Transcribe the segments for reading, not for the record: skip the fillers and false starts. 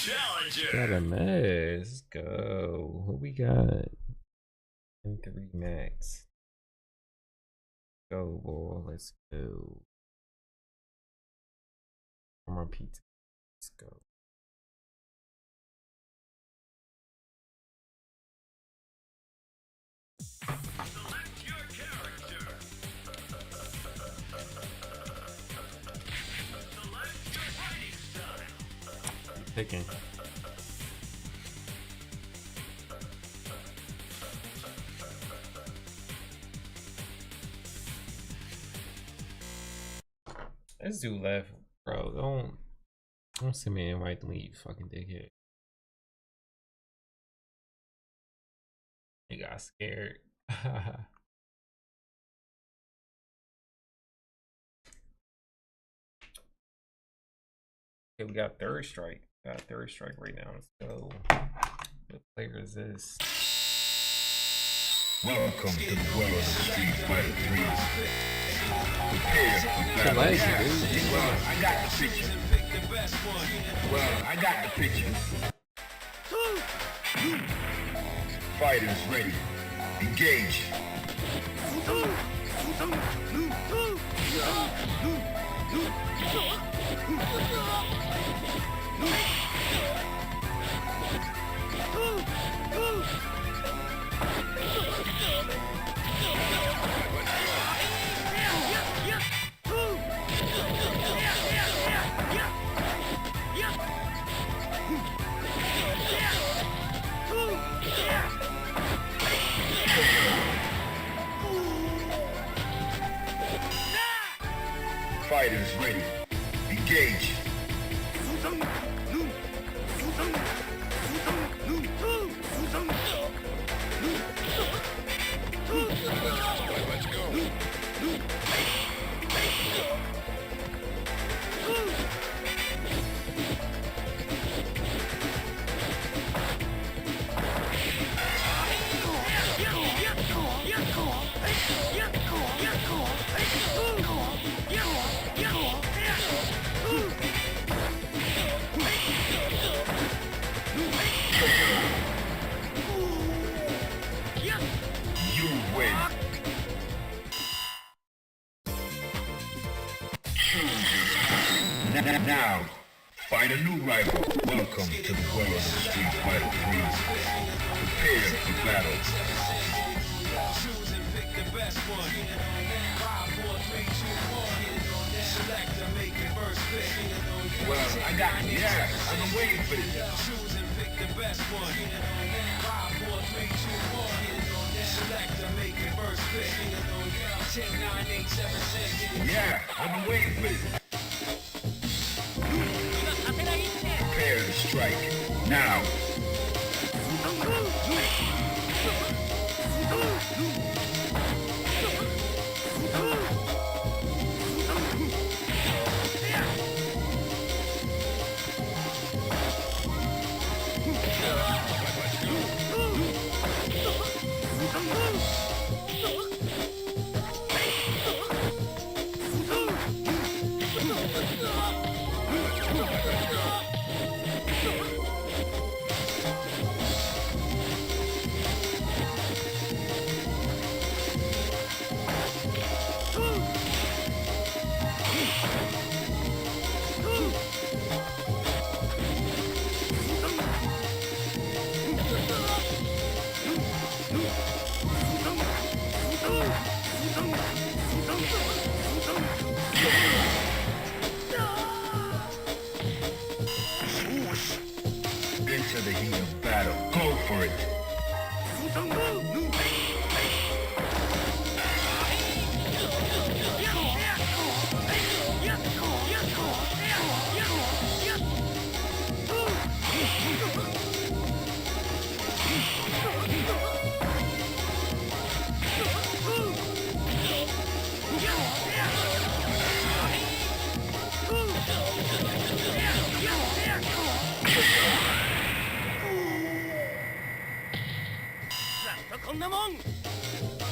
Challenger. Got a mess. Let's go. What we got? M3 Max. Go, boy. Let's go. More pizza. Let's go. Select your character. Select your fighting style. Picking. This dude left, bro. Don't send me an invite to leave, fucking dickhead. He got scared. Okay, we got third strike. Got third strike right now. Let's go. What player is this? Welcome to the world of Street Fighter 3. Prepare for battle. Well, I got the picture. Well, I got the picture. Fighters ready. Engage. Fighters ready. Engage. Let's go. You win. Now, find a new rival. Welcome to the world of Street Fighter 3. Prepare for battle. Choose and pick the best one. 5, 4, 3, 2, 1. Select and make your first pick. Well, I got it. Yeah, I've been waiting for this. Choose and pick the best one. 5, 4, 3, 2, 1. Select and make your first pick. 10, 9, 8, 7, 6. Yeah, I've been waiting for this. Prepare to strike. Now. Into the heat of battle. Go for it.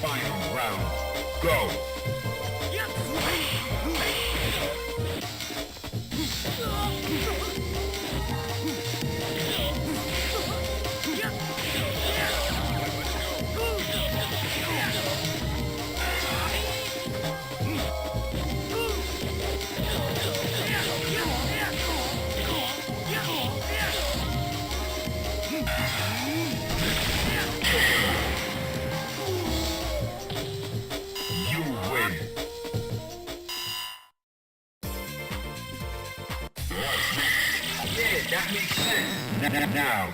Final round. Go. Now,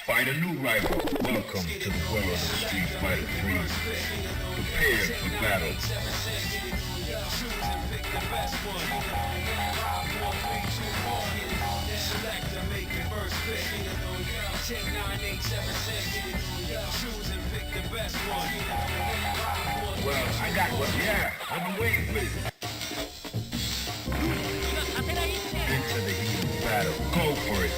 find a new rival. Welcome to the world of Street Fighter 3. Prepare for battle. Well, I got what, yeah, I've been waiting for it. Into the heat of battle. Go for it.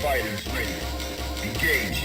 Fighters ready. Engage.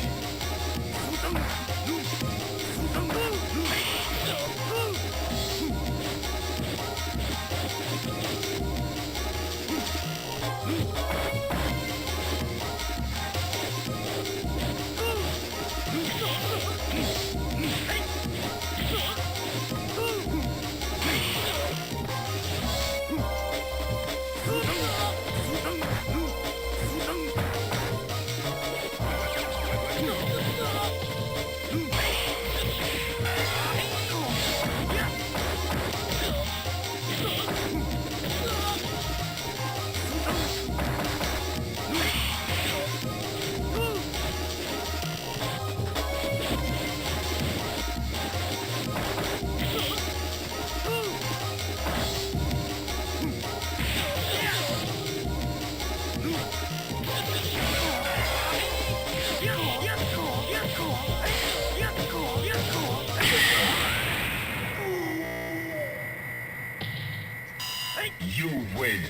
You win.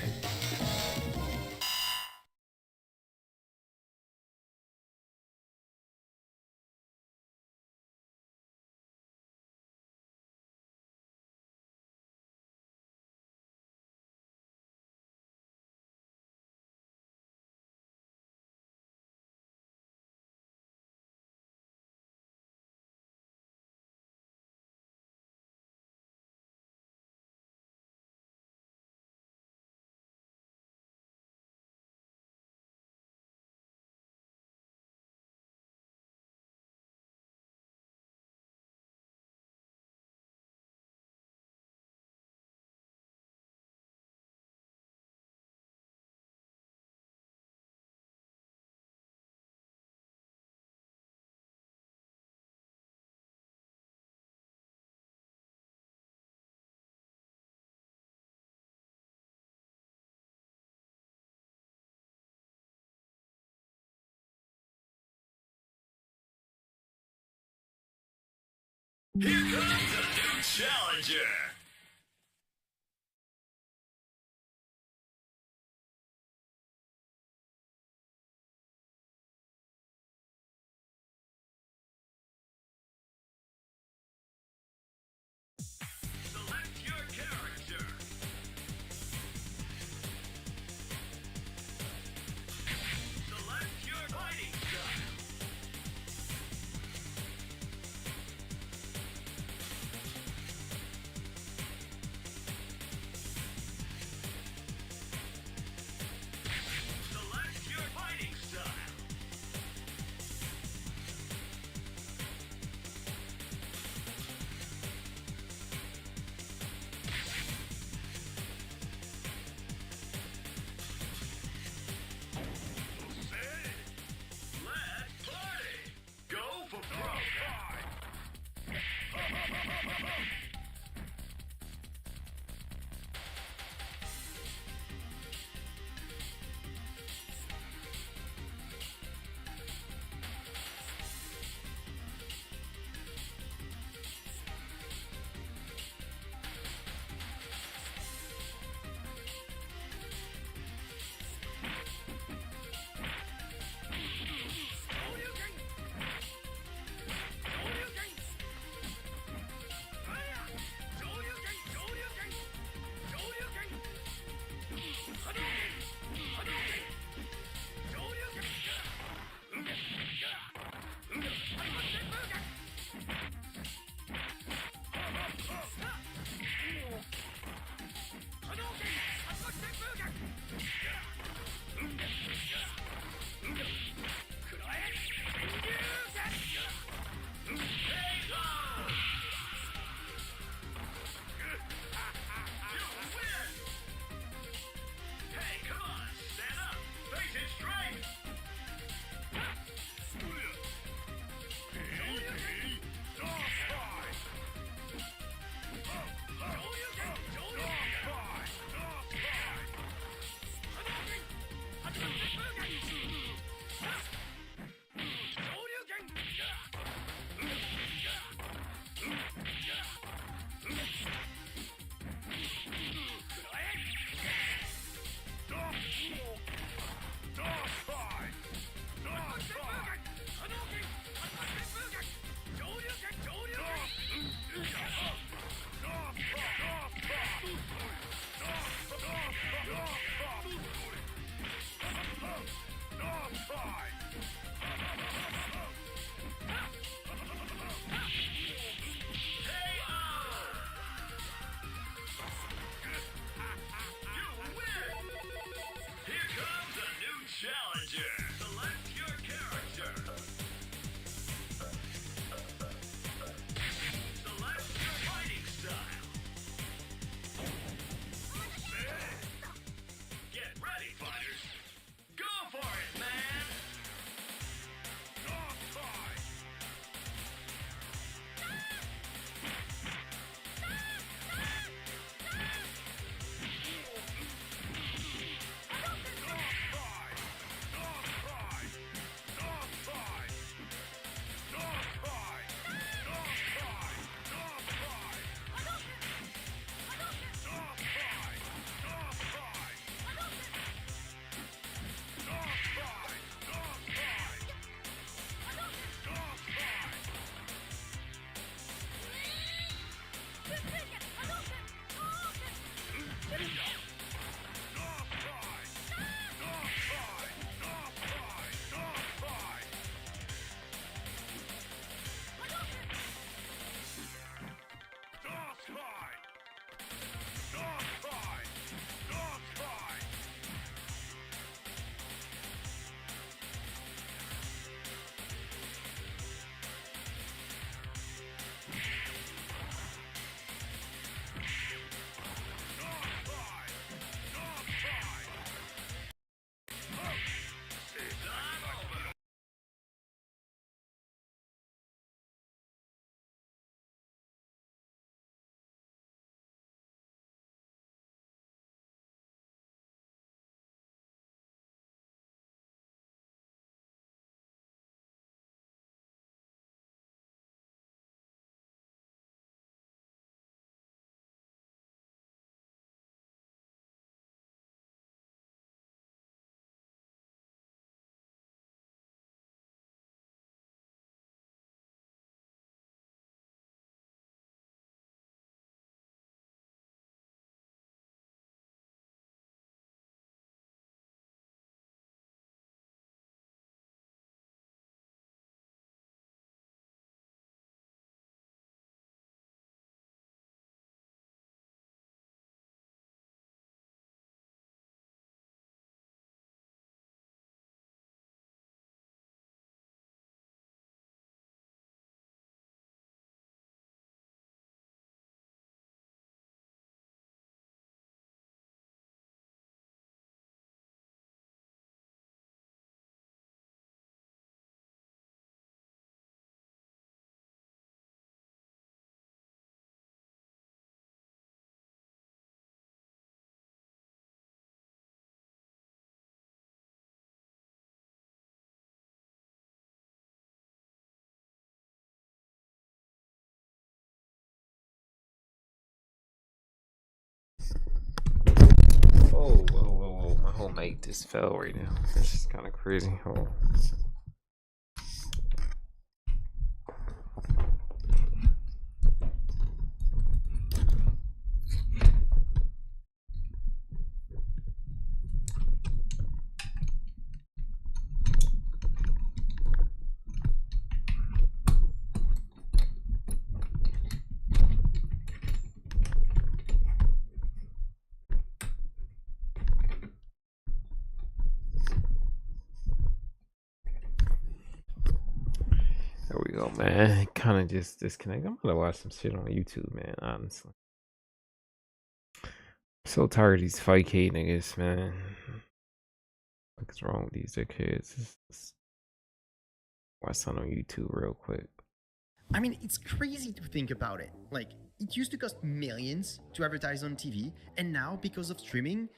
Here comes a new challenger. Select your character. Select your fighting style. Select your fighting style. Let's play! Go for broke! whole mic just fell right now. This is kind of crazy. Hold on. There we go, man. Kind of just disconnect. I'm gonna watch some shit on YouTube, man. Honestly, so tired of these 5K niggas, man. What's wrong with these dickheads? Watch something on YouTube real quick. I mean, it's crazy to think about it. Like, it used to cost millions to advertise on TV, and now, because of streaming,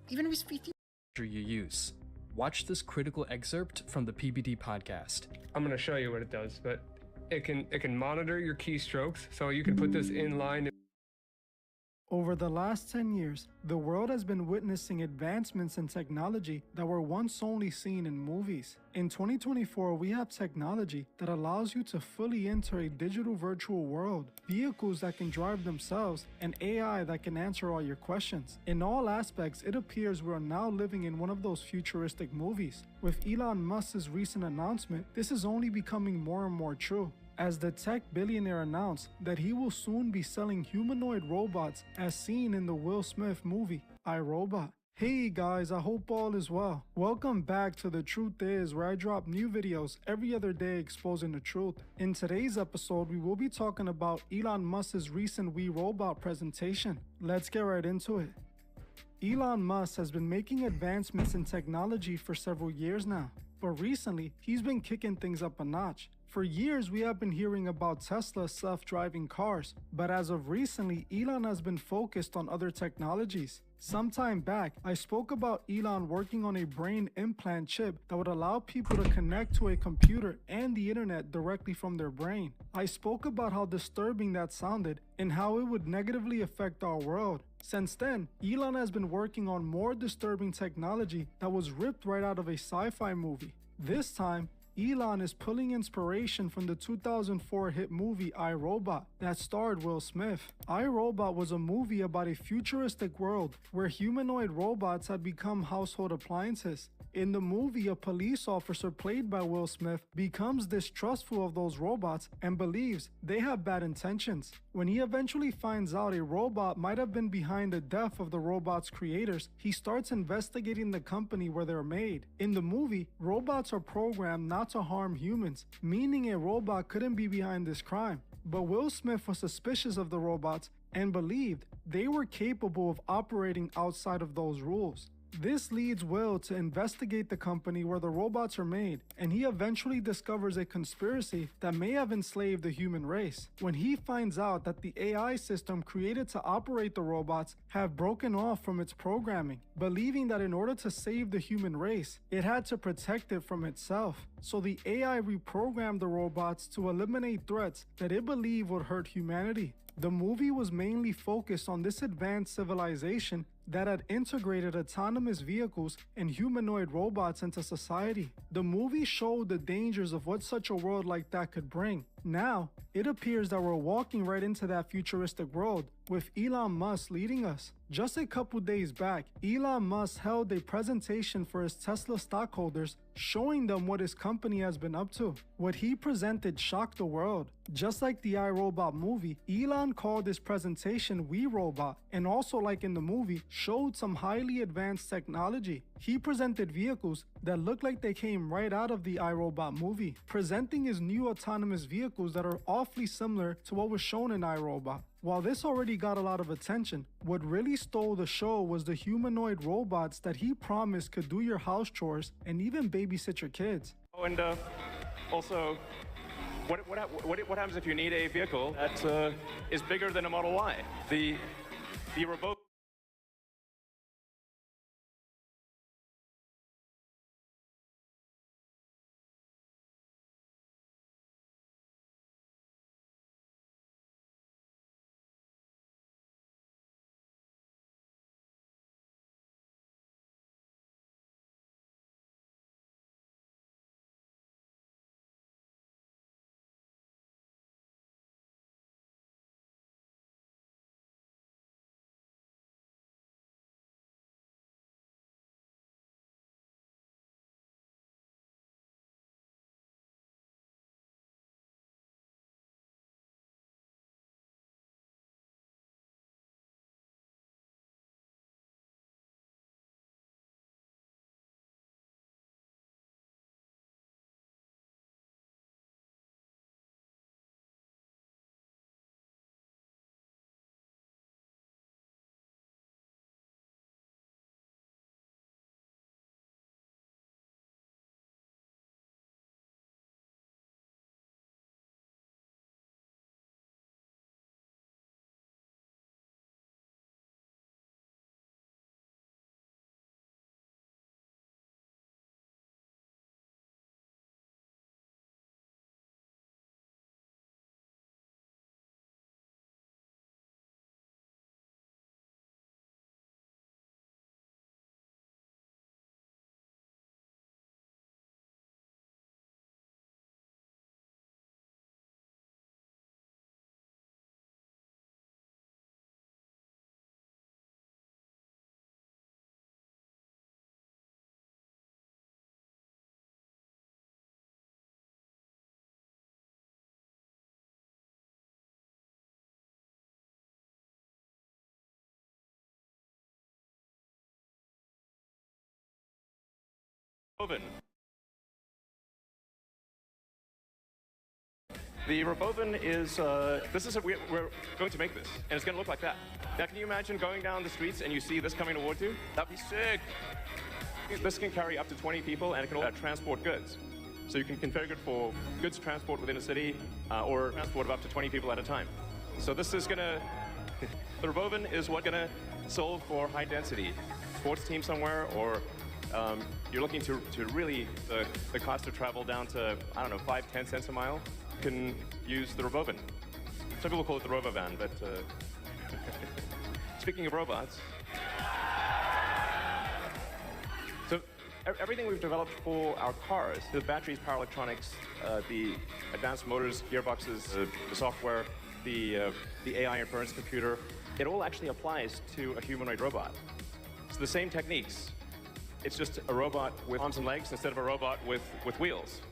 even with 50 you use. Watch this critical excerpt from the PBD podcast. I'm going to show you what it does, but it can monitor your keystrokes, so you can put this in line. Over the last 10 years, the world has been witnessing advancements in technology that were once only seen in movies. In 2024, we have technology that allows you to fully enter a digital virtual world, vehicles that can drive themselves, and AI that can answer all your questions. In all aspects, it appears we are now living in one of those futuristic movies. With Elon Musk's recent announcement, this is only becoming more and more true, as the tech billionaire announced that he will soon be selling humanoid robots as seen in the Will Smith movie, I, Robot. Hey guys, I hope all is well. Welcome back to The Truth Is, where I drop new videos every other day exposing the truth. In today's episode, we will be talking about Elon Musk's recent We Robot presentation. Let's get right into it. Elon Musk has been making advancements in technology for several years now, but recently he's been kicking things up a notch. For years, we have been hearing about Tesla's self-driving cars, but as of recently, Elon has been focused on other technologies. Some time back, I spoke about Elon working on a brain implant chip that would allow people to connect to a computer and the internet directly from their brain. I spoke about how disturbing that sounded and how it would negatively affect our world. Since then, Elon has been working on more disturbing technology that was ripped right out of a sci-fi movie. This time, Elon is pulling inspiration from the 2004 hit movie I, Robot that starred Will Smith. I, Robot was a movie about a futuristic world where humanoid robots had become household appliances. In the movie, a police officer played by Will Smith becomes distrustful of those robots and believes they have bad intentions. When he eventually finds out a robot might have been behind the death of the robot's creators, he starts investigating the company where they're made. In the movie, robots are programmed not to harm humans, meaning a robot couldn't be behind this crime. But Will Smith was suspicious of the robots and believed they were capable of operating outside of those rules. This leads Will to investigate the company where the robots are made, and he eventually discovers a conspiracy that may have enslaved the human race. When he finds out that the AI system created to operate the robots have broken off from its programming, believing that in order to save the human race, it had to protect it from itself. So the AI reprogrammed the robots to eliminate threats that it believed would hurt humanity. The movie was mainly focused on this advanced civilization that had integrated autonomous vehicles and humanoid robots into society. The movie showed the dangers of what such a world like that could bring. Now, it appears that we're walking right into that futuristic world, with Elon Musk leading us. Just a couple days back, Elon Musk held a presentation for his Tesla stockholders, showing them what his company has been up to. What he presented shocked the world. Just like the I, Robot movie, Elon called his presentation We Robot, and also like in the movie, showed some highly advanced technology. He presented vehicles that looked like they came right out of the I, Robot movie, presenting his new autonomous vehicles that are awfully similar to what was shown in I, Robot. While this already got a lot of attention, what really stole the show was the humanoid robots that he promised could do your house chores and even babysit your kids. Oh, and also, what happens if you need a vehicle that is bigger than a Model Y? The remote Robovan. The Robovan is, we're going to make this, and it's going to look like that. Now, can you imagine going down the streets and you see this coming toward you? That'd be sick. This can carry up to 20 people, and it can transport goods. So you can configure it for goods transport within a city, or transport of up to 20 people at a time. So this is going to, the Robovan is what going to solve for high density. Sports team somewhere, or you're looking to really, the cost of travel down to, I don't know, 5-10 cents a mile. Can use the Robovan. Some people call it the Robovan, but speaking of robots, so everything we've developed for our cars, the batteries, power electronics, the advanced motors, gearboxes, the software, the AI inference computer, it all actually applies to a humanoid robot. It's the same techniques. It's just a robot with arms and legs instead of a robot with wheels.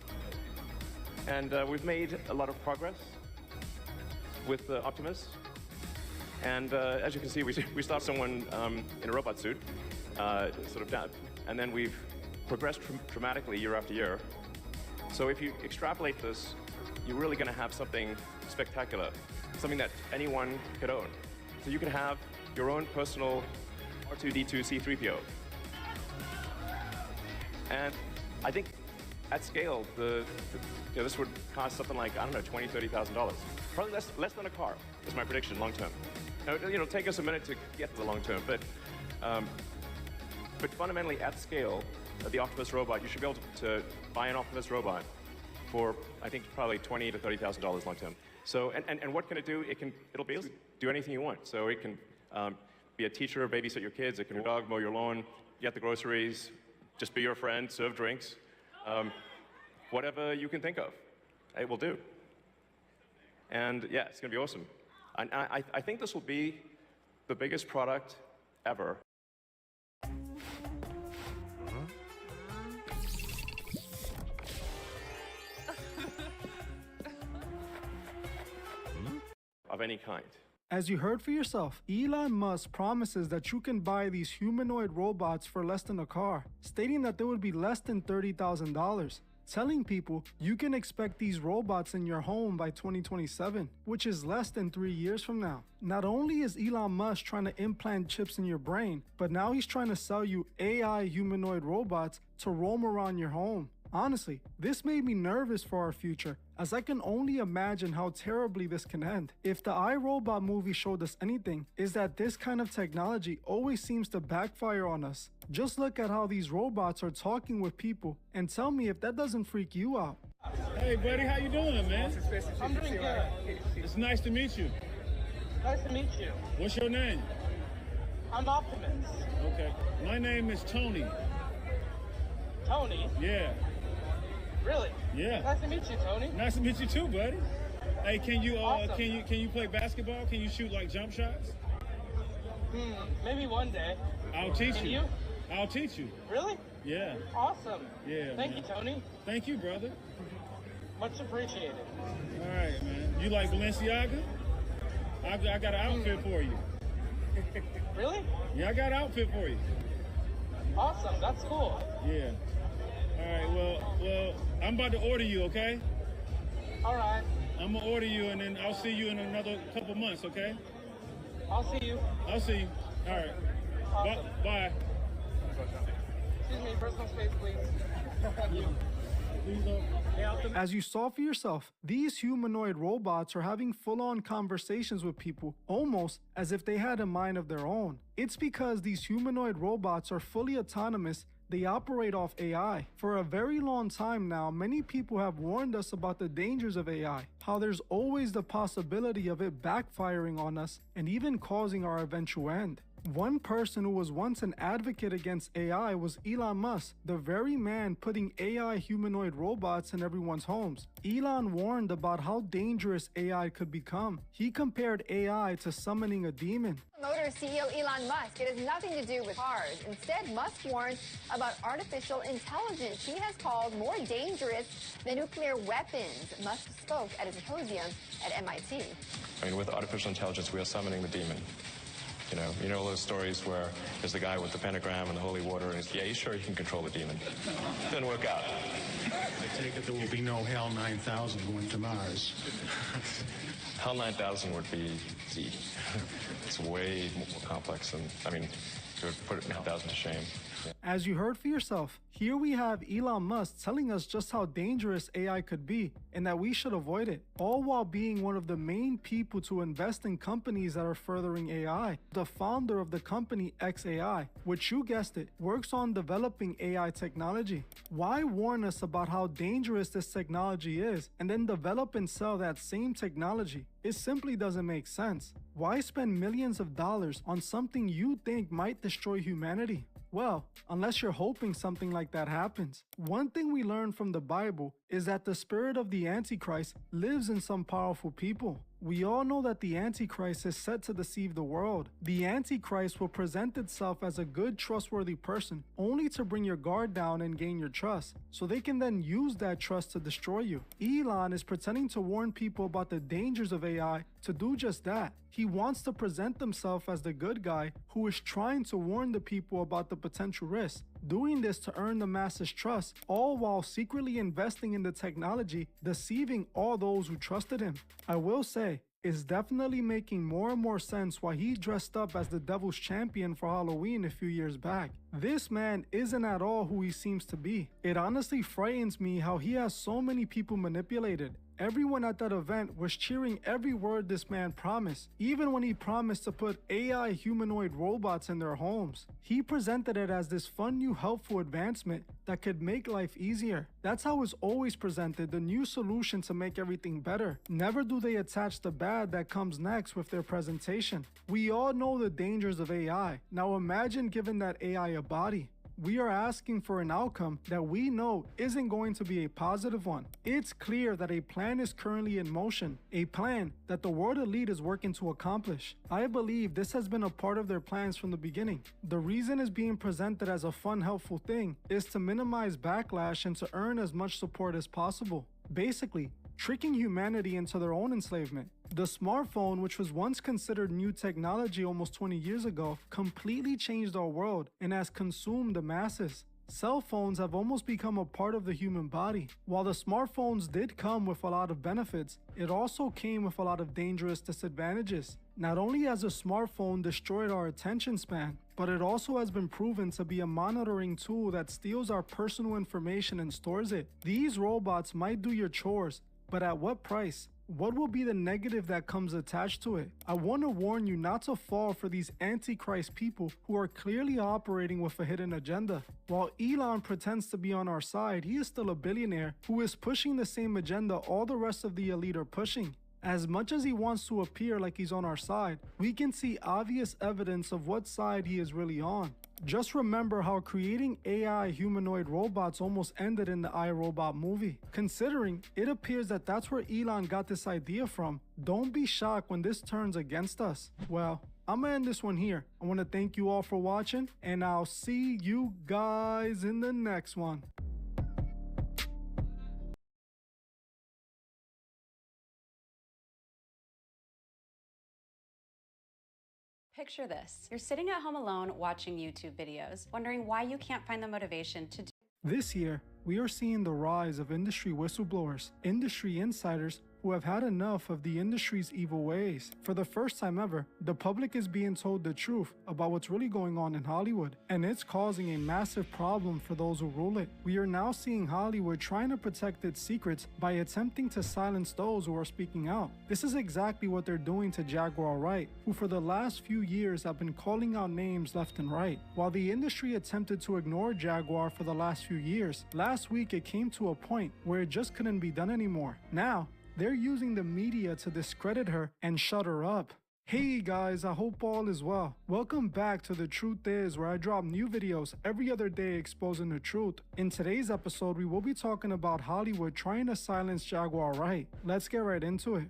And we've made a lot of progress with Optimus. And as you can see, we start someone in a robot suit, sort of down. And then we've progressed dramatically year after year. So if you extrapolate this, you're really going to have something spectacular, something that anyone could own. So you can have your own personal R2-D2 C-3PO. And I think at scale, this would cost something like, I don't know, $20,000, $30,000. Probably less than a car, is my prediction, long term. Now, it'll take us a minute to get to the long term, but fundamentally at scale, the Optimus robot, you should be able to buy an Optimus robot for, I think, probably $20,000 to $30,000 long term. So, and what can it do? It'll be able to do anything you want. So it can be a teacher, babysit your kids, it can dog, mow your lawn, get the groceries, just be your friend, serve drinks. Whatever you can think of, it will do. And yeah, it's going to be awesome. And I think this will be the biggest product ever. Of any kind. As you heard for yourself, Elon Musk promises that you can buy these humanoid robots for less than a car, stating that they would be less than $30,000. Telling people you can expect these robots in your home by 2027, which is less than 3 years from now. Not only is Elon Musk trying to implant chips in your brain, but now he's trying to sell you AI humanoid robots to roam around your home. Honestly, this made me nervous for our future, as I can only imagine how terribly this can end. If the iRobot movie showed us anything, is that this kind of technology always seems to backfire on us. Just look at how these robots are talking with people, and tell me if that doesn't freak you out. Hey buddy, how you doing, man? I'm doing good. It's nice to meet you. Nice to meet you. What's your name? I'm Optimus. Okay. My name is Tony. Tony? Yeah. Really? Yeah. Nice to meet you, Tony. Nice to meet you too, buddy. Hey, can you Awesome. can you play basketball? Can you shoot like jump shots? Maybe one day. I'll teach Can you. you? I'll teach you. Really? Yeah. Awesome. Yeah. Thank man. you, Tony. Thank you, brother. Much appreciated. All right, man. You like Balenciaga? I got an outfit for you. Really? Yeah, I got an outfit for you. Awesome. That's cool. Yeah. All right. Well, I'm about to order you. Okay. All right. I'm gonna order you, and then I'll see you in another couple months. Okay. I'll see you. I'll see you. All right. Awesome. Bye. Excuse me, personal space, please. As you saw for yourself, these humanoid robots are having full-on conversations with people, almost as if they had a mind of their own. It's because these humanoid robots are fully autonomous. They operate off AI. For a very long time now, many people have warned us about the dangers of AI, how there's always the possibility of it backfiring on us and even causing our eventual end. One person who was once an advocate against AI was Elon Musk, the very man putting AI humanoid robots in everyone's homes. Elon warned about how dangerous AI could become. He compared AI to summoning a demon. Motors CEO Elon Musk, it has nothing to do with cars. Instead, Musk warns about artificial intelligence he has called more dangerous than nuclear weapons. Musk spoke at a symposium at MIT. I mean, with artificial intelligence, we are summoning the demon. You know those stories where there's the guy with the pentagram and the holy water, and he's sure he can control the demon. Didn't work out. I take it there will be no HAL 9000 going to Mars. HAL 9000 would be it's way more complex than, it would put 9000 to shame. As you heard for yourself, here we have Elon Musk telling us just how dangerous AI could be and that we should avoid it, all while being one of the main people to invest in companies that are furthering AI. The founder of the company xAI, which you guessed it, works on developing AI technology. Why warn us about how dangerous this technology is and then develop and sell that same technology? It simply doesn't make sense. Why spend millions of dollars on something you think might destroy humanity? Well, unless you're hoping something like that happens. One thing we learn from the Bible is that the spirit of the Antichrist lives in some powerful people. We all know that the Antichrist is set to deceive the world. The Antichrist will present itself as a good, trustworthy person, only to bring your guard down and gain your trust, so they can then use that trust to destroy you. Elon is pretending to warn people about the dangers of AI to do just that. He wants to present himself as the good guy who is trying to warn the people about the potential risks, doing this to earn the masses' trust, all while secretly investing in the technology, deceiving all those who trusted him. I will say, it's definitely making more and more sense why he dressed up as the devil's champion for Halloween a few years back. This man isn't at all who he seems to be. It honestly frightens me how he has so many people manipulated. Everyone at that event was cheering every word this man promised, even when he promised to put AI humanoid robots in their homes. He presented it as this fun new helpful advancement that could make life easier. That's how it's always presented, the new solution to make everything better. Never do they attach the bad that comes next with their presentation. We all know the dangers of AI. Now imagine giving that AI a body. We are asking for an outcome that we know isn't going to be a positive one. It's clear that a plan is currently in motion, a plan that the world elite is working to accomplish. I believe this has been a part of their plans from the beginning. The reason it's being presented as a fun, helpful thing is to minimize backlash and to earn as much support as possible. Basically, tricking humanity into their own enslavement. The smartphone, which was once considered new technology almost 20 years ago, completely changed our world and has consumed the masses. Cell phones have almost become a part of the human body. While the smartphones did come with a lot of benefits, it also came with a lot of dangerous disadvantages. Not only has a smartphone destroyed our attention span, but it also has been proven to be a monitoring tool that steals our personal information and stores it. These robots might do your chores, but at what price? What will be the negative that comes attached to it? I want to warn you not to fall for these antichrist people who are clearly operating with a hidden agenda. While Elon pretends to be on our side, he is still a billionaire who is pushing the same agenda all the rest of the elite are pushing. As much as he wants to appear like he's on our side, we can see obvious evidence of what side he is really on. Just remember how creating AI humanoid robots almost ended in the iRobot movie. Considering it appears that that's where Elon got this idea from, don't be shocked when this turns against us. Well, I'm gonna end this one here. I want to thank you all for watching, and I'll see you guys in the next one. Picture this. You're sitting at home alone watching YouTube videos, wondering why you can't find the motivation to do. This year, we are seeing the rise of industry whistleblowers, industry insiders who have had enough of the industry's evil ways. For the first time ever, the public is being told the truth about what's really going on in Hollywood, and it's causing a massive problem for those who rule it. We are now seeing Hollywood trying to protect its secrets by attempting to silence those who are speaking out. This is exactly what they're doing to Jaguar Wright, who for the last few years have been calling out names left and right. While the industry attempted to ignore Jaguar for the last few years, last week it came to a point where it just couldn't be done anymore. Now, they're using the media to discredit her and shut her up. Hey guys, I hope all is well. Welcome back to The Truth Is, where I drop new videos every other day exposing the truth. In today's episode, we will be talking about Hollywood trying to silence Jaguar Wright. Let's get right into it.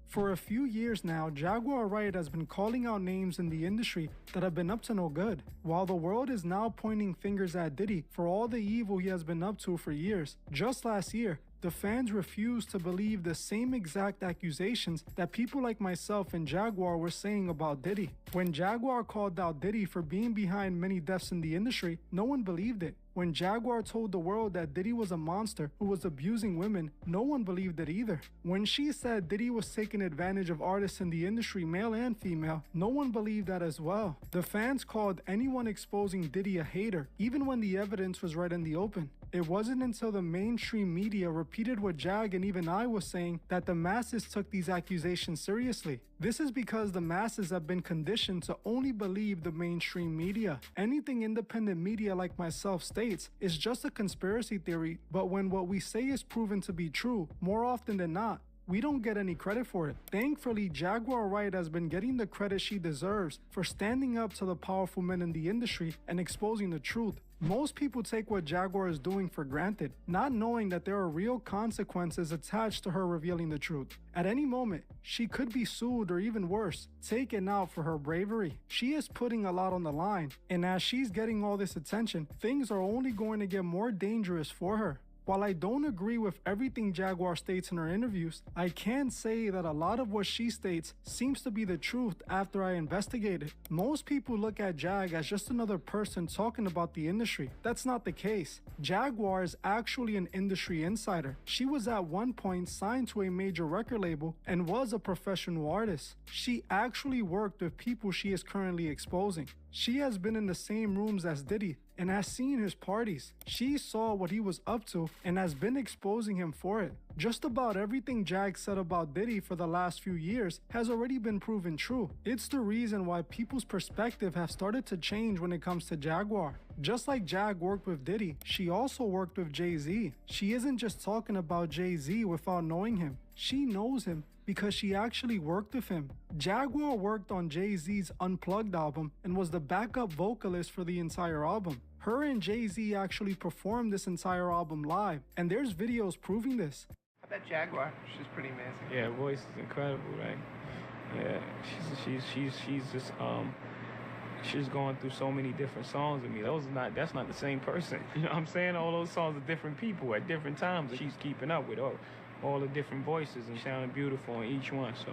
For a few years now, Jaguar Wright has been calling out names in the industry that have been up to no good. While the world is now pointing fingers at Diddy for all the evil he has been up to for years, just last year, the fans refused to believe the same exact accusations that people like myself and Jaguar were saying about Diddy. When Jaguar called out Diddy for being behind many deaths in the industry, no one believed it. When Jaguar told the world that Diddy was a monster who was abusing women, no one believed it either. When she said Diddy was taking advantage of artists in the industry, male and female, no one believed that as well. The fans called anyone exposing Diddy a hater, even when the evidence was right in the open. It wasn't until the mainstream media repeated what Jag and even I was saying that the masses took these accusations seriously. This is because the masses have been conditioned to only believe the mainstream media. Anything independent media like myself states is just a conspiracy theory, but when what we say is proven to be true, more often than not, we don't get any credit for it. Thankfully, Jaguar Wright has been getting the credit she deserves for standing up to the powerful men in the industry and exposing the truth. Most people take what Jaguar is doing for granted, not knowing that there are real consequences attached to her revealing the truth. At any moment, she could be sued or even worse, taken out for her bravery. She is putting a lot on the line, and as she's getting all this attention, things are only going to get more dangerous for her. While I don't agree with everything Jaguar states in her interviews, I can say that a lot of what she states seems to be the truth after I investigated. Most people look at Jag as just another person talking about the industry. That's not the case. Jaguar is actually an industry insider. She was at one point signed to a major record label and was a professional artist. She actually worked with people she is currently exposing. She has been in the same rooms as Diddy and has seen his parties. She saw what he was up to and has been exposing him for it. Just about everything Jag said about Diddy for the last few years has already been proven true. It's the reason why people's perspective have started to change when it comes to Jaguar. Just like Jag worked with Diddy, she also worked with Jay-Z. She isn't just talking about Jay-Z without knowing him. She knows him because she actually worked with him. Jaguar worked on Jay-Z's Unplugged album and was the backup vocalist for the entire album. Her and Jay-Z actually performed this entire album live, and there's videos proving this. I bet Jaguar, she's pretty amazing. Yeah, voice is incredible, right? Yeah, she's just she's going through so many different songs with me. That's not the same person. You know what I'm saying? All those songs are different people at different times. She's keeping up with all the different voices and sounding beautiful on each one. So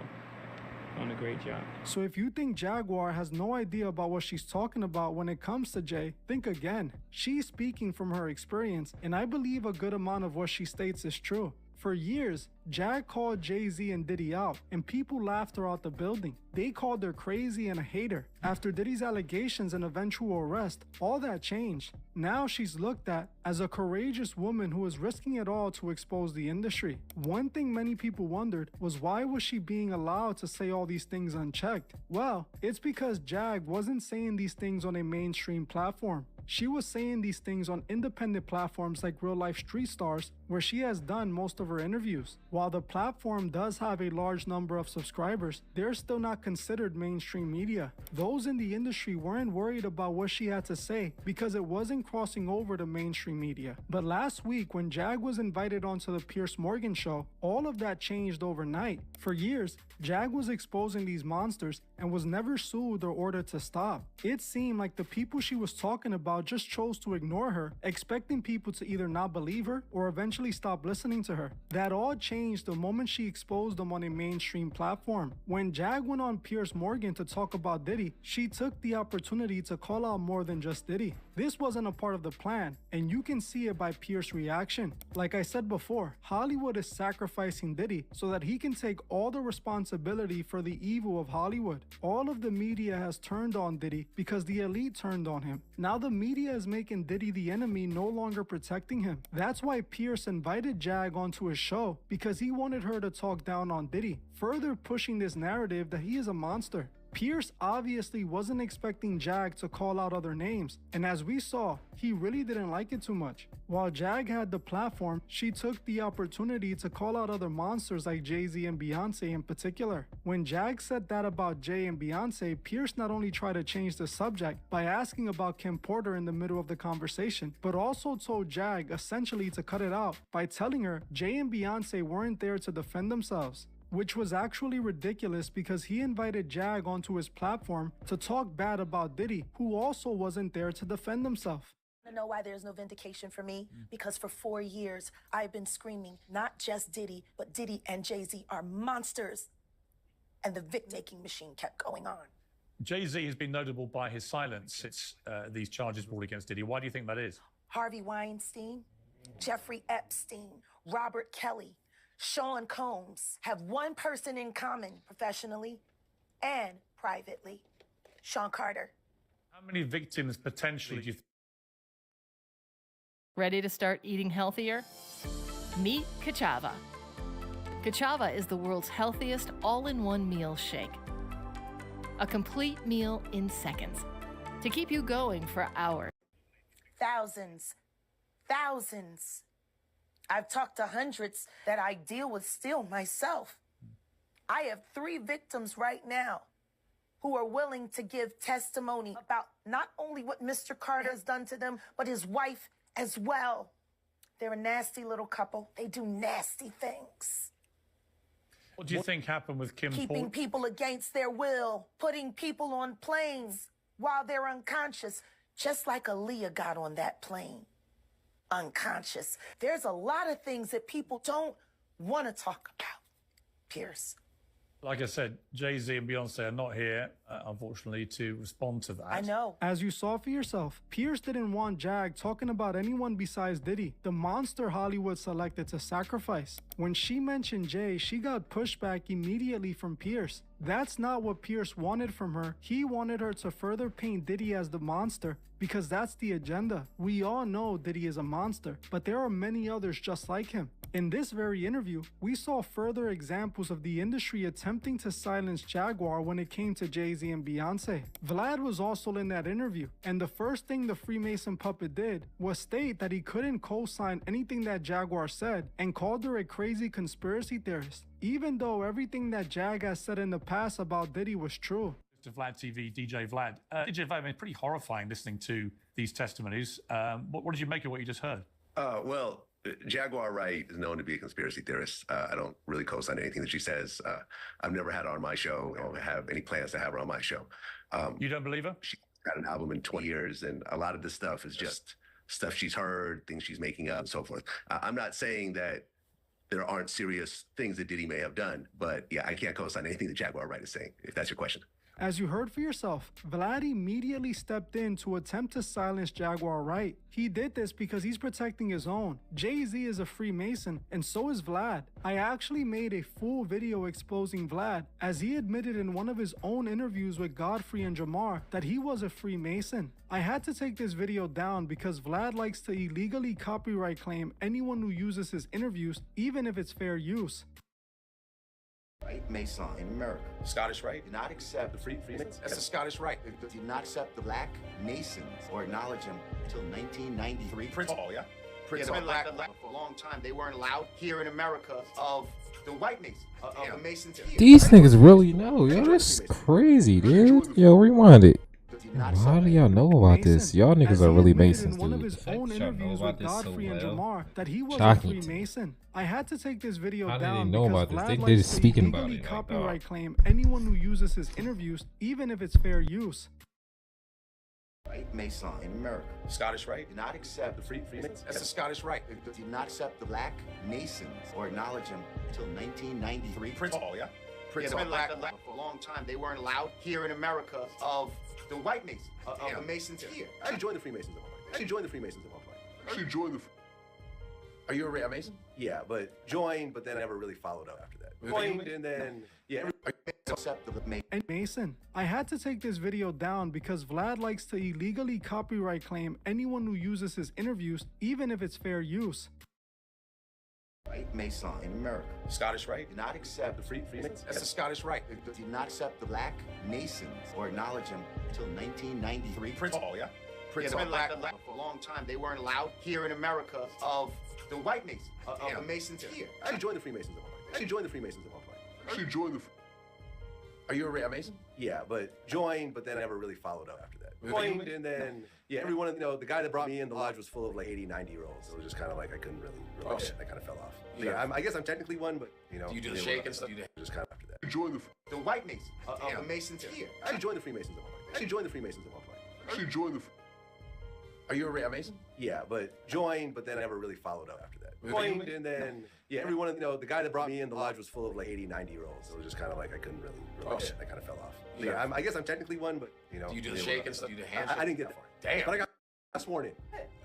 doing a great job. So if you think Jaguar has no idea about what she's talking about when it comes to Jay, think again. She's speaking from her experience, and I believe a good amount of what she states is true. For years, Jag called Jay-Z and Diddy out, and people laughed her out the building. They called her crazy and a hater. After Diddy's allegations and eventual arrest, all that changed. Now she's looked at as a courageous woman who is risking it all to expose the industry. One thing many people wondered was why was she being allowed to say all these things unchecked? Well, it's because Jag wasn't saying these things on a mainstream platform. She was saying these things on independent platforms like Real Life Street Stars, where she has done most of her interviews. While the platform does have a large number of subscribers, they're still not considered mainstream media. Those in the industry weren't worried about what she had to say because it wasn't crossing over to mainstream media. But last week, when Jag was invited onto the Piers Morgan show, all of that changed overnight. For years, Jag was exposing these monsters and was never sued or ordered to stop. It seemed like the people she was talking about just chose to ignore her, expecting people to either not believe her or eventually stop listening to her. That all changed the moment she exposed them on a mainstream platform. When Jag went on Piers Morgan to talk about Diddy, she took the opportunity to call out more than just Diddy. This wasn't a part of the plan, and you can see it by Piers' reaction. Like I said before, Hollywood is sacrificing Diddy so that he can take all the responsibility for the evil of Hollywood. All of the media has turned on Diddy because the elite turned on him. Now the media is making Diddy the enemy, no longer protecting him. That's why Piers invited Jag onto his show, because he wanted her to talk down on Diddy, further pushing this narrative that he is a monster. Piers obviously wasn't expecting Jag to call out other names, and as we saw, he really didn't like it too much. While Jag had the platform, she took the opportunity to call out other monsters like Jay-Z and Beyonce in particular. When Jag said that about Jay and Beyonce, Piers not only tried to change the subject by asking about Kim Porter in the middle of the conversation, but also told Jag essentially to cut it out by telling her Jay and Beyonce weren't there to defend themselves. Which was actually ridiculous because he invited Jag onto his platform to talk bad about Diddy, who also wasn't there to defend himself. To know why there's no vindication for me? Because for 4 years, I've been screaming, not just Diddy, but Diddy and Jay-Z are monsters. And the victim-making machine kept going on. Jay-Z has been notable by his silence since these charges brought against Diddy. Why do you think that is? Harvey Weinstein, Jeffrey Epstein, Robert Kelly, Sean Combs have one person in common professionally and privately. Sean Carter. How many victims potentially do you think? Ready to start eating healthier? Meet Kachava. Kachava is the world's healthiest all-in-one meal shake. A complete meal in seconds to keep you going for hours. Thousands. I've talked to hundreds that I deal with still myself. I have 3 victims right now who are willing to give testimony about not only what Mr. Carter has done to them, but his wife as well. They're a nasty little couple. They do nasty things. What do you think happened with Kim Keeping people against their will, putting people on planes while they're unconscious, just like Aaliyah got on that plane. Unconscious. There's a lot of things that people don't want to talk about, Pierce. Like I said, Jay-Z and Beyonce are not here, unfortunately, to respond to that. I know. As you saw for yourself, Pierce didn't want Jag talking about anyone besides Diddy, the monster Hollywood selected to sacrifice. When she mentioned Jay, she got pushback immediately from Pierce. That's not what Pierce wanted from her. He wanted her to further paint Diddy as the monster, because that's the agenda. We all know Diddy is a monster, but there are many others just like him. In this very interview, we saw further examples of the industry attempting to silence Jaguar when it came to Jay-Z and Beyonce. Vlad was also in that interview, and the first thing the Freemason puppet did was state that he couldn't co-sign anything that Jaguar said and called her a crazy conspiracy theorist, even though everything that Jag has said in the past about Diddy was true. To Vlad TV, DJ Vlad. DJ Vlad, I mean, pretty horrifying listening to these testimonies. What did you make of what you just heard? Well, Jaguar Wright is known to be a conspiracy theorist. I don't really co-sign anything that she says. I've never had her on my show. I don't have any plans to have her on my show. You don't believe her? She's got an album in 20 years, and a lot of this stuff is just stuff she's heard, things she's making up, and so forth. I'm not saying that there aren't serious things that Diddy may have done, but yeah, I can't co-sign anything that Jaguar Wright is saying, if that's your question. As you heard for yourself, Vlad immediately stepped in to attempt to silence Jaguar Wright. He did this because he's protecting his own. Jay-Z is a Freemason, and so is Vlad. I actually made a full video exposing Vlad, as he admitted in one of his own interviews with Godfrey and Jamar that he was a Freemason. I had to take this video down because Vlad likes to illegally copyright claim anyone who uses his interviews, even if it's fair use. Right, Mason in America. Scottish Rite do not accept the Freemasons. That's the Scottish Rite. They do not accept the Black Masons or acknowledge them until 1993. Prince Hall, yeah. Prince Hall. For a long time, they weren't allowed here in America of the white Masons, of the Masons here. These niggas really know. Yo, that's crazy, dude. Yo, rewind it. How do y'all know about this? Y'all niggas are really Masons, one of dude. his own interviews with Godfrey and Jamar that he was Shocking. a Freemason. I had to take this video How did down they know because about this? Vlad They likes just to speaking about illegally it, like, copyright dog. claim anyone who uses his interviews, even if it's fair use. Right, Mason in America. Scottish Rite do not accept the Freemasons. That's the Scottish Rite. They do not accept the Black Masons or acknowledge them until 1993. Prince Hall, yeah. Prince Hall. For a long time, they weren't allowed here in America of the white Masons, of the Masons here. I should join the Freemasons at one point. I should join the Freemasons at one point. I should join the... Are you a Mason? Yeah, but joined, but then I never really followed up after that. Joined, and then, yeah. And Mason, I had to take this video down because Vlad likes to illegally copyright claim anyone who uses his interviews, even if it's fair use. Right, Mason in America. Scottish Rite do not accept the Freemasons. That's the Scottish Rite. They do not accept the Black Masons or acknowledge them until 1993. Prince Hall, yeah. Prince Hall. For a long time, they weren't allowed here in America of the white Masons, of the Masons here. I should join the Freemasons at one point. I should join the Freemasons at one point. I should join the... Are you a Mason? Yeah, but joined, but then I never really followed up after that. Joined, and then, yeah, everyone, you know, the guy that brought me in the lodge was full of like 80, 90-year-olds. So it was just kind of like I couldn't really relate. I kind of fell off. Yeah, I guess I'm technically one, but, you know. Do you do the shake and stuff? Just kind of after that. Join the white Masons, of the Masons here. I should join the Freemasons at one point. I should join the Freemasons at one point. I should join the... Are you a Mason? Yeah, but joined, but then I never really followed up after that. Joined, and then, yeah, everyone, the guy that brought me in the lodge was full of like 80, 90-year-olds. So it was just kind of like I couldn't really relax. I kind of fell off. Yeah, I guess I'm technically one, but, Do you do the shake and stuff? Do you do the handshake? I didn't get that far. Damn. But I got sworn in.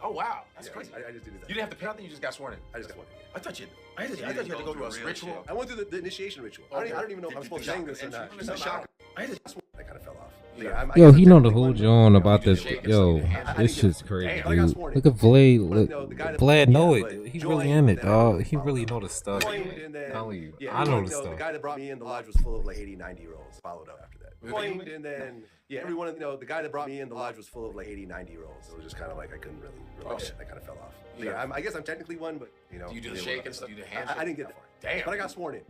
Oh, wow. That's crazy. I just did that. You didn't have to pay nothing, you just got sworn in? I just got sworn in. I thought you had to go through a ritual. I went through the initiation ritual. I don't even know if I'm supposed to sing this or not. I kind of fell off. Yo, he know the whole John about this. Yo, this shit's crazy, dude. Look at Vlad. Look, Vlad know it. Dude. He really in it, dog. He really know the stuff. Telling you, I know the stuff. The guy that brought me in the lodge was full of like 80, 90-year-olds. Followed up after that. Joined, and then, yeah, everyone, the guy that brought me in the lodge was full of like 80, 90-year-olds. So it was just kind of like I couldn't really relax. I kind of fell off. Yeah, I guess I'm technically one, but, Do you do the shake and stuff? Do you do the handshake? I didn't get that far. Damn. But I got sworn in.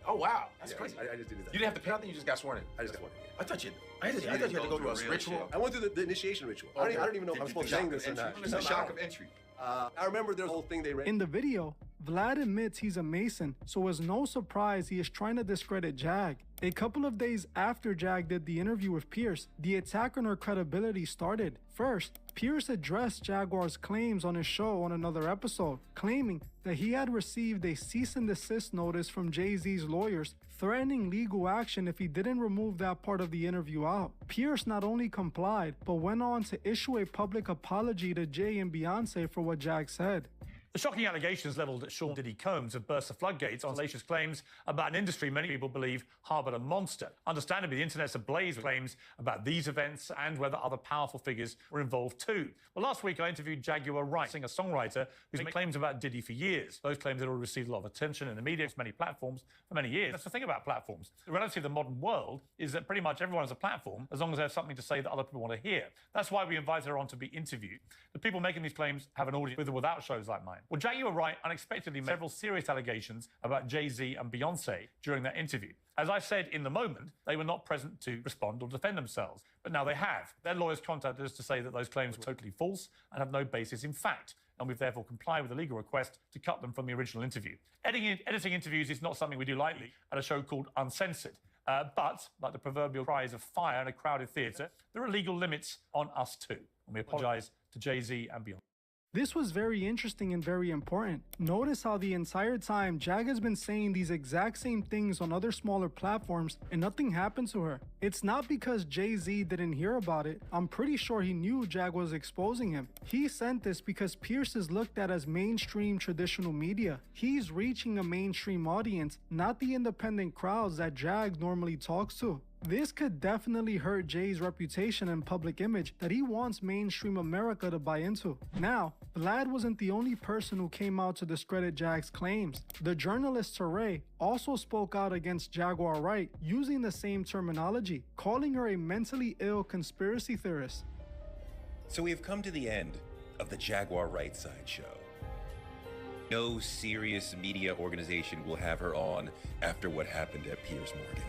Oh, wow. That's crazy. I just did that. You didn't have to pay nothing, you just got sworn in? I just got sworn in. I thought you had to go through a ritual. I went through the initiation ritual. I don't even know if I'm supposed to sing this or not. It's a shock of entry. I remember there's a whole thing they read. In the video, Vlad admits he's a Mason, so it's no surprise he is trying to discredit Jag. A couple of days after Jag did the interview with Pierce, the attack on her credibility started. First, Pierce addressed Jaguar's claims on his show on another episode, claiming that he had received a cease and desist notice from Jay-Z's lawyers threatening legal action if he didn't remove that part of the interview out. Pierce not only complied, but went on to issue a public apology to Jay and Beyonce for what Jag said. The shocking allegations levelled at Sean Diddy Combs have burst the floodgates on salacious claims about an industry many people believe harboured a monster. Understandably, the internet's ablaze with claims about these events and whether other powerful figures were involved too. Well, last week I interviewed Jaguar Wright, singer-songwriter who's made claims about Diddy for years. Those claims had already received a lot of attention in the media, many platforms, for many years. That's the thing about platforms. The reality of the modern world is that pretty much everyone has a platform as long as they have something to say that other people want to hear. That's why we invite her on to be interviewed. The people making these claims have an audience with or without shows like mine. Well, Jaguar Wright unexpectedly made several serious allegations about Jay-Z and Beyonce during that interview. As I said in the moment, they were not present to respond or defend themselves, but now they have. Their lawyers contacted us to say that those claims were totally false and have no basis in fact, and we've therefore complied with the legal request to cut them from the original interview. Editing interviews is not something we do lightly at a show called Uncensored. But, like the proverbial cries of fire in a crowded theatre, there are legal limits on us too, and we apologise to Jay-Z and Beyonce. This was very interesting and very important. Notice how the entire time Jag has been saying these exact same things on other smaller platforms and nothing happened to her. It's not because Jay-Z didn't hear about it. I'm pretty sure he knew Jag was exposing him. He sent this because Pierce is looked at as mainstream traditional media. He's reaching a mainstream audience, not the independent crowds that Jag normally talks to. This could definitely hurt Jay's reputation and public image that he wants mainstream America to buy into. Now, Vlad wasn't the only person who came out to discredit Jag's claims. The journalist Teray also spoke out against Jaguar Wright using the same terminology, calling her a mentally ill conspiracy theorist. So we have come to the end of the Jaguar Wright Side show. No serious media organization will have her on after what happened at Piers Morgan.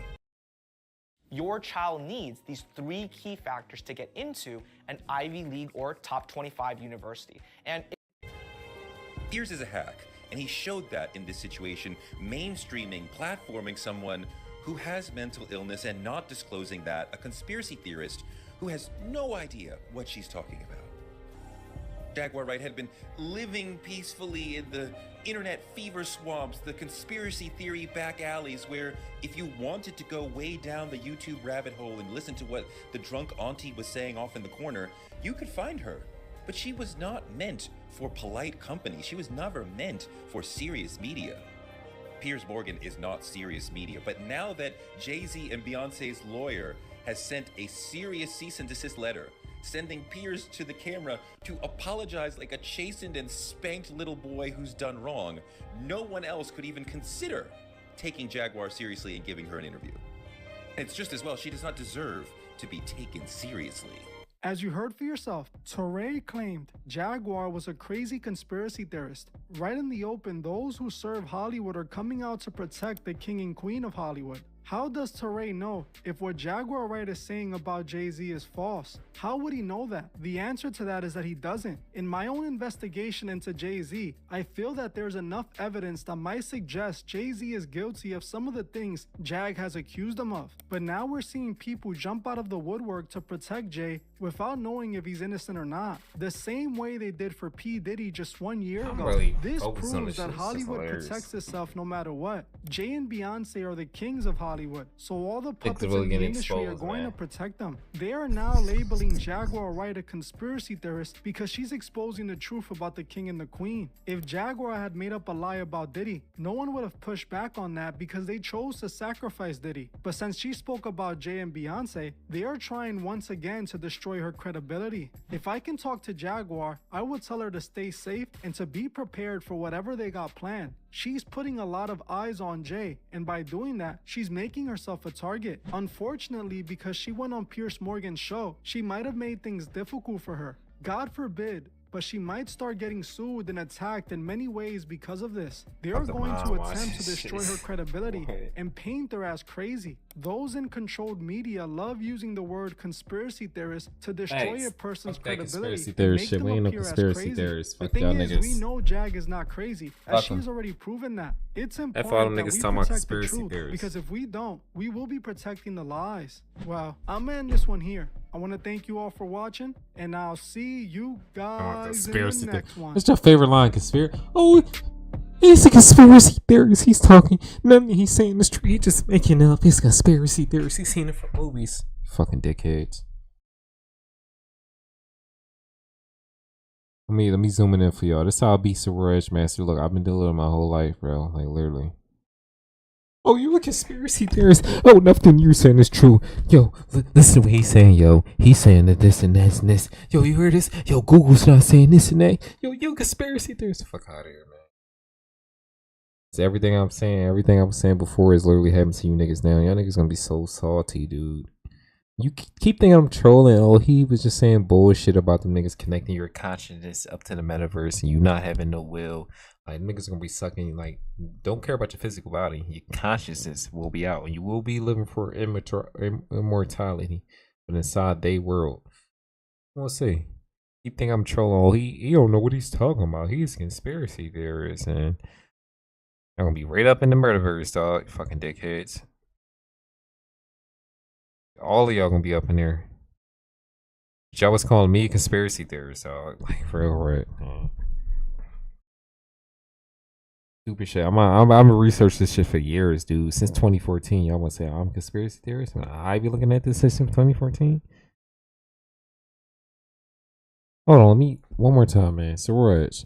Your child needs these 3 key factors to get into an Ivy League or top 25 university. And Piers is a hack, and he showed that in this situation, mainstreaming, platforming someone who has mental illness and not disclosing that, a conspiracy theorist who has no idea what she's talking about. Jaguar Wright had been living peacefully in the internet fever swamps, the conspiracy theory back alleys, where if you wanted to go way down the YouTube rabbit hole and listen to what the drunk auntie was saying off in the corner, you could find her. But she was not meant for polite company. She was never meant for serious media. Piers Morgan is not serious media, but now that Jay-Z and Beyonce's lawyer has sent a serious cease and desist letter, sending Piers to the camera to apologize like a chastened and spanked little boy who's done wrong, no one else could even consider taking Jaguar seriously and giving her an interview. And it's just as well, she does not deserve to be taken seriously. As you heard for yourself, Teray claimed Jaguar was a crazy conspiracy theorist. Right in the open, those who serve Hollywood are coming out to protect the king and queen of Hollywood. How does Teray know if what Jaguar Wright is saying about Jay-Z is false? How would he know that? The answer to that is that he doesn't. In my own investigation into Jay-Z, I feel that there's enough evidence that might suggest Jay-Z is guilty of some of the things Jag has accused him of. But now we're seeing people jump out of the woodwork to protect Jay without knowing if he's innocent or not. The same way they did for P. Diddy just 1 year ago. Really This focused on proves this that shit. It's just Hollywood hilarious. protects itself no matter what. Jay and Beyonce are the kings of Hollywood, so all the Things puppets are really in the getting industry are exposed, going man. to protect them. They are now labeling Jaguar Wright a conspiracy theorist because she's exposing the truth about the king and the queen. If Jaguar had made up a lie about Diddy, no one would have pushed back on that because they chose to sacrifice Diddy. But since she spoke about Jay and Beyonce, they are trying once again to destroy her credibility. If I can talk to Jaguar, I would tell her to stay safe and to be prepared for whatever they got planned. She's putting a lot of eyes on Jay, and by doing that, she's making herself a target. Unfortunately, because she went on Pierce Morgan's show, she might have made things difficult for her. God forbid, but she might start getting sued and attacked in many ways because of this. They are going to attempt to destroy her credibility and paint her as crazy. Those in controlled media love using the word conspiracy theorist to destroy a person's credibility. Conspiracy theorist make shit. them We ain't no appear as conspiracy crazy. theorists. The Fuck thing y'all is, niggas. we know Jag is not crazy, as Fuck she has 'em. already proven that. It's F all them important that niggas we talking about protect the conspiracy truth, theorists. because if we don't, we will be protecting the lies. Well, I'm gonna end this one here. I want to thank you all for watching, and I'll see you guys in the next one. What's your favorite line? Conspiracy? Oh, he's a conspiracy theorist. He's talking. Nothing he's saying is true. He's just making up. He's a conspiracy theorist. He's seen it from movies. Fucking dickheads. Let me zoom in for y'all. This how I beat Suraj Master. Look, I've been doing it my whole life, bro. Like literally. Oh, you a conspiracy theorist? Oh, nothing you're saying is true. Yo, listen to what he's saying, yo. He's saying that this and that and this. Yo, you heard this? Yo, Google's not saying this and that. Yo, you a conspiracy theorist? Fuck out of here, man. So everything I was saying before is literally happening to you niggas now. Y'all niggas gonna be so salty, dude. You keep thinking I'm trolling. Oh, he was just saying bullshit about them niggas connecting your consciousness up to the metaverse and you not having no will. Like, niggas gonna be sucking, like, don't care about your physical body. Your consciousness will be out and you will be living for immortality. But inside they world. We'll see. Keep thinking I'm trolling. Oh, he don't know what he's talking about. He's a conspiracy theorist and I'm gonna be right up in the metaverse, dog. Fucking dickheads. All of y'all gonna be up in there. Y'all was calling me a conspiracy theorist, dog. Like, for real, right? Stupid shit. I'm gonna research this shit for years, dude. Since 2014, y'all wanna say I'm a conspiracy theorist? I be looking at this since 2014. Hold on, let me one more time, man. Suraj.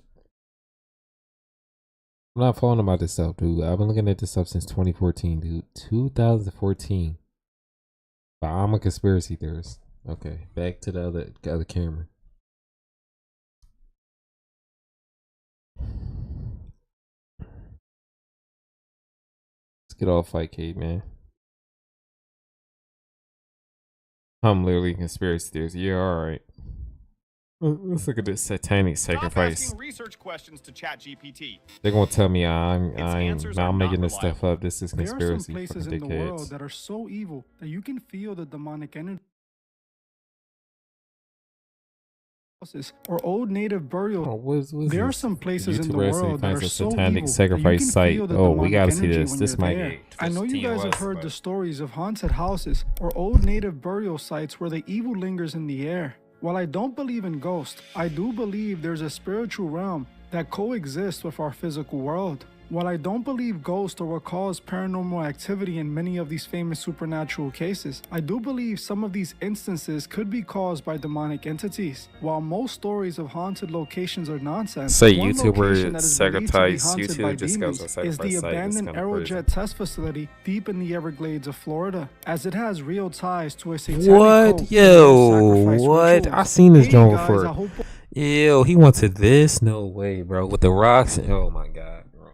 I'm not following about this stuff, dude. I've been looking at this stuff since 2014, dude. 2014. But I'm a conspiracy theorist. Okay, back to the other camera. Let's get off Fight Cade, man. I'm literally a conspiracy theorist. Yeah, alright. Let's look at this satanic sacrifice. Stop asking research questions to ChatGPT. They're gonna tell me I'm making this stuff up. This is There are conspiracy. some places Fucking in the world dickheads. that are so evil that you can feel the demonic energy. Or old native burial. There are some places in the world that are so evil that you can sacrifice site. feel the Oh, we demonic gotta see energy this. when This you're might there. be I know you guys have TOS, heard but- the stories of haunted houses or old native burial sites where the evil lingers in the air. While I don't believe in ghosts, I do believe there's a spiritual realm that coexists with our physical world. While I don't believe ghosts or what cause paranormal activity in many of these famous supernatural cases, I do believe some of these instances could be caused by demonic entities. While most stories of haunted locations are nonsense, Say one YouTuber location that is believed to be sacrifice- haunted YouTube by just goes demons on is sacrifice the site. That's abandoned kinda crazy. Aerojet test facility deep in the Everglades of Florida, as it has real ties to a satanic What? cult Yo, sacrifice what? rituals. I seen this Hey, joint guys, before. I hope Yo, he went to this? No way, bro. With the rocks? Oh my god, bro.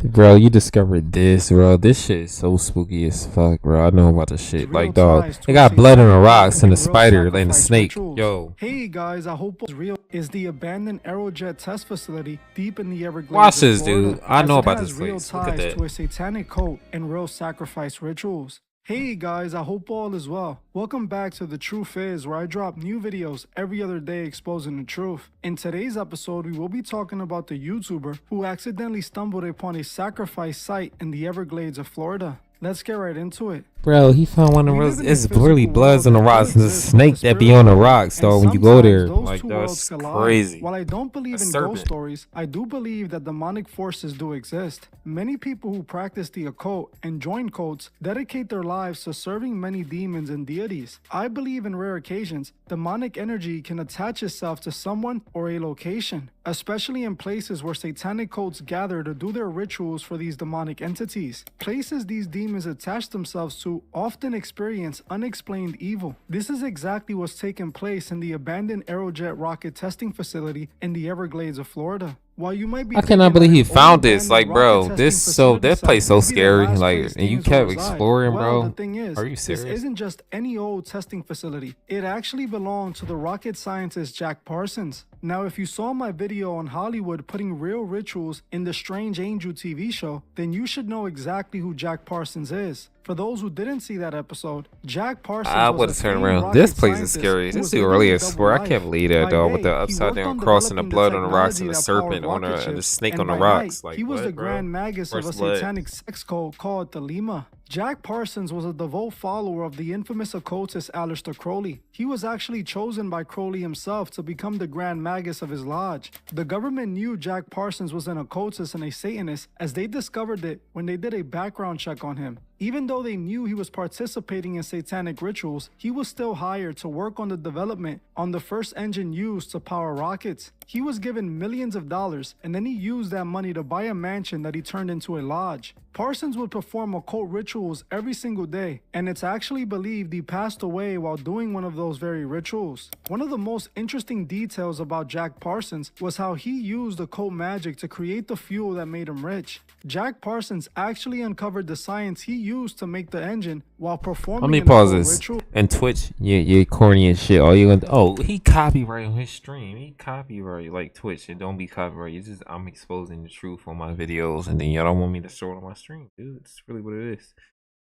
Bro, you discovered this, bro. This shit is so spooky as fuck, bro. I know about this shit. Like, dog, they got blood on the rocks and the spider and the snake. Yo, hey guys, I hope it's real. Is the abandoned Aerojet test facility deep in the Everglades? watch of this, Florida, dude. I know as it about has this real place. Look at ties that. to a satanic cult and real sacrifice rituals. Hey guys, I hope all is well. Welcome back to The Truth Is, where I drop new videos every other day exposing the truth. In today's episode, we will be talking about the YouTuber who accidentally stumbled upon a sacrifice site in the Everglades of Florida. Let's get right into it. Bro, he found one of those. It's literally bloods on the rocks and the snake that be on the rocks, dog. When you go there, like, that's crazy. While I don't believe in serpent. ghost stories, I do believe that demonic forces do exist. Many people who practice the occult and join cults dedicate their lives to serving many demons and deities. I believe in rare occasions, demonic energy can attach itself to someone or a location, especially in places where satanic cults gather to do their rituals for these demonic entities. Places these demons attach themselves to often experience unexplained evil. This is exactly what's taken place in the abandoned Aerojet rocket testing facility in the Everglades of Florida. While you might be I cannot believe he found this. Like, bro, that place so scary. Like, and you kept exploring, bro. The thing is, Are you serious? this isn't just any old testing facility. It actually belonged to the rocket scientist Jack Parsons. Now, if you saw my video on Hollywood putting real rituals in the Strange Angel TV show, then you should know exactly who Jack Parsons is. For those who didn't see that episode, Jack Parsons I would have turned around. This place is scary. This dude really explored. I can't believe that, dog. With the upside down cross and the blood on the rocks and the serpent on the snake on the rocks. Like, he was what, the bro? grand magus of a Where's blood? satanic sex cult called the Lima. Jack Parsons was a devout follower of the infamous occultist Aleister Crowley. He was actually chosen by Crowley himself to become the grand magus of his lodge. The government knew Jack Parsons was an occultist and a Satanist, as they discovered it when they did a background check on him. Even though they knew he was participating in satanic rituals, he was still hired to work on the development on the first engine used to power rockets. He was given millions of dollars, and then he used that money to buy a mansion that he turned into a lodge. Parsons would perform occult rituals every single day, and it's actually believed he passed away while doing one of those very rituals. One of the most interesting details about Jack Parsons was how he used occult magic to create the fuel that made him rich. Jack Parsons actually uncovered the science he used to make the engine while performing Let me an pause occult this. ritual. And Twitch, you're corny as shit. All you gonna he copyright on his stream. He copyright like Twitch. It don't be copyright. It's just I'm exposing the truth on my videos, and then y'all don't want me to show it on my stream, dude. It's really what it is.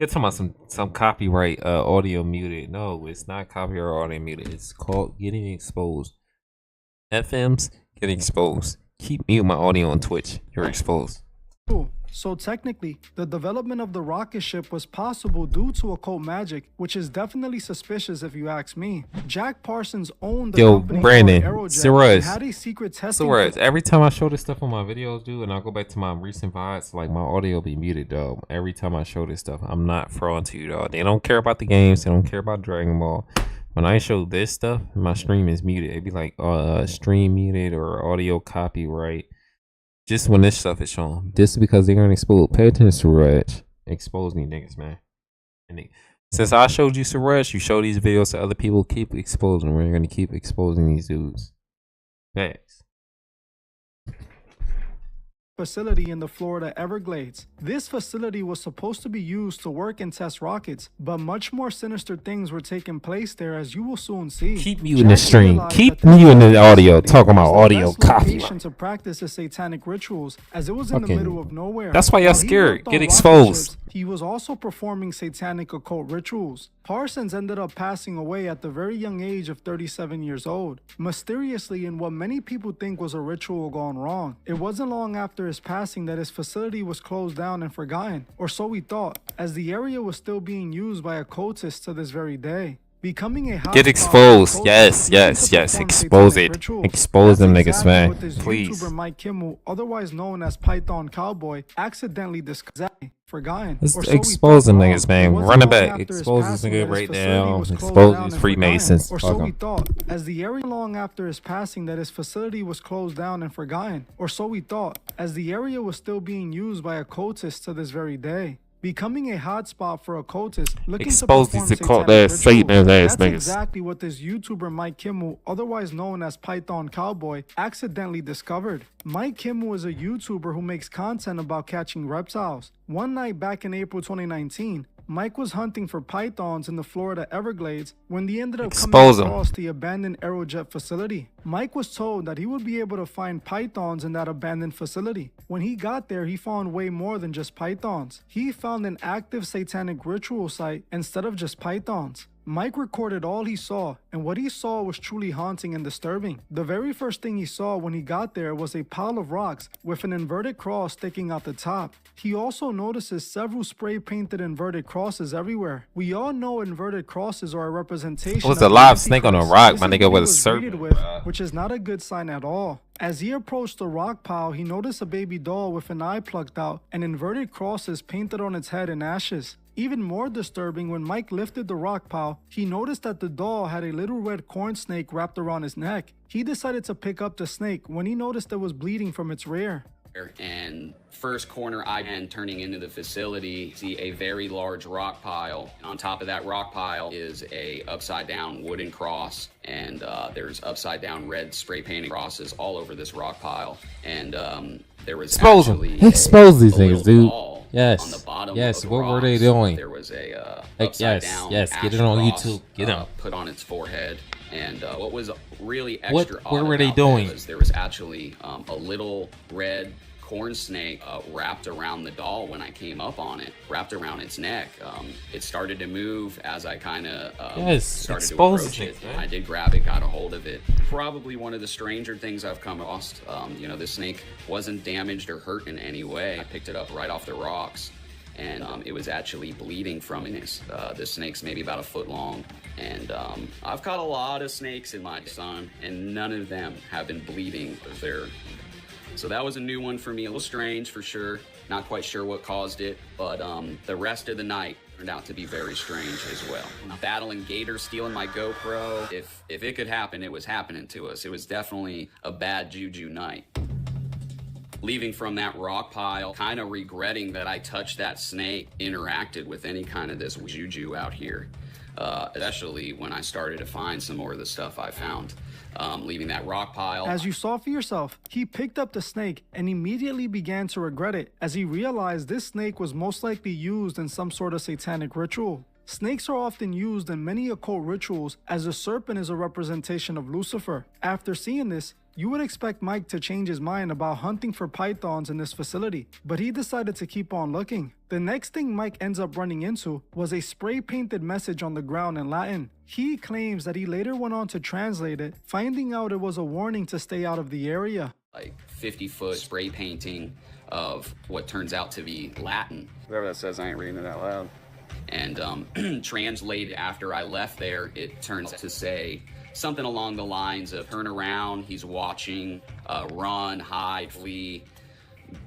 You're talking about some copyright audio muted. No, it's not copyright audio muted. It's called getting exposed. FM's getting exposed. Keep mute my audio on Twitch. You're exposed. So technically, the development of the rocket ship was possible due to occult magic, which is definitely suspicious if you ask me. Jack Parsons owned the company Brandon, called Aerojet Siraj, and had a secret testing. Siraj, every time I show this stuff on my videos, dude, and I go back to my recent VODs, like my audio be muted, dog. Every time I show this stuff, I'm not fraud to you, dog. They don't care about the games. They don't care about Dragon Ball. When I show this stuff, my stream is muted. It'd be like stream muted or audio copyright. Just when this stuff is shown. Just because they're gonna expose. Pay attention, Suraj. Expose these niggas, man. And since I showed you Suraj, you show these videos to other people. Keep exposing. We're gonna keep exposing these dudes. Thanks. Facility in the Florida Everglades. This facility was supposed to be used to work and test rockets, but much more sinister things were taking place there, as you will soon see. Keep muting the stream. Keep muting the audio. Talking about audio copy. To practice his satanic rituals, as it was in the middle of nowhere. That's why y'all scared. Get exposed. He was also performing satanic occult rituals. Parsons ended up passing away at the very young age of 37 years old, mysteriously in what many people think was a ritual gone wrong. It wasn't long after his passing that his facility was closed down and forgotten, or so we thought, as the area was still being used by occultists to this very day. Becoming a get exposed. Yes. Expose it. Expose them niggas, man. Please. YouTuber Mike Kimmel, otherwise known as Python Cowboy, accidentally discussed. Forgotten. Let's expose them niggas, man. Run it back. Expose this nigga right now. Expose these Freemasons. Or so we thought. As the area long after his passing that his facility was closed down and forgotten. Or so we thought. As the area was still being used by occultists to this very day. becoming a hotspot for occultists looking Expose to these perform occult satanic ass Satan rituals. ass That's niggas. exactly what this YouTuber Mike Kimmel, otherwise known as Python Cowboy, accidentally discovered. Mike Kimmel is a YouTuber who makes content about catching reptiles. One night back in April 2019, Mike was hunting for pythons in the Florida Everglades when they ended up Expose 'em. coming across the abandoned Aerojet facility. Mike was told that he would be able to find pythons in that abandoned facility. When he got there, he found way more than just pythons. He found an active satanic ritual site instead of just pythons. Mike recorded all he saw, and what he saw was truly haunting and disturbing. The very first thing he saw when he got there was a pile of rocks with an inverted cross sticking out the top. He also notices several spray-painted inverted crosses everywhere. We all know inverted crosses are a representation It was of a the live snake on a Antichrist. rock, This my is nigga, what he with a was serpent, greeted with, bruh. which is not a good sign at all. As he approached the rock pile, he noticed a baby doll with an eye plucked out and inverted crosses painted on its head in ashes. Even more disturbing, when Mike lifted the rock pile, he noticed that the doll had a little red corn snake wrapped around his neck. He decided to pick up the snake when he noticed it was bleeding from its rear. And first corner and turning into the facility, see a very large rock pile. On top of that rock pile is a upside down wooden cross, and there's upside down red spray painted crosses all over this rock pile. And there was Expose them. actually Expose these a niggas, little dude. ball Yes. on the bottom Yes. of the What were they rocks. doing? There was a Like, upside yes, down yes, get ash it on cross, YouTube. Get them. put on its forehead. And what was really What- extra what odd were they about doing? that was there was actually a little red corn snake wrapped around the doll when I came up on it, wrapped around its neck. It started to move as I kind of Yes, started to expose approach the it. thing, man. I did grab it, got a hold of it. Probably one of the stranger things I've come across. You know, the snake wasn't damaged or hurt in any way. I picked it up right off the rocks, and it was actually bleeding from it. The snake's maybe about a foot long, and I've caught a lot of snakes in my time, and none of them have been bleeding. So that was a new one for me, a little strange for sure. Not quite sure what caused it, but the rest of the night turned out to be very strange as well. Battling gators, stealing my GoPro. If it could happen, it was happening to us. It was definitely a bad juju night. Leaving from that rock pile, kind of regretting that I touched that snake, interacted with any kind of this juju out here. Especially when I started to find some more of the stuff I found. Leaving that rock pile. As you saw for yourself, he picked up the snake and immediately began to regret it as he realized this snake was most likely used in some sort of satanic ritual. Snakes are often used in many occult rituals as the serpent is a representation of Lucifer. After seeing this, you would expect Mike to change his mind about hunting for pythons in this facility, but he decided to keep on looking. The next thing Mike ends up running into was a spray-painted message on the ground in Latin. He claims that he later went on to translate it, finding out it was a warning to stay out of the area. Like 50-foot spray painting of what turns out to be Latin. Whatever that says, I ain't reading it out loud. And translated after I left there, it turns to say something along the lines of turn around, he's watching, run, hide, flee.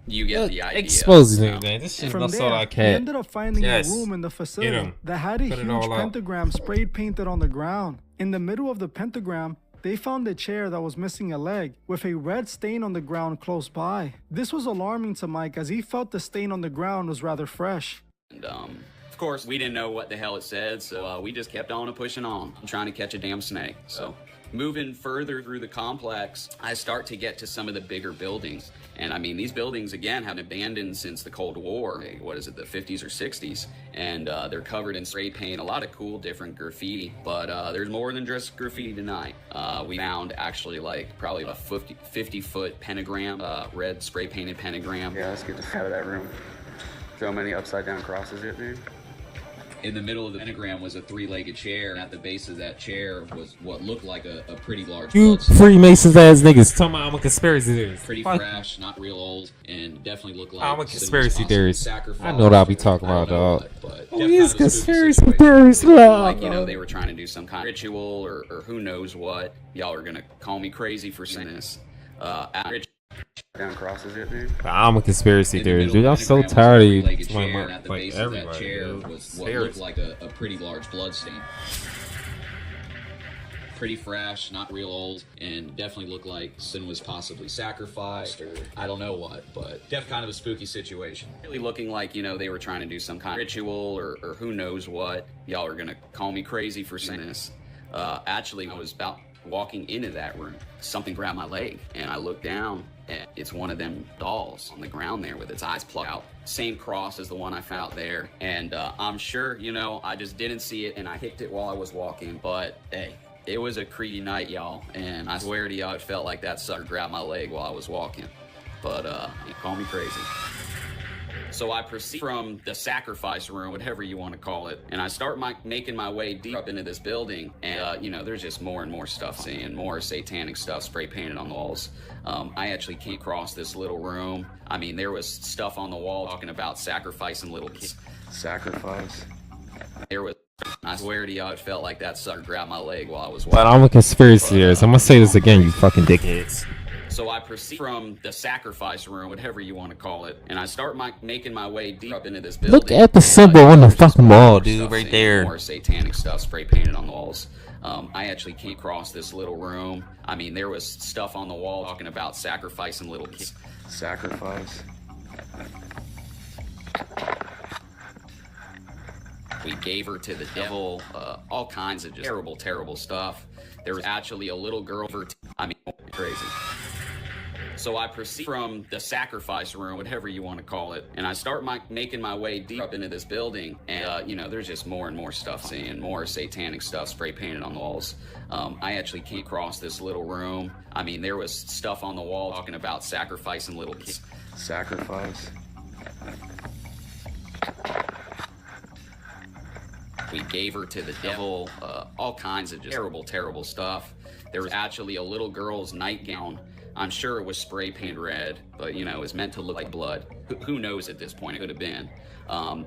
You get the idea. Expose these niggas, man. This shit From must there, all I he can. ended up finding Yes. a room in the Get facility 'em. that had a Cut it huge all out. pentagram sprayed painted on the ground. In the middle of the pentagram, they found a chair that was missing a leg with a red stain on the ground close by. This was alarming to Mike as he felt the stain on the ground was rather fresh. And of course, we didn't know what the hell it said, so we just kept on and pushing on, trying to catch a damn snake. So moving further through the complex, I start to get to some of the bigger buildings. And I mean, these buildings, again, have been abandoned since the Cold War. What is it, the 50s or 60s? And they're covered in spray paint, a lot of cool different graffiti. But there's more than just graffiti tonight. We found actually like probably a 50-foot pentagram, red spray painted pentagram. Yeah, let's get this out of that room. So many upside down crosses here, dude. In the middle of the pentagram was a three-legged chair, and at the base of that chair was what looked like a pretty large You blood stain. Freemasons ass niggas talking about I'm a conspiracy theorist. Pretty Fuck. fresh, not real old, and definitely looked like I'm a some conspiracy responsible theorist. sacrifice. I know what I'll be talking I don't about, know dog. what, but Oh, he is conspiracy theorist. like, you know, they were trying to do some kind of ritual or who knows what. Y'all are gonna call me crazy for saying this. Down crosses it, dude. I'm a conspiracy theorist, dude. I'm so tired of you. Like everybody. Was what looked like a pretty large blood stain. pretty fresh, not real old, and definitely looked like Sin was possibly sacrificed or I don't know what, but definitely kind of a spooky situation. Really looking like, you know, they were trying to do some kind of ritual or who knows what. Y'all are gonna call me crazy for saying this. Actually, I was about walking into that room. Something grabbed my leg, and I looked down, and it's one of them dolls on the ground there with its eyes plugged out. Same cross as the one I found there, and I'm sure, you know, I just didn't see it, and I hicked it while I was walking, but hey, it was a creepy night, y'all, and I swear to y'all, it felt like that sucker grabbed my leg while I was walking, but you call me crazy. So I proceed from the sacrifice room, whatever you want to call it, and I start making my way deep up into this building, and you know, there's just more and more stuff, seeing more satanic stuff spray painted on the walls. I actually came across this little room. I mean, there was stuff on the wall talking about sacrificing little kids. Sacrifice? There was, I swear to y'all, it felt like that sucker grabbed my leg while I was walking. But I'm a conspiracy theorist. I'm gonna say this again, you fucking dickheads. So I proceed from the sacrifice room, whatever you want to call it, and I start making my way deep up into this building. Look at the symbol on the fucking wall, dude, right there. More satanic stuff spray painted on the walls. I actually came across this little room. I mean, there was stuff on the wall talking about sacrificing little kids. Sacrifice? We gave her to the devil, all kinds of just terrible, terrible stuff. There was actually a little girl, I mean, crazy. So I proceed from the sacrifice room, whatever you want to call it, and I start making my way deep up into this building, and you know, there's just more and more stuff, seeing more satanic stuff spray painted on the walls. I actually came across this little room. I mean, there was stuff on the wall talking about sacrificing little kids. Sacrifice? We gave her to the devil, all kinds of just terrible, terrible stuff. There was actually a little girl's nightgown. I'm sure it was spray painted red, but you know, it was meant to look like blood. Who knows at this point? It could have been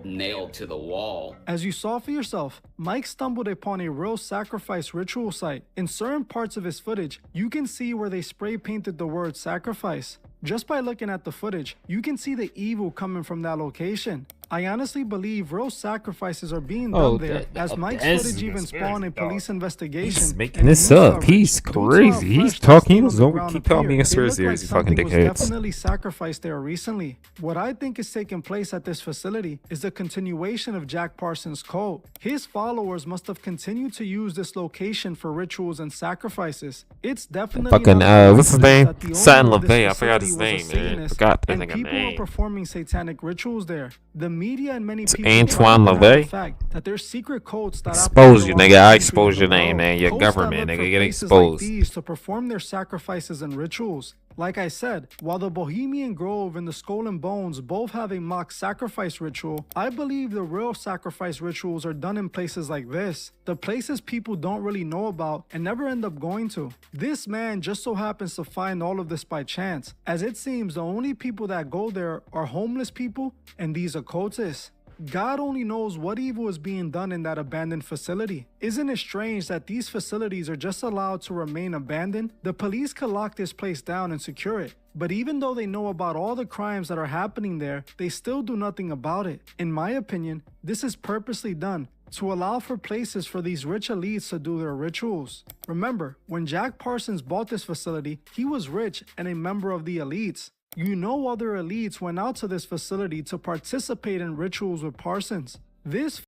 nailed to the wall. As you saw for yourself, Mike stumbled upon a real sacrifice ritual site. In certain parts of his footage, you can see where they spray painted the word sacrifice. Just by looking at the footage, you can see the evil coming from that location. I honestly believe real sacrifices are being done there, as Mike's footage even spawned a police investigation. He's making this up. He's crazy. He's talking. He's over. Keep calling me a conspiracy theorist, you fucking dickheads. Definitely sacrificed there recently. What I think is taking place at this facility is the continuation of Jack Parsons' cult. His followers must have continued to use this location for rituals and sacrifices. It's definitely fucking what's his name? San LeVay. I forgot his name, man. Forgot that nigga people name. were performing satanic rituals there. The media and many people Antoine LeVay. the fact that there's secret cults that Expose you, nigga. I expose your name, man. Your government, nigga. Get exposed. Like these to perform their sacrifices and rituals. Like I said, while the Bohemian Grove and the Skull and Bones both have a mock sacrifice ritual, I believe the real sacrifice rituals are done in places like this, the places people don't really know about and never end up going to. This man just so happens to find all of this by chance, as it seems the only people that go there are homeless people and these occultists. God only knows what evil is being done in that abandoned facility. Isn't it strange that these facilities are just allowed to remain abandoned? The police could lock this place down and secure it. But even though they know about all the crimes that are happening there, they still do nothing about it. In my opinion, this is purposely done to allow for places for these rich elites to do their rituals. Remember, when Jack Parsons bought this facility, he was rich and a member of the elites. You know, other elites went out to this facility to participate in rituals with Parsons. This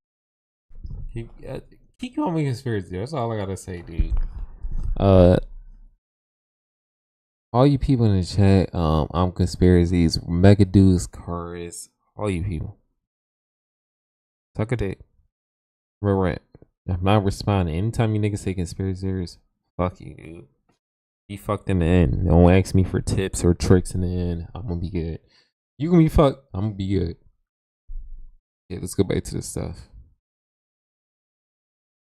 keep calling me conspiracy. That's all I gotta say, dude. All you people in the chat, I'm conspiracies, mega dudes, Chorus, all you people. Suck a dick. I'm not responding. Anytime you niggas say conspiracy theories, fuck you, dude. Be fucked in the end. Don't ask me for tips or tricks in the end. I'm gonna be good. You gonna be fucked. I'm gonna be good. Yeah, let's go back to this stuff.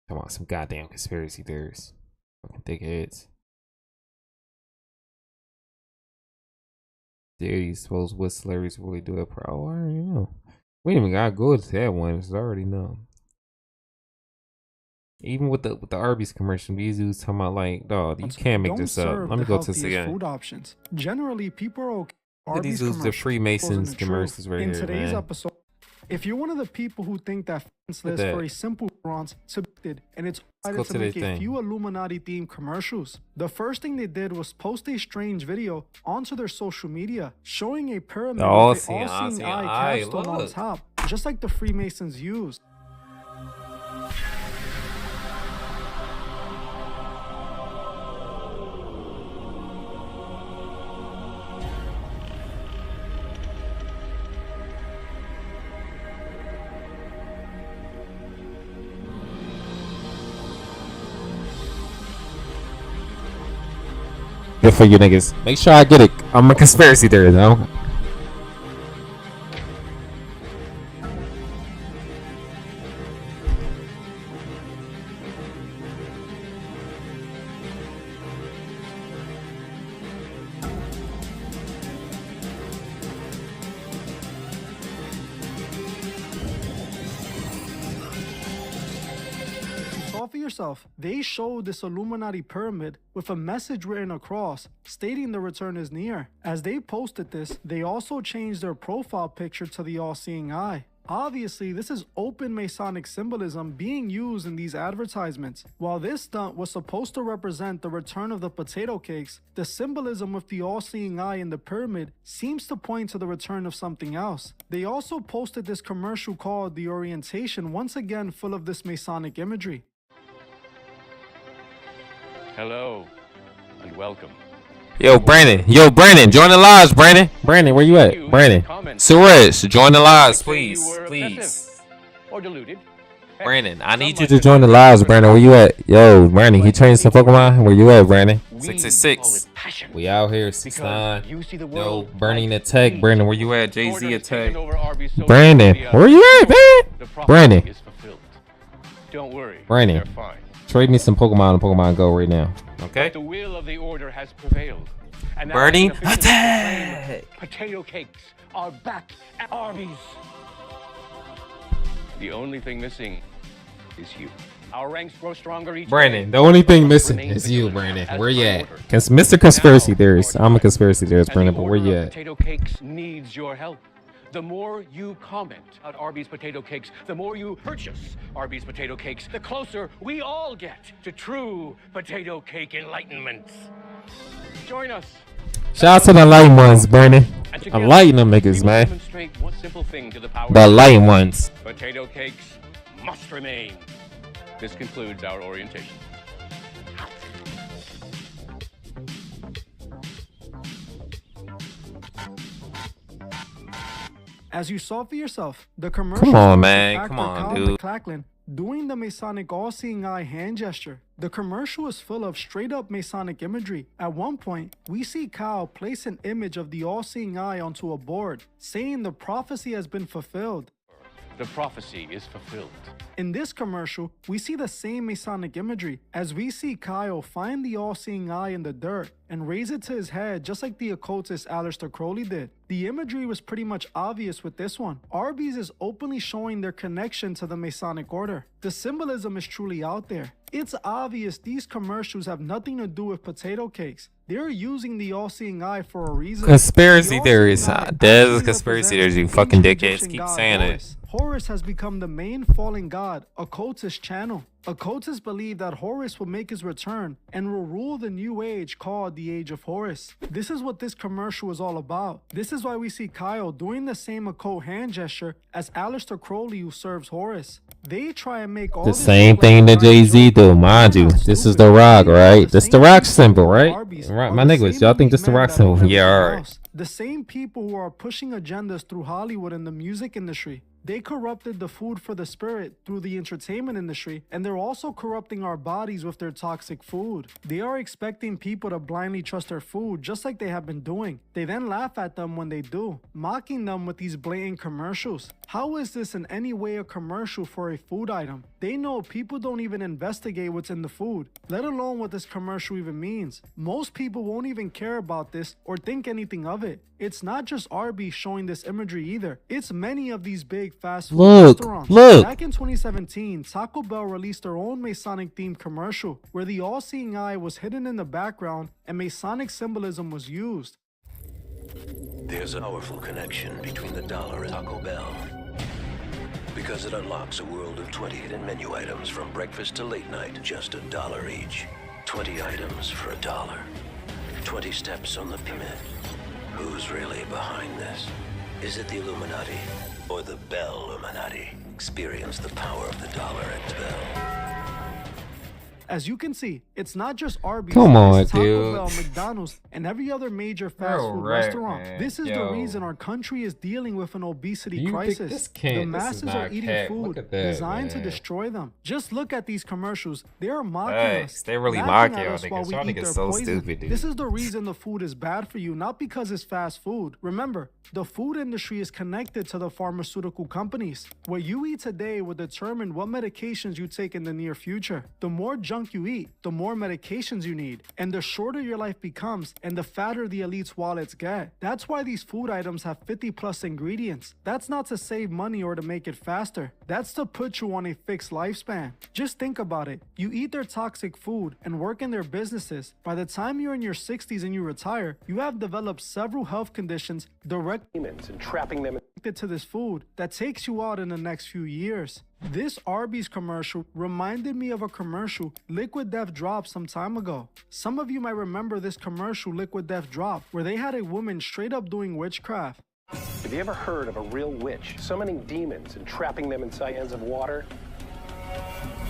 Come on, some goddamn conspiracy theories. Fucking dickheads. Dare you suppose what celebrities really do it? Oh, I already know. We didn't even gotta go to that one. It's already known. Even with the Arby's commercial, these dudes talking about like, dog, you can't make this up. Let me go to this again. Food options. Generally, people are okay. Look at these dudes, the Freemasons commercials right in here, today's man. episode. If you're one of the people who think that fans list for a simple restaurant submitted and it's decided to make a few Illuminati themed commercials, the first thing they did was post a strange video onto their social media showing a pyramid with the all-seeing eye capstone on top, just like the Freemasons used. Good for you niggas. Make sure I get it. I'm a conspiracy theorist, though. For yourself, they showed this Illuminati pyramid with a message written across stating the return is near. As they posted this, they also changed their profile picture to the all-seeing eye. Obviously, this is open Masonic symbolism being used in these advertisements. While this stunt was supposed to represent the return of the potato cakes, the symbolism with the all-seeing eye in the pyramid seems to point to the return of something else. They also posted this commercial called The Orientation, once again full of this Masonic imagery. Hello, and welcome. Yo, Brandon, join the lives, Brandon. Brandon, where you at? Brandon. Suresh, join the lives, please. Please. Or deluded. Brandon, I need you to join the lives, Brandon. Where you at? Yo, Brandon, he trains some Pokemon. Where you at, Brandon? 666. We out here, 69. Yo, burning the tech. Brandon, where you at? Jay-Z attack. Brandon, where you at, man? Brandon. Don't worry. Brandon. Trade me some Pokemon on Pokemon Go right now. Okay? The will of the order has prevailed. And now Burning attack! Potato cakes are back at Arby's. The only thing missing is you. Our ranks grow stronger each Brandon, day. the only thing missing is you, Brandon. Where you at? Mr. Conspiracy Theorist. I'm a conspiracy theorist, Brandon, but where you at? Potato cakes needs your help. The more you comment about Arby's potato cakes, the more you purchase Arby's potato cakes, the closer we all get to true potato cake enlightenment. Join us. Shout out to the light ones, Brandon. Enlighten them niggas, man. Demonstrate one simple thing to the power. The light ones. Potato cakes must remain. This concludes our orientation. As you saw for yourself, the commercial. Come on, man. Come on, dude. McLachlan doing the Masonic all-seeing eye hand gesture. The commercial is full of straight-up Masonic imagery. At one point, we see Kyle place an image of the all-seeing eye onto a board, saying the prophecy has been fulfilled. The prophecy is fulfilled. In this commercial, we see the same Masonic imagery as we see Kyle find the all-seeing eye in the dirt and raise it to his head just like the occultist Aleister Crowley did. The imagery was pretty much obvious with this one. Arby's is openly showing their connection to the Masonic order. The symbolism is truly out there. It's obvious these commercials have nothing to do with potato cakes. They're using the all-seeing eye for a reason. Conspiracy theories. There's conspiracy theories, you fucking dickheads. Keep saying it. Horus has become the main fallen god occultist channel. Occultists believe that Horus will make his return and will rule the new age called the Age of Horus. This is what this commercial is all about. This is why we see Kyle doing the same occult hand gesture as Aleister Crowley who serves Horus. They try and make all the same thing that Jay-Z do, mind you. This is the rock, right? This the rock symbol, right? Right, my niggas, y'all think this the rock symbol? Yeah, alright. The same people who are pushing agendas through Hollywood and the music industry. They corrupted the food for the spirit through the entertainment industry, and they're also corrupting our bodies with their toxic food. They are expecting people to blindly trust their food just like they have been doing. They then laugh at them when they do, mocking them with these blatant commercials. How is this in any way a commercial for a food item? They know people don't even investigate what's in the food, let alone what this commercial even means. Most people won't even care about this or think anything of it. It's not just Arby's showing this imagery either. It's many of these big fast food restaurants. Back in 2017, Taco Bell released their own Masonic themed commercial where the all-seeing eye was hidden in the background and Masonic symbolism was used. There's a powerful connection between the dollar and Taco Bell. Because it unlocks a world of 20 hidden menu items from breakfast to late night, just $1 each. 20 items for $1. 20 steps on the pyramid. Who's really behind this? Is it the Illuminati or the Bell Illuminati? Experience the power of the dollar at Bell. As you can see, it's not just Arby's, Come on, it's Taco dude. Bell, McDonald's, and every other major fast You're food right, restaurant. man. This is the Yo. reason our country is dealing with an obesity You think crisis. this can't- The this is masses not are eating cat. food Look at that, designed to man. destroy them. Just look at these commercials. They are mocking Facts. us. They really laughing mock at y'all us niggas. while we Y'all eat niggas their so poison. stupid, dude. This is the reason the food is bad for you, not because it's fast food. Remember, the food industry is connected to the pharmaceutical companies. What you eat today will determine what medications you take in the near future. The more junk you eat, the more medications you need, and the shorter your life becomes and the fatter the elite's wallets get. That's why these food items have 50+ ingredients. That's not to save money or to make it faster. That's to put you on a fixed lifespan. Just think about it. You eat their toxic food and work in their businesses. By the time you're in your 60s and you retire, you have developed several health conditions directly and trapping them to this food that takes you out in the next few years. This Arby's commercial reminded me of a commercial Liquid Death dropped some time ago. Some of you might remember this commercial Liquid Death dropped, where they had a woman straight up doing witchcraft. Have you ever heard of a real witch summoning demons and trapping them inside cans of water?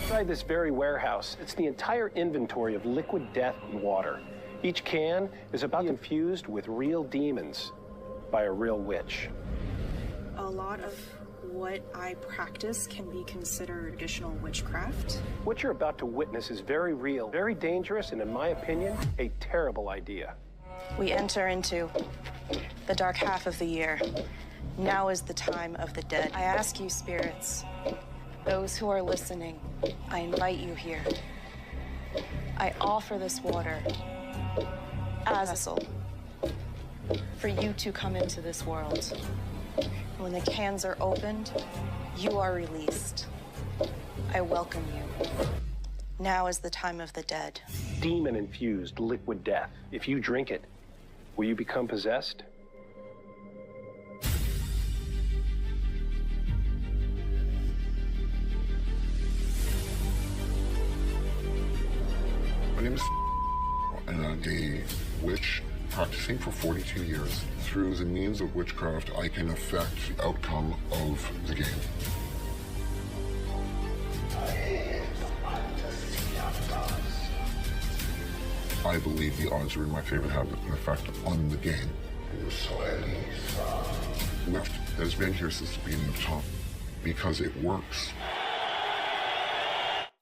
Inside this very warehouse, it's the entire inventory of liquid death and water. Each can is about infused with real demons by a real witch. A lot of what I practice can be considered traditional witchcraft. What you're about to witness is very real, very dangerous, and in my opinion, a terrible idea. We enter into the dark half of the year. Now is the time of the dead. I ask you, spirits, those who are listening, I invite you here. I offer this water as a vessel for you to come into this world. When the cans are opened, you are released. I welcome you. Now is the time of the dead. Demon-infused liquid death. If you drink it, will you become possessed? My name is and I'm a witch practicing for 42 years. Through the means of witchcraft, I can affect the outcome of the game. I believe the odds are in my favor to have an effect on the game. Left has been here since the beginning of time because it works.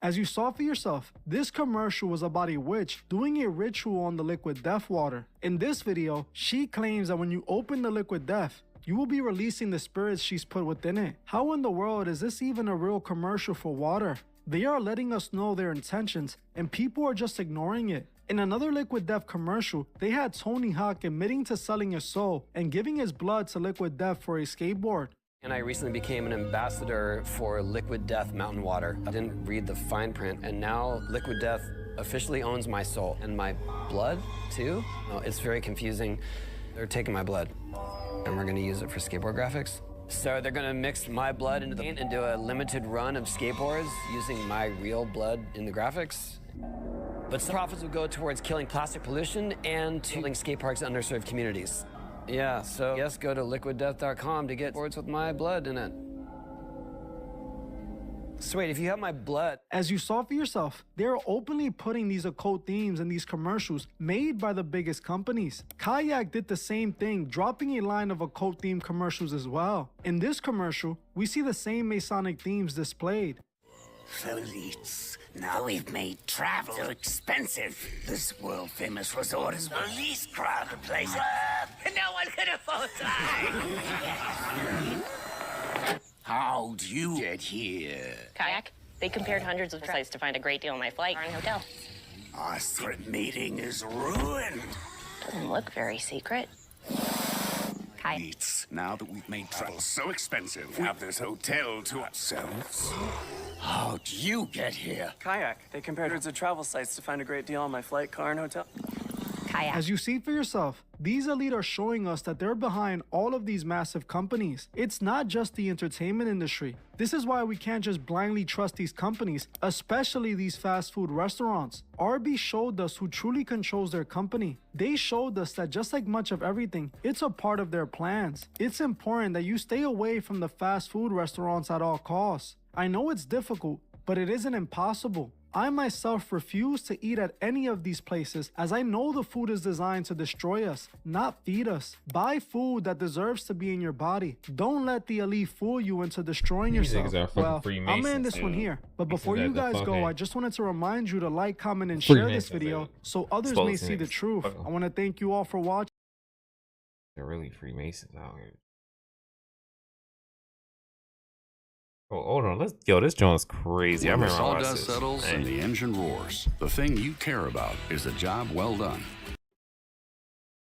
As you saw for yourself, this commercial was about a witch doing a ritual on the liquid death water. In this video, she claims that when you open the liquid death, you will be releasing the spirits she's put within it. How in the world is this even a real commercial for water? They are letting us know their intentions, and people are just ignoring it. In another Liquid Death commercial, they had Tony Hawk admitting to selling his soul and giving his blood to Liquid Death for a skateboard. And I recently became an ambassador for Liquid Death Mountain Water. I didn't read the fine print, and now Liquid Death officially owns my soul and my blood too. It's very confusing. They're taking my blood, and we're gonna use it for skateboard graphics. So they're gonna mix my blood into the paint and do a limited run of skateboards using my real blood in the graphics. But some profits will go towards killing plastic pollution and to building skate parks in underserved communities. Yeah, so yes, go to liquiddeath.com to get boards with my blood in it. So wait, if you have my blood... As you saw for yourself, they're openly putting these occult themes in these commercials made by the biggest companies. Kayak did the same thing, dropping a line of occult themed commercials as well. In this commercial, we see the same Masonic themes displayed. Elites, now we've made travel so expensive. This world-famous resort is the least crowded place. No one could afford that. How'd you get here? Kayak. They compared hundreds of sites to find a great deal on my flight and hotel. Our threat meeting is ruined. Doesn't look very secret. Elites, now that we've made travel so expensive, we have this hotel to ourselves. How'd you get here? Kayak. They compared hundreds of travel sites to find a great deal on my flight, car, and hotel. kayak. As you see for yourself, these elite are showing us that they're behind all of these massive companies. It's not just the entertainment industry. This is why we can't just blindly trust these companies, especially these fast food restaurants. Arby's showed us who truly controls their company. They showed us that just like much of everything, it's a part of their plans. It's important that you stay away from the fast food restaurants at all costs. I know it's difficult, but it isn't impossible. I myself refuse to eat at any of these places as I know the food is designed to destroy us, not feed us. Buy food that deserves to be in your body. Don't let the elite fool you into destroying yourself. Well, I'm in this one here. But before you guys go, I just wanted to remind you to like, comment, and share this video so others may see the truth. I want to thank you all for watching. They're really Freemasons out here. Oh, hold on. This joint's crazy. I When the remember I watched sawdust this. settles and the engine roars, the thing you care about is a job well done.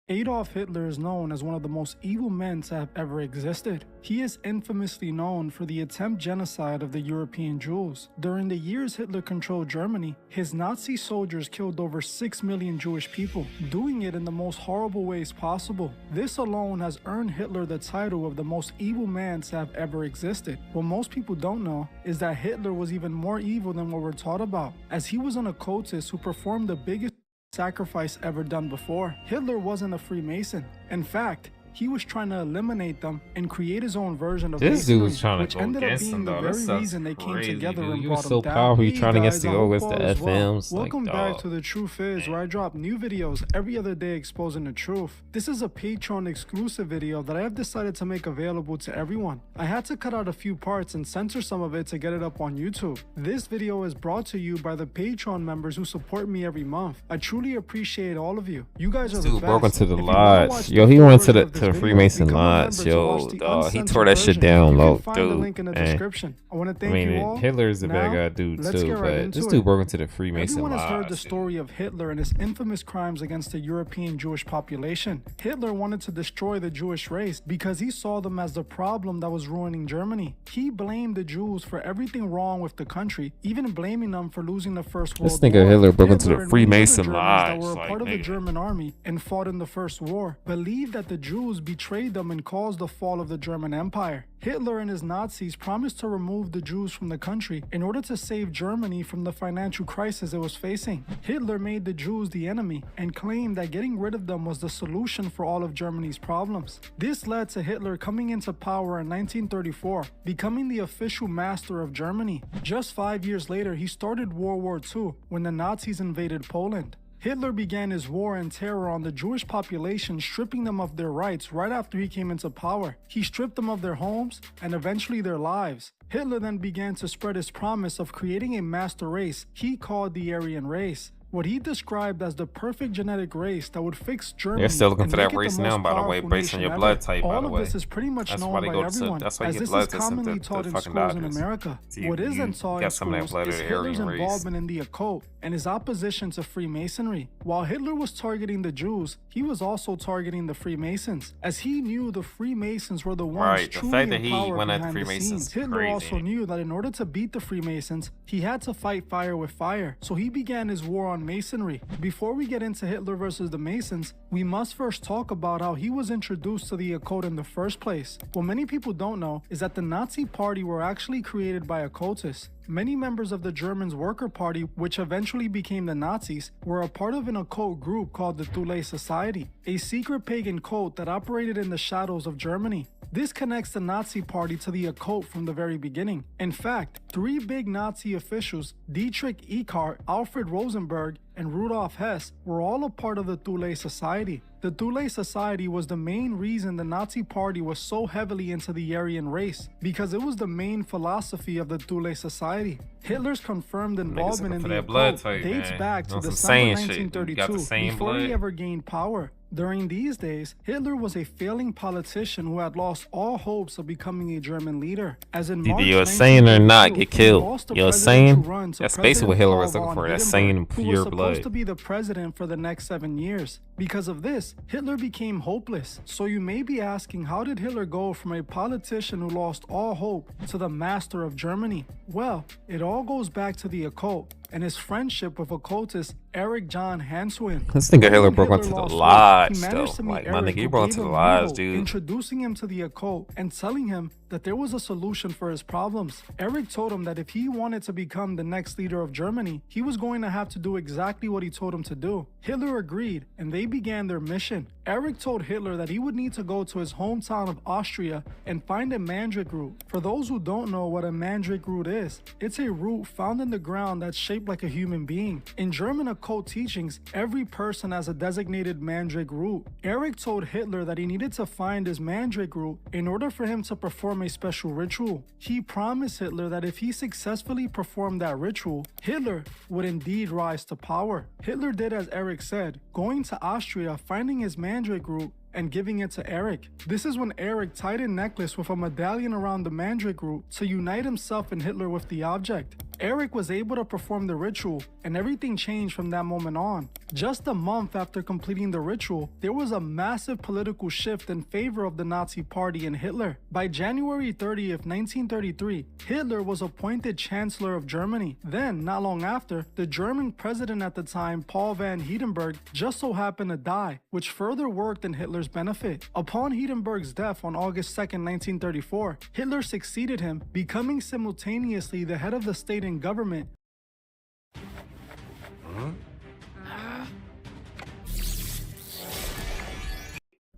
Adolf Hitler is known as one of the most evil men to have ever existed. He is infamously known for the attempted genocide of the European Jews. During the years Hitler controlled Germany, his Nazi soldiers killed over 6 million Jewish people, doing it in the most horrible ways possible. This alone has earned Hitler the title of the most evil man to have ever existed. What most people don't know is that Hitler was even more evil than what we're taught about, as he was an occultist who performed the biggest sacrifice ever done before. Hitler wasn't a Freemason. In fact, he was trying to eliminate them and create his own version of This dude was Masonry, trying to which go ended up against being him, the though. very That stuff's reason they came crazy, together dude. and He brought was him so down. powerful, he Hey trying against guys, to I go hope against all the is well. FMs. Welcome Like, back dog. to The Truth Is, where I drop new videos every other day exposing the truth. This is a Patreon exclusive video that I have decided to make available to everyone. I had to cut out a few parts and censor some of it to get it up on YouTube. This video is brought to you by the Patreon members who support me every month. I truly appreciate all of you. You guys are the Dude best. broke into the If you wanna watch lodge. the Yo, he full went to version the of this video, Freemason become a lodge. member to Yo, watch the dog, he uncensored tore that shit version. down You low, can find the dude. link in the Man. description. I want to thank I mean, you all. Hitler's a bad Now, guy dude let's too, get right but into this it. dude broke into the Freemason Everyone has heard lodge. the story of Hitler and his infamous crimes against the European Jewish population. Hitler wanted to destroy the Jewish race because he saw them as the problem that was ruining Germany. He blamed the Jews for everything wrong with the country, even blaming them for losing the First World This War. nigga Hitler broke into the and many other Freemason Germans lodge. that were a Like, part of the nigga. German army and fought in the First War believed that the Jews betrayed them and caused the fall of the German Empire. Hitler and his Nazis promised to remove the Jews from the country in order to save Germany from the financial crisis it was facing. Hitler made the Jews the enemy and claimed that getting rid of them was the solution for all of Germany's problems. This led to Hitler coming into power in 1934, becoming the official master of Germany. Just 5 years later, he started World War II when the Nazis invaded Poland. Hitler began his war and terror on the Jewish population, stripping them of their rights right after he came into power. He stripped them of their homes and eventually their lives. Hitler then began to spread his promise of creating a master race he called the Aryan race, what he described as the perfect genetic race that would fix Germany. They're still looking and for make that it the race most now, by the way, powerful based on nation your blood ever. type, by All the of way. this is pretty much That's known why they by go to, everyone, that's why you as get this blood is tests commonly to taught in fucking schools in doctors. America. See, What you isn't taught in got some of that schools blood of is the Hitler's Aryan race. involvement in the occult and his opposition to Freemasonry. While Hitler was targeting the Jews, he was also targeting the Freemasons, as he knew the Freemasons were the ones Right, the truly fact that in he power went at behind the Freemasons scenes. is Hitler crazy. also knew that in order to beat the Freemasons, he had to fight fire with fire, so he began his war on Masonry. Before we get into Hitler versus the Masons, we must first talk about how he was introduced to the occult in the first place. What many people don't know is that the Nazi Party were actually created by occultists. Many members of the Germans' Worker Party, which eventually became the Nazis, were a part of an occult group called the Thule Society, a secret pagan cult that operated in the shadows of Germany. This connects the Nazi Party to the occult from the very beginning. In fact, 3 big Nazi officials, Dietrich Eckart, Alfred Rosenberg, and Rudolf Hess, were all a part of the Thule Society. The Thule Society was the main reason the Nazi Party was so heavily into the Aryan race, because it was the main philosophy of the Thule Society. Hitler's confirmed involvement in the occult dates back to December 1932, before he ever gained power. During these days, Hitler was a failing politician who had lost all hopes of becoming a German leader. As in March Either you're sane or not, 1932, get he killed. lost the You're presidential sane. run to That's basically what President Hitler was Paul looking von for. That's Hindenburg, sane and who was pure supposed blood. to be the president for the next 7 years. Because of this, Hitler became hopeless. So you may be asking, how did Hitler go from a politician who lost all hope to the master of Germany? Well, it all goes back to the occult. and his friendship with occultist Eric John Hanswin. This nigga Hitler broke Hitler into the lost weight, lodge, he though. managed to meet Like, my Eric, nigga, he who broke gave into the him lodge, Hugo, dude. introducing him to the occult and telling him that there was a solution for his problems. Eric told him that if he wanted to become the next leader of Germany, he was going to have to do exactly what he told him to do. Hitler agreed, and they began their mission. Eric told Hitler that he would need to go to his hometown of Austria and find a mandrake root. For those who don't know what a mandrake root is, it's a root found in the ground that's shaped like a human being. In German occult teachings, every person has a designated mandrake root. Eric told Hitler that he needed to find his mandrake root in order for him to perform a special ritual. He promised Hitler that if he successfully performed that ritual, Hitler would indeed rise to power. Hitler did as Eric said, going to Austria, finding his mandrake root, and giving it to Eric. This is when Eric tied a necklace with a medallion around the mandrake root to unite himself and Hitler with the object. Eric was able to perform the ritual, and everything changed from that moment on. Just a month after completing the ritual, there was a massive political shift in favor of the Nazi Party and Hitler. By January 30th, 1933, Hitler was appointed Chancellor of Germany. Then, not long after, the German president at the time, Paul von Hindenburg, just so happened to die, which further worked in Hitler's benefit. Upon Hindenburg's death on August 2nd, 1934, Hitler succeeded him, becoming simultaneously the head of the state and government.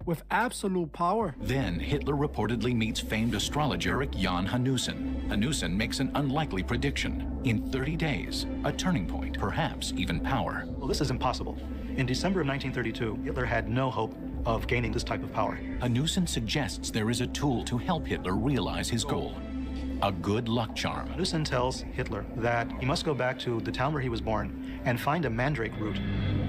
With absolute power. Then Hitler reportedly meets famed astrologer Eric Jan Hanussen. Hanussen makes an unlikely prediction. In 30 days, a turning point, perhaps even power. Well, this is impossible. In December of 1932, Hitler had no hope of gaining this type of power. Hanussen suggests there is a tool to help Hitler realize his goal. A good luck charm. Hanussen tells Hitler that he must go back to the town where he was born and find a mandrake root.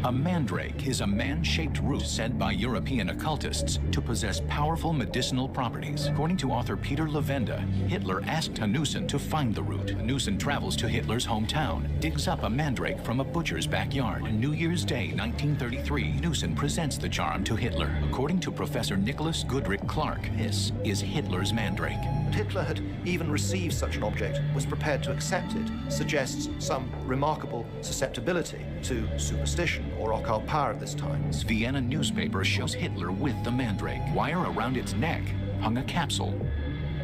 A mandrake is a man-shaped root said by European occultists to possess powerful medicinal properties. According to author Peter Levenda, Hitler asked Hanussen to find the root. Hanussen travels to Hitler's hometown, digs up a mandrake from a butcher's backyard. On New Year's Day, 1933, Hanussen presents the charm to Hitler. According to Professor Nicholas Goodrich Clark, this is Hitler's mandrake. Hitler had even received such an object, was prepared to accept it, suggests some remarkable susceptibility to superstition or occult power at this time. This Vienna newspaper shows Hitler with the mandrake. Wire around its neck hung a capsule.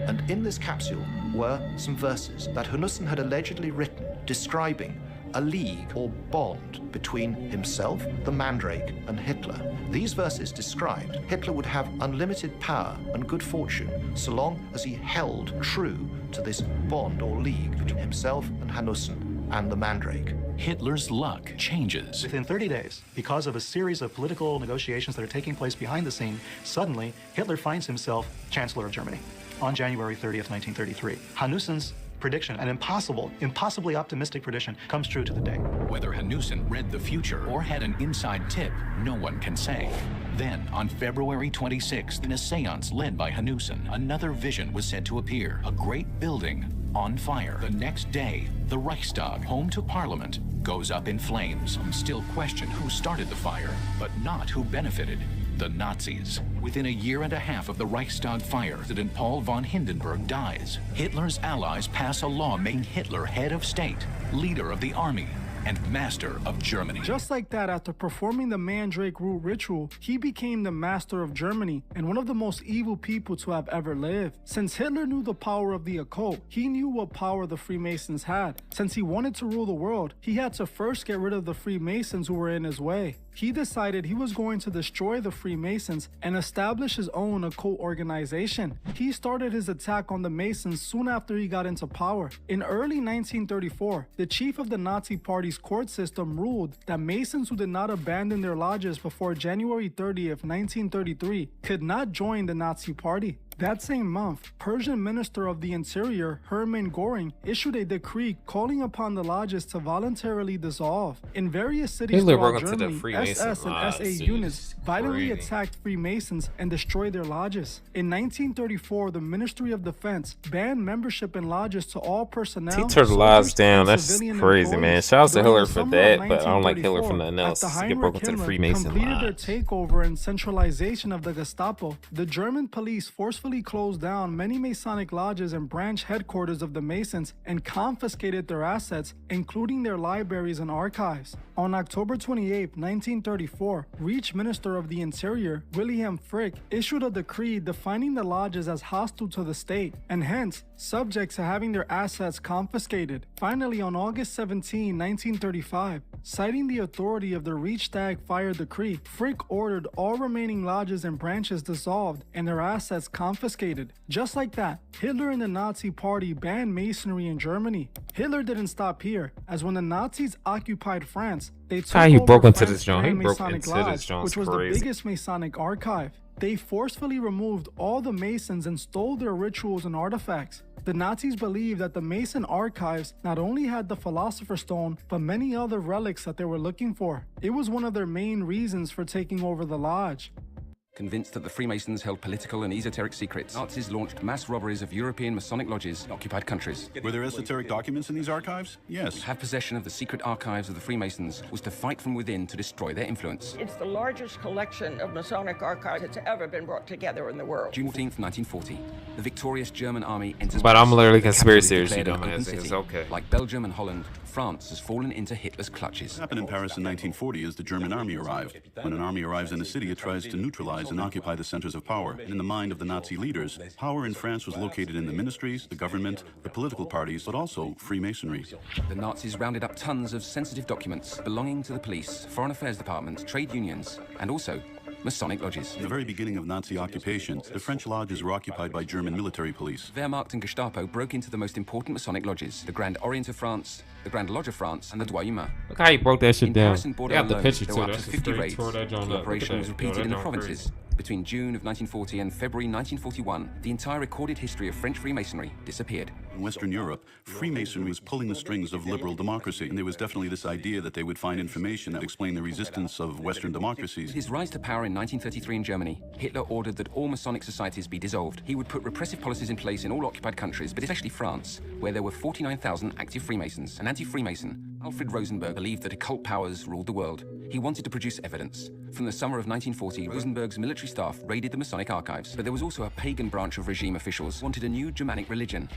And in this capsule were some verses that Hanussen had allegedly written describing a league or bond between himself, the mandrake, and Hitler. These verses described Hitler would have unlimited power and good fortune so long as he held true to this bond or league between himself and Hanussen and the mandrake. Hitler's luck changes. Within 30 days, because of a series of political negotiations that are taking place behind the scene, suddenly Hitler finds himself Chancellor of Germany on January 30th, 1933. Hanussen's prediction, an impossibly optimistic prediction, comes true to the day. Whether Hanussen read the future or had an inside tip, no one can say. Then, on February 26th, in a seance led by Hanussen, another vision was said to appear. A great building on fire. The next day, the Reichstag, home to Parliament, goes up in flames. Some still question who started the fire, but not who benefited. The Nazis. Within a year and a half of the Reichstag fire, President Paul von Hindenburg dies. Hitler's allies pass a law making Hitler head of state, leader of the army, and master of Germany. Just like that, after performing the mandrake root ritual, he became the master of Germany and one of the most evil people to have ever lived. Since Hitler knew the power of the occult, he knew what power the Freemasons had. Since he wanted to rule the world, he had to first get rid of the Freemasons who were in his way. He decided he was going to destroy the Freemasons and establish his own occult organization. He started his attack on the Masons soon after he got into power. In early 1934, the chief of the Nazi Party's court system ruled that Masons who did not abandon their lodges before January 30th, 1933 could not join the Nazi Party. That same month, Persian Minister of the Interior Hermann Göring issued a decree calling upon the lodges to voluntarily dissolve. In various cities throughout Germany, SS and SA units violently attacked Freemasons and destroyed their lodges. In 1934, the Ministry of Defense banned membership in lodges to all personnel. He turned the lodges down. That's crazy, man. Shout out to Hitler for that, but I don't like Hitler for nothing else. Get broke into the Freemason completed lodge. their takeover and centralization of the Gestapo, the German police forcefully forcefully closed down many Masonic lodges and branch headquarters of the Masons and confiscated their assets, including their libraries and archives. On October 28, 1934, Reich Minister of the Interior, Wilhelm Frick, issued a decree defining the lodges as hostile to the state, and hence subject to having their assets confiscated. Finally, on August 17, 1935, citing the authority of the Reichstag fire decree, Frick ordered all remaining lodges and branches dissolved and their assets confiscated. Just like that, Hitler and the Nazi Party banned Masonry in Germany. Hitler didn't stop here, as when the Nazis occupied France, they took he over broke into France's this joint. He Grand broke Masonic into this Lodge, joint. which was Crazy. the biggest Masonic archive. They forcefully removed all the Masons and stole their rituals and artifacts. The Nazis believed that the Mason archives not only had the Philosopher's Stone, but many other relics that they were looking for. It was one of their main reasons for taking over the lodge. Convinced that the Freemasons held political and esoteric secrets, Nazis launched mass robberies of European Masonic lodges in occupied countries. Were there esoteric documents in these archives? Yes. To have possession of the secret archives of the Freemasons was to fight from within to destroy their influence. It's the largest collection of Masonic archives that's ever been brought together in the world. June 14th, 1940, the victorious German army enters But I'm Paris. literally The conspiracy capital is theories, you declared an dumbass open niggas. city. Okay. Like Belgium and Holland, France has fallen into Hitler's clutches. What happened in Paris in 1940 is the German army arrived. When an army arrives in a city, it tries to neutralize and occupy the centers of power. In the mind of the Nazi leaders, power in France was located in the ministries, the government, the political parties, but also Freemasonry. The Nazis rounded up tons of sensitive documents belonging to the police, foreign affairs department, trade unions, and also Masonic lodges. In the very beginning of Nazi occupation, the French lodges were occupied by German military police. Wehrmacht and Gestapo broke into the most important Masonic lodges, the Grand Orient of France, the Grand Lodge of France, and the Droit Humain. Look how he broke that shit in down. Paris and Bordeaux They got the alone, picture there too. were up That's to a 50 straight raids. tore that joint The up. operation was Look at that. repeated in the Yo, that joint provinces. Between June of 1940 and February 1941, the entire recorded history of French Freemasonry disappeared. In Western Europe, Freemasonry was pulling the strings of liberal democracy, and there was definitely this idea that they would find information that would explain the resistance of Western democracies. With his rise to power in 1933 in Germany, Hitler ordered that all Masonic societies be dissolved. He would put repressive policies in place in all occupied countries, but especially France, where there were 49,000 active Freemasons. An anti-Freemason, Alfred Rosenberg, believed that occult powers ruled the world. He wanted to produce evidence. From the summer of 1940, Rosenberg's military staff raided the Masonic archives, but there was also a pagan branch of regime officials who wanted a new Germanic religion.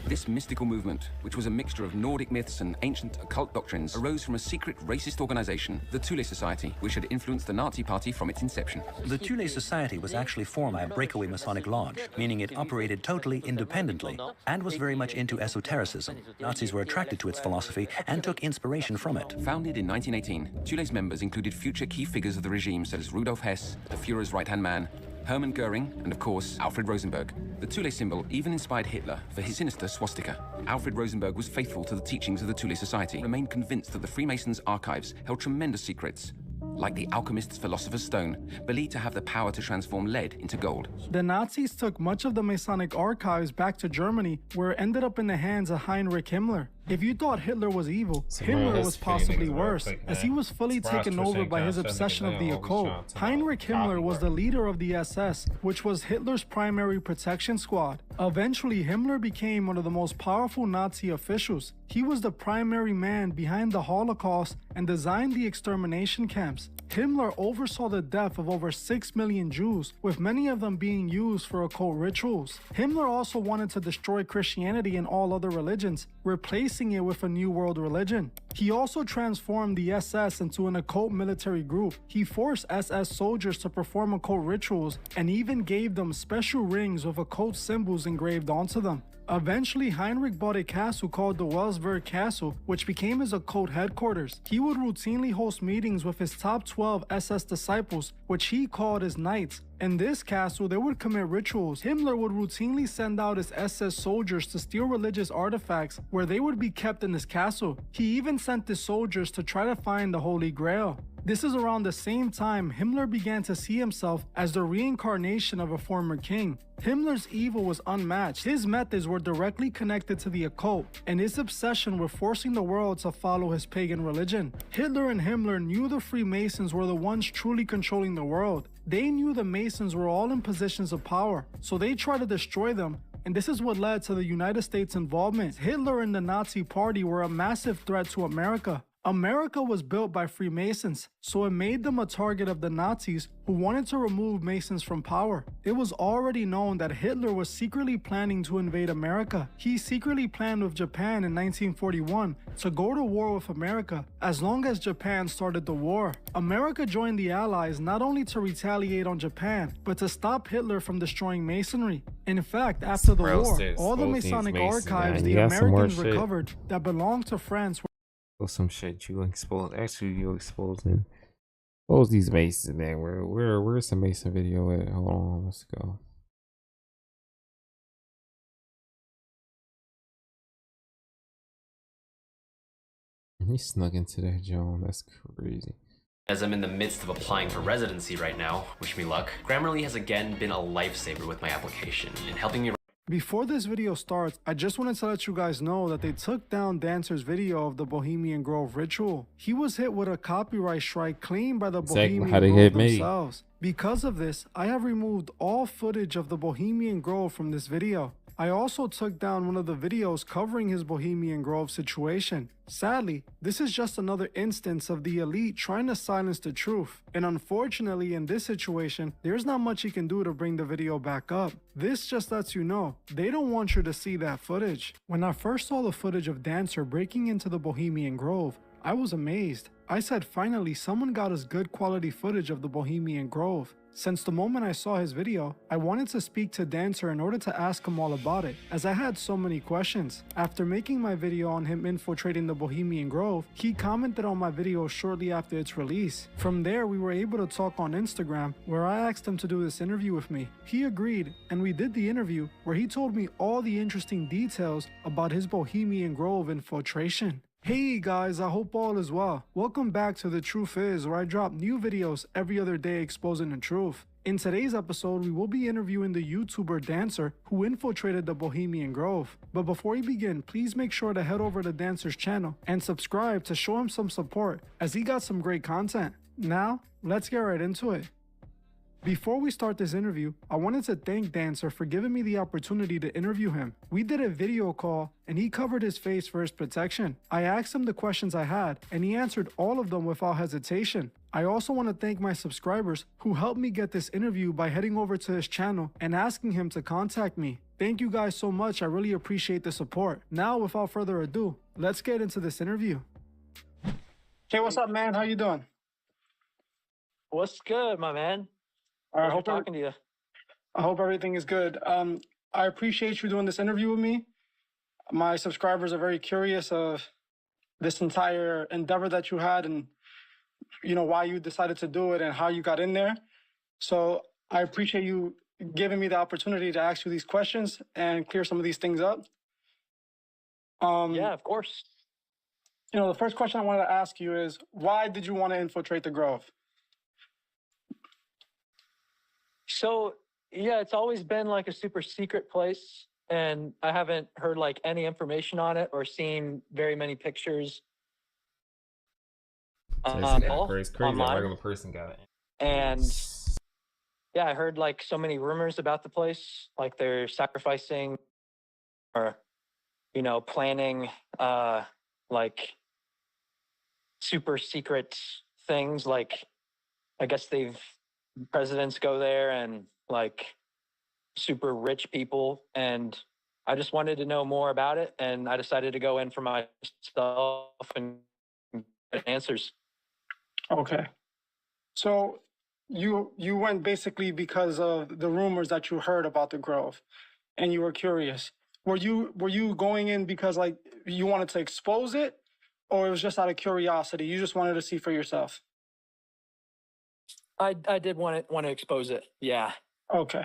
This mystical movement, which was a mixture of Nordic myths and ancient occult doctrines, arose from a secret racist organization, the Thule Society, which had influenced the Nazi Party from its inception. The Thule Society was actually formed by a breakaway Masonic lodge, meaning it operated totally independently and was very much into esotericism. Nazis were attracted to its philosophy and took inspiration from it. Founded in 1918, Thule's members included future key figures of the regime such as Rudolf Hess, the Führer's right-hand man, Hermann Goering, and of course, Alfred Rosenberg. The Thule symbol even inspired Hitler for his sinister swastika. Alfred Rosenberg was faithful to the teachings of the Thule Society, remained convinced that the Freemasons' archives held tremendous secrets, like the alchemist's philosopher's stone, believed to have the power to transform lead into gold. The Nazis took much of the Masonic archives back to Germany, where it ended up in the hands of Heinrich Himmler. If you thought Hitler was evil, Himmler was possibly worse, as he was fully taken over by his obsession of the occult. Heinrich Himmler was the leader of the SS, which was Hitler's primary protection squad. Eventually, Himmler became one of the most powerful Nazi officials. He was the primary man behind the Holocaust and designed the extermination camps. Himmler oversaw the death of over 6 million Jews, with many of them being used for occult rituals. Himmler also wanted to destroy Christianity and all other religions, replacing it with a new world religion. He also transformed the SS into an occult military group. He forced SS soldiers to perform occult rituals and even gave them special rings with occult symbols engraved onto them. Eventually, Heinrich bought a castle called the Welsberg Castle, which became his occult headquarters. He would routinely host meetings with his top 12 SS disciples, which he called his knights. In this castle, they would commit rituals. Himmler would routinely send out his SS soldiers to steal religious artifacts where they would be kept in his castle. He even sent his soldiers to try to find the Holy Grail. This is around the same time Himmler began to see himself as the reincarnation of a former king. Himmler's evil was unmatched. His methods were directly connected to the occult, and his obsession with forcing the world to follow his pagan religion. Hitler and Himmler knew the Freemasons were the ones truly controlling the world. They knew the Masons were all in positions of power, so they tried to destroy them. And this is what led to the United States involvement. Hitler and the Nazi Party were a massive threat to America. America was built by Freemasons, so it made them a target of the Nazis who wanted to remove Masons from power. It was already known that Hitler was secretly planning to invade America. He secretly planned with Japan in 1941 to go to war with America as long as Japan started the war. America joined the Allies not only to retaliate on Japan, but to stop Hitler from destroying Masonry. In fact, after the war, all the Masonic archives the Americans recovered that belonged to France were some shit you expose. Actually, you exposing. Expose these Masons, man. Where's the Mason video at? Hold on, let's go. He snuck into that Joan. That's crazy. As I'm in the midst of applying for residency right now, wish me luck, Grammarly has again been a lifesaver with my application in helping me. Before this video starts, I just wanted to let you guys know that they took down Dancer's video of the Bohemian Grove ritual. He was hit with a copyright strike claimed by the Bohemian Grove themselves. Because of this, I have removed all footage of the Bohemian Grove from this video. I also took down one of the videos covering his Bohemian Grove situation. Sadly, this is just another instance of the elite trying to silence the truth. And unfortunately, in this situation, there's not much he can do to bring the video back up. This just lets you know, they don't want you to see that footage. When I first saw the footage of Dancer breaking into the Bohemian Grove, I was amazed. I said finally someone got us good quality footage of the Bohemian Grove. Since the moment I saw his video, I wanted to speak to Dancer in order to ask him all about it, as I had so many questions. After making my video on him infiltrating the Bohemian Grove, he commented on my video shortly after its release. From there, we were able to talk on Instagram, where I asked him to do this interview with me. He agreed, and we did the interview, where he told me all the interesting details about his Bohemian Grove infiltration. Hey guys, I hope all is well. Welcome back to The Truth Is, where I drop new videos every other day exposing the truth. In today's episode, we will be interviewing the YouTuber Dancer who infiltrated the Bohemian Grove. But before we begin, please make sure to head over to Dancer's channel and subscribe to show him some support, as he got some great content. Now, let's get right into it. Before we start this interview, I wanted to thank Dancer for giving me the opportunity to interview him. We did a video call and he covered his face for his protection. I asked him the questions I had and he answered all of them without hesitation. I also want to thank my subscribers who helped me get this interview by heading over to his channel and asking him to contact me. Thank you guys so much. I really appreciate the support. Now, without further ado, let's get into this interview. Hey, what's up, man? How you doing? What's good, my man? I hope talking to you. I hope everything is good. I appreciate you doing this interview with me. My subscribers are very curious of this entire endeavor that you had and, you know, why you decided to do it and how you got in there. So I appreciate you giving me the opportunity to ask you these questions and clear some of these things up. Yeah, of course. You know, the first question I wanted to ask you is, why did you want to infiltrate the Grove? So, yeah, it's always been like a super secret place, and I haven't heard like any information on it or seen very many pictures. It's crazy. A regular person got it. And yeah, I heard like so many rumors about the place, like they're sacrificing or, you know, planning like super secret things. Like, I guess presidents go there and like super rich people, and I just wanted to know more about it, and I decided to go in for myself and get answers. Okay. So you went basically because of the rumors that you heard about the Grove and you were curious. Were you going in because like you wanted to expose it, or it was just out of curiosity? You just wanted to see for yourself? I did want to expose it. Yeah. Okay.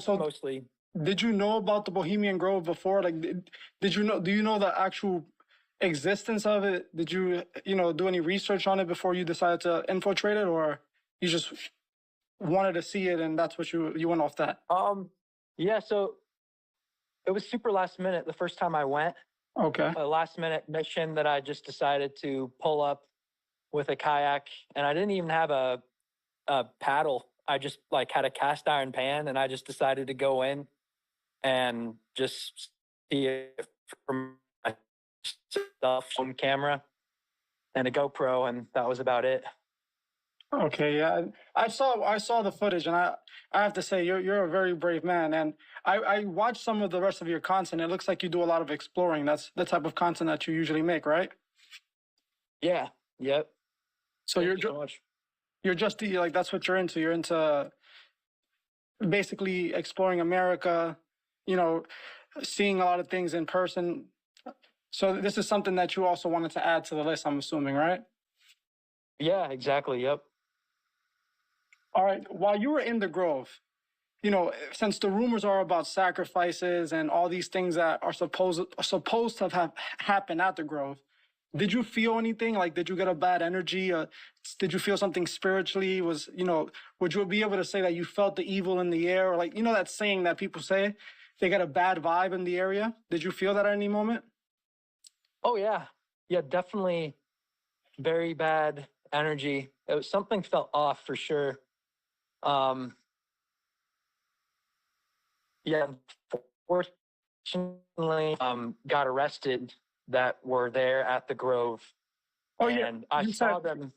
So mostly. Did you know about the Bohemian Grove before? Like, did you know? Do you know the actual existence of it? Did you do any research on it before you decided to infiltrate it, or you just wanted to see it and that's what you went off that? Yeah. So it was super last minute the first time I went. Okay. A last minute mission that I just decided to pull up with a kayak, and I didn't even have a paddle. I just like had a cast iron pan, and I just decided to go in and just see it from cell phone camera and a GoPro, and that was about it. Okay, yeah, I saw the footage, and I have to say you're a very brave man. And I watched some of the rest of your content. It looks like you do a lot of exploring. That's the type of content that you usually make, right? Yeah. Yep. So you're just like that's what you're into. You're into basically exploring America, you know, seeing a lot of things in person. So this is something that you also wanted to add to the list, I'm assuming, right? Yeah, exactly. Yep. All right. While you were in the Grove, you know, since the rumors are about sacrifices and all these things that are supposed to have happened at the Grove, did you feel anything? Like, did you get a bad energy? Did you feel something spiritually? Would you be able to say that you felt the evil in the air? Or like, you know, that saying that people say, they get a bad vibe in the area. Did you feel that at any moment? Oh yeah. Yeah, definitely very bad energy. Something felt off for sure. Yeah, fortunately, got arrested that were there at the Grove. Oh, and yeah.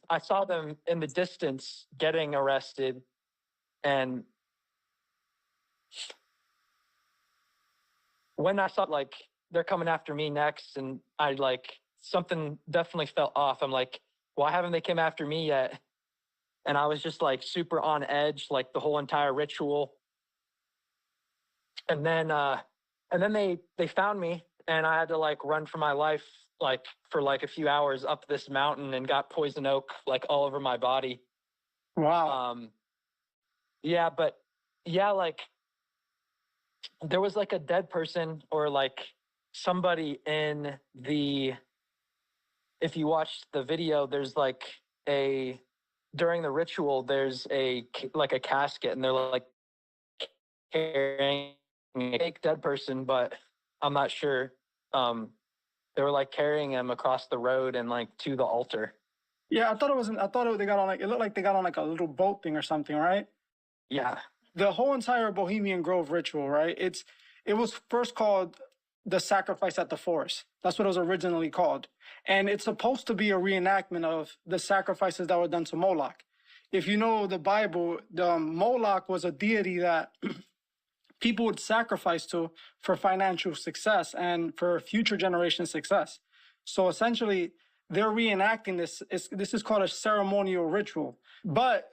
I saw them in the distance getting arrested, and when I saw like they're coming after me next, and I like something definitely felt off. I'm like, why haven't they come after me yet? And I was just like super on edge, like the whole entire ritual. And then they found me, and I had to like run for my life, like for like a few hours up this mountain, and got poison oak like all over my body. Wow. Yeah, but yeah, like there was like a dead person or like somebody in the, if you watch the video, there's like during the ritual, there's like a casket, and they're like carrying a fake dead person, but I'm not sure. They were like carrying him across the road and like to the altar. Yeah, they got on like, it looked like they got on like a little boat thing or something, right? Yeah. The whole entire Bohemian Grove ritual, right? It was first called the sacrifice at the forest. That's what it was originally called. And it's supposed to be a reenactment of the sacrifices that were done to Moloch. If you know the Bible, Moloch was a deity that people would sacrifice to for financial success and for future generation success. So essentially, they're reenacting this. This is called a ceremonial ritual. But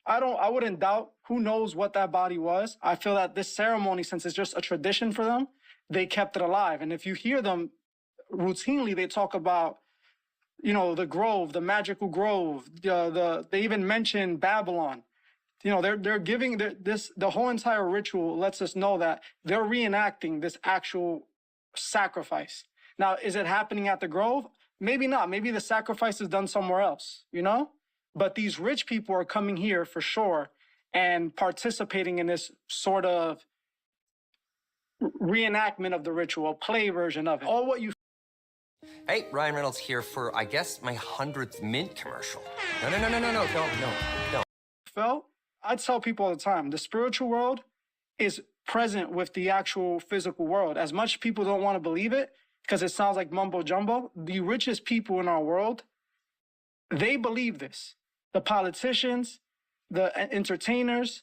I wouldn't doubt, who knows what that body was. I feel that this ceremony, since it's just a tradition for them, they kept it alive. And if you hear them routinely, they talk about, you know, the grove, the magical grove, they even mention Babylon. You know, they're giving the whole entire ritual lets us know that they're reenacting this actual sacrifice. Now, is it happening at the grove? Maybe not. Maybe the sacrifice is done somewhere else, you know? But these rich people are coming here for sure and participating in this sort of reenactment of the ritual, a play version of it. All what you. Hey, Ryan Reynolds here for, I guess, my 100th Mint commercial. No. Phil, I tell people all the time, the spiritual world is present with the actual physical world. As much people don't want to believe it, because it sounds like mumbo jumbo, the richest people in our world, they believe this. The politicians, the entertainers,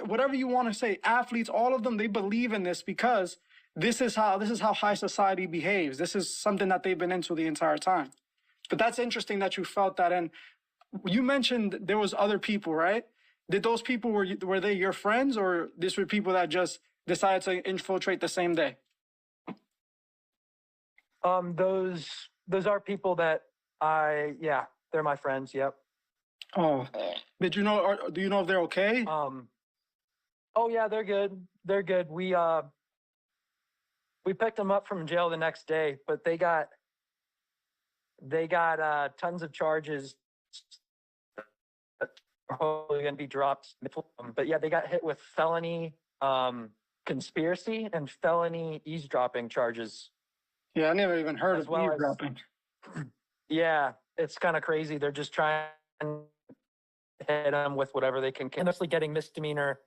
whatever you want to say, athletes, all of them, they believe in this because this is how high society behaves. This is something that they've been into the entire time. But that's interesting that you felt that. And you mentioned there was other people, right? Did those people, were they your friends, or these were people that just decided to infiltrate the same day? Those are people that they're my friends. Yep. Oh, did you know, or do you know if they're okay? Oh yeah, they're good. They're good. We picked them up from jail the next day, but they got tons of charges that are probably going to be dropped. But yeah, they got hit with felony conspiracy and felony eavesdropping charges. Yeah, I never even heard of eavesdropping. Yeah, it's kind of crazy. They're just trying to hit them with whatever they can. And they're getting misdemeanor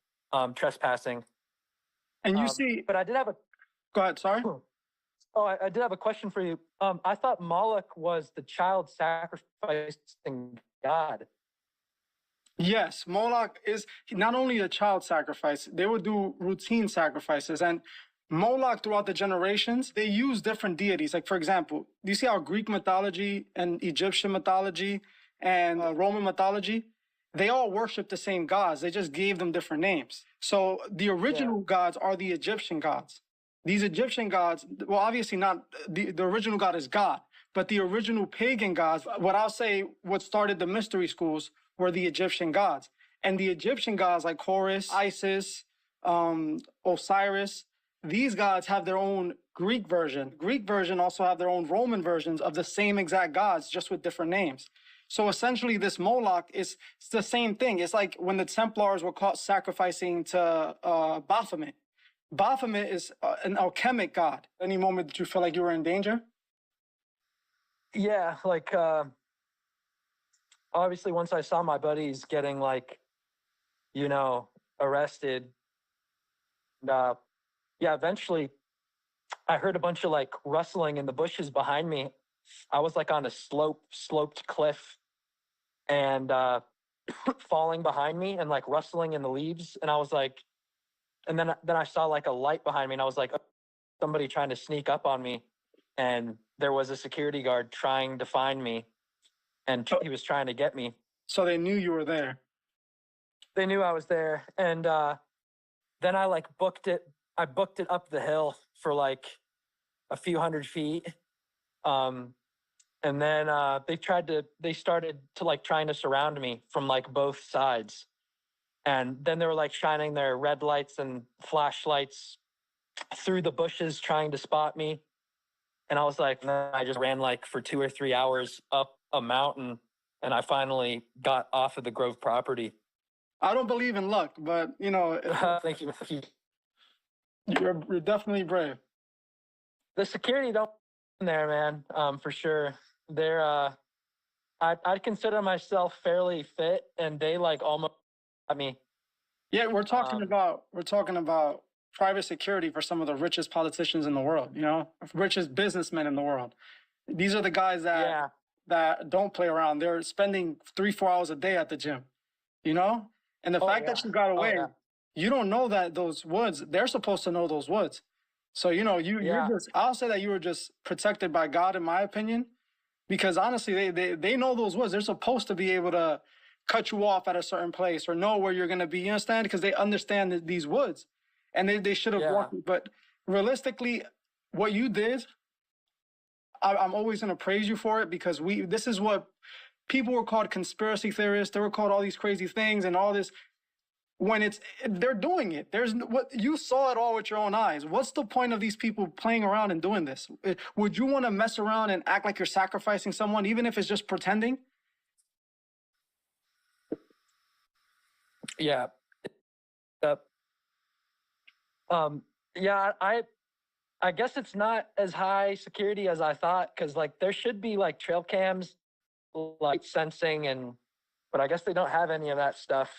trespassing. And you see, but I did have a. Go ahead. Sorry. Oh, I did have a question for you. I thought Moloch was the child sacrificing god. Yes, Moloch is not only a child sacrifice, they would do routine sacrifices. And Moloch, throughout the generations, they use different deities. Like, for example, do you see how Greek mythology and Egyptian mythology and Roman mythology, they all worship the same gods. They just gave them different names. So the original gods are the Egyptian gods. These Egyptian gods, well, obviously not, the original god is God, but the original pagan gods, what I'll say, what started the mystery schools were the Egyptian gods. And the Egyptian gods like Horus, Isis, Osiris, these gods have their own Greek version. Greek version also have their own Roman versions of the same exact gods, just with different names. So essentially this Moloch it's the same thing. It's like when the Templars were caught sacrificing to Baphomet. Baphomet is an alchemic god. Any moment that you feel like you were in danger? Yeah, like obviously once I saw my buddies getting like, you know, arrested, yeah, eventually I heard a bunch of like rustling in the bushes behind me. I was like on a sloped cliff and falling behind me and like rustling in the leaves. And I was like, and then I saw like a light behind me and I was like, somebody trying to sneak up on me. And there was a security guard trying to find me and he was trying to get me. So they knew you were there. They knew I was there. And then I like booked it up the hill for like a few hundred feet. And then they started to like trying to surround me from like both sides. And then they were like shining their red lights and flashlights through the bushes trying to spot me. And I was like, nah, I just ran like for 2 or 3 hours up a mountain and I finally got off of the Grove property. I don't believe in luck, but you know, thank you. You're definitely brave. The security don't there, man, for sure. They're I'd consider myself fairly fit and they like almost got me. Yeah, we're talking about private security for some of the richest politicians in the world, you know, richest businessmen in the world. These are the guys that don't play around. They're spending 3-4 hours a day at the gym, you know? And the fact that you got away, you don't know that those woods, they're supposed to know those woods. So, you know, you're just, I'll say that you were just protected by God, in my opinion, because honestly, they know those woods. They're supposed to be able to cut you off at a certain place or know where you're going to be, you understand? Because they understand these woods and they should have walked. But realistically, what you did, I'm always going to praise you for it because this is what people were called conspiracy theorists. They were called all these crazy things and all this. When they're doing it, what you saw it all with your own eyes. What's the point of these people playing around and doing this? Would you want to mess around and act like you're sacrificing someone, even if it's just pretending? Yeah. Yeah, I guess it's not as high security as I thought, because like there should be like trail cams, like sensing, but I guess they don't have any of that stuff.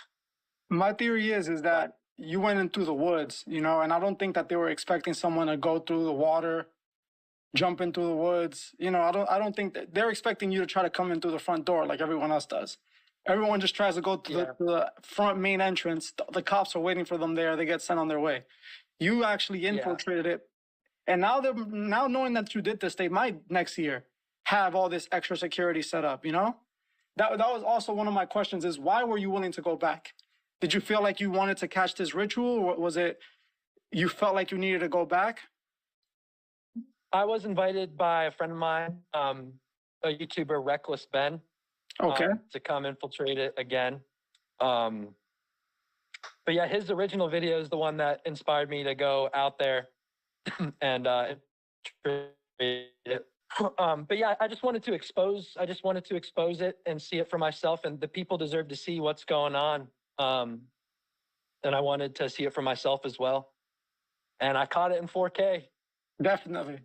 My theory is that you went into the woods, you know, and I don't think that they were expecting someone to go through the water, jump into the woods. You know, I don't think that they're expecting you to try to come in through the front door like everyone else does. Everyone just tries to go to the front main entrance. The cops are waiting for them there. They get sent on their way. You actually infiltrated it. And now knowing that you did this, they might next year have all this extra security set up, you know? That was also one of my questions is why were you willing to go back? Did you feel like you wanted to catch this ritual, or was it you felt like you needed to go back? I was invited by a friend of mine, a YouTuber, Reckless Ben, to come infiltrate it again. But yeah, his original video is the one that inspired me to go out there and infiltrate it. But yeah, I just wanted to expose it and see it for myself, and the people deserve to see what's going on. And I wanted to see it for myself as well. And I caught it in 4K. Definitely.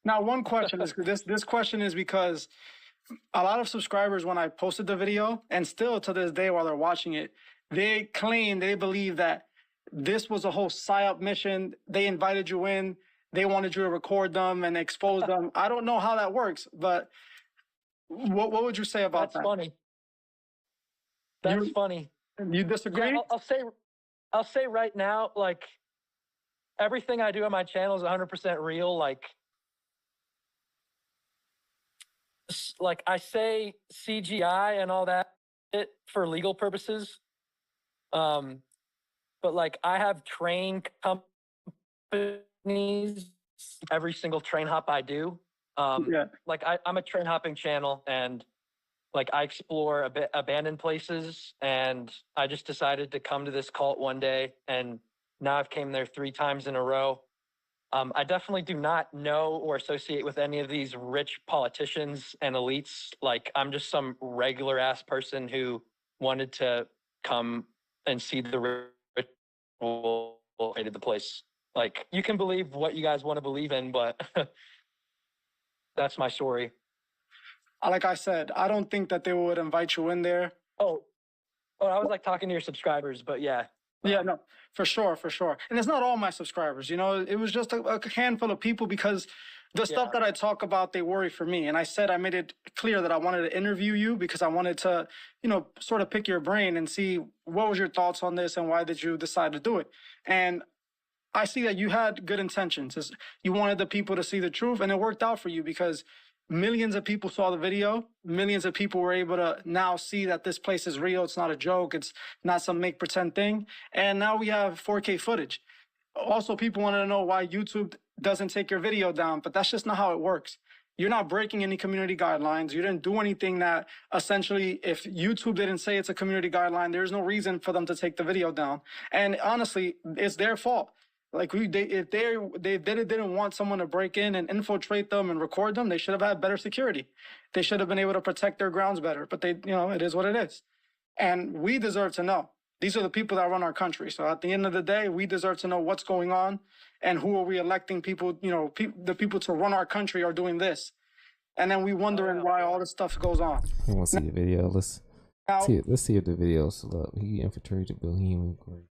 Now, one question is this question is because a lot of subscribers, when I posted the video, and still to this day while they're watching it, they believe that this was a whole PSYOP mission. They invited you in. they wanted you to record them and expose them. I don't know how that works, but what would you say about that? That's funny. That's funny. You disagree? Yeah, I'll say right now, like, everything I do on my channel is 100% real. Like I say CGI and all that for legal purposes. But like I have train companies every single train hop I do. Like I'm a train hopping channel, and like I explore abandoned places, and I just decided to come to this cult one day, and now I've came there 3 times in a row. I definitely do not know or associate with any of these rich politicians and elites. Like I'm just some regular ass person who wanted to come and see the ritual of the place. Like you can believe what you guys want to believe in, but that's my story. Like I said, I don't think that they would invite you in there. Oh, I was like talking to your subscribers, but yeah. Yeah, no, for sure. And it's not all my subscribers, you know, it was just a handful of people, because the stuff that I talk about, they worry for me. And I said, I made it clear that I wanted to interview you because I wanted to, you know, sort of pick your brain and see what was your thoughts on this and why did you decide to do it. And I see that you had good intentions. You wanted the people to see the truth, and it worked out for you because millions of people saw the video. Millions of people were able to now see that this place is real. It's not a joke. It's not some make pretend thing. And now we have 4K footage. Also, people wanted to know why YouTube doesn't take your video down, but that's just not how it works. You're not breaking any community guidelines. You didn't do anything that essentially, if YouTube didn't say it's a community guideline, there's no reason for them to take the video down. And honestly, it's their fault. Like if they didn't want someone to break in and infiltrate them and record them, they should have had better security. They should have been able to protect their grounds better. But they, you know, it is what it is. And we deserve to know. These are the people that run our country. So at the end of the day, we deserve to know what's going on and who are we electing people, you know, the people to run our country are doing this. And then we wondering why all this stuff goes on. I want to see the video. Let's see it. Let's see if the video's up. He infiltrated Bohemian Grove.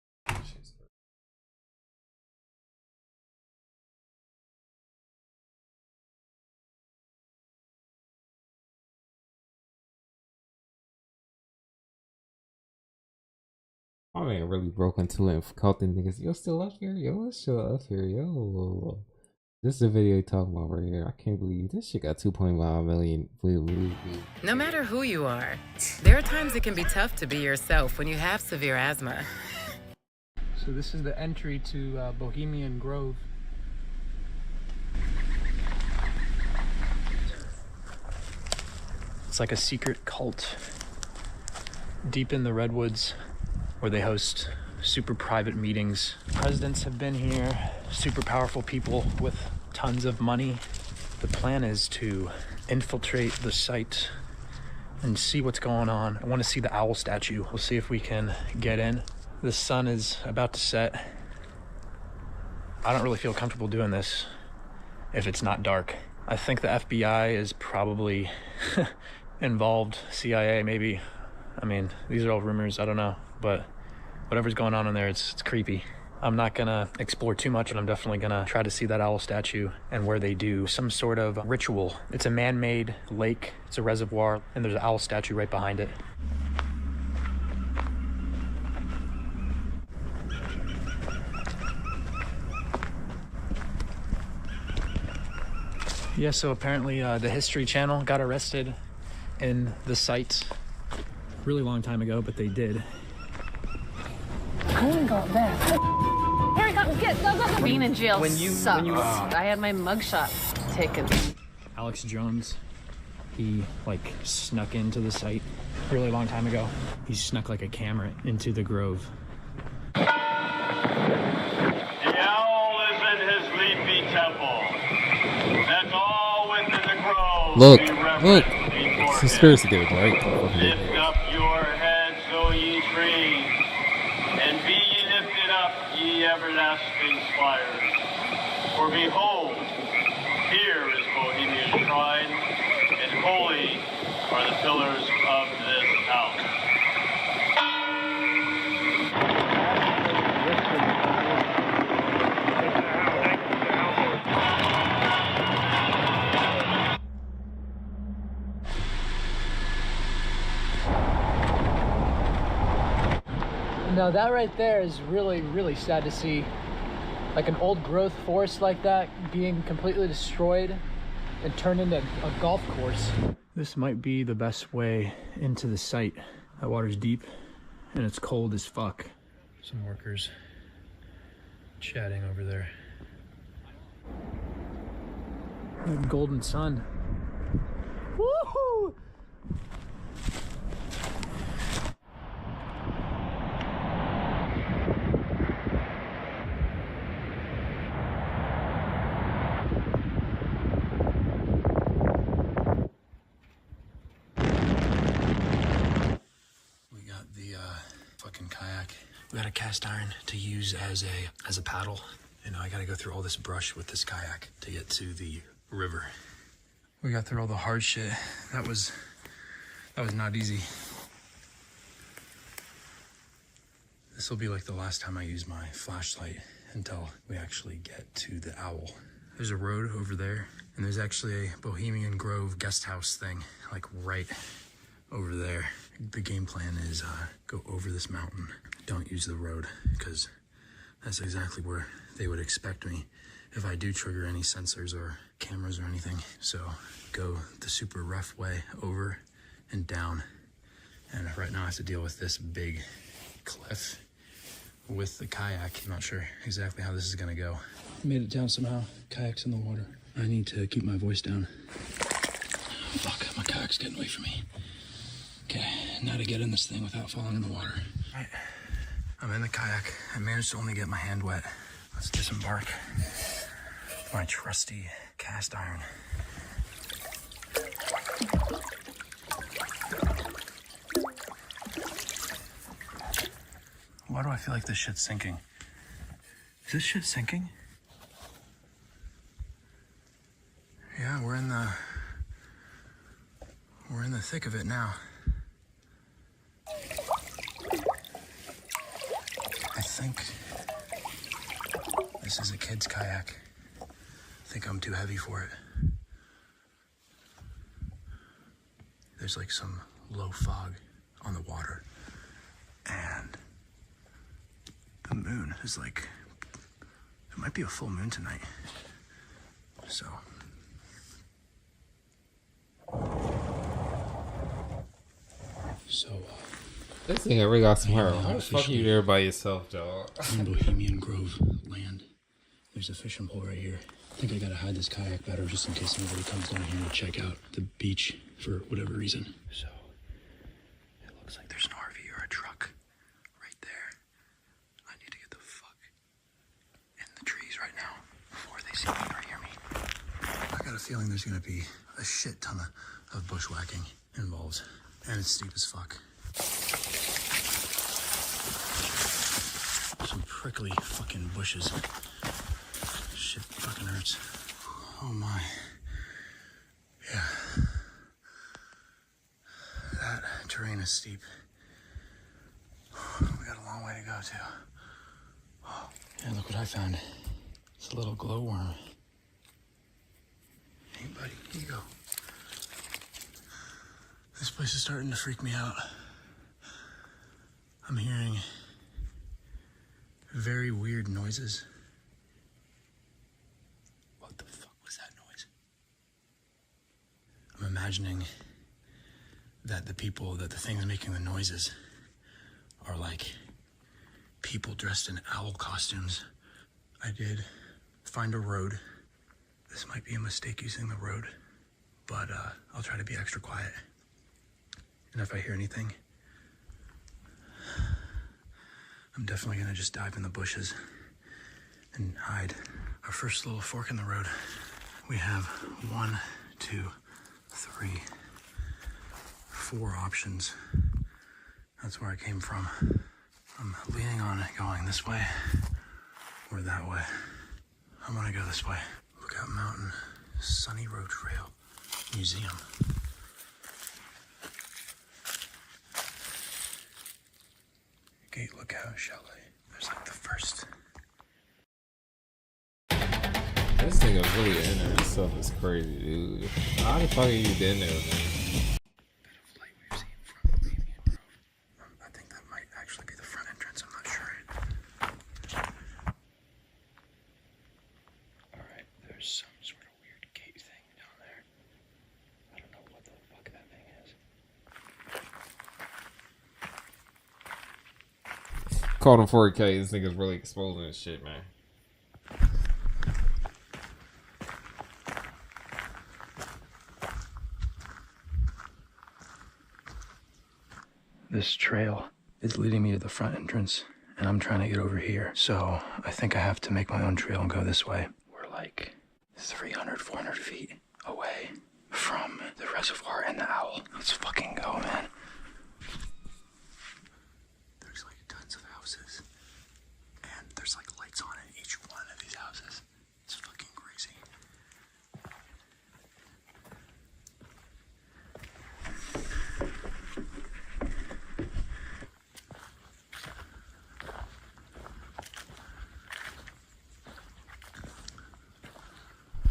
My man really broke into it and caught the niggas. Yo, still up here? Yo, let's show up here. Yo, this is the video you're talking about right here. I can't believe this shit got 2.5 million views. No matter who you are, there are times it can be tough to be yourself when you have severe asthma. So this is the entry to Bohemian Grove. It's like a secret cult deep in the redwoods, where they host super private meetings. Presidents have been here, super powerful people with tons of money. The plan is to infiltrate the site and see what's going on. I want to see the owl statue. We'll see if we can get in. The sun is about to set. I don't really feel comfortable doing this if it's not dark. I think the FBI is probably involved, CIA maybe. I mean, these are all rumors, I don't know, but whatever's going on in there, it's creepy. I'm not gonna explore too much, and I'm definitely gonna try to see that owl statue and where they do some sort of ritual. It's a man-made lake, it's a reservoir, and there's an owl statue right behind it. Yeah, so apparently the History Channel got arrested in the site really long time ago, but they did. I ain't got that. Harry, go. Being in jail sucks. I had my mugshot taken. Alex Jones, he like snuck into the site a really long time ago. He snuck like a camera into the grove. The owl is in his leafy temple. That's all within the grove. Look. Conspiracy theory, right? Lift up your heads, O ye trees, and be ye lifted up, ye everlasting spires. For behold, here is Bohemia's shrine, and holy are the pillars of this house. No, that right there is really, really sad to see. Like an old growth forest like that being completely destroyed and turned into a golf course. This might be the best way into the site. That water's deep and it's cold as fuck. Some workers chatting over there. That golden sun. Woohoo! Fucking kayak. We got a cast iron to use as a paddle. You know, I gotta go through all this brush with this kayak to get to the river. We got through all the hard shit. That was not easy. This will be like the last time I use my flashlight until we actually get to the owl. There's a road over there, and there's actually a Bohemian Grove guest house thing, like right over there. The game plan is go over this mountain. Don't use the road, because that's exactly where they would expect me if I do trigger any sensors or cameras or anything. So go the super rough way over and down. And right now I have to deal with this big cliff with the kayak. I'm not sure exactly how this is gonna go. Made it down somehow. Kayak's in the water. I need to keep my voice down. Fuck, my kayak's getting away from me. Okay, now to get in this thing without falling in the water. All right, I'm in the kayak. I managed to only get my hand wet. Let's disembark my trusty cast iron. Why do I feel like this shit's sinking? Is this shit sinking? Yeah, we're in the thick of it now. I think this is a kid's kayak. I think I'm too heavy for it. There's like some low fog on the water. And the moon is like, it might be a full moon tonight. So. This thing really got some heart. How the fuck are you there by yourself, dog? In Bohemian Grove land. There's a fishing pole right here. I think I gotta hide this kayak better just in case anybody comes down here to check out the beach for whatever reason. So, it looks like there's an RV or a truck right there. I need to get the fuck in the trees right now before they see me or hear me. I got a feeling there's gonna be a shit ton of bushwhacking involved. And it's steep as fuck. Some prickly fucking bushes. Shit fucking hurts. Oh my. Yeah. That terrain is steep. We got a long way to go too. Oh, yeah, look what I found. It's a little glowworm. Hey buddy, here you go. This place is starting to freak me out. I'm hearing very weird noises. What the fuck was that noise? I'm imagining that the things making the noises are like people dressed in owl costumes. I did find a road. This might be a mistake using the road, but I'll try to be extra quiet. And if I hear anything, I'm definitely gonna just dive in the bushes and hide. Our first little fork in the road. We have 1, 2, 3, 4 options. That's where I came from. I'm leaning on it, going this way or that way. I'm gonna go this way. Lookout Mountain, Sunny Road Trail, Museum. Gate Lookout Chalet. There's like the first. This nigga really in there. This stuff is crazy, dude. How the fuck are you in there, man? Bit of light we've seen from Bohemian Grove. I think that might actually be the front entrance. I'm Called him 4K. This nigga's really exposing this shit, man. This trail is leading me to the front entrance, and I'm trying to get over here. So I think I have to make my own trail and go this way. We're like 300, 400 feet away from the reservoir and the owl. Let's fucking go, man. There's like tons of houses, and there's like lights on in each one of these houses. It's fucking crazy.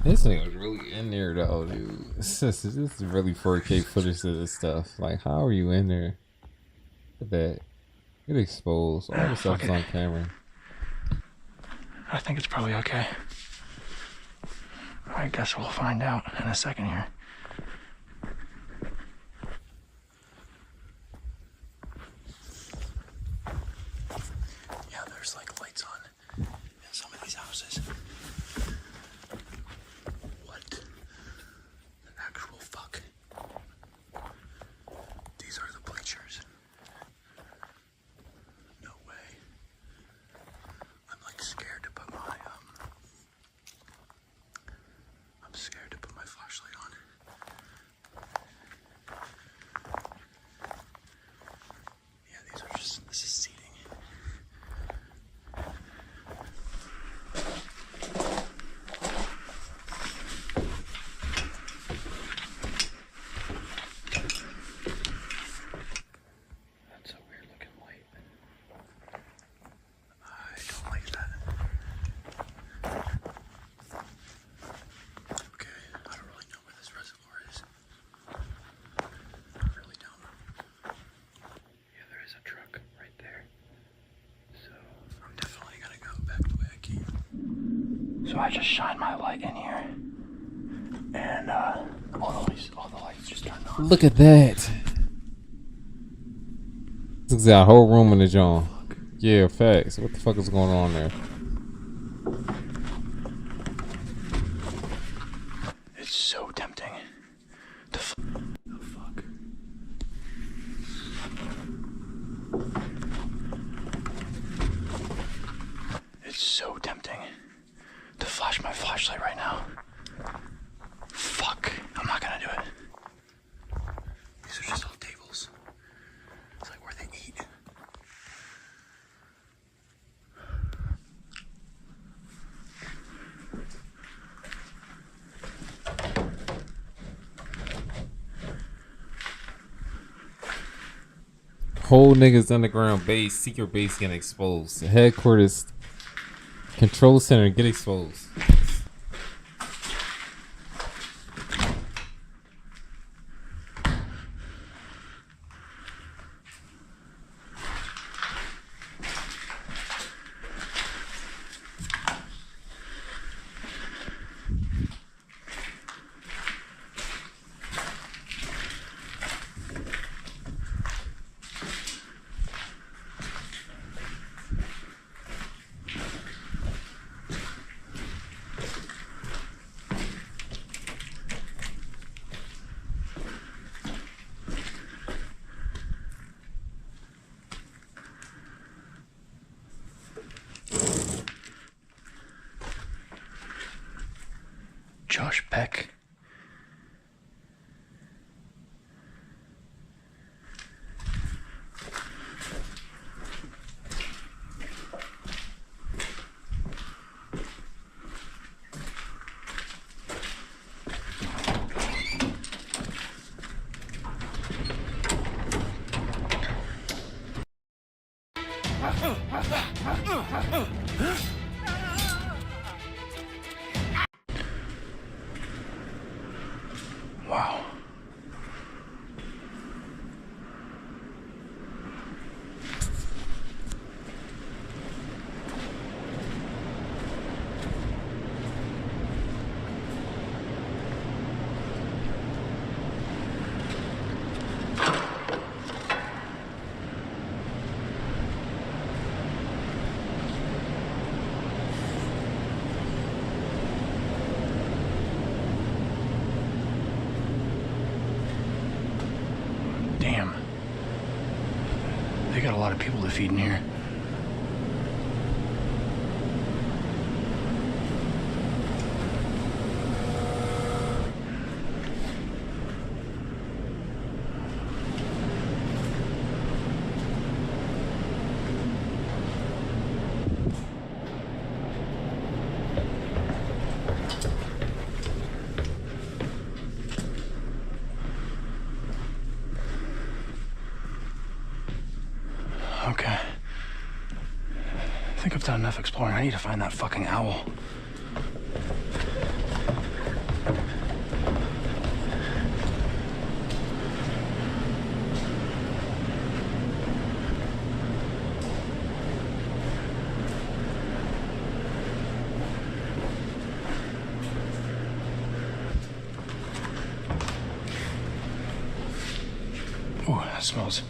This thing was really in there though, dude. This is really 4K footage of this stuff. Like, how are you in there? Look at that. Get exposed. All the stuff is on camera. I think it's probably okay. I guess we'll find out in a second here. Yeah, there's like lights on in some of these houses. What the actual fuck? These are the bleachers. No way. I'm like scared to put my I'm scared to put my flashlight on. Yeah, these are just, this is seating. That's a weird looking light. I don't like that. Okay, I don't really know where this reservoir is. I really don't. Yeah, there is a truck right there. So I'm definitely gonna go back the way I came. So I just shine my light in here, and all the lights just turned on. Look at that. This is a whole room in the joint. Yeah, facts. What the fuck is going on there? It's so tempting to oh fuck. It's so tempting to flash my flashlight right now. Fuck. I'm not gonna do it. These are just all tables. It's like where they eat. Whole niggas underground base, secret base getting exposed. The headquarters, control center get exposed. Josh Peck. Wow. Damn. They got a lot of people to feed in here. Okay. I think I've done enough exploring. I need to find that fucking owl. Ooh, that smells.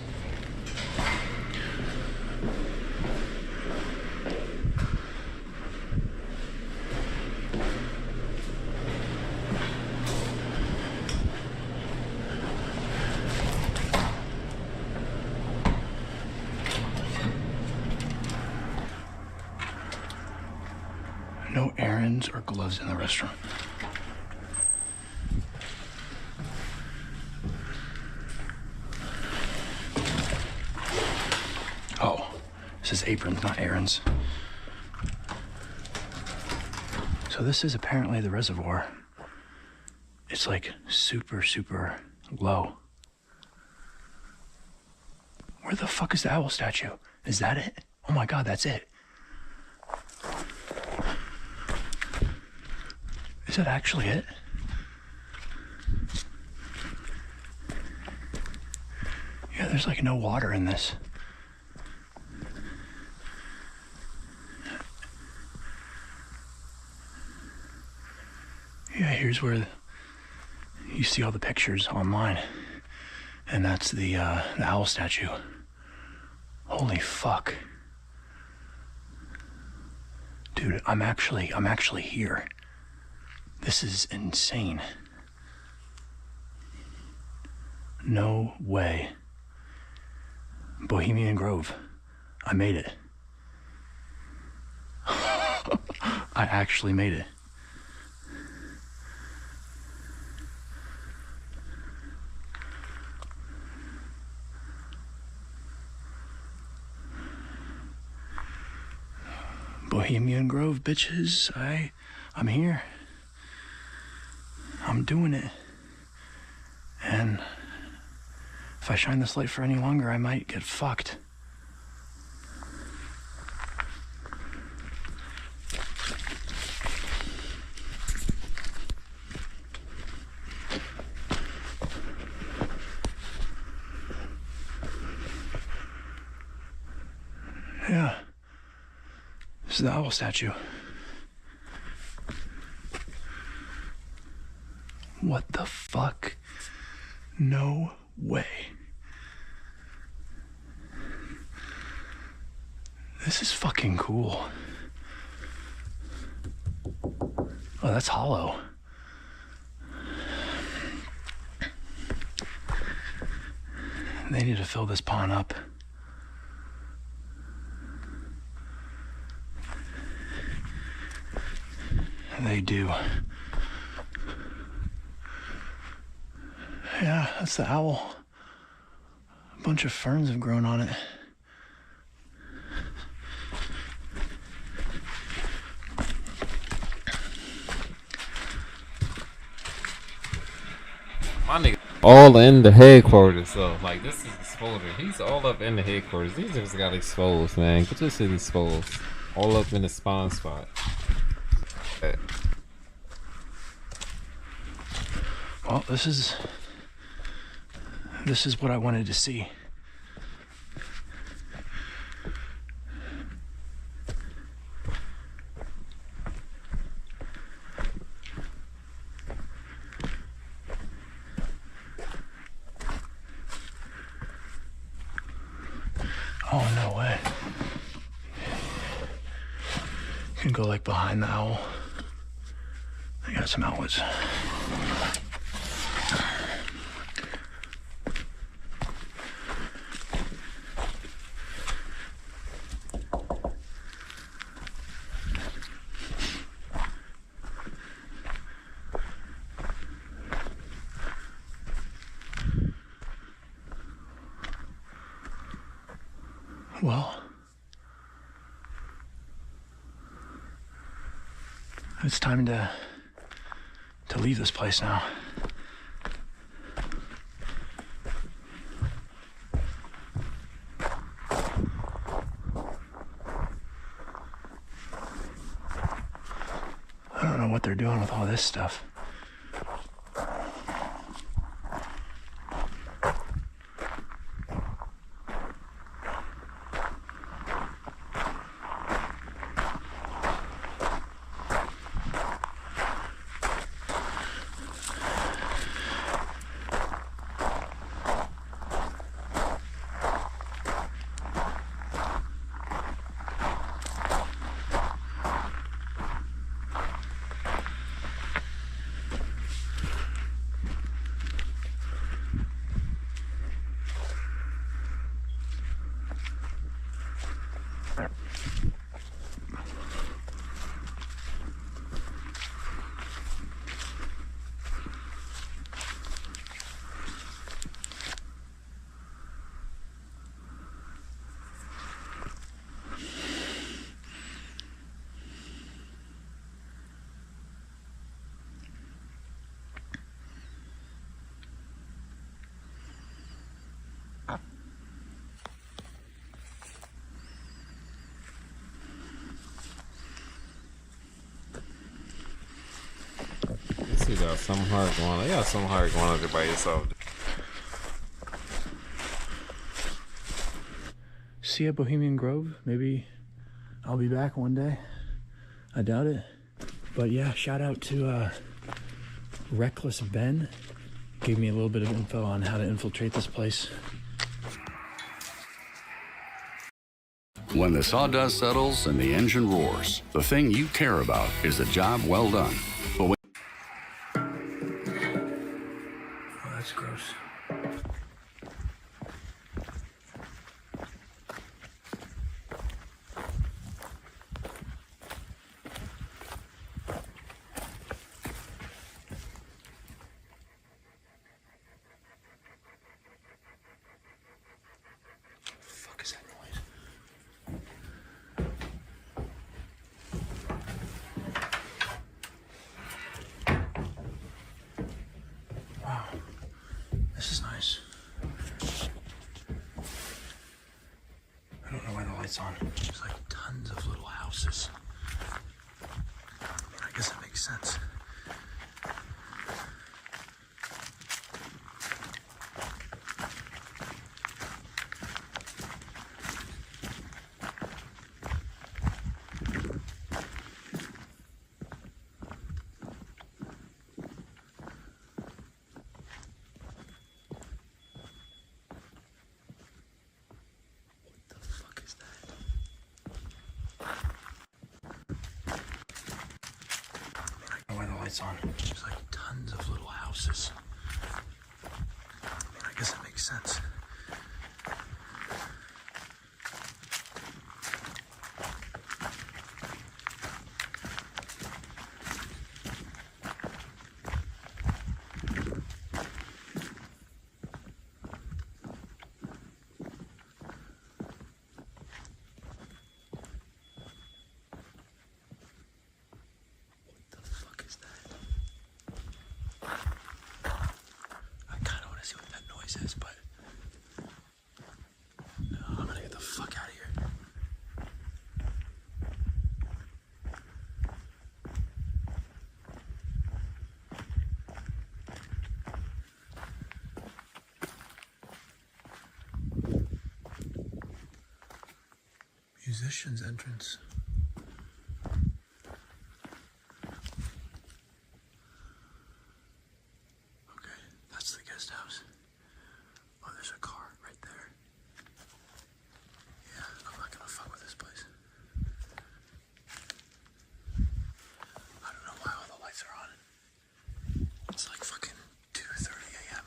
No errands or gloves in the restroom. Oh, this is aprons, not errands. So this is apparently the reservoir. It's like super, super low. Where the fuck is the owl statue? Is that it? Oh my God, that's it. Is that actually it? Yeah, there's like no water in this. Yeah, here's where you see all the pictures online. And that's the owl statue. Holy fuck. Dude, I'm actually here. This is insane. No way. Bohemian Grove. I made it. I actually made it. Bohemian Grove, bitches. I'm here. I'm doing it. And if I shine this light for any longer, I might get fucked. Yeah. This is the owl statue. What the fuck? No way. This is fucking cool. Oh, that's hollow. They need to fill this pond up. They do. Yeah, that's the owl. A bunch of ferns have grown on it. My nigga all in the headquarters, so like this is exposure. He's all up in the headquarters. These just got exposed, man. Get this shit exposed. All up in the spawn spot. Well, this is what I wanted to see. Oh, no way. You can go like behind the owl. I got some outlets. Well, it's time to leave this place now. I don't know what they're doing with all this stuff. You got something hard going on. You got something hard going on there by yourself. See you at Bohemian Grove. Maybe I'll be back one day. I doubt it. But yeah, shout out to Reckless Ben. Gave me a little bit of info on how to infiltrate this place. When the sawdust settles and the engine roars, the thing you care about is a job well done. But when Oh, that's gross. Fuck is that noise? Wow, this is nice. I don't know why the light's on. There's like tons of little houses. I guess that makes sense. Why the lights on? There's like tons of little houses. I guess that makes sense. I kind of want to see what that noise is, but no, I'm gonna get the fuck out of here. Musician's entrance. That's the guest house. Oh, there's a car right there. Yeah, I'm not gonna fuck with this place. I don't know why all the lights are on. It's like fucking 2:30 a.m.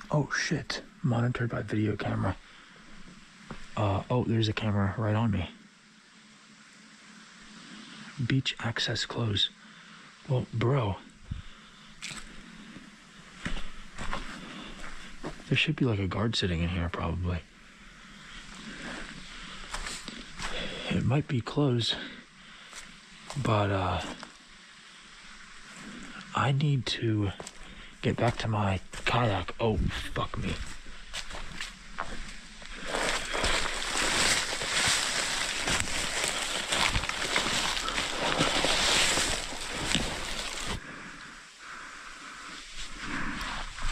Oh shit. Monitored by video camera. Oh, there's a camera right on me. Beach access closed. Well, bro. There should be like a guard sitting in here, probably. It might be closed, but I need to get back to my kayak. Oh, fuck me.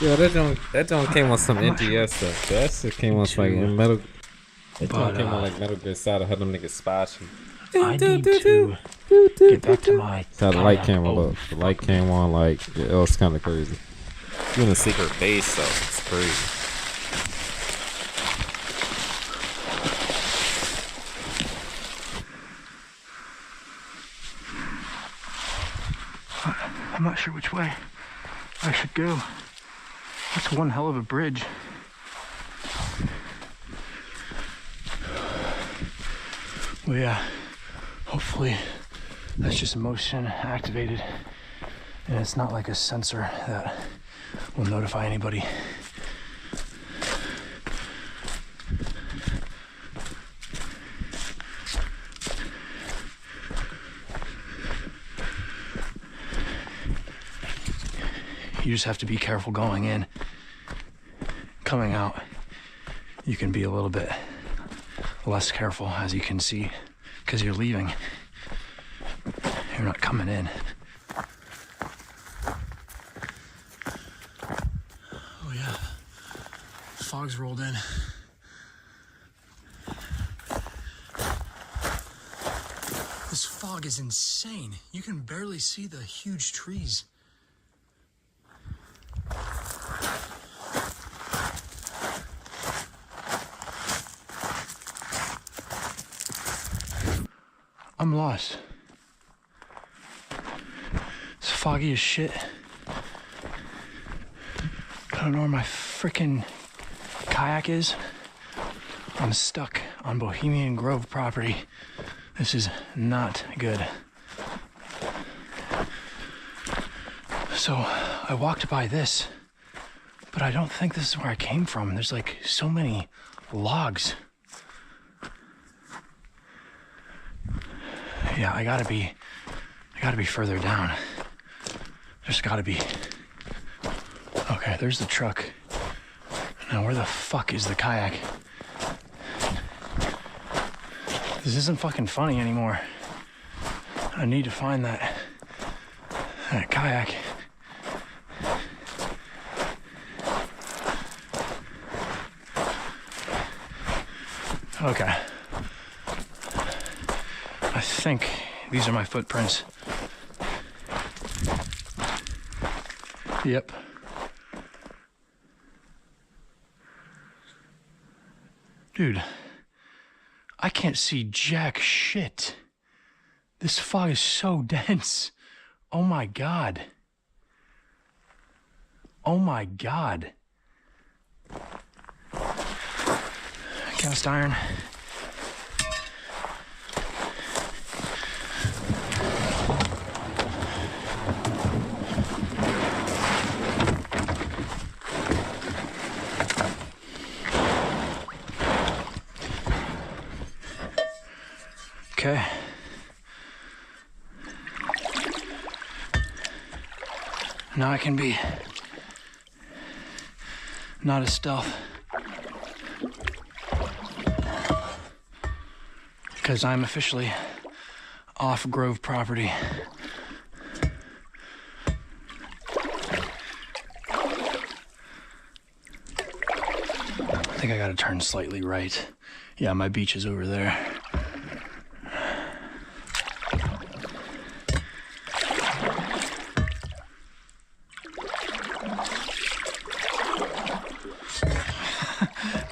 Yeah, that don't came on some NTS stuff. That shit came on like metal. It came on like Metal Gear Solid. How them niggas spotting. I need to get back to my How the light came on. The light came on like it was kind of crazy. You in a secret base, though. It's crazy. I'm not sure which way I should go. That's one hell of a bridge. Well, yeah, hopefully that's just motion activated and it's not like a sensor that will notify anybody. You just have to be careful going in. Coming out, you can be a little bit less careful, as you can see, because you're leaving. You're not coming in. Oh yeah, fog's rolled in. This fog is insane. You can barely see the huge trees. I'm lost. It's foggy as shit. I don't know where my freaking kayak is. I'm stuck on Bohemian Grove property. This is not good. So I walked by this, but I don't think this is where I came from. There's like so many logs. Yeah, I gotta be further down. There's gotta be. Okay, there's the truck. Now where the fuck is the kayak? This isn't fucking funny anymore. I need to find that kayak. Okay. I think these are my footprints. Yep. Dude, I can't see jack shit. This fog is so dense. Oh my God. Oh my God. Cast iron. Okay. Now I can be not a stealth. Because I'm officially off Grove property. I think I gotta turn slightly right. Yeah, my beach is over there.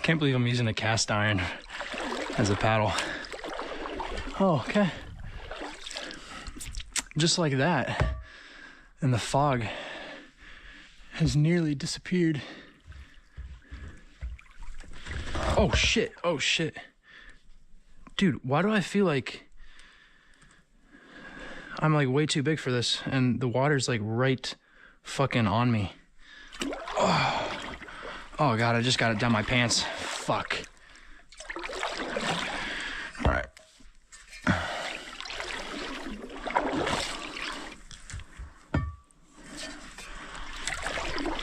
Can't believe I'm using a cast iron as a paddle. Oh, okay. Just like that. And the fog has nearly disappeared. Oh shit, oh shit. Dude, why do I feel like I'm like way too big for this and the water's like right fucking on me? Oh God, I just got it down my pants. Fuck. All right.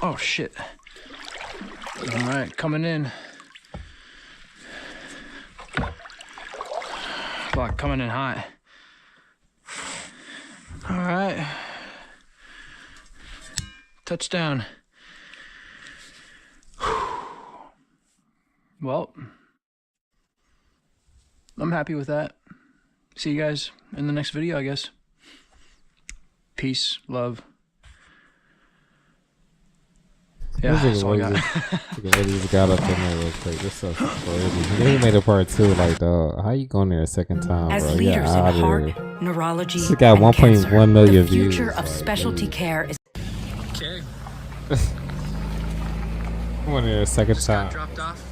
Oh shit. All right, coming in. Fuck, coming in hot. All right. Touchdown. Well, I'm happy with that. See you guys in the next video, I guess. Peace, love. Yeah, that's all I got. Really just got up in there real quick. This stuff's crazy. Then he made a part 2, like, dog, how you going there a second time, As bro? leaders Yeah, in heart, here. neurology, This got and 1.1 cancer, million the views. future of Like, specialty care is. Okay. I went there a second time. Dropped off.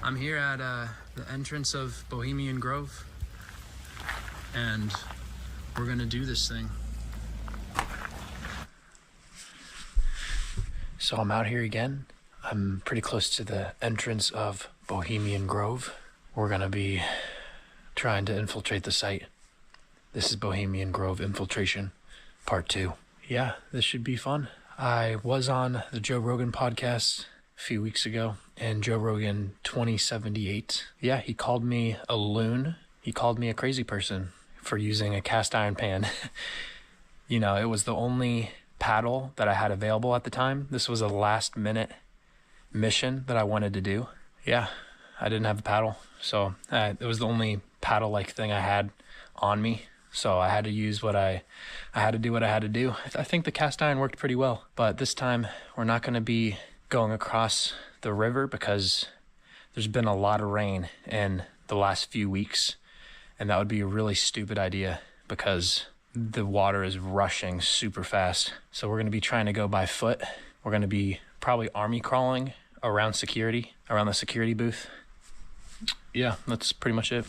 I'm here at the entrance of Bohemian Grove, and we're gonna do this thing. So I'm out here again. I'm pretty close to the entrance of Bohemian Grove. We're gonna be trying to infiltrate the site. This is Bohemian Grove Infiltration, Part 2. Yeah, this should be fun. I was on the Joe Rogan podcast a few weeks ago, and Joe Rogan 2078. Yeah, he called me a loon. He called me a crazy person for using a cast iron pan. You know, it was the only paddle that I had available at the time. This was a last minute mission that I wanted to do. Yeah, I didn't have a paddle, so it was the only paddle-like thing I had on me. So I had to use what I had to do what I had to do. I think the cast iron worked pretty well, but this time we're not going to be going across the river because there's been a lot of rain in the last few weeks, and that would be a really stupid idea because the water is rushing super fast. So we're going to be trying to go by foot. We're going to be probably army crawling around security, around the security booth. Yeah, that's pretty much it.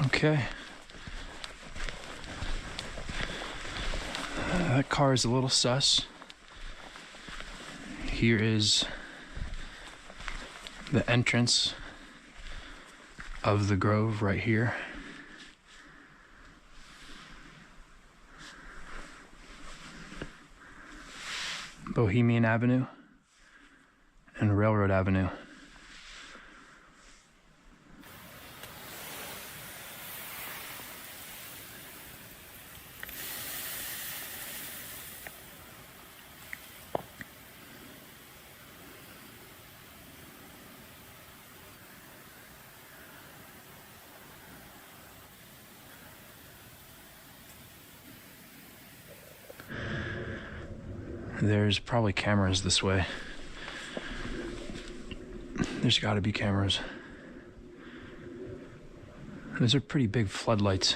Okay. That car is a little sus. Here is the entrance of the Grove right here. Bohemian Avenue and Railroad Avenue. There's probably cameras this way. There's got to be cameras. Those are pretty big floodlights.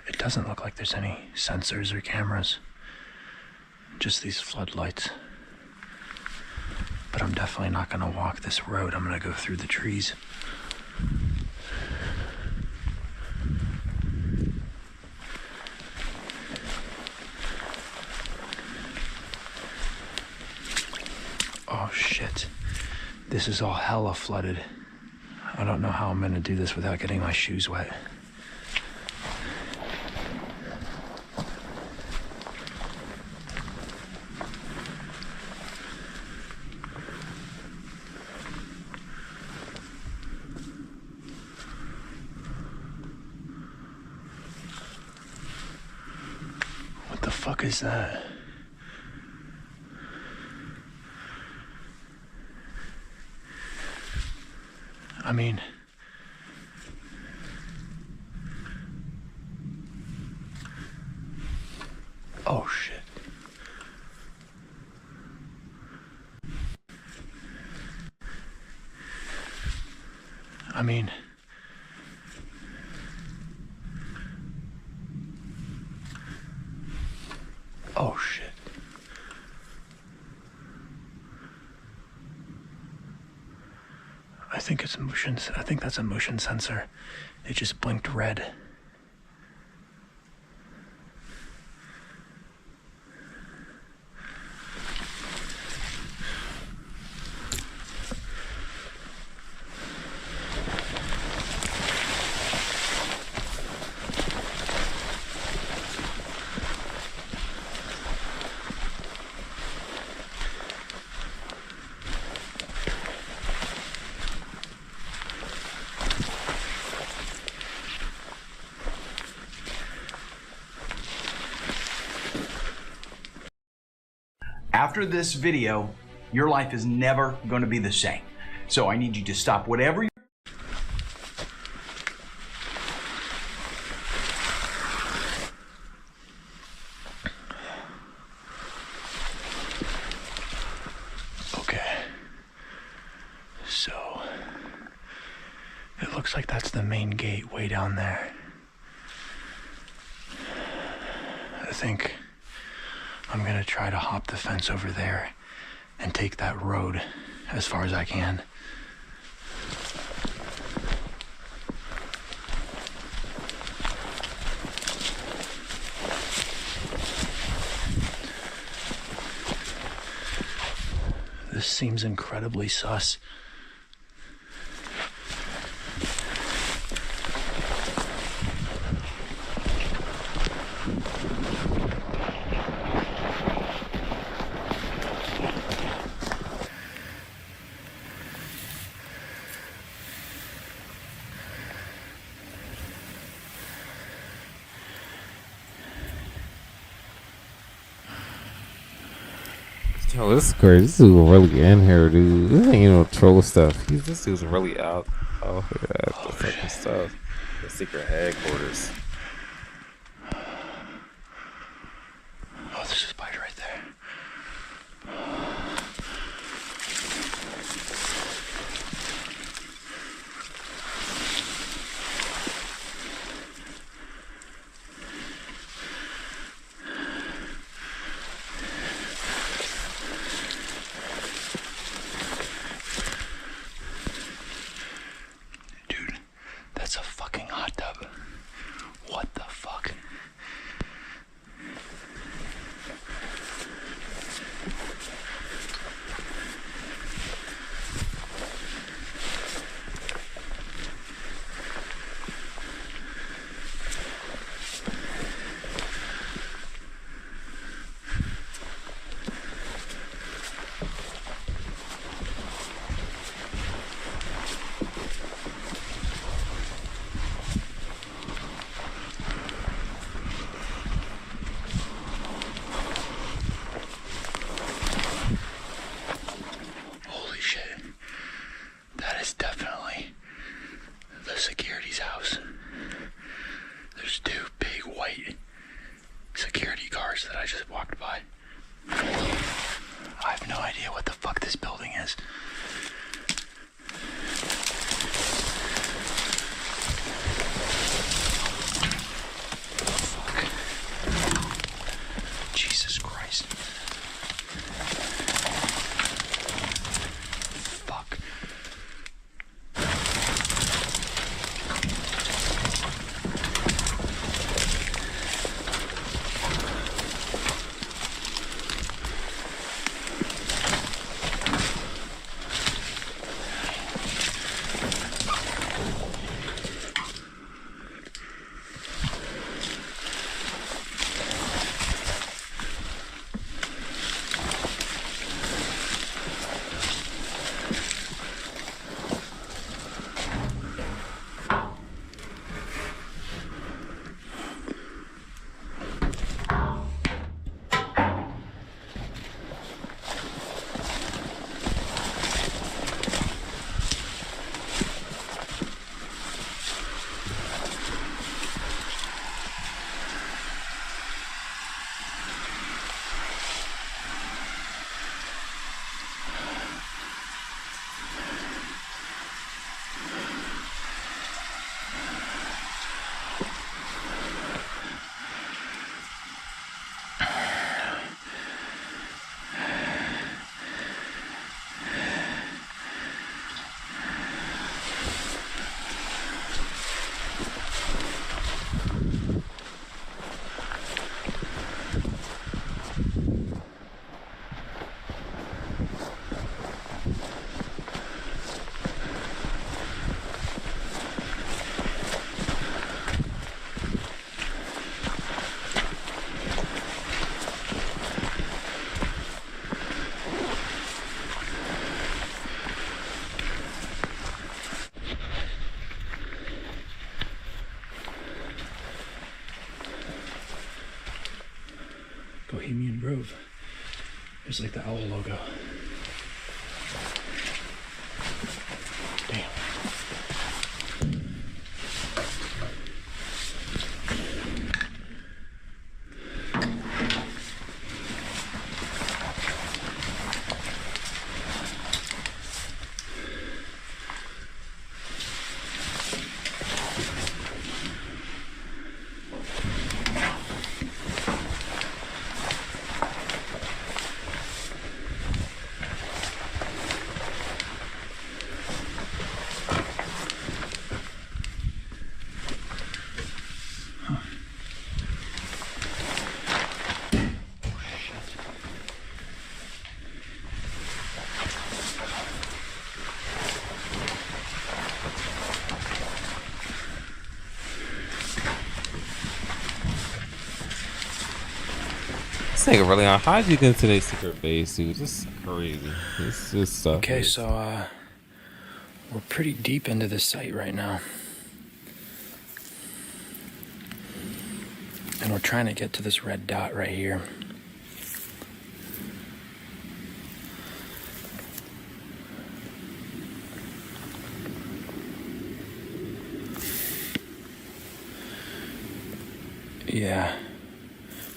It doesn't look like there's any sensors or cameras, just these floodlights. But I'm definitely not gonna walk this road. I'm gonna go through the trees. This is all hella flooded. I don't know how I'm gonna do this without getting my shoes wet. What the fuck is that? I mean, oh shit. I mean, oh shit. I think it's a motion. I think that's a motion sensor. It just blinked red. After this video, your life is never going to be the same. So I need you to stop whatever you're Okay. So, it looks like that's the main gate way down there. I think I'm gonna try to hop the fence over there and take that road as far as I can. This seems incredibly sus. Yo, this is crazy. This dude really in here, dude. This ain't no troll stuff. This dude's really out here at the fucking stuff. The secret headquarters. Oh, there's a spider right there. That's a fucking hot tub. What the fuck? Holy shit. That is definitely the security's house. There's two big white security cars that I just walked by. I have no idea what the fuck this building is. Fuck. Jesus Christ. Fuck. Bohemian Grove. It's like the owl logo. Damn. This nigga really on. How'd you get into their secret base, dude? This is crazy. This is stuff. Okay, so we're pretty deep into this site right now. And we're trying to get to this red dot right here. Yeah.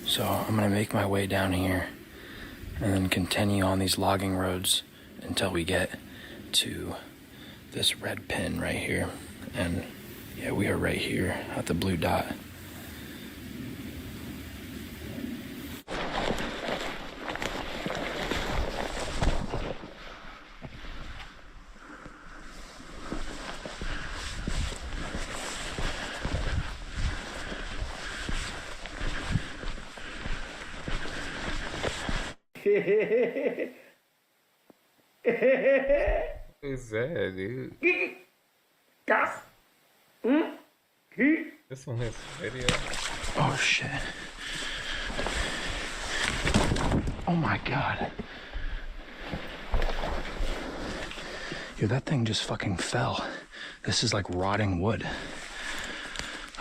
So I'm gonna make my way down here and then continue on these logging roads until we get to this red pin right here. And yeah, we are right here at the blue dot. Who's that, dude? This one has video. Oh shit. Oh my god. Yo, that thing just fucking fell. This is like rotting wood.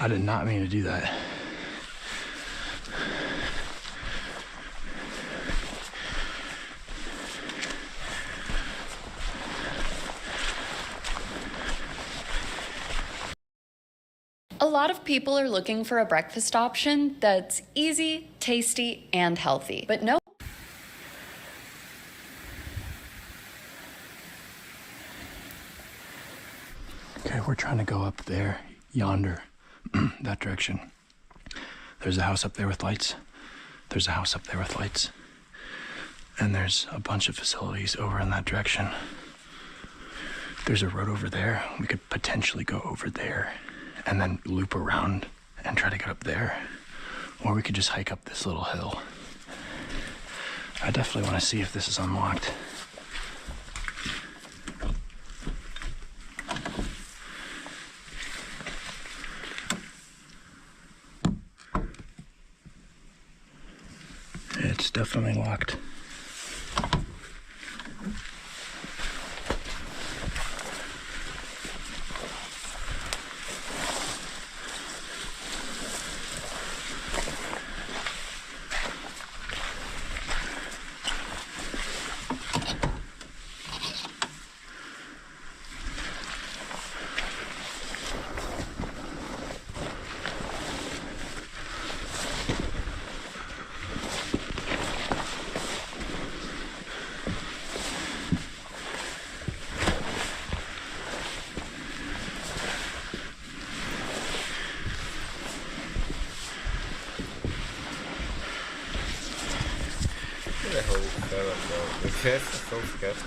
I did not mean to do that. A lot of people are looking for a breakfast option that's easy, tasty, and healthy. But no. Okay, we're trying to go up there, yonder, that direction. There's a house up there with lights. There's a house up there with lights. And there's a bunch of facilities over in that direction. There's a road over there. We could potentially go over there and then loop around and try to get up there. Or we could just hike up this little hill. I definitely want to see if this is unlocked. It's definitely locked. That whole setup, bro. The test is so sketchy.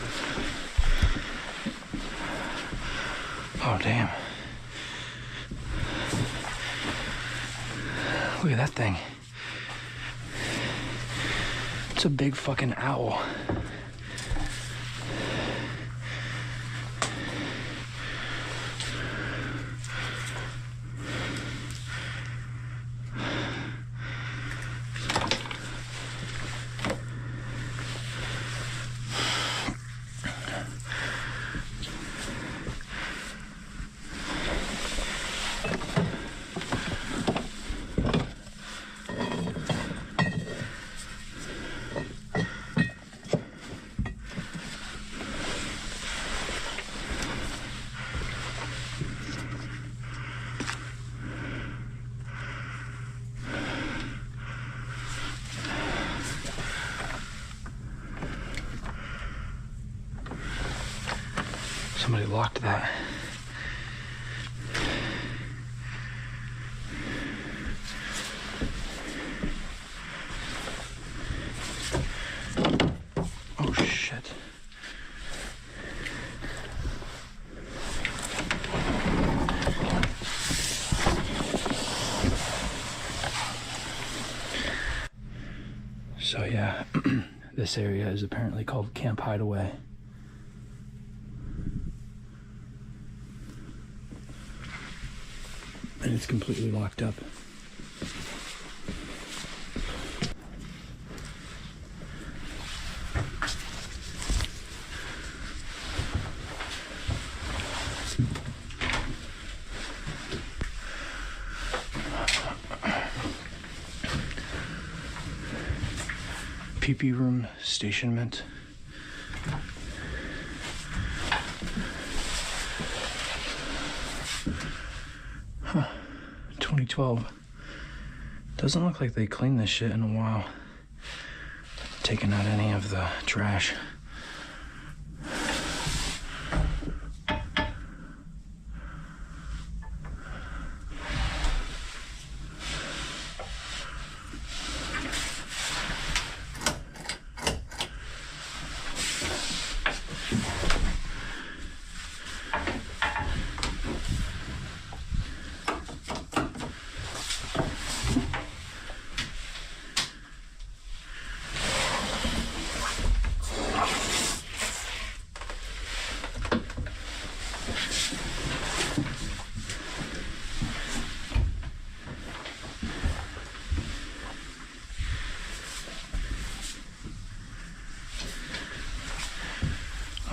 Oh, damn. Look at that thing. It's a big fucking owl. Somebody locked that. Oh shit. So yeah, this area is apparently called Camp Hideaway. And it's completely locked up. PP room, stationment. Huh. 2012. Doesn't look like they cleaned this shit in a while. Taking out any of the trash.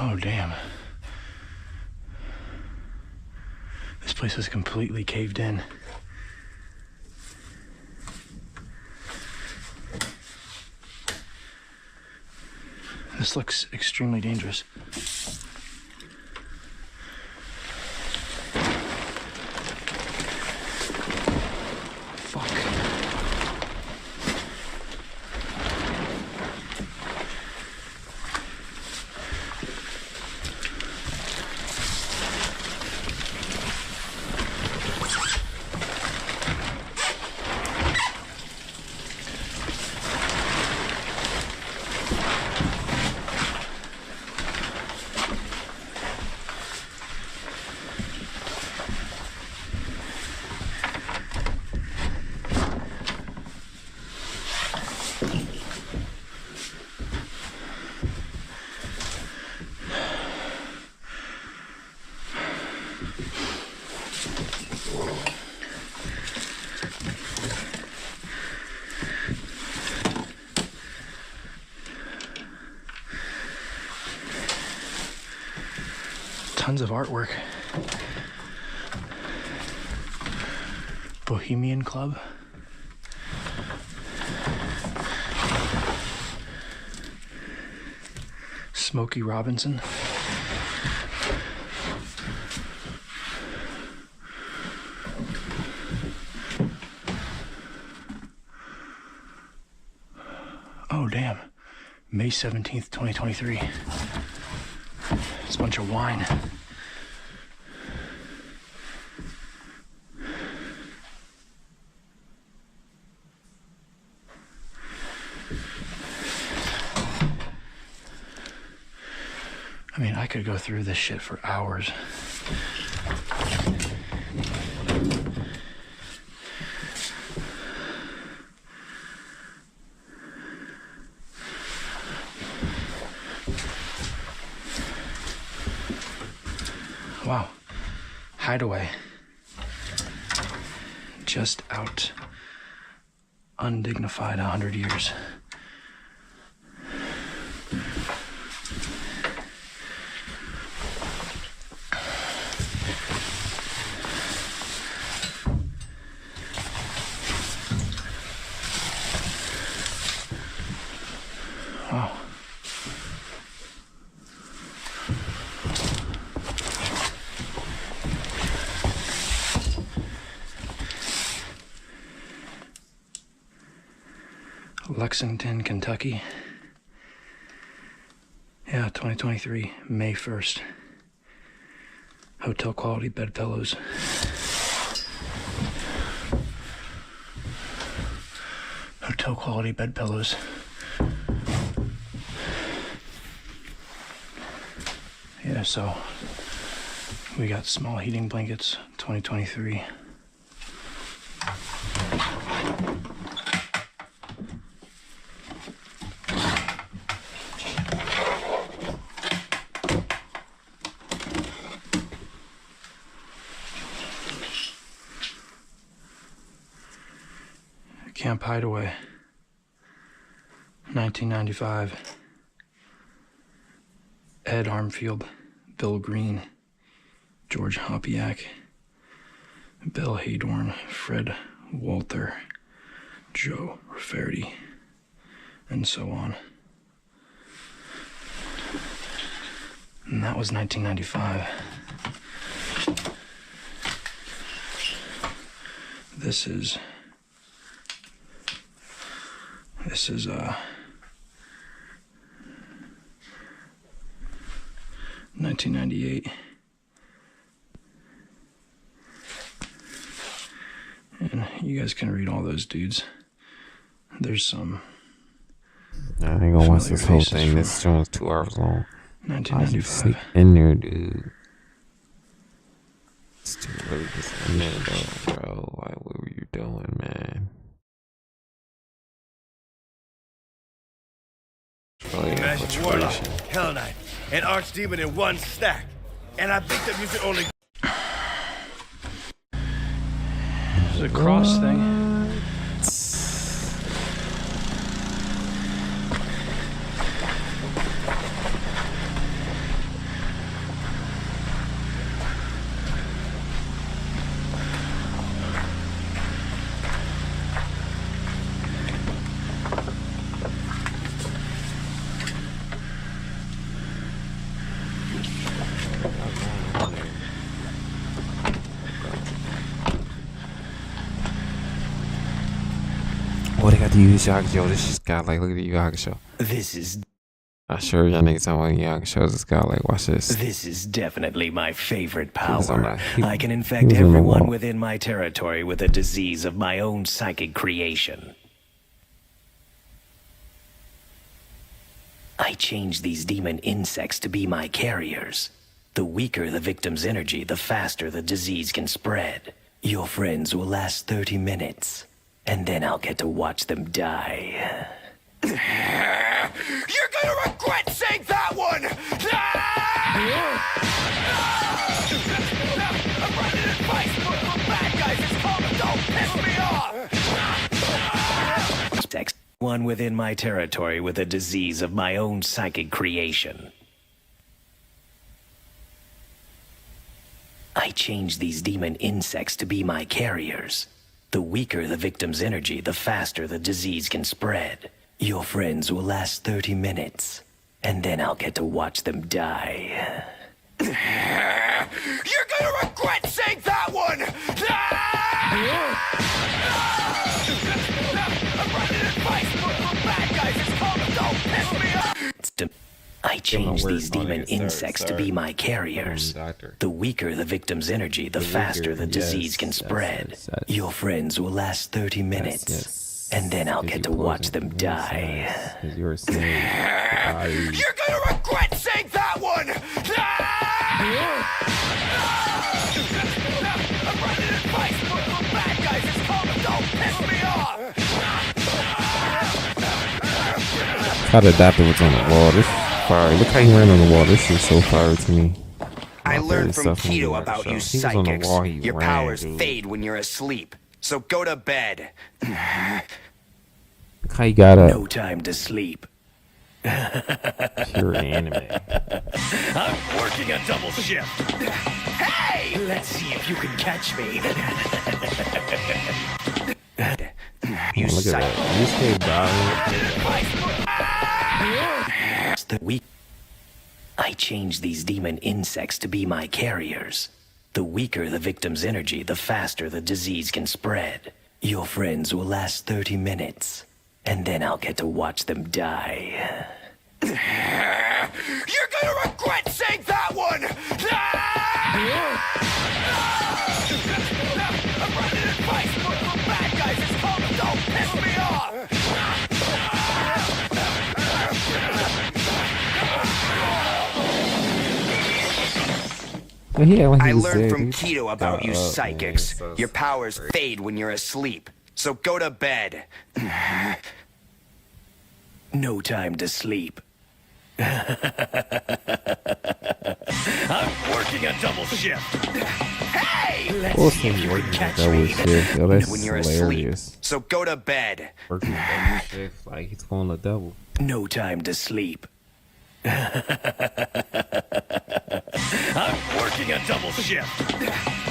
Oh, damn. This place is completely caved in. This looks extremely dangerous. Tons of artwork. Bohemian Club. Smokey Robinson. Oh, damn. May 17th, 2023. It's a bunch of wine. I mean, I could go through this shit for hours. Wow. Hideaway. Just out. Undignified 100 years. Wow. Lexington, Kentucky. Yeah, 2023, May 1st. Hotel quality bed pillows. Hotel quality bed pillows. Yeah, so we got small heating blankets, 2023. Camp Hideaway, 1995. Ed Armfield, Bill Green, George Hopiak, Bill Haydorn, Fred Walter, Joe Rafferty, and so on. And that was 1995. This is 1998. And you guys can read all those dudes. There's some. I ain't gonna watch this whole thing. This show's 2 hours long. 1995. Sleep in there, dude. It's too late to end there, though, bro. Like, what were you doing, man? Imagine Warlock, Hell Knight, and Archdemon in one stack. And I think that you should only... There's a cross thing. What they got to use Yakusho? This just got like, look at the Yakusho. This is. I sure y'all niggas talking about Yakusho. This guy like, watch this. This is definitely my favorite was on power. that- I can he infect was on the everyone wall. within my territory with a disease of my own psychic creation. I change these demon insects to be my carriers. The weaker the victim's energy, the faster the disease can spread. Your friends will last 30 minutes, and then I'll get to watch them die. You're gonna regret saying that one! I'm running advice for bad guys. It's called Don't Piss Me Off! Sex. One within my territory with a disease of my own psychic creation. I change these demon insects to be my carriers. The weaker the victim's energy, the faster the disease can spread. Your friends will last 30 minutes, and then I'll get to watch them die. You're gonna regret saying that one! I'm running advice for bad guys. It's called Don't Piss Me Off! I change these demon insects to be my carriers. The weaker the victim's energy, the faster the disease can spread. Your friends will last 30 minutes, and then I'll get to watch them die. You're saying, You're gonna regret saying that one! I'm running advice for bad guys. It's called Don't Piss Me Off! how to adapt what's on the wall. This is fire. Look how he ran on the wall. This is so fire to me. I My learned favorite from stuff from the Keto about show. you He was on the psychics. wall, he Your ran, powers dude. fade when you're asleep. So go to bed. Look how he got up. No time to sleep. Pure anime. I'm working a double shift. Hey! Let's see if you can catch me. You Look at that. This kid died. The weak. I change these demon insects to be my carriers. The weaker the victim's energy, the faster the disease can spread. Your friends will last 30 minutes, and then I'll get to watch them die. You're gonna regret saying that one! I'm running advice for bad guys. It's called Don't Piss Me Off. I learned from Keto about you psychics. Your powers fade when you're asleep. So go to bed. No time to sleep. I'm working a double shift. Hey! Let's see if you can catch me. Yo, that's When you're hilarious. asleep. So go to bed. Working double shift, like he's going to double. No time to sleep. I'm working a double shift.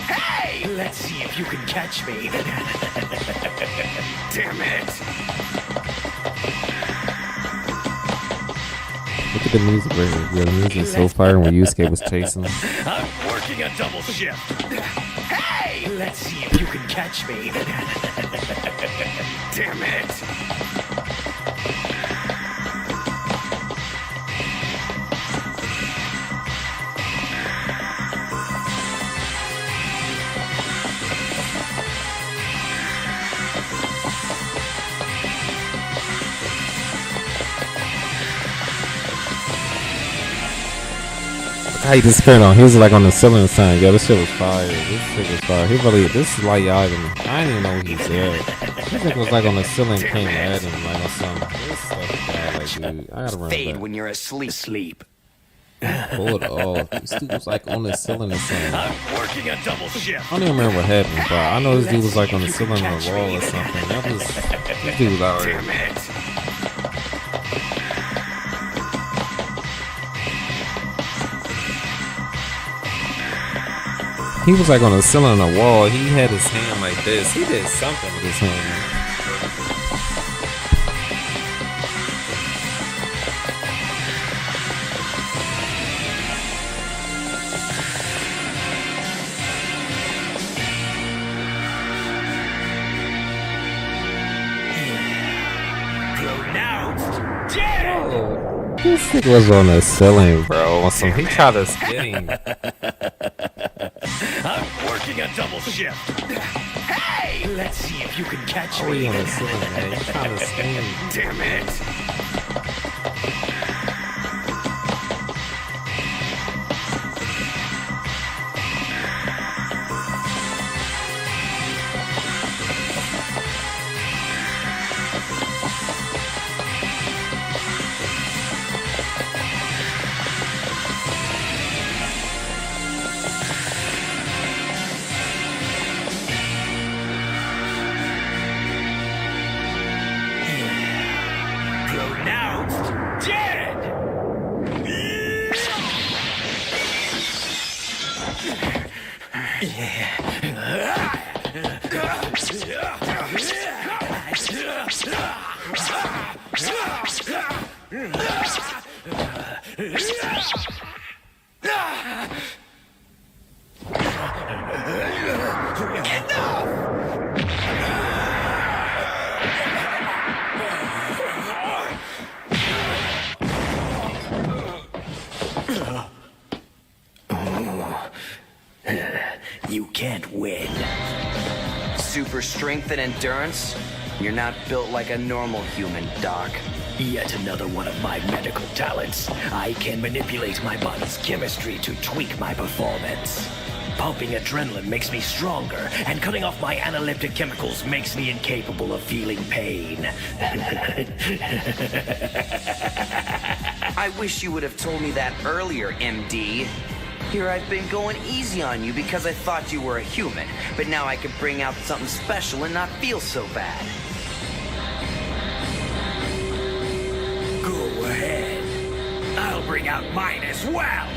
Hey! Let's see if you can catch me. Damn it! Look at the music right here. Yeah, the music is so fire when Yusuke was chasing him. I'm working a double shift. Hey! Let's see if you can catch me. Damn it! How he disappeared on? He was like on the ceiling sign. Yo, this shit was fire. This shit was fire. He really. This is like y'all even. I didn't even know what he said. This nigga was like on the ceiling, came at him like on something. This stuff, like, dude, I gotta run Fade back. when you're asleep. Pull it off. This dude was like on the ceiling or something. I'm working a double shift. I don't even remember what happened, but I know this dude was like on the ceiling on the wall or something. That was. This dude was out here. Damn it! He was like on the ceiling on the wall. He had his hand like this. He did something with his hand. Pronounced dead! Oh, this nigga was on the ceiling, bro. On some, he tried to skid him. I'm working a double shift. Hey! Let's see if you can catch Oh, me. he on the ceiling, man. You trying to stand. Damn it! Pronounced dead! You can't win. Super strength and endurance? You're not built like a normal human, Doc. Yet another one of my medical talents. I can manipulate my body's chemistry to tweak my performance. Pumping adrenaline makes me stronger, and cutting off my analeptic chemicals makes me incapable of feeling pain. I wish you would have told me that earlier, MD. Here I've been going easy on you because I thought you were a human, but now I can bring out something special and not feel so bad. Go ahead. I'll bring out mine as well.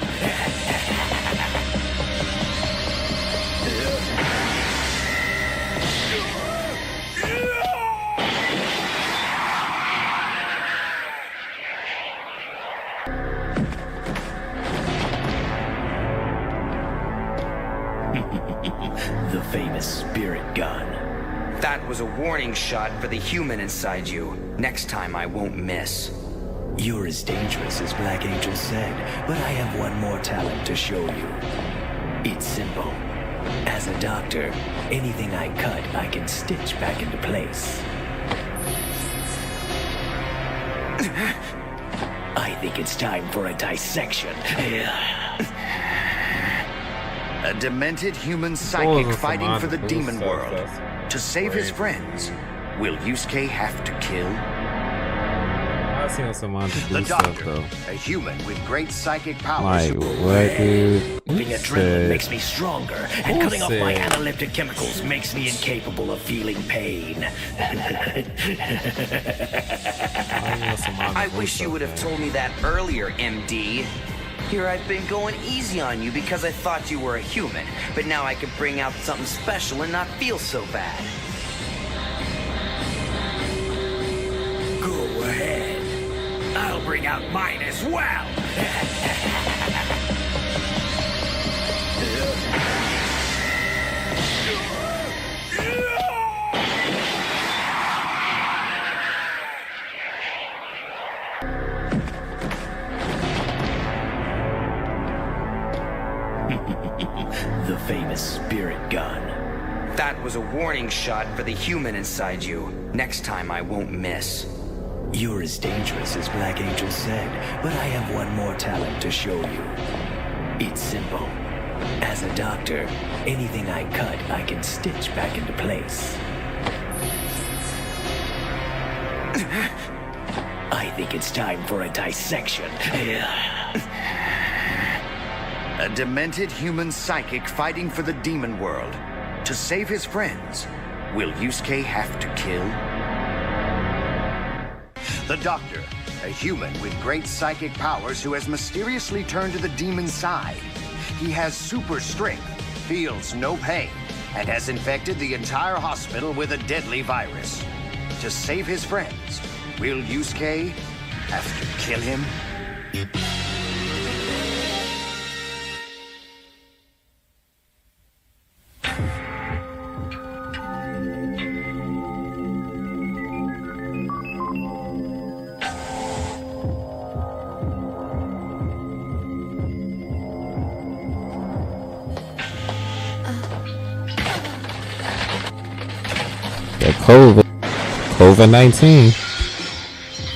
The famous spirit gun. That was a warning shot for the human inside you. Next time I won't miss. You're as dangerous as Black Angel said, but I have one more talent to show you. It's simple. As a doctor, anything I cut, I can stitch back into place. I think it's time for a dissection. A demented human psychic fighting for the demon world. To save his friends, will Yusuke have to kill? I've seen some on The Doctor, a human with great psychic powers. Like, what, dude? Being adrenaline makes me stronger, and cutting off my analytic chemicals makes me incapable of feeling pain. I wish you would have told me that earlier, MD. Here I've been going easy on you because I thought you were a human, but now I can bring out something special and not feel so bad. Go ahead. I'll bring out mine as well. The famous spirit gun. That was a warning shot for the human inside you. Next time I won't miss. You're as dangerous as Black Angel said, but I have one more talent to show you. It's simple. As a doctor, anything I cut, I can stitch back into place. I think it's time for a dissection. A demented human psychic fighting for the demon world. To save his friends, will Yusuke have to kill? The Doctor, a human with great psychic powers who has mysteriously turned to the demon side. He has super strength, feels no pain, and has infected the entire hospital with a deadly virus. To save his friends, will Yusuke have to kill him? COVID-19.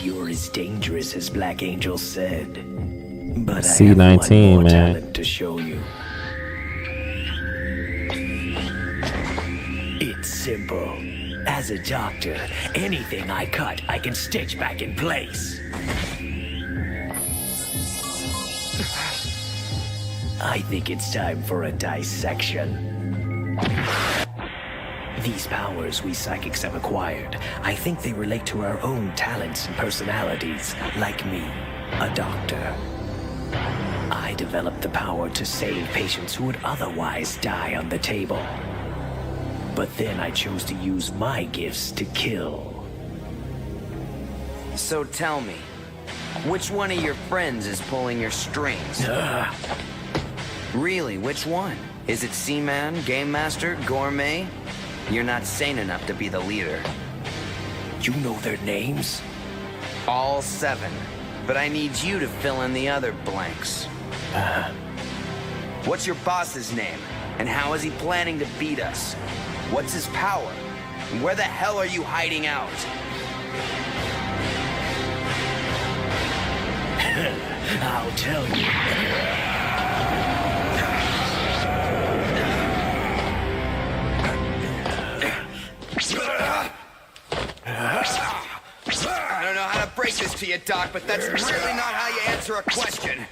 You're as dangerous as Black Angel said, but C19, I have one more man. talent to show you. It's simple. As a doctor, anything I cut, I can stitch back in place. I think it's time for a dissection. These powers we psychics have acquired, I think they relate to our own talents and personalities, like me, a doctor. I developed the power to save patients who would otherwise die on the table. But then I chose to use my gifts to kill. So tell me, which one of your friends is pulling your strings? Really, which one? Is it Seaman, Game Master, Gourmet? You're not sane enough to be the leader. You know their names? All 7. But I need you to fill in the other blanks. What's your boss's name? And how is he planning to beat us? What's his power? And where the hell are you hiding out? I'll tell you. I don't know how to break this to you, Doc, but that's really not how you answer a question.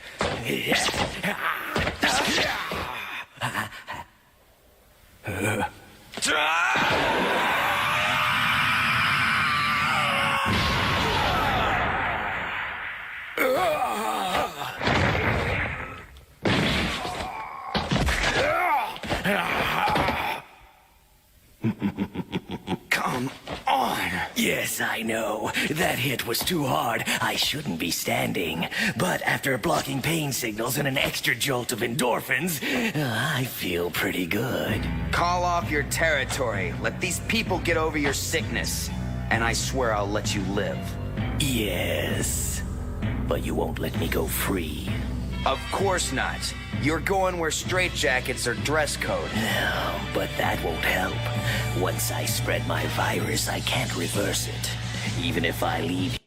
Come on. Yes, I know. That hit was too hard. I shouldn't be standing. But after blocking pain signals and an extra jolt of endorphins, I feel pretty good. Call off your territory. Let these people get over your sickness. And I swear I'll let you live. Yes. But you won't let me go free. Of course not. You're going where straitjackets are dress code. No, but that won't help. Once I spread my virus, I can't reverse it. Even if I leave.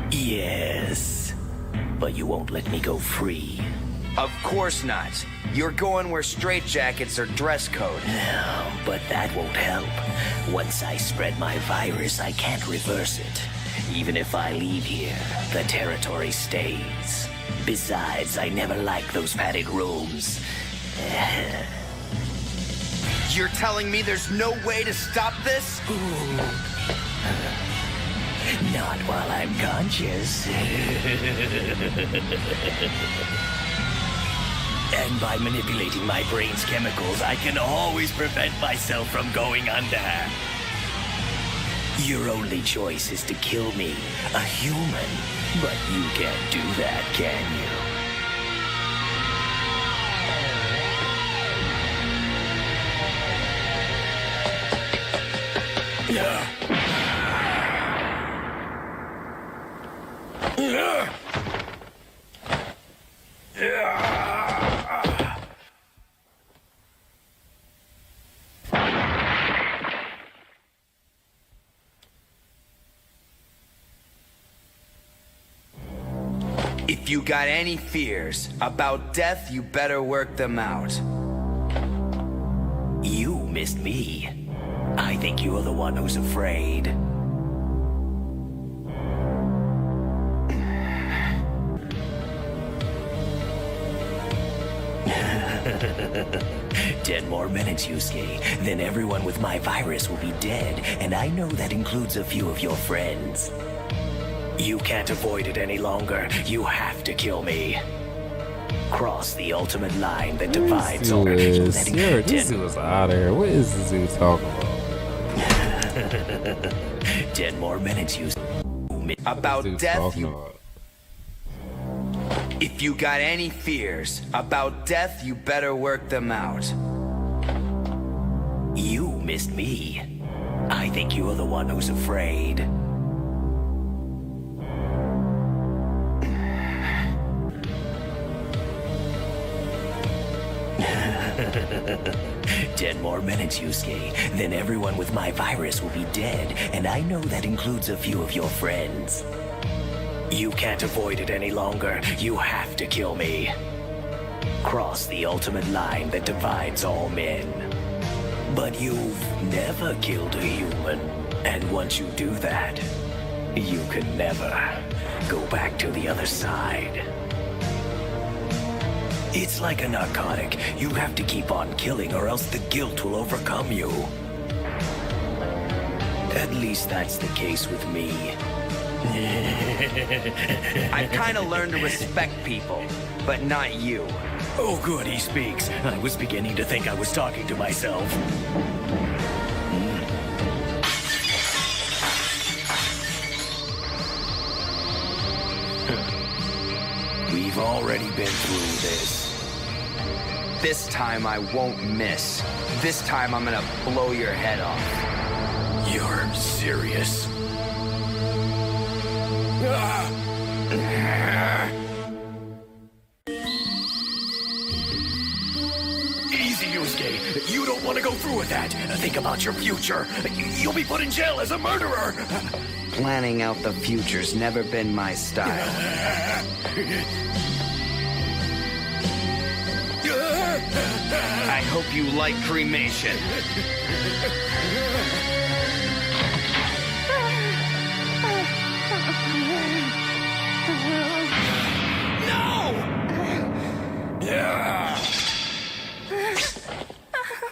Yes, but you won't let me go free. Of course not. You're going where straitjackets are dress code. No, but that won't help. Once I spread my virus, I can't reverse it. Even if I leave here, the territory stays. Besides, I never liked those padded rooms. You're telling me there's no way to stop this? Not while I'm conscious. And by manipulating my brain's chemicals, I can always prevent myself from going under. Your only choice is to kill me, a human. But you can't do that, can you? If you got any fears about death, you better work them out. You missed me. I think you're the one who's afraid. Ten more minutes, Yusuke. Then everyone with my virus will be dead, and I know that includes a few of your friends. You can't avoid it any longer. You have to kill me. Cross the ultimate line that divides all. This dude is out of here. What is this dude talking about? 10 more minutes, you. About death, If you got any fears about death, you better work them out. You missed me. I think you're the one who's afraid. Ten more minutes, Yusuke. Then everyone with my virus will be dead, and I know that includes a few of your friends. You can't avoid it any longer. You have to kill me. Cross the ultimate line that divides all men. But you've never killed a human, and once you do that, you can never go back to the other side. It's like a narcotic. You have to keep on killing or else the guilt will overcome you. At least that's the case with me. I've kind of learned to respect people, but not you. Oh good, he speaks. I was beginning to think I was talking to myself. We've already been through this. This time I won't miss. This time I'm gonna blow your head off. You're serious? Easy, Yusuke. You don't want to go through with that. Think about your future. You'll be put in jail as a murderer. Planning out the future's never been my style. I hope you like cremation.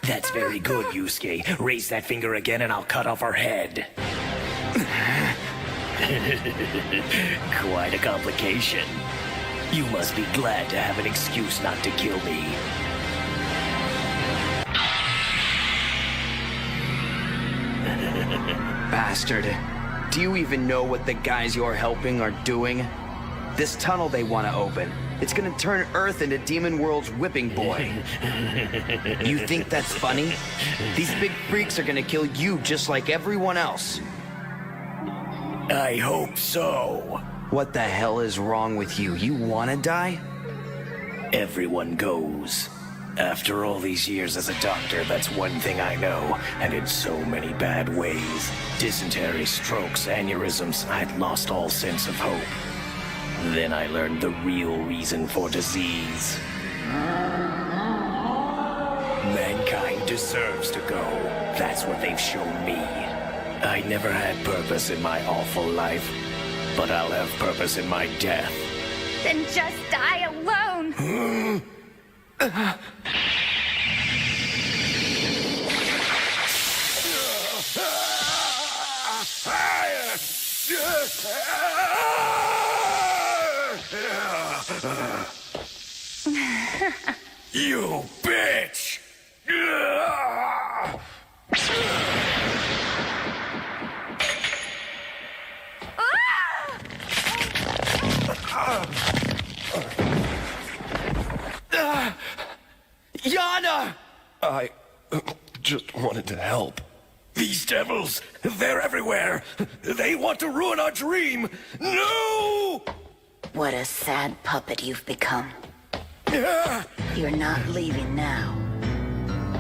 That's very good, Yusuke. Raise that finger again and I'll cut off her head. Quite a complication. You must be glad to have an excuse not to kill me. bastard. Do you even know what the guys you're helping are doing? This tunnel they want to open, it's gonna turn Earth into Demon World's whipping boy. You think that's funny? These big freaks are gonna kill you just like everyone else. I hope so. What the hell is wrong with you? You wanna die? Everyone goes. After all these years as a doctor, that's one thing I know, and in so many bad ways. Dysentery, strokes, aneurysms, I'd lost all sense of hope. Then I learned the real reason for disease. Mankind deserves to go. That's what they've shown me. I never had purpose in my awful life, but I'll have purpose in my death. Then just die alone. You bitch! Yana! I just wanted to help. These devils, they're everywhere. They want to ruin our dream. No! What a sad puppet you've become. You're not leaving now.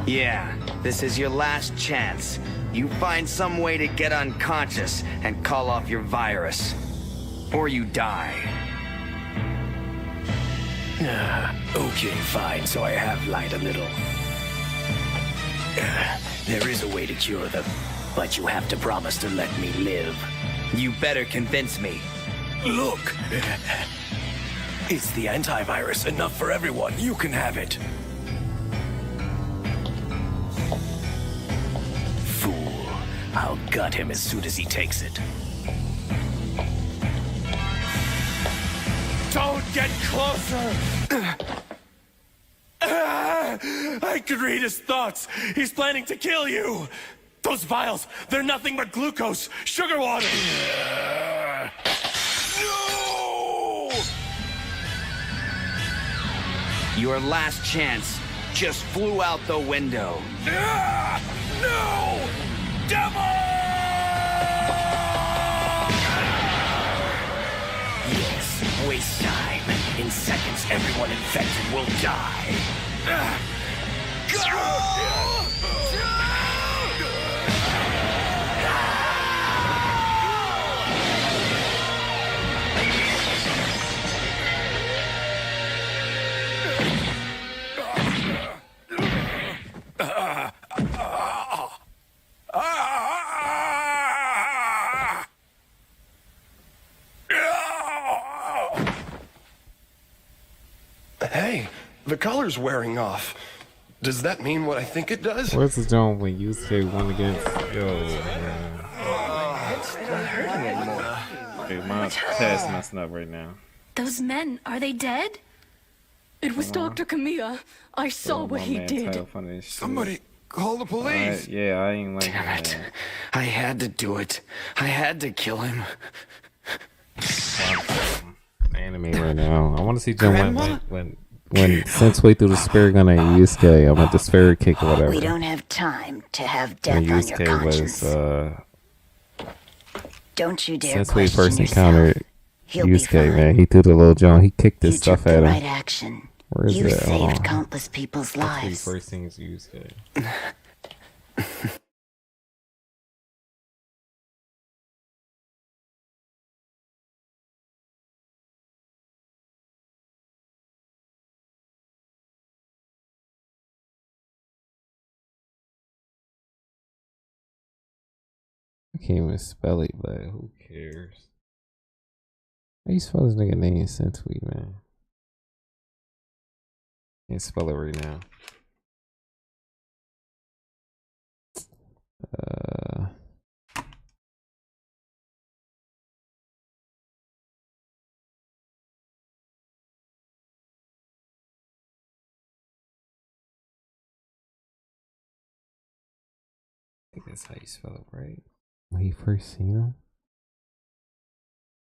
Yeah, this is your last chance. You find some way to get unconscious and call off your virus. Or you die. Okay, fine, so I have lied a little. There is a way to cure them, but you have to promise to let me live. You better convince me. Look! It's the antivirus, enough for everyone. You can have it. Fool. I'll gut him as soon as he takes it. Don't get closer! I could read his thoughts. He's planning to kill you. Those vials, they're nothing but glucose, sugar water. No! Your last chance just flew out the window. No! Devil! Yes, waste time. In seconds, everyone infected will die. Hey, the color's wearing off. Does that mean what I think it does? Where's the zone when Yusuke won against man? It's not hurting anymore. Okay, my chest messing up right now. Those men, are they dead? It was Dr. Kamiya. I saw what he did. Somebody call the police. Yeah, I ain't like Damn that. it. I had to do it. I had to kill him. Anime right now. I want to see John when Sensui threw the spirit gun at Yusuke. I want the spirit kick or whatever. We don't have time to have death When on your Yusuke conscience. was Don't you dare Sensui question first yourself. encountered He'll be Yusuke, fine. man. He threw the little John. He kicked his You stuff took at the him. right action. Where is You that? saved Oh. countless people's That's the lives. first thing is Yusuke. I can't even spell it, but who cares? How you spell this nigga name Sensui, man? Can't spell it right now. I think that's how you spell it, right? When he first seen him?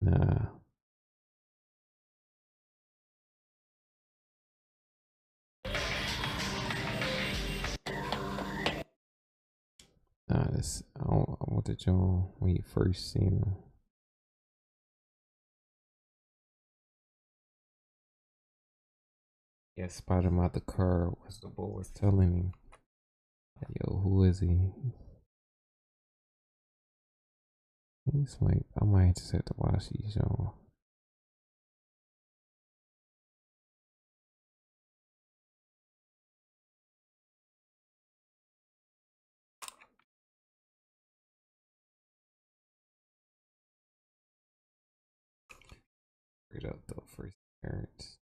Nah. Nah, this I want the Joe when he first seen him. Yeah, spotted him out the car. What's the boy was telling him? Yo, who is he? I might just have to watch these, y'all. Straight up though, first parents.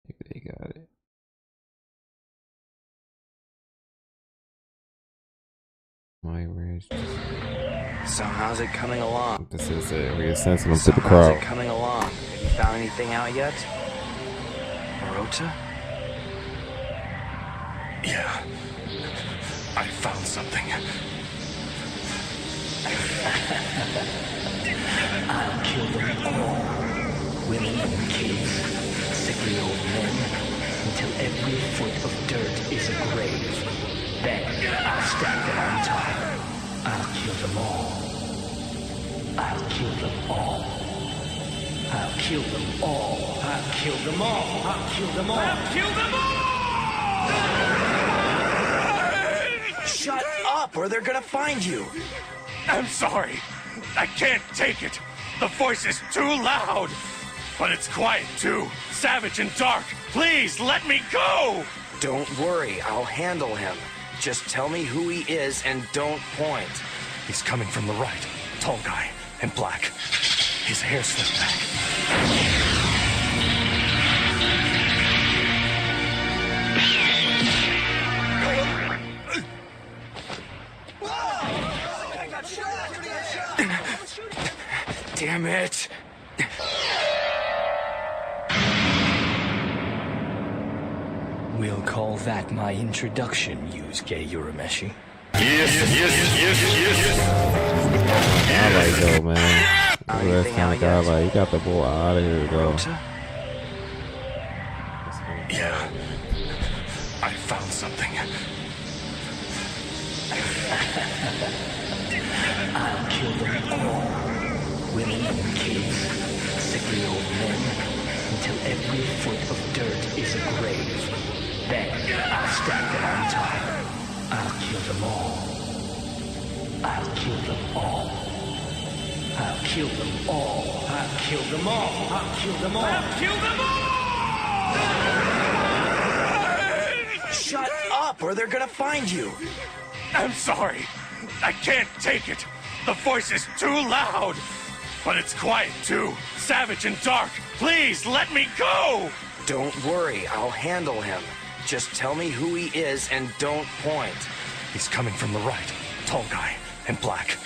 Maybe they got it. My ridge. So how's it coming along? This is it. We're sensing them to the How's crowd. it coming along? Have you found anything out yet? Rota? Yeah. I found something. I'll kill them all. Women and kids, sickly old men, until every foot of dirt is a grave. Then I'll stack them on top. I'll kill them all. I'll kill them all. I'll kill them all. I'll kill them all. I'll kill them all. I'll kill them all! Shut up or they're gonna find you. I'm sorry. I can't take it. The voice is too loud. But it's quiet too. Savage and dark. Please let me go. Don't worry, I'll handle him. Just tell me who he is and don't point. He's coming from the right. Tall guy in black. His hair slicked back. Damn it. We'll call that my introduction, Yusuke Urameshi. Yes. I like though, man. That's kind of guy like, you got the boy out of here, though. Yeah. I found something. I'll kill them all. Women and kids, sickly old men, until every foot of dirt is a grave. Then I'll stack them on top. I'll kill them all. I'll kill them all. I'll kill them all. I'll kill them all. I'll kill them all. I'll kill them all! Shut up or they're gonna find you. I'm sorry. I can't take it. The voice is too loud. But it's quiet too. Savage and dark. Please let me go. Don't worry, I'll handle him. Just tell me who he is and don't point. He's coming from the right. Tall guy in black.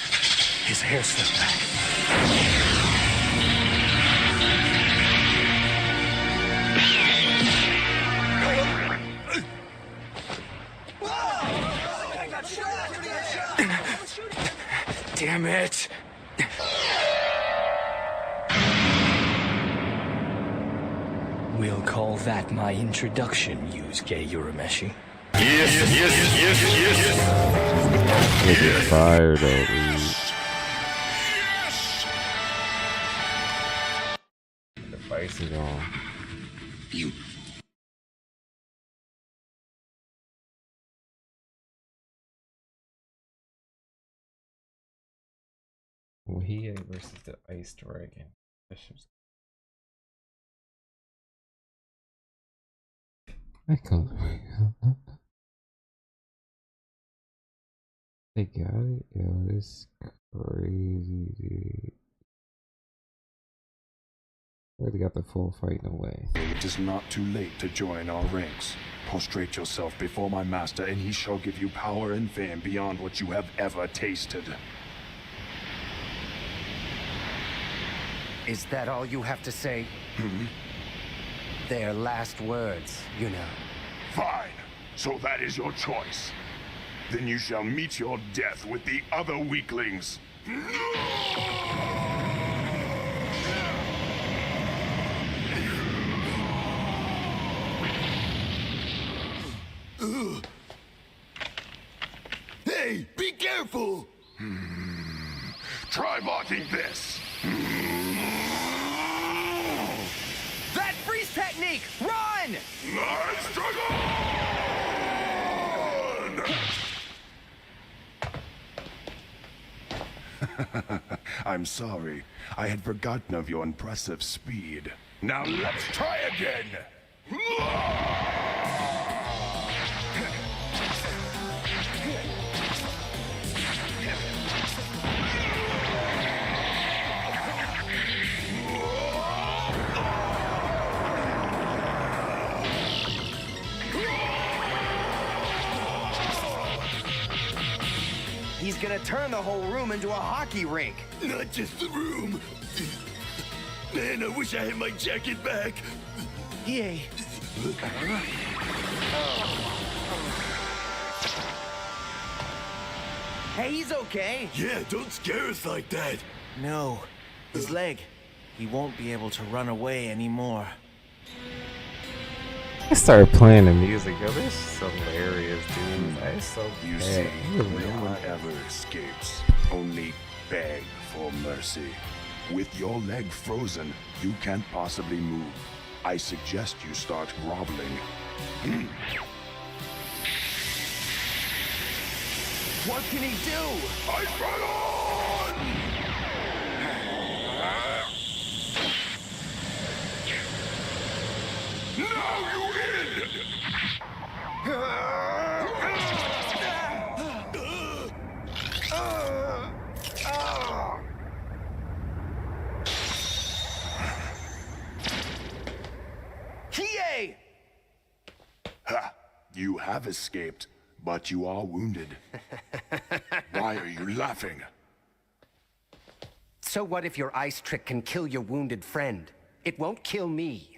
His hair slicked back. Damn it. We'll call that my introduction, Yusuke Urameshi. Yes. Nigga fire though, dude. The fights is on. You. Well, he versus the Ice Dragon. That shit's... I can't. They got it? Yo, this crazy, dude. Really got the full fight in a way. It is not too late to join our ranks. Prostrate yourself before my master, and he shall give you power and fame beyond what you have ever tasted. Is that all you have to say? Their last words, you know. Fine. So that is your choice. Then you shall meet your death with the other weaklings. Hey, be careful! Try blocking this. That freeze technique! Run! Nice dragon! I'm sorry. I had forgotten of your impressive speed. Now let's try again! He's gonna turn the whole room into a hockey rink. Not just the room. Man, I wish I had my jacket back. Yay. Hey, he's okay. Yeah, don't scare us like that. No, his leg. He won't be able to run away anymore. I started playing the music, yo. This is hilarious, dude. That's so You bad. see, You no really one like- ever escapes. Only beg for mercy. With your leg frozen, you can't possibly move. I suggest you start groveling. What can he do? Ice Dragon! Now you win! Kie! Ha! You have escaped, but you are wounded. Why are you laughing? So what if your ice trick can kill your wounded friend? It won't kill me.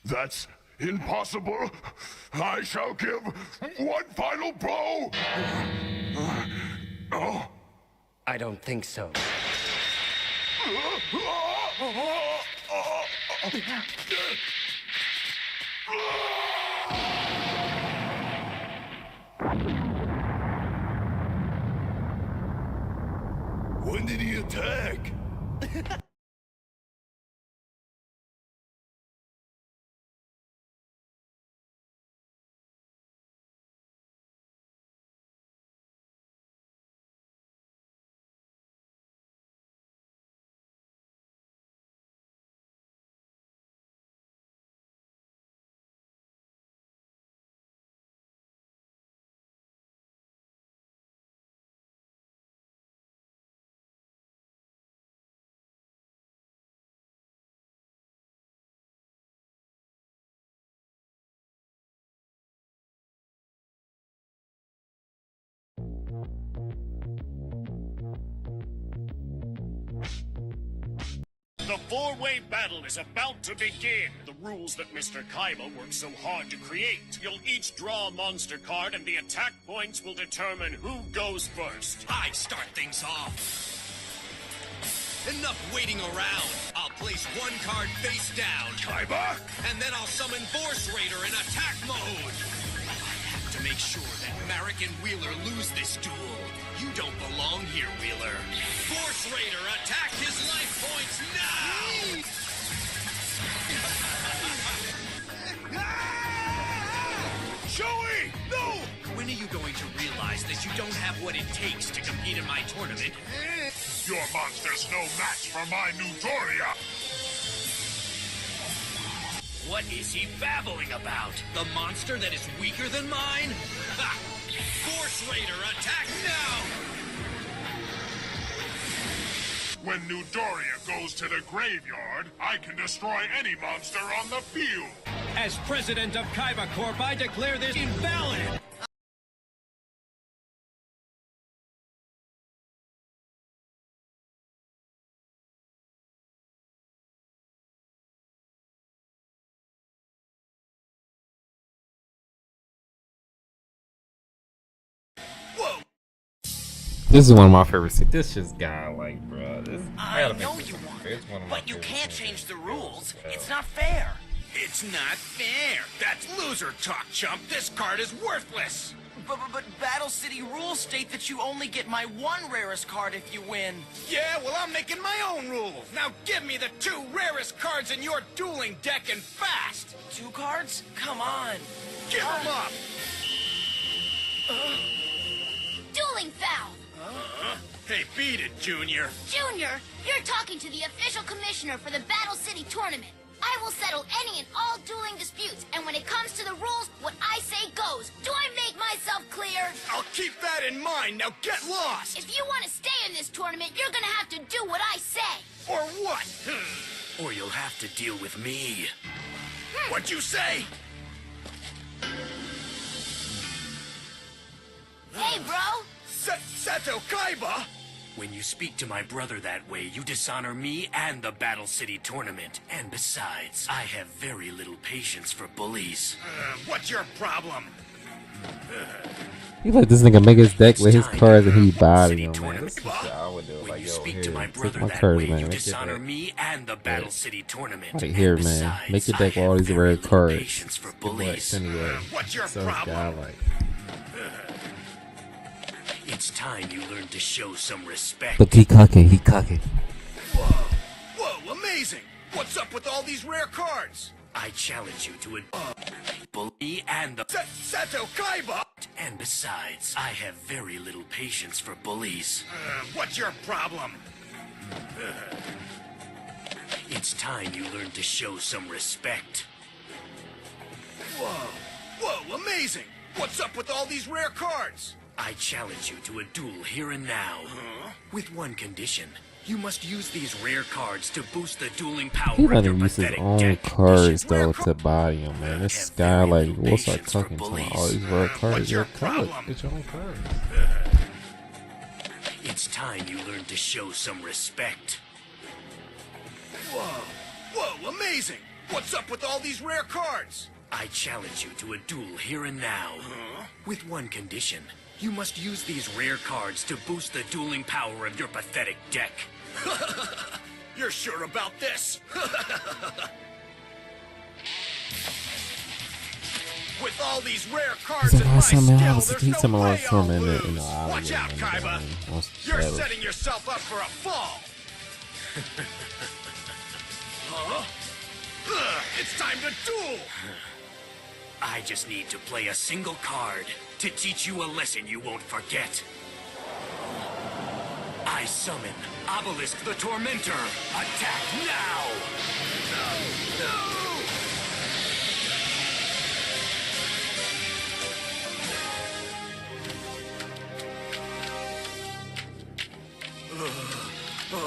That's impossible. I shall give one final blow. Oh. I don't think so. When did he attack? The four-way battle is about to begin. The rules that Mr. Kaiba worked so hard to create. You'll each draw a monster card, and the attack points will determine who goes first. I start things off. Enough waiting around. I'll place one card face down. Kaiba? And then I'll summon Force Raider in attack mode. I have to make sure that Marek and Wheeler lose this duel. You don't belong here, Wheeler. Force Raider, attack his life points now! Joey! No! When are you going to realize that you don't have what it takes to compete in my tournament? Your monster's no match for my new Doria! What is he babbling about? The monster that is weaker than mine? Ha! Force Raider, attack now! When New Doria goes to the graveyard, I can destroy any monster on the field. As president of Kaiba Corp, I declare this invalid! This is one of my favorites. This just got like, bro. This I know you want it, but you can't change the rules. It's not fair. It's not fair. That's loser talk, chump. This card is worthless. But Battle City rules state that you only get my one rarest card if you win. Yeah, well, I'm making my own rules. Now give me the 2 rarest cards in your dueling deck and fast. 2 cards? Come on. Give them up. Dueling foul! Hey, beat it, Junior. Junior, you're talking to the official commissioner for the Battle City tournament. I will settle any and all dueling disputes, and when it comes to the rules, what I say goes. Do I make myself clear? I'll keep that in mind. Now get lost. If you want to stay in this tournament, you're gonna have to do what I say. Or what? Or you'll have to deal with me. What'd you say? Hey, bro. Seto Kaiba? When you speak to my brother that way, you dishonor me and the Battle City tournament. And besides, I have very little patience for bullies. What's your problem? He let this nigga make his deck with his cards and he body him, man. This is what I would do. Like, yo, here, take my cards, man. Make your deck. Me and the Battle City tournament. Right here, man. Make your deck with all these rare cards. For bullies. Anyway, what's your so problem? Like. It's time you learn to show some respect. Look, he cocking. Whoa, amazing. What's up with all these rare cards? I challenge you to a bully and the Seto Kaiba. And besides, I have very little patience for bullies. What's your problem? It's time you learn to show some respect. Whoa, amazing. What's up with all these rare cards? I challenge you to a duel here and now. With one condition. You must use these rare cards to boost the dueling power He of let your him use his pathetic own deck. cards though to body him, man. This guy like, we'll start talking to him. All these rare cards, your cards. Get your own cards. It's time you learn to show some respect. Whoa, amazing. What's up with all these rare cards? I challenge you to a duel here and now. With one condition. You must use these rare cards to boost the dueling power of your pathetic deck. You're sure about this? With all these rare cards at my skill, there's no way I'll lose. Watch out, Kaiba. You're setting yourself up for a fall. It's time to duel. I just need to play a single card to teach you a lesson you won't forget. I summon Obelisk the Tormentor. Attack now! No!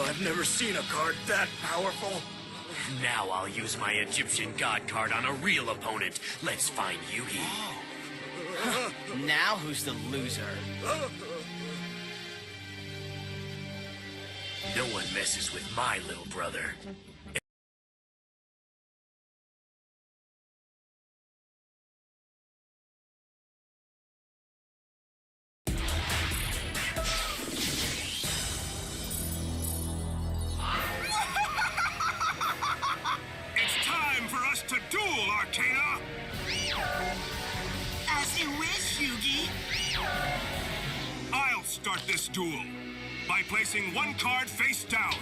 I've never seen a card that powerful. Now I'll use my Egyptian God card on a real opponent. Let's find Yugi. Now who's the loser? No one messes with my little brother. It's time for us to duel, Arcana! As you wish, Yugi. I'll start this duel by placing one card face down.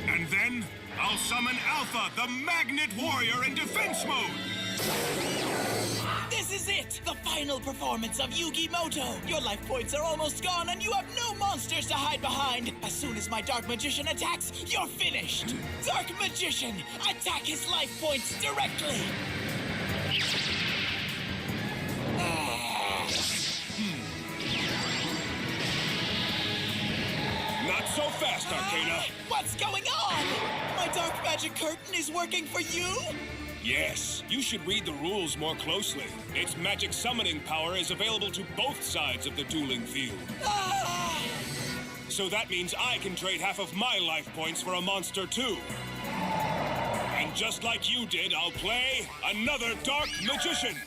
And then I'll summon Alpha, the Magnet Warrior, in defense mode. This is it! The final performance of Yugi Moto! Your life points are almost gone and you have no monsters to hide behind! As soon as my Dark Magician attacks, you're finished! Dark Magician! Attack his life points directly! Not so fast, Arcana! What's going on? My Dark Magic Curtain is working for you? Yes, you should read the rules more closely. Its magic summoning power is available to both sides of the dueling field. So that means I can trade half of my life points for a monster too. And just like you did, I'll play another Dark Magician.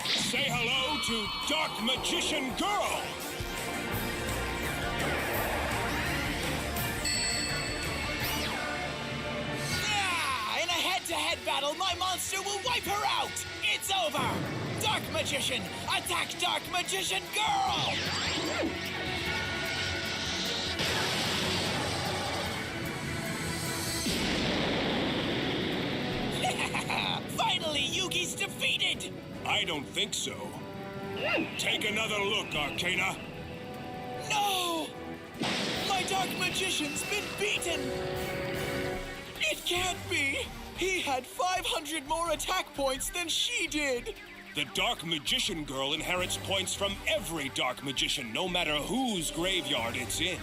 Say hello to Dark Magician Girl! monster will wipe her out! It's over! Dark Magician, attack Dark Magician Girl! Finally, Yugi's defeated! I don't think so. Take another look, Arcana. No! My Dark Magician's been beaten! It can't be! He had 500 more attack points than she did! The Dark Magician Girl inherits points from every Dark Magician, no matter whose graveyard it's in.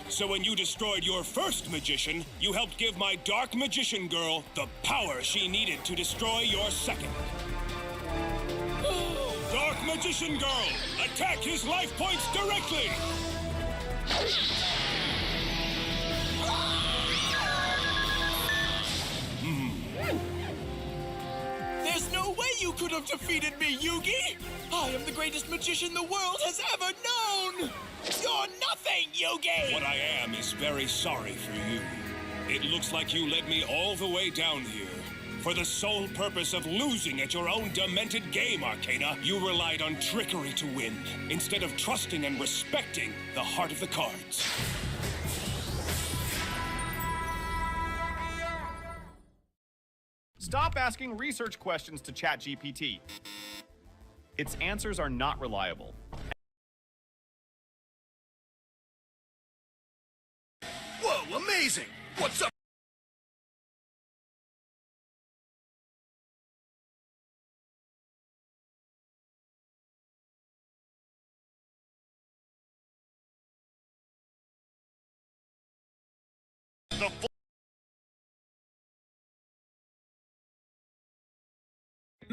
So when you destroyed your first magician, you helped give my Dark Magician Girl the power she needed to destroy your second. Dark Magician Girl, attack his life points directly! There's no way you could have defeated me, Yugi! I am the greatest magician the world has ever known! You're nothing, Yugi! What I am is very sorry for you. It looks like you led me all the way down here for the sole purpose of losing at your own demented game, Arcana. You relied on trickery to win, instead of trusting and respecting the heart of the cards. Stop asking research questions to ChatGPT. Its answers are not reliable. Whoa, amazing! What's up?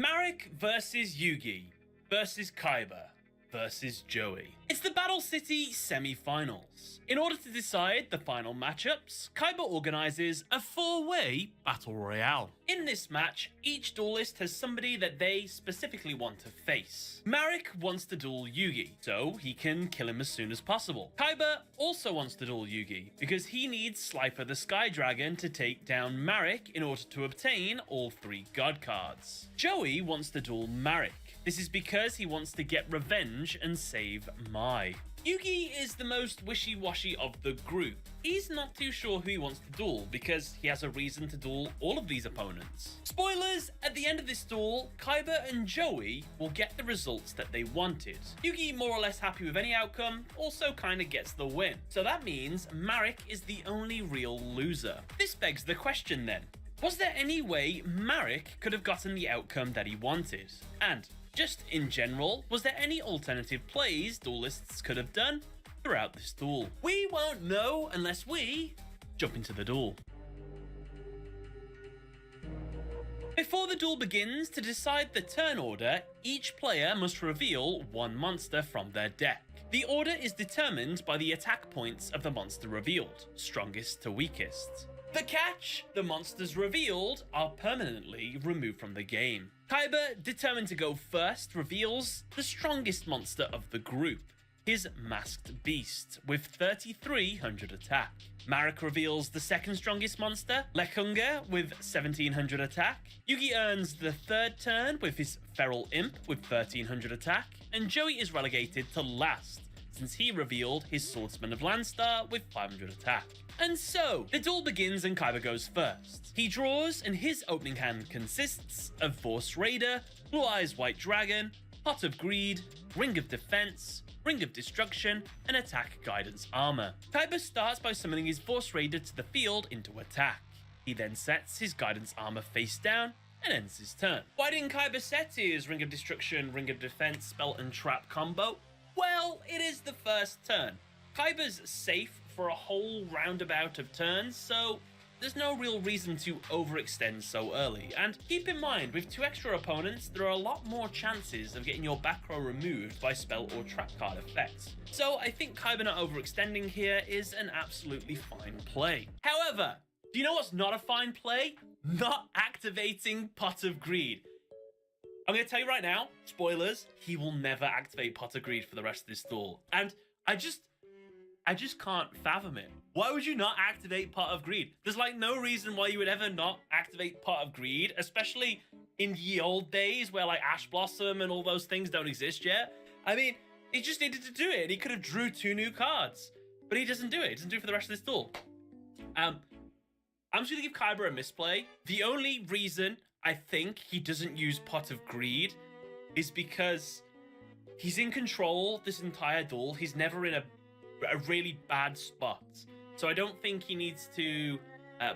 Marek versus Yugi versus Kaiba versus Joey. It's the Battle City semi-finals. In order to decide the final matchups, Kaiba organizes a 4-way battle royale. In this match, each duelist has somebody that they specifically want to face. Marek wants to duel Yugi, so he can kill him as soon as possible. Kaiba also wants to duel Yugi, because he needs Slifer the Sky Dragon to take down Marek in order to obtain all 3 God cards. Joey wants to duel Marek. This is because he wants to get revenge and save Mai. Yugi is the most wishy-washy of the group. He's not too sure who he wants to duel because he has a reason to duel all of these opponents. Spoilers, at the end of this duel, Kaiba and Joey will get the results that they wanted. Yugi, more or less happy with any outcome, also kinda gets the win. So that means Marek is the only real loser. This begs the question then, was there any way Marek could have gotten the outcome that he wanted? And just in general, was there any alternative plays duelists could have done throughout this duel? We won't know unless we jump into the duel. Before the duel begins, to decide the turn order, each player must reveal 1 monster from their deck. The order is determined by the attack points of the monster revealed, strongest to weakest. The catch, the monsters revealed are permanently removed from the game. Kaiba, determined to go first, reveals the strongest monster of the group, his Masked Beast, with 3,300 attack. Marek reveals the second strongest monster, Lekunga, with 1,700 attack. Yugi earns the 3rd turn with his Feral Imp with 1,300 attack, and Joey is relegated to last, since he revealed his Swordsman of Landstar with 500 attack. And so, the duel begins and Kaiba goes first. He draws, and his opening hand consists of Force Raider, Blue Eyes White Dragon, Pot of Greed, Ring of Defense, Ring of Destruction, and Attack Guidance Armor. Kaiba starts by summoning his Force Raider to the field into attack. He then sets his Guidance Armor face down and ends his turn. Why didn't Kaiba set his Ring of Destruction, Ring of Defense, Spell and Trap combo? Well, it is the first turn. Kaiba's safe for a whole roundabout of turns, so there's no real reason to overextend so early. And keep in mind, with 2 extra opponents, there are a lot more chances of getting your back row removed by spell or trap card effects. So I think Kaiba not overextending here is an absolutely fine play. However, do you know what's not a fine play? Not activating Pot of Greed. I'm going to tell you right now, spoilers, he will never activate Pot of Greed for the rest of this duel. And I just can't fathom it. Why would you not activate Pot of Greed? There's like no reason why you would ever not activate Pot of Greed, especially in ye old days where like Ash Blossom and all those things don't exist yet. I mean, he just needed to do it, and he could have drew 2 new cards, but he doesn't do it. He doesn't do it for the rest of this duel. I'm just gonna give Kyber a misplay. The only reason I think he doesn't use Pot of Greed is because he's in control this entire duel. He's never in a really bad spot, so I don't think he needs to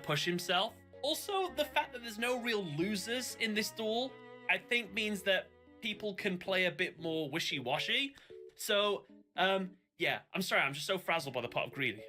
push himself. Also, the fact that there's no real losers in this duel, I think means that people can play a bit more wishy-washy. So, yeah, I'm sorry, I'm just so frazzled by the Pot of Greed.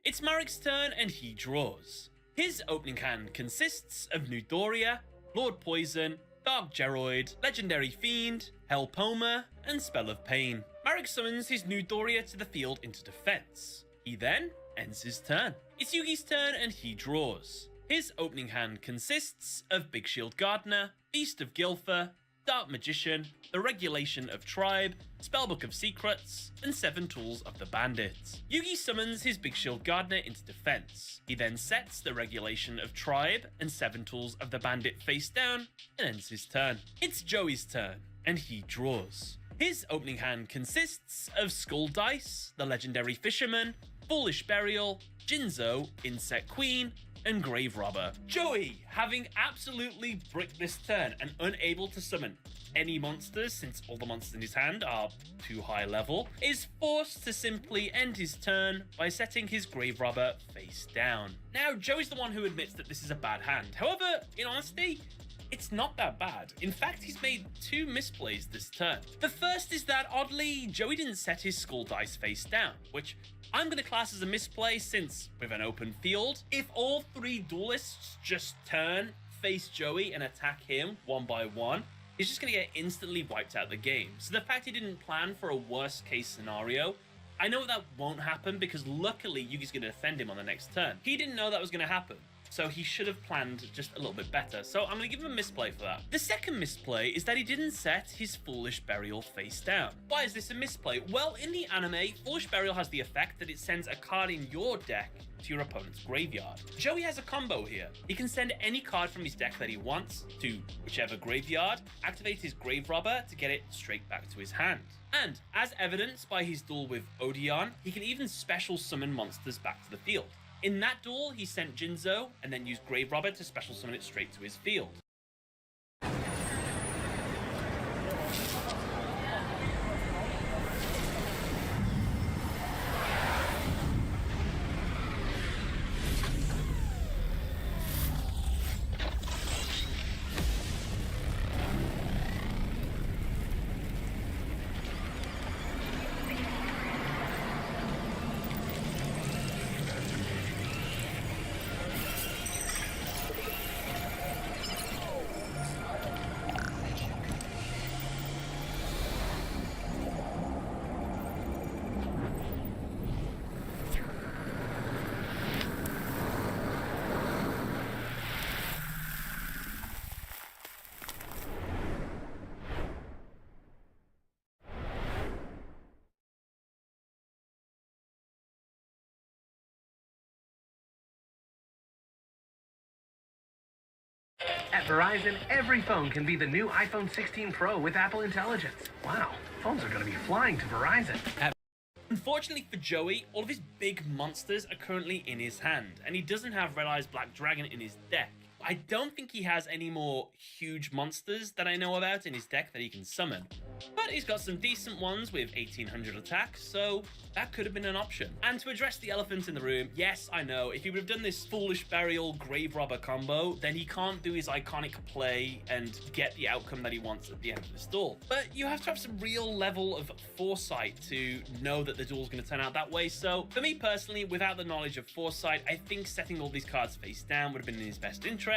It's Marek's turn, and he draws. His opening hand consists of Nudoria, Lord Poison, Dark Geroid, Legendary Fiend, Hellpoma, and Spell of Pain. Marek summons his Nudoria to the field into defense. He then ends his turn. It's Yugi's turn, and he draws. His opening hand consists of Big Shield Gardener, Beast of Gilfer, Dark Magician, the Regulation of Tribe, Spellbook of Secrets, and 7 Tools of the Bandit. Yugi summons his Big Shield Gardener into defense. He then sets the Regulation of Tribe and 7 Tools of the Bandit face down and ends his turn. It's Joey's turn, and he draws. His opening hand consists of Skull Dice, the Legendary Fisherman, Foolish Burial, Jinzo, Insect Queen, and Grave Robber. Joey, having absolutely bricked this turn and unable to summon any monsters since all the monsters in his hand are too high level, is forced to simply end his turn by setting his Grave Robber face down. Now, Joey's the one who admits that this is a bad hand. However, in honesty, it's not that bad. In fact, he's made 2 misplays this turn. The first is that, oddly, Joey didn't set his Skull Dice face down, which I'm going to class as a misplay since, with an open field, if all 3 duelists just turn, face Joey, and attack him one by one, he's just going to get instantly wiped out of the game. So the fact he didn't plan for a worst case scenario, I know that won't happen because luckily Yugi's going to defend him on the next turn. He didn't know that was going to happen, so he should have planned just a little bit better. So I'm going to give him a misplay for that. The second misplay is that he didn't set his Foolish Burial face down. Why is this a misplay? Well, in the anime, Foolish Burial has the effect that it sends a card in your deck to your opponent's graveyard. Joey has a combo here. He can send any card from his deck that he wants to whichever graveyard, activate his Grave Robber to get it straight back to his hand. And as evidenced by his duel with Odeon, he can even special summon monsters back to the field. In that duel, he sent Jinzo and then used Grave Robber to special summon it straight to his field. At Verizon, every phone can be the new iPhone 16 Pro with Apple Intelligence. Wow, phones are going to be flying to Verizon. Unfortunately for Joey, all of his big monsters are currently in his hand, and he doesn't have Red Eyes Black Dragon in his deck. I don't think he has any more huge monsters that I know about in his deck that he can summon. But he's got some decent ones with 1800 attacks, so that could have been an option. And to address the elephant in the room, yes, I know, if he would have done this Foolish Burial Grave Robber combo, then he can't do his iconic play and get the outcome that he wants at the end of this duel. But you have to have some real level of foresight to know that the duel's going to turn out that way. So for me personally, without the knowledge of foresight, I think setting all these cards face down would have been in his best interests.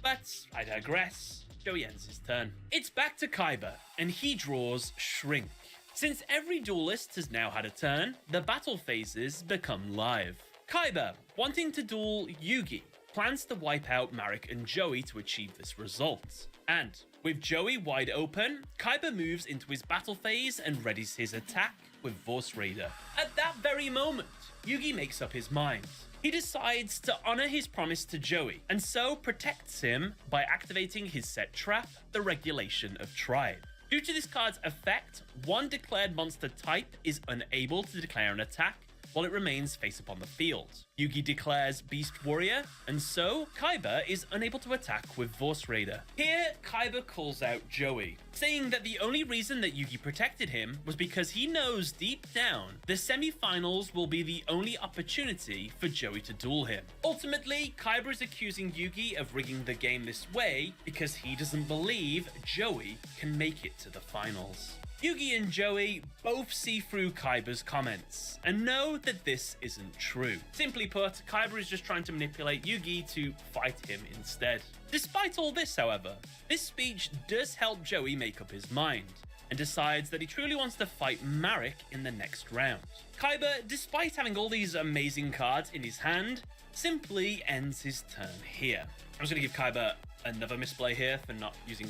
But I digress. Joey ends his turn. It's back to Kyber, and he draws Shrink. Since every duelist has now had a turn, the battle phases become live. Kyber, wanting to duel Yugi, plans to wipe out Marek and Joey to achieve this result. And with Joey wide open, Kyber moves into his battle phase and readies his attack with Force Raider. At that very moment, Yugi makes up his mind. He decides to honor his promise to Joey, and so protects him by activating his set trap, the Regulation of Tribe. Due to this card's effect, one declared monster type is unable to declare an attack while it remains face up on the field. Yugi declares Beast Warrior, and so Kaiba is unable to attack with Force Raider. Here, Kaiba calls out Joey, saying that the only reason that Yugi protected him was because he knows deep down the semi-finals will be the only opportunity for Joey to duel him. Ultimately, Kaiba is accusing Yugi of rigging the game this way because he doesn't believe Joey can make it to the finals. Yugi and Joey both see through Kaiba's comments and know that this isn't true. Simply put, Kaiba is just trying to manipulate Yugi to fight him instead. Despite all this, however, this speech does help Joey make up his mind and decides that he truly wants to fight Marek in the next round. Kaiba, despite having all these amazing cards in his hand, simply ends his turn here. I'm just going to give Kaiba another misplay here for not using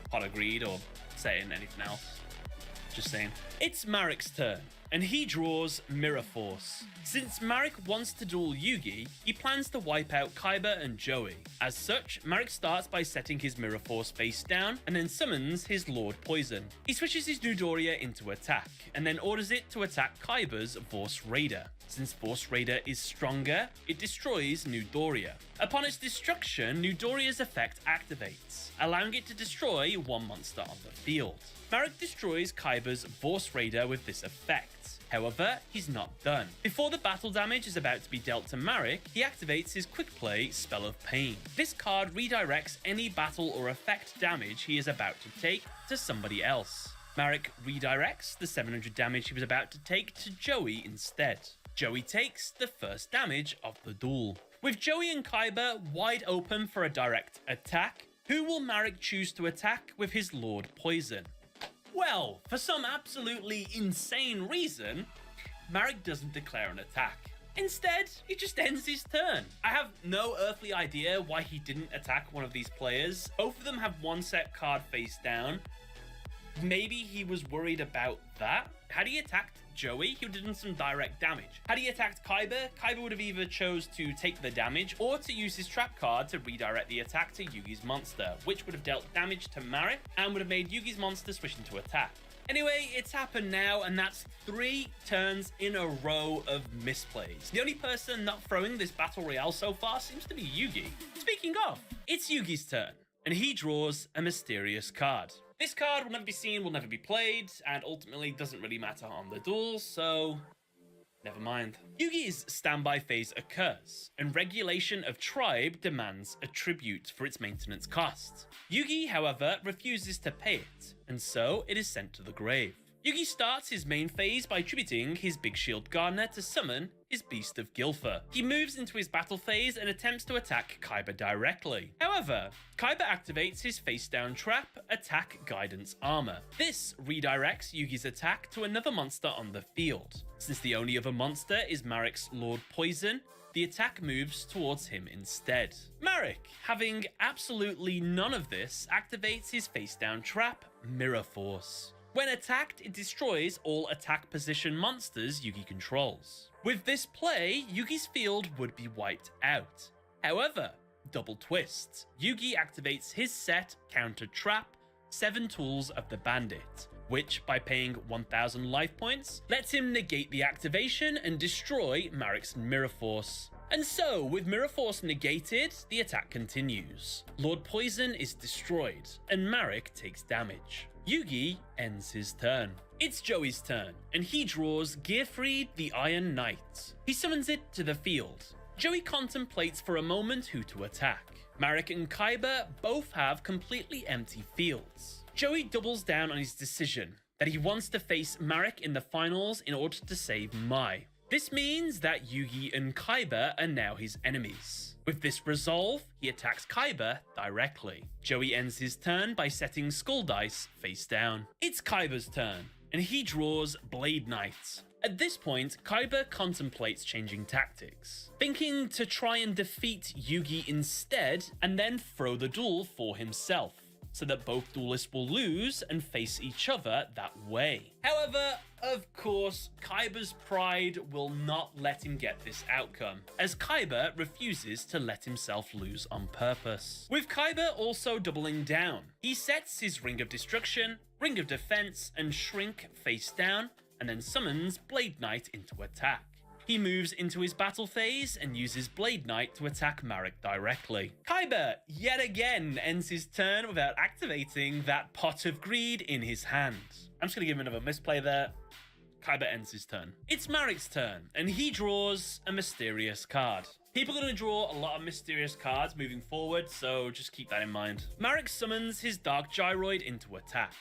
Pot of Greed or saying anything else. Just saying. It's Marek's turn, and he draws Mirror Force. Since Marek wants to duel Yugi, he plans to wipe out Kaiba and Joey. As such, Marek starts by setting his Mirror Force face down, and then summons his Lord Poison. He switches his Newdoria into attack, and then orders it to attack Kaiba's Force Raider. Since Force Raider is stronger, it destroys Newdoria. Upon its destruction, Newdoria's effect activates, allowing it to destroy one monster on the field. Marek destroys Kaiba's Force Raider with this effect. However, he's not done. Before the battle damage is about to be dealt to Marek, he activates his Quick Play Spell of Pain. This card redirects any battle or effect damage he is about to take to somebody else. Marek redirects the 700 damage he was about to take to Joey instead. Joey takes the first damage of the duel. With Joey and Kaiba wide open for a direct attack, who will Marek choose to attack with his Lord Poison? Well, for some absolutely insane reason, Marek doesn't declare an attack. Instead, he just ends his turn. I have no earthly idea why he didn't attack one of these players. Both of them have one set card face down. Maybe he was worried about that. Had he attacked Joey, he would have done some direct damage. Had he attacked Kaiba, Kaiba would have either chose to take the damage or to use his trap card to redirect the attack to Yugi's monster, which would have dealt damage to Marek and would have made Yugi's monster switch into attack. Anyway, it's happened now, and that's 3 turns in a row of misplays. The only person not throwing this battle royale so far seems to be Yugi. Speaking of, it's Yugi's turn, and he draws a mysterious card. This card will never be seen, will never be played, and ultimately doesn't really matter on the duel, so never mind. Yugi's standby phase occurs, and Regulation of Tribe demands a tribute for its maintenance cost. Yugi, however, refuses to pay it, and so it is sent to the grave. Yugi starts his main phase by tributing his Big Shield Gardener to summon his Beast of Gilfer. He moves into his battle phase and attempts to attack Kaiba directly. However, Kaiba activates his face-down trap, Attack Guidance Armor. This redirects Yugi's attack to another monster on the field. Since the only other monster is Marek's Lord Poison, the attack moves towards him instead. Marek, having absolutely none of this, activates his face-down trap, Mirror Force. When attacked, it destroys all attack position monsters Yugi controls. With this play, Yugi's field would be wiped out. However, double twist. Yugi activates his set counter trap, 7 Tools of the Bandit, which, by paying 1000 life points, lets him negate the activation and destroy Marek's Mirror Force. And so, with Mirror Force negated, the attack continues. Lord Poison is destroyed, and Marek takes damage. Yugi ends his turn. It's Joey's turn, and he draws Gearfried the Iron Knight. He summons it to the field. Joey contemplates for a moment who to attack. Marek and Kaiba both have completely empty fields. Joey doubles down on his decision, that he wants to face Marek in the finals in order to save Mai. This means that Yugi and Kaiba are now his enemies. With this resolve, he attacks Kaiba directly. Joey ends his turn by setting Skull Dice face down. It's Kaiba's turn, and he draws Blade Knight. At this point, Kaiba contemplates changing tactics, thinking to try and defeat Yugi instead and then throw the duel for himself, so that both duelists will lose and face each other that way. However, Of course, Kaiba's pride will not let him get this outcome, as Kaiba refuses to let himself lose on purpose. With Kaiba also doubling down, he sets his Ring of Destruction, Ring of Defense, and Shrink face down, and then summons Blade Knight into attack. He moves into his battle phase and uses Blade Knight to attack Marek directly. Kaiba, yet again, ends his turn without activating that Pot of Greed in his hand. I'm just gonna give him another misplay there. Kaiba ends his turn. It's Marek's turn, and he draws a mysterious card. People are going to draw a lot of mysterious cards moving forward, so just keep that in mind. Marek summons his Dark Gyroid into attack.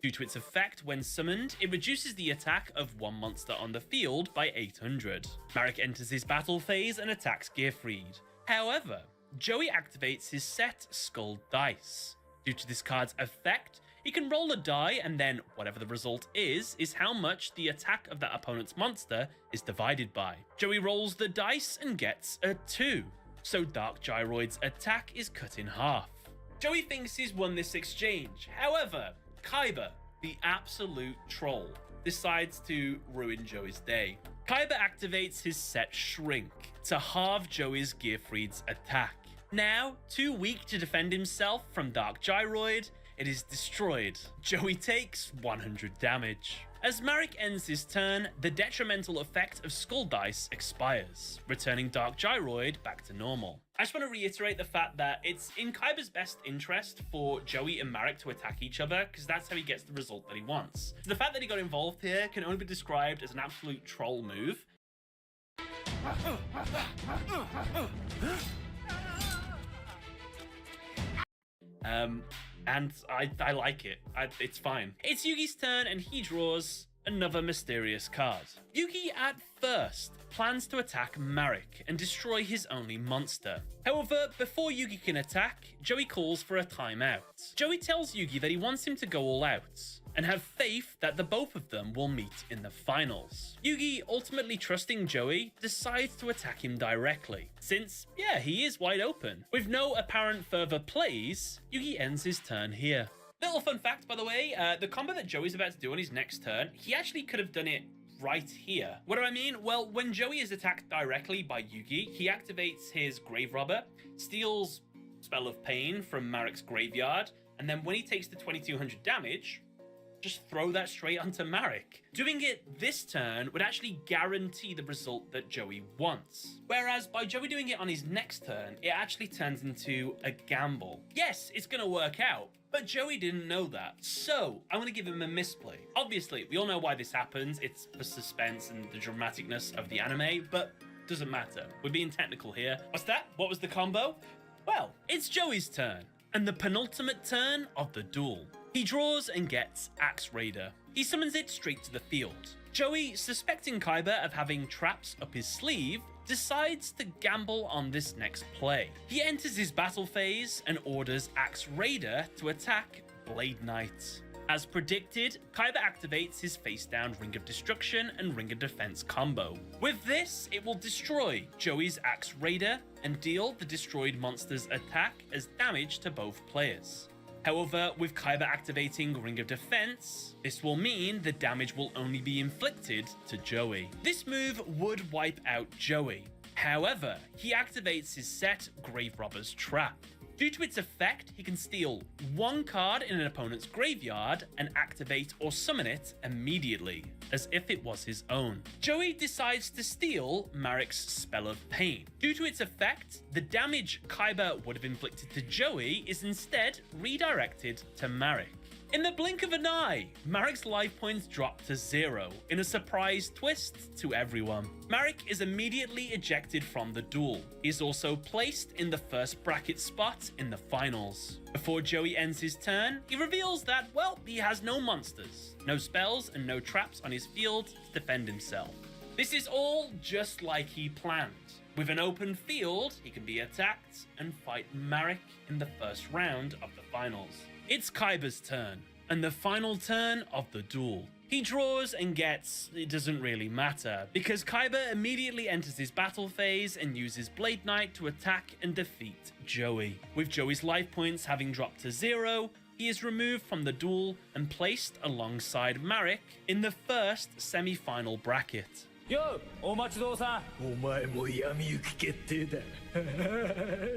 Due to its effect, when summoned, it reduces the attack of one monster on the field by 800. Marek enters his battle phase and attacks Gearfried. However, Joey activates his set Skull Dice. Due to this card's effect, he can roll a die, and then whatever the result is how much the attack of that opponent's monster is divided by. Joey rolls the dice and gets a 2, so Dark Gyroid's attack is cut in half. Joey thinks he's won this exchange. However, Kaiba, the absolute troll, decides to ruin Joey's day. Kaiba activates his set Shrink to halve Joey's Gearfried's attack. Now, too weak to defend himself from Dark Gyroid, it is destroyed. Joey takes 100 damage. As Marek ends his turn, the detrimental effect of Skull Dice expires, returning Dark Gyroid back to normal. I just want to reiterate the fact that it's in Kaiba's best interest for Joey and Marek to attack each other, because that's how he gets the result that he wants. So the fact that he got involved here can only be described as an absolute troll move. And I like it. It's fine. It's Yugi's turn, and he draws another mysterious card. Yugi at first plans to attack Marek and destroy his only monster. However, before Yugi can attack, Joey calls for a timeout. Joey tells Yugi that he wants him to go all out and have faith that the both of them will meet in the finals. Yugi, ultimately trusting Joey, decides to attack him directly, since, yeah, he is wide open. With no apparent further plays, Yugi ends his turn here. Little fun fact, by the way, the combo that Joey's about to do on his next turn, he actually could have done it right here. What do I mean? Well, when Joey is attacked directly by Yugi, he activates his Grave Robber, steals Spell of Pain from Marek's graveyard, and then when he takes the 2200 damage, just throw that straight onto Marek. Doing it this turn would actually guarantee the result that Joey wants. Whereas by Joey doing it on his next turn, it actually turns into a gamble. Yes, it's gonna work out, but Joey didn't know that. So I'm gonna give him a misplay. Obviously, we all know why this happens. It's the suspense and the dramaticness of the anime, but doesn't matter. We're being technical here. What's that? What was the combo? Well, it's Joey's turn, and the penultimate turn of the duel. He draws and gets Axe Raider. He summons it straight to the field. Joey, suspecting Kaiba of having traps up his sleeve, decides to gamble on this next play. He enters his battle phase and orders Axe Raider to attack Blade Knight. As predicted, Kaiba activates his face-down Ring of Destruction and Ring of Defense combo. With this, it will destroy Joey's Axe Raider and deal the destroyed monster's attack as damage to both players. However, with Kaiba activating Ring of Defense, this will mean the damage will only be inflicted to Joey. This move would wipe out Joey. However, he activates his set Grave Robber's Trap. Due to its effect, he can steal one card in an opponent's graveyard and activate or summon it immediately, as if it was his own. Joey decides to steal Marek's Spell of Pain. Due to its effect, the damage Kaiba would have inflicted to Joey is instead redirected to Marek. In the blink of an eye, Marek's life points drop to 0 in a surprise twist to everyone. Marek is immediately ejected from the duel. He is also placed in the first bracket spot in the finals. Before Joey ends his turn, he reveals that, well, he has no monsters, no spells, and no traps on his field to defend himself. This is all just like he planned. With an open field, he can be attacked and fight Marek in the first round of the finals. It's Kaiba's turn, and the final turn of the duel. He draws and gets, it doesn't really matter, because Kaiba immediately enters his battle phase and uses Blade Knight to attack and defeat Joey. With Joey's life points having dropped to 0, he is removed from the duel and placed alongside Marek in the first semi-final bracket. Yo, お待ちどうさん。お前も闇行き決定だ。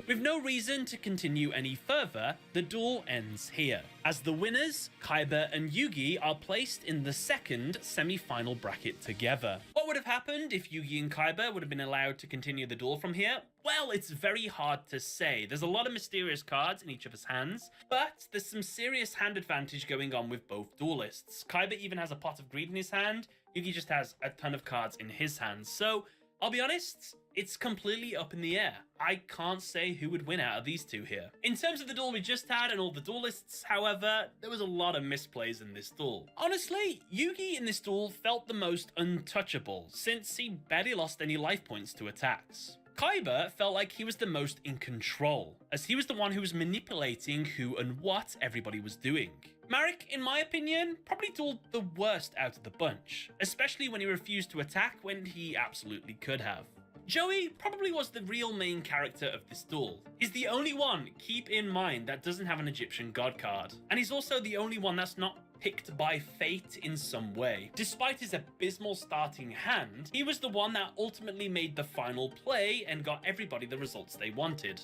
With no reason to continue any further, the duel ends here, as the winners, Kaiba and Yugi, are placed in the second semi-final bracket together. What would have happened if Yugi and Kaiba would have been allowed to continue the duel from here? Well, it's very hard to say. There's a lot of mysterious cards in each of his hands, but there's some serious hand advantage going on with both duelists. Kaiba even has a pot of greed in his hand, Yugi just has a ton of cards in his hands, so I'll be honest, it's completely up in the air. I can't say who would win out of these two here. In terms of the duel we just had and all the duelists, however, there was a lot of misplays in this duel. Honestly, Yugi in this duel felt the most untouchable, since he barely lost any life points to attacks. Kaiba felt like he was the most in control, as he was the one who was manipulating who and what everybody was doing. Marek, in my opinion, probably dueled the worst out of the bunch, especially when he refused to attack when he absolutely could have. Joey probably was the real main character of this duel. He's the only one, keep in mind, that doesn't have an Egyptian god card, and he's also the only one that's not picked by fate in some way. Despite his abysmal starting hand, he was the one that ultimately made the final play and got everybody the results they wanted,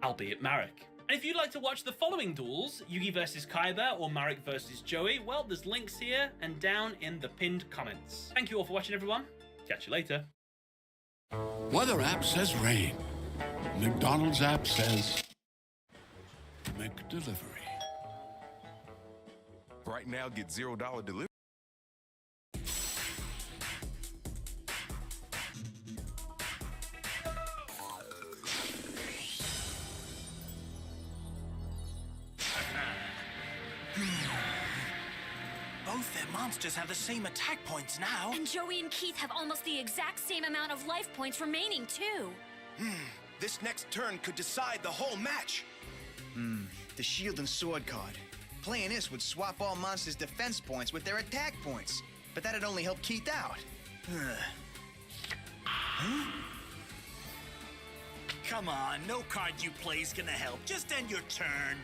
albeit Marek. And if you'd like to watch the following duels, Yugi versus Kaiba or Marek versus Joey, well, there's links here and down in the pinned comments. Thank you all for watching, everyone. Catch you later. Weather app says rain. McDonald's app says McDelivery. Right now, get $0 delivery. Both their monsters have the same attack points now. And Joey and Keith have almost the exact same amount of life points remaining, too. This next turn could decide the whole match. The shield and sword card. Playing this would swap all monsters' defense points with their attack points. But that'd only help Keith out. Come on, no card you play's gonna help. Just end your turn.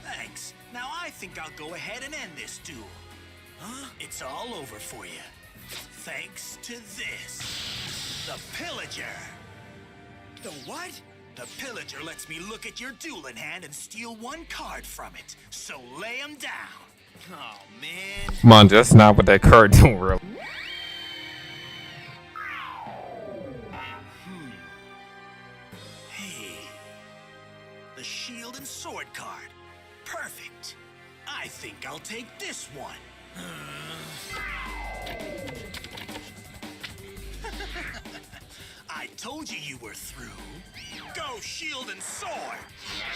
Thanks. Now I think I'll go ahead and end this duel. It's all over for you. Thanks to this. The Pillager. The what? The Pillager lets me look at your dueling hand and steal one card from it. So lay him down. Oh, man. Come on, just not what that card doing, real. Hey. The shield and sword card. Perfect. I think I'll take this one. I told you were through. Go shield and sword.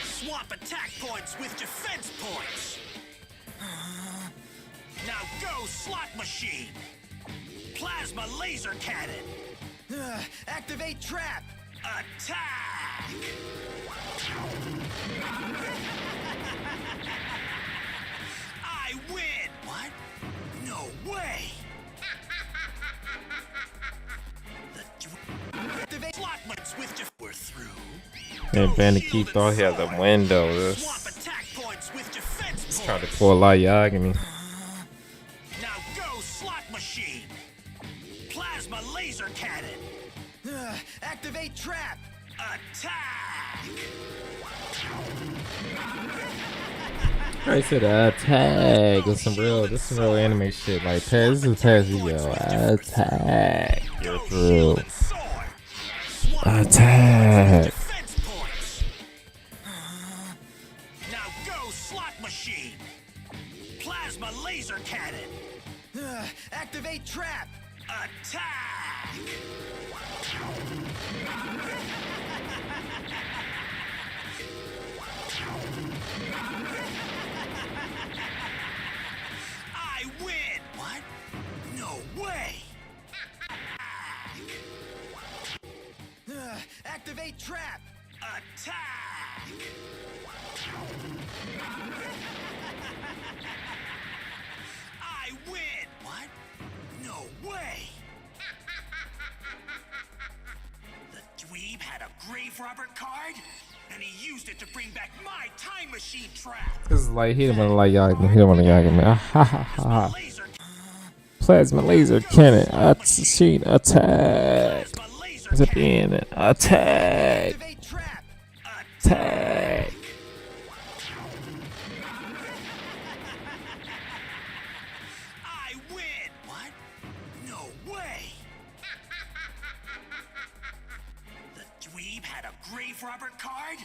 Swap attack points with defense points. Now go slot machine. Plasma laser cannon. Activate trap. Attack. I win. What? No way. Activate slotments with we're through. And Bandicute thought he had the window. Swap attack points with defense points. Trying to pull a lot of Yagami. Now go slot machine. Plasma laser cannon. Activate trap. Attack. I said attack. This is some real anime shit. Like this is yo. Attack. You're through. Attack. Now go slot machine. Plasma laser cannon. Activate trap. Attack. I win. What? No way. Activate trap. Attack. I win. What? No way. The dweeb had a grave robber card? and he used it to bring back my time machine trap. This is like he didn't want to like Yaga. He didn't want to Yaga, man. Ha ha ha. Plasma laser cannon. Machine attack. Is it being an attack? Attack. I win! What? No way! The dweeb had a grave robber card,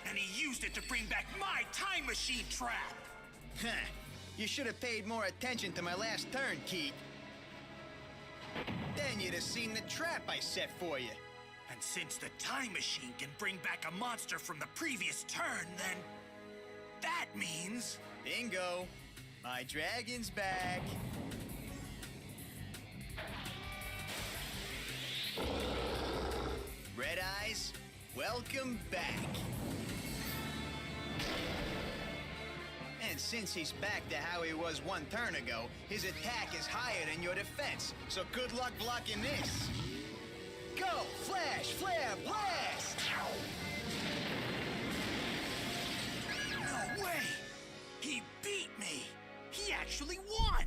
and he used it to bring back my time machine trap. Huh. You should have paid more attention to my last turn, Keith. Then you'd have seen the trap I set for you. And since the time machine can bring back a monster from the previous turn, then that means... Bingo. My dragon's back. Red Eyes, welcome back. And since he's back to how he was one turn ago, his attack is higher than your defense. So good luck blocking this. Go! Flash! Flare! Blast! No way! He beat me! He actually won!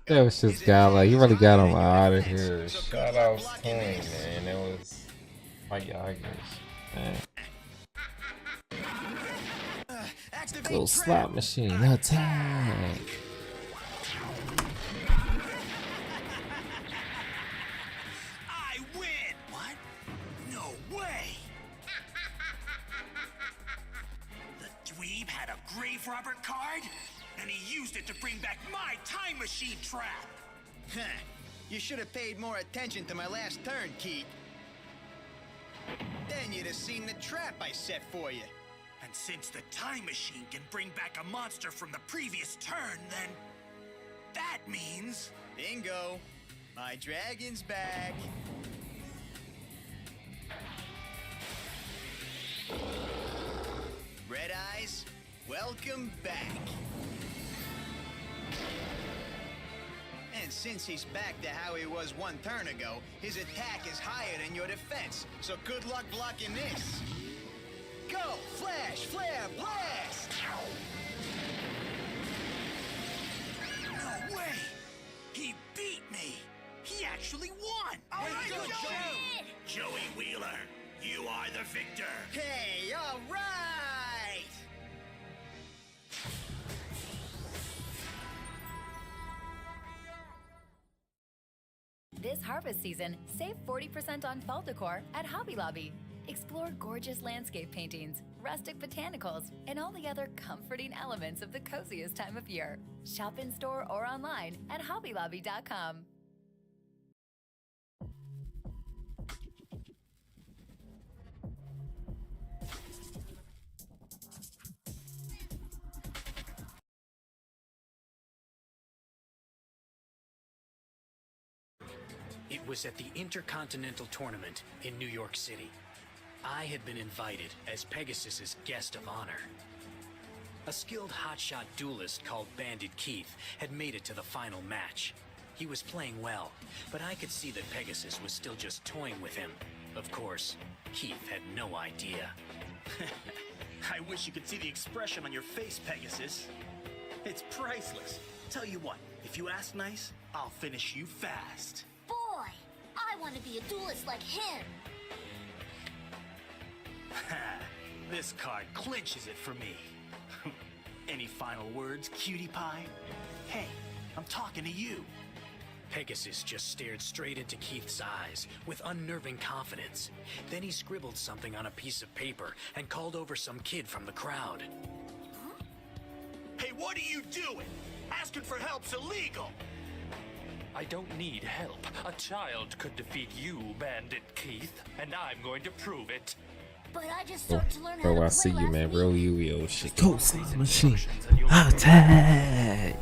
That was just God, like, you really got him out of here. Shout out to him, man. That was like Yagas, man. Go slot machine attack. I win! What? No way! The dweeb had a grave robber card, and he used it to bring back my time machine trap. Huh. You should have paid more attention to my last turn, Keith. Then you'd have seen the trap I set for you. And since the time machine can bring back a monster from the previous turn, then that means... Bingo. My dragon's back. Red Eyes, welcome back. And since he's back to how he was one turn ago, his attack is higher than your defense. So good luck blocking this. Go! Flash! Flare! Blast! No way! He beat me! He actually won! Way to go, Joey! Joey Wheeler, you are the victor! Hey, all right! This harvest season, save 40% on fall decor at Hobby Lobby. Explore gorgeous landscape paintings, rustic botanicals, and all the other comforting elements of the coziest time of year. Shop in store or online at hobbylobby.com. It was at the Intercontinental Tournament in New York City. I had been invited as Pegasus's guest of honor. A skilled hotshot duelist called Bandit Keith had made it to the final match. He was playing well, but I could see that Pegasus was still just toying with him. Of course, Keith had no idea. I wish you could see the expression on your face, Pegasus. It's priceless. Tell you what, if you ask nice, I'll finish you fast. Boy, I want to be a duelist like him. This card clinches it for me. Any final words, cutie pie? Hey, I'm talking to you. Pegasus just stared straight into Keith's eyes with unnerving confidence. Then he scribbled something on a piece of paper and called over some kid from the crowd. Hey, what are you doing? Asking for help's illegal. I don't need help. A child could defeat you, Bandit Keith, and I'm going to prove it. But I just started to learn how Bro, to I play see you, man. last Real week. Yu-Gi-Oh shit. Go slot machine attack.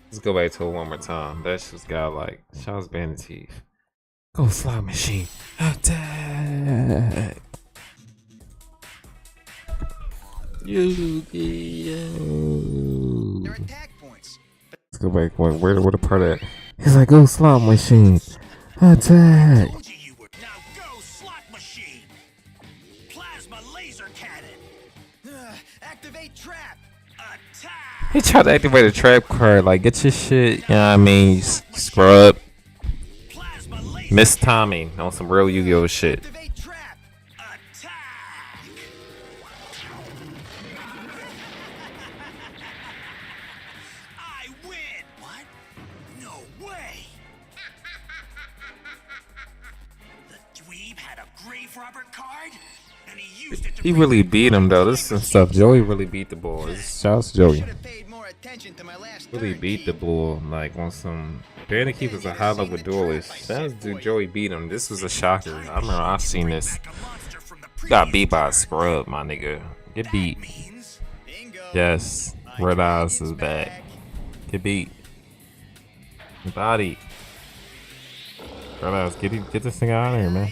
Let's go back to it one more time. That shit's got like Shaw's Bandit Teeth. Go slot machine attack. Yu-Gi-Oh. Their attack points. Let's go back. Where the part at? He's like, go slot machine attack. Plasma laser cannon. Activate trap. Attack. He tried to activate a trap card. Like, get your shit. You know what I mean? Scrub. Miss Tommy on some real Yu-Gi-Oh shit. Activate trap. Attack. I win. What? No way. The dweeb had a grave robber card, and he used it to He really beat him though. This is some stuff. Joey really beat the bull. Shout out to Joey. Really beat the bull. Like on some. Bandit Keith was a high level duelist. Shout out to Joey beat him. This was a shocker. I remember I seen this. Got beat by a scrub, my nigga. Get beat. Yes. Red Eyes is back. Get beat. Body. Red Eyes, get this thing out of here, man.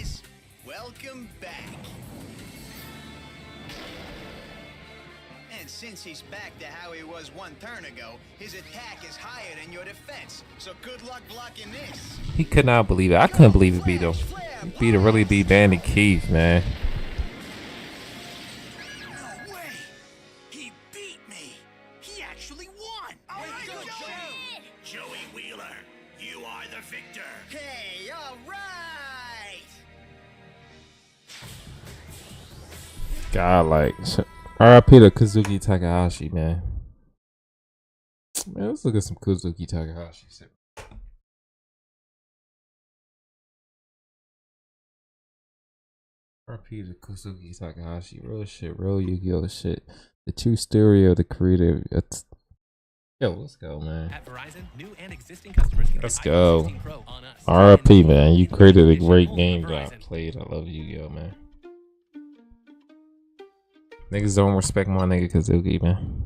Welcome back. And since he's back to how he was one turn ago, his attack is higher than your defense. So good luck blocking this. He could not believe it. I couldn't believe he beat him. He beat a really beat Bandit Keith, man. No way. He beat me. He actually won. All right, good Joey. Joey Wheeler, you are the victor. Hey, all right. God, like, R.I.P. to Kazuki Takahashi, man. Man, let's look at some Kazuki Takahashi. R.I.P. to Kazuki Takahashi. Real shit, real Yu-Gi-Oh shit. The true stereo, the creative. Yo, let's go, man. At Verizon, new and existing customers can Let's get go. iPhone 16 Pro on us. R.I.P. man. You created a great game that I played. I love Yu-Gi-Oh, man. Niggas don't respect my nigga Kazuki, man.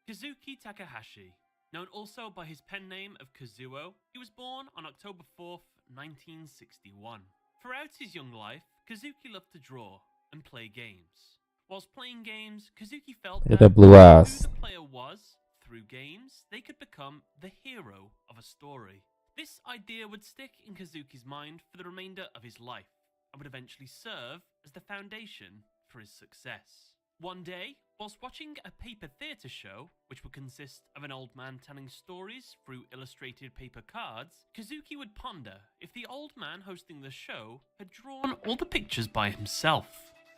Kazuki Takahashi, known also by his pen name of Kazuo, he was born on October 4th, 1961. Throughout his young life, Kazuki loved to draw and play games. Whilst playing games, Kazuki felt Yeah, that that blue eyes. who the player was, through games, they could become the hero of a story. This idea would stick in Kazuki's mind for the remainder of his life and would eventually serve as the foundation for his success. One day, whilst watching a paper theatre show, which would consist of an old man telling stories through illustrated paper cards, Kazuki would ponder if the old man hosting the show had drawn all the pictures by himself.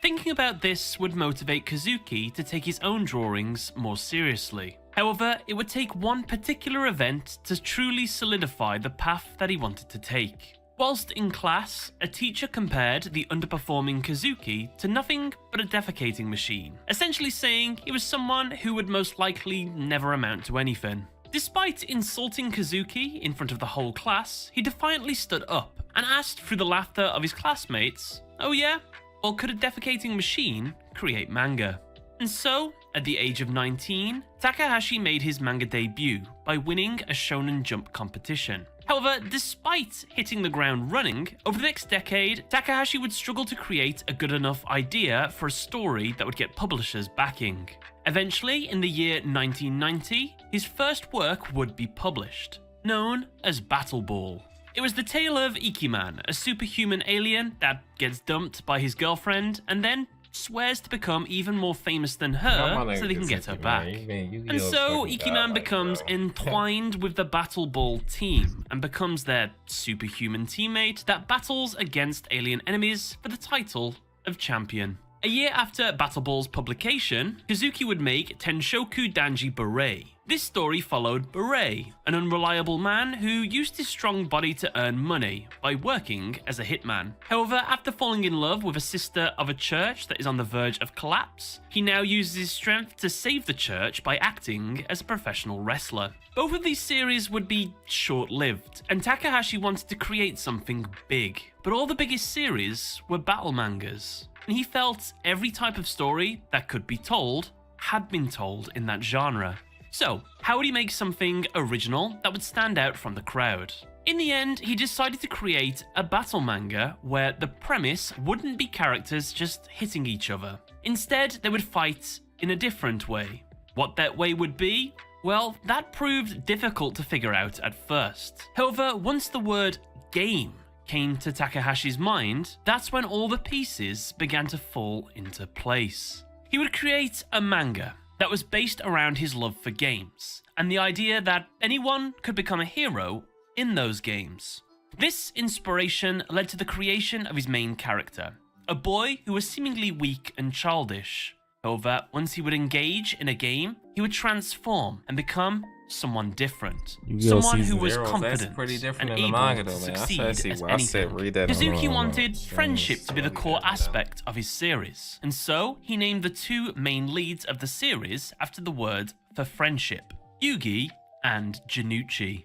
Thinking about this would motivate Kazuki to take his own drawings more seriously. However, it would take one particular event to truly solidify the path that he wanted to take. Whilst in class, a teacher compared the underperforming Kazuki to nothing but a defecating machine, essentially saying he was someone who would most likely never amount to anything. Despite insulting Kazuki in front of the whole class, he defiantly stood up and asked through the laughter of his classmates, "Oh yeah? Well, could a defecating machine create manga?" And so, at the age of 19, Takahashi made his manga debut by winning a Shonen Jump competition. However, despite hitting the ground running, over the next decade, Takahashi would struggle to create a good enough idea for a story that would get publishers backing. Eventually, in the year 1990, his first work would be published, known as Battle Ball. It was the tale of Ikiman, a superhuman alien that gets dumped by his girlfriend and then swears to become even more famous than her so they can get her back. And so Ikiman becomes entwined with the Battle Ball team and becomes their superhuman teammate that battles against alien enemies for the title of champion. A year after Battle Ball's publication, Kazuki would make Tenshoku Danji Beret. This story followed Beret, an unreliable man who used his strong body to earn money by working as a hitman. However, after falling in love with a sister of a church that is on the verge of collapse, he now uses his strength to save the church by acting as a professional wrestler. Both of these series would be short-lived, and Takahashi wanted to create something big. But all the biggest series were battle mangas, and he felt every type of story that could be told had been told in that genre. So, how would he make something original that would stand out from the crowd? In the end, he decided to create a battle manga where the premise wouldn't be characters just hitting each other. Instead, they would fight in a different way. What that way would be? Well, that proved difficult to figure out at first. However, once the word game came to Takahashi's mind, that's when all the pieces began to fall into place. He would create a manga that was based around his love for games, and the idea that anyone could become a hero in those games. This inspiration led to the creation of his main character, a boy who was seemingly weak and childish. However, once he would engage in a game, he would transform and become someone different. Someone who was confident and able to succeed as anything. Kazuki wanted friendship to be the core aspect of his series, and so he named the two main leads of the series after the word for friendship, Yugi and Janucci.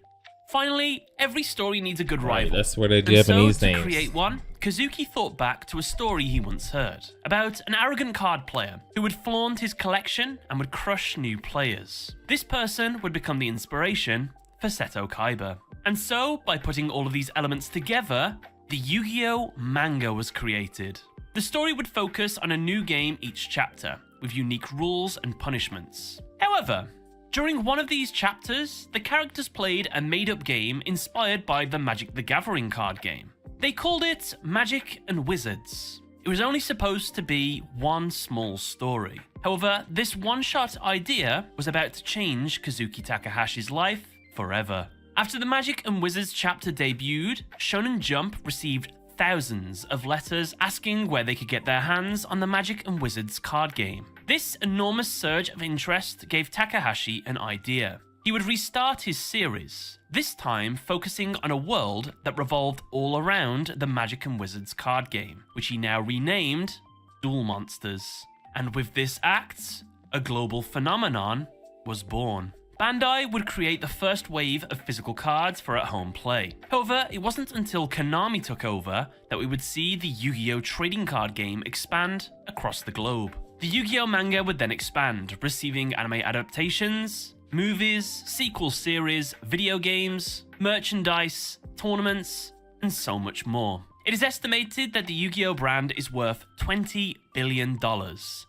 Finally, every story needs a good rival. That's where the and Japanese so, to names. create one, Kazuki thought back to a story he once heard about an arrogant card player who would flaunt his collection and would crush new players. This person would become the inspiration for Seto Kaiba. And so, by putting all of these elements together, the Yu-Gi-Oh! Manga was created. The story would focus on a new game each chapter, with unique rules and punishments. However, during one of these chapters, the characters played a made-up game inspired by the Magic the Gathering card game. They called it Magic and Wizards. It was only supposed to be one small story. However, this one-shot idea was about to change Kazuki Takahashi's life forever. After the Magic and Wizards chapter debuted, Shonen Jump received thousands of letters asking where they could get their hands on the Magic and Wizards card game. This enormous surge of interest gave Takahashi an idea. He would restart his series, this time focusing on a world that revolved all around the Magic and Wizards card game, which he now renamed Duel Monsters. And with this act, a global phenomenon was born. Bandai would create the first wave of physical cards for at-home play. However, it wasn't until Konami took over that we would see the Yu-Gi-Oh! Trading card game expand across the globe. The Yu-Gi-Oh! Manga would then expand, receiving anime adaptations, movies, sequel series, video games, merchandise, tournaments, and so much more. It is estimated that the Yu-Gi-Oh! Brand is worth $20 billion,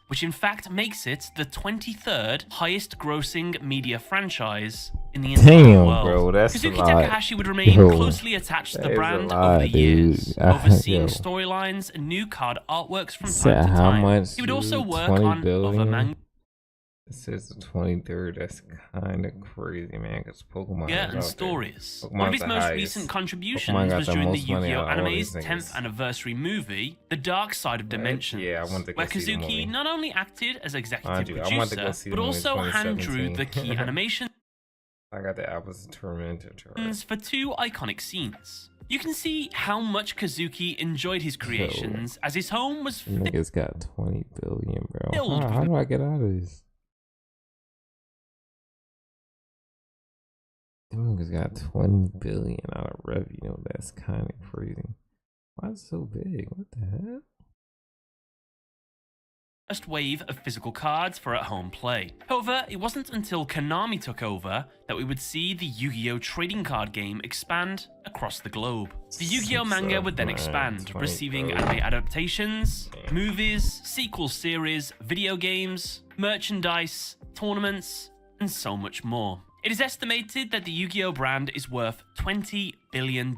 which in fact makes it the 23rd highest grossing media franchise in the entire world. Bro, that's Kazuki a lot. Takahashi would remain closely attached to the brand over the years, overseeing Yo. storylines and new card artworks from Said time to how time. much, He would also dude? work 20 on other billion? manga It says the 23rd. That's kind of crazy, man. Because Pokemon is and out stories. there. One of Pokemon's his the most highest. recent contributions Pokemon got was the during the most money Yu-Gi-Oh! out of all Anime's these 10th niggas. anniversary movie, The Dark Side of Dimensions, yeah, I want to go where see the movie. Kazuki not only acted as executive Mind you, I want to go producer, see but the movie also hand drew 2017. the key animations I got the Apples of Tormentor. for two iconic scenes. You can see how much Kazuki enjoyed his creations, as his home was Niggas got 20 billion, bro. Filled How do I get out of this? Them niggas got 20 billion out of revenue. That's kind of crazy. Why is it so big? What the hell? first wave of physical cards for at-home play. However, it wasn't until Konami took over that we would see the Yu-Gi-Oh! Trading card game expand across the globe. The Yu-Gi-Oh! Manga would then expand, receiving anime adaptations, movies, sequel series, video games, merchandise, tournaments, and so much more. It is estimated that the Yu-Gi-Oh! Brand is worth $20 billion,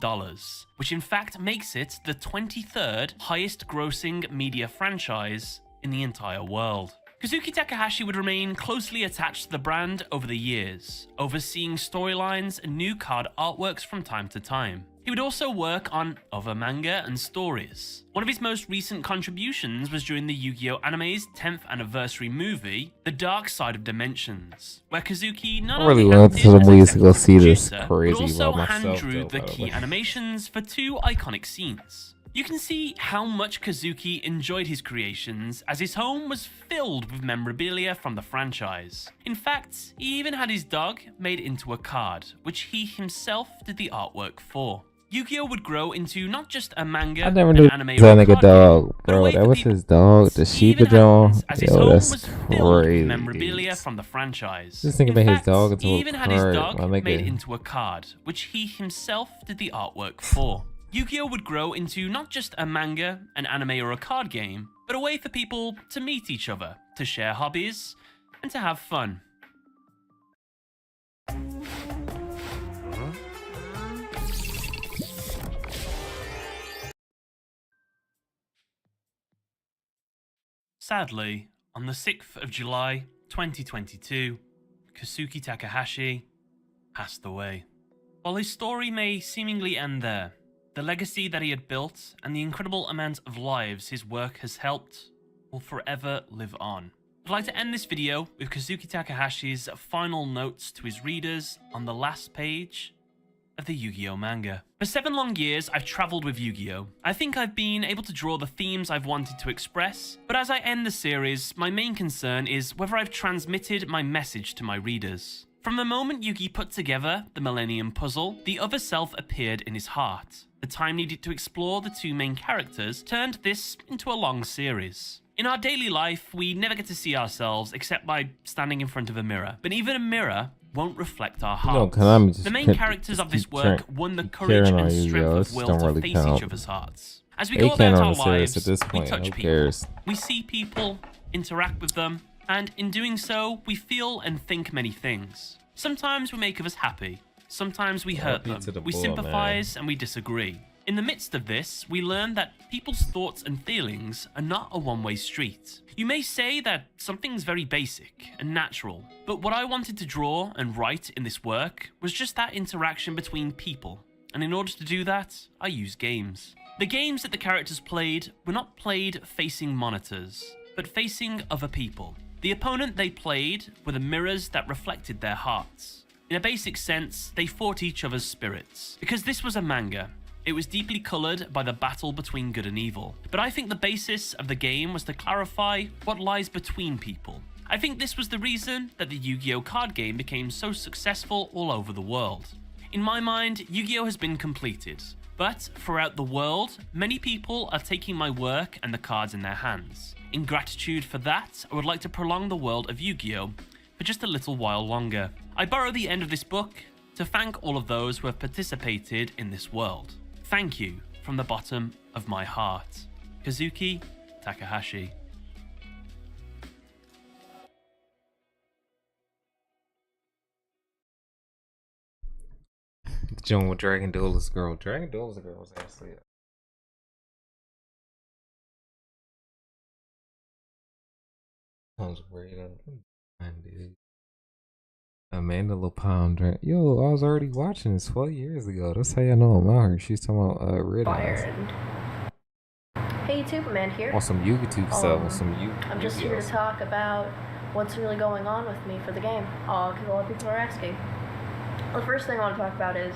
which in fact makes it the 23rd highest grossing media franchise in the entire world. Kazuki Takahashi would remain closely attached to the brand over the years, overseeing storylines and new card artworks from time to time. He would also work on other manga and stories. One of his most recent contributions was during the Yu-Gi-Oh! Anime's 10th anniversary movie, The Dark Side of Dimensions, where Kazuki not I really only went to acted the as movies to go see this producer, crazy but also by myself, hand-drew though, the by the key way. animations for two iconic scenes. You can see how much Kazuki enjoyed his creations, as his home was filled with memorabilia from the franchise. In fact, he even had his dog made into a card, which he himself did the artwork for. Yu-Gi-Oh! Would grow into not just a manga, I never an knew anime, that or a nigga card dog, game, but a bro. way That for was people his dog, the Shiba John. as his Yo, home that's was filled with crazy. memorabilia from the franchise. This nigga In made his fact, dog into he a even had his card, dog my nigga. made into a card, which he himself did the artwork for. Yu-Gi-Oh! Would grow into not just a manga, an anime, or a card game, but a way for people to meet each other, to share hobbies, and to have fun. Sadly, on the 6th of July, 2022, Kazuki Takahashi passed away. While his story may seemingly end there, the legacy that he had built and the incredible amount of lives his work has helped will forever live on. I'd like to end this video with Kazuki Takahashi's final notes to his readers on the last page of the Yu-Gi-Oh manga. For 7 long years, I've traveled with Yu-Gi-Oh! I think I've been able to draw the themes I've wanted to express, but as I end the series, my main concern is whether I've transmitted my message to my readers. From the moment Yugi put together the Millennium Puzzle, the other self appeared in his heart. The time needed to explore the 2 main characters turned this into a long series. In our daily life, we never get to see ourselves except by standing in front of a mirror, but even a mirror won't reflect our hearts. The main characters of this work won the courage and strength of will to face each other's hearts. As we go about our lives, we touch people. We see people, interact with them, and in doing so, we feel and think many things. Sometimes we make others happy. Sometimes we hurt them. We sympathize and we disagree. In the midst of this, we learn that people's thoughts and feelings are not a one-way street. You may say that something's very basic and natural, but what I wanted to draw and write in this work was just that interaction between people. And in order to do that, I used games. The games that the characters played were not played facing monitors, but facing other people. The opponent they played were the mirrors that reflected their hearts. In a basic sense, they fought each other's spirits. Because this was a manga, it was deeply coloured by the battle between good and evil. But I think the basis of the game was to clarify what lies between people. I think this was the reason that the Yu-Gi-Oh card game became so successful all over the world. In my mind, Yu-Gi-Oh has been completed. But throughout the world, many people are taking my work and the cards in their hands. In gratitude for that, I would like to prolong the world of Yu-Gi-Oh for just a little while longer. I borrow the end of this book to thank all of those who have participated in this world. Thank you from the bottom of my heart. Kazuki Takahashi. Joan with Dragon Duelist Girl. Dragon Duelist Girl was actually sounds great. Amanda LaPound. Yo, I was already watching this 12 years ago. That's how you know I'm out here. She's talking about Red Eyes. Hey YouTube, Amanda here. On some YouTube stuff. I'm just here to talk about what's really going on with me for the game. Because a lot of people are asking. The first thing I want to talk about is,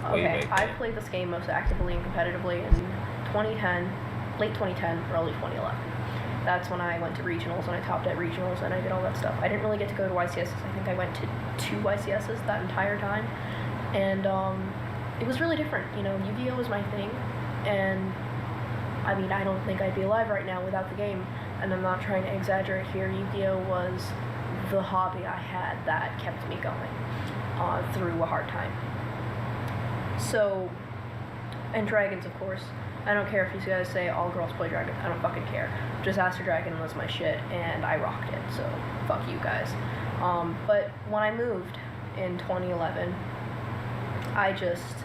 okay, I played this game most actively and competitively in 2010, late 2010, early 2011. That's when I went to regionals and I topped at regionals and I did all that stuff. I didn't really get to go to YCSs. I think I went to 2 YCSs that entire time. And it was really different. You know, Yu-Gi-Oh was my thing. And I mean, I don't think I'd be alive right now without the game. And I'm not trying to exaggerate here. Yu-Gi-Oh was the hobby I had that kept me going through a hard time. So, and dragons, of course. I don't care if you guys say all girls play dragons. I don't fucking care. Just Aster Dragon was my shit, and I rocked it. So fuck you guys. But when I moved in 2011, I just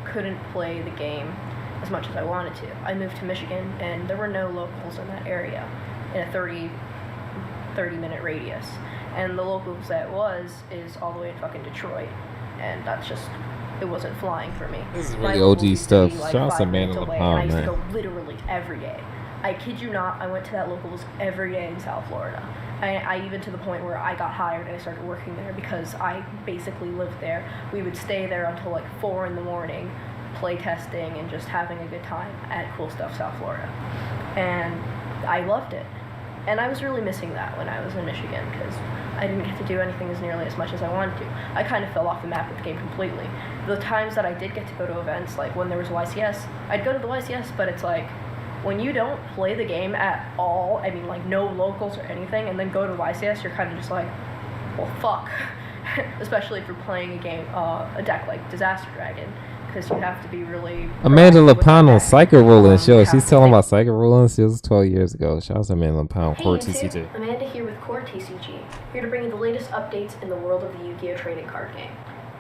couldn't play the game as much as I wanted to. I moved to Michigan, and there were no locals in that area in a 30-minute radius. And the locals that is all the way in fucking Detroit, and that's just. It wasn't flying for me. This is really OG stuff. Shout out to Amanda LaPound, man. I used to go literally every day. I kid you not, I went to that locals every day in South Florida. I even to the point where I got hired and I started working there because I basically lived there. We would stay there until like 4 in the morning, play testing and just having a good time at Cool Stuff South Florida. And I loved it. And I was really missing that when I was in Michigan because I didn't get to do anything as nearly as much as I wanted to. I kind of fell off the map with the game completely. The times that I did get to go to events, like when there was a YCS, I'd go to the YCS, but it's like, when you don't play the game at all, I mean like no locals or anything, and then go to YCS, you're kind of just like, well fuck. Especially if you're playing a game, a deck like Disaster Dragon, because you have to be really... Amanda LaPound on Psycho Rolling Show. She's telling about Psycho Rolling. This was 12 years ago. Shout out to Amanda LaPound, Hey Core YouTube, TCG. Amanda here with Core TCG, here to bring you the latest updates in the world of the Yu-Gi-Oh! Trading card game.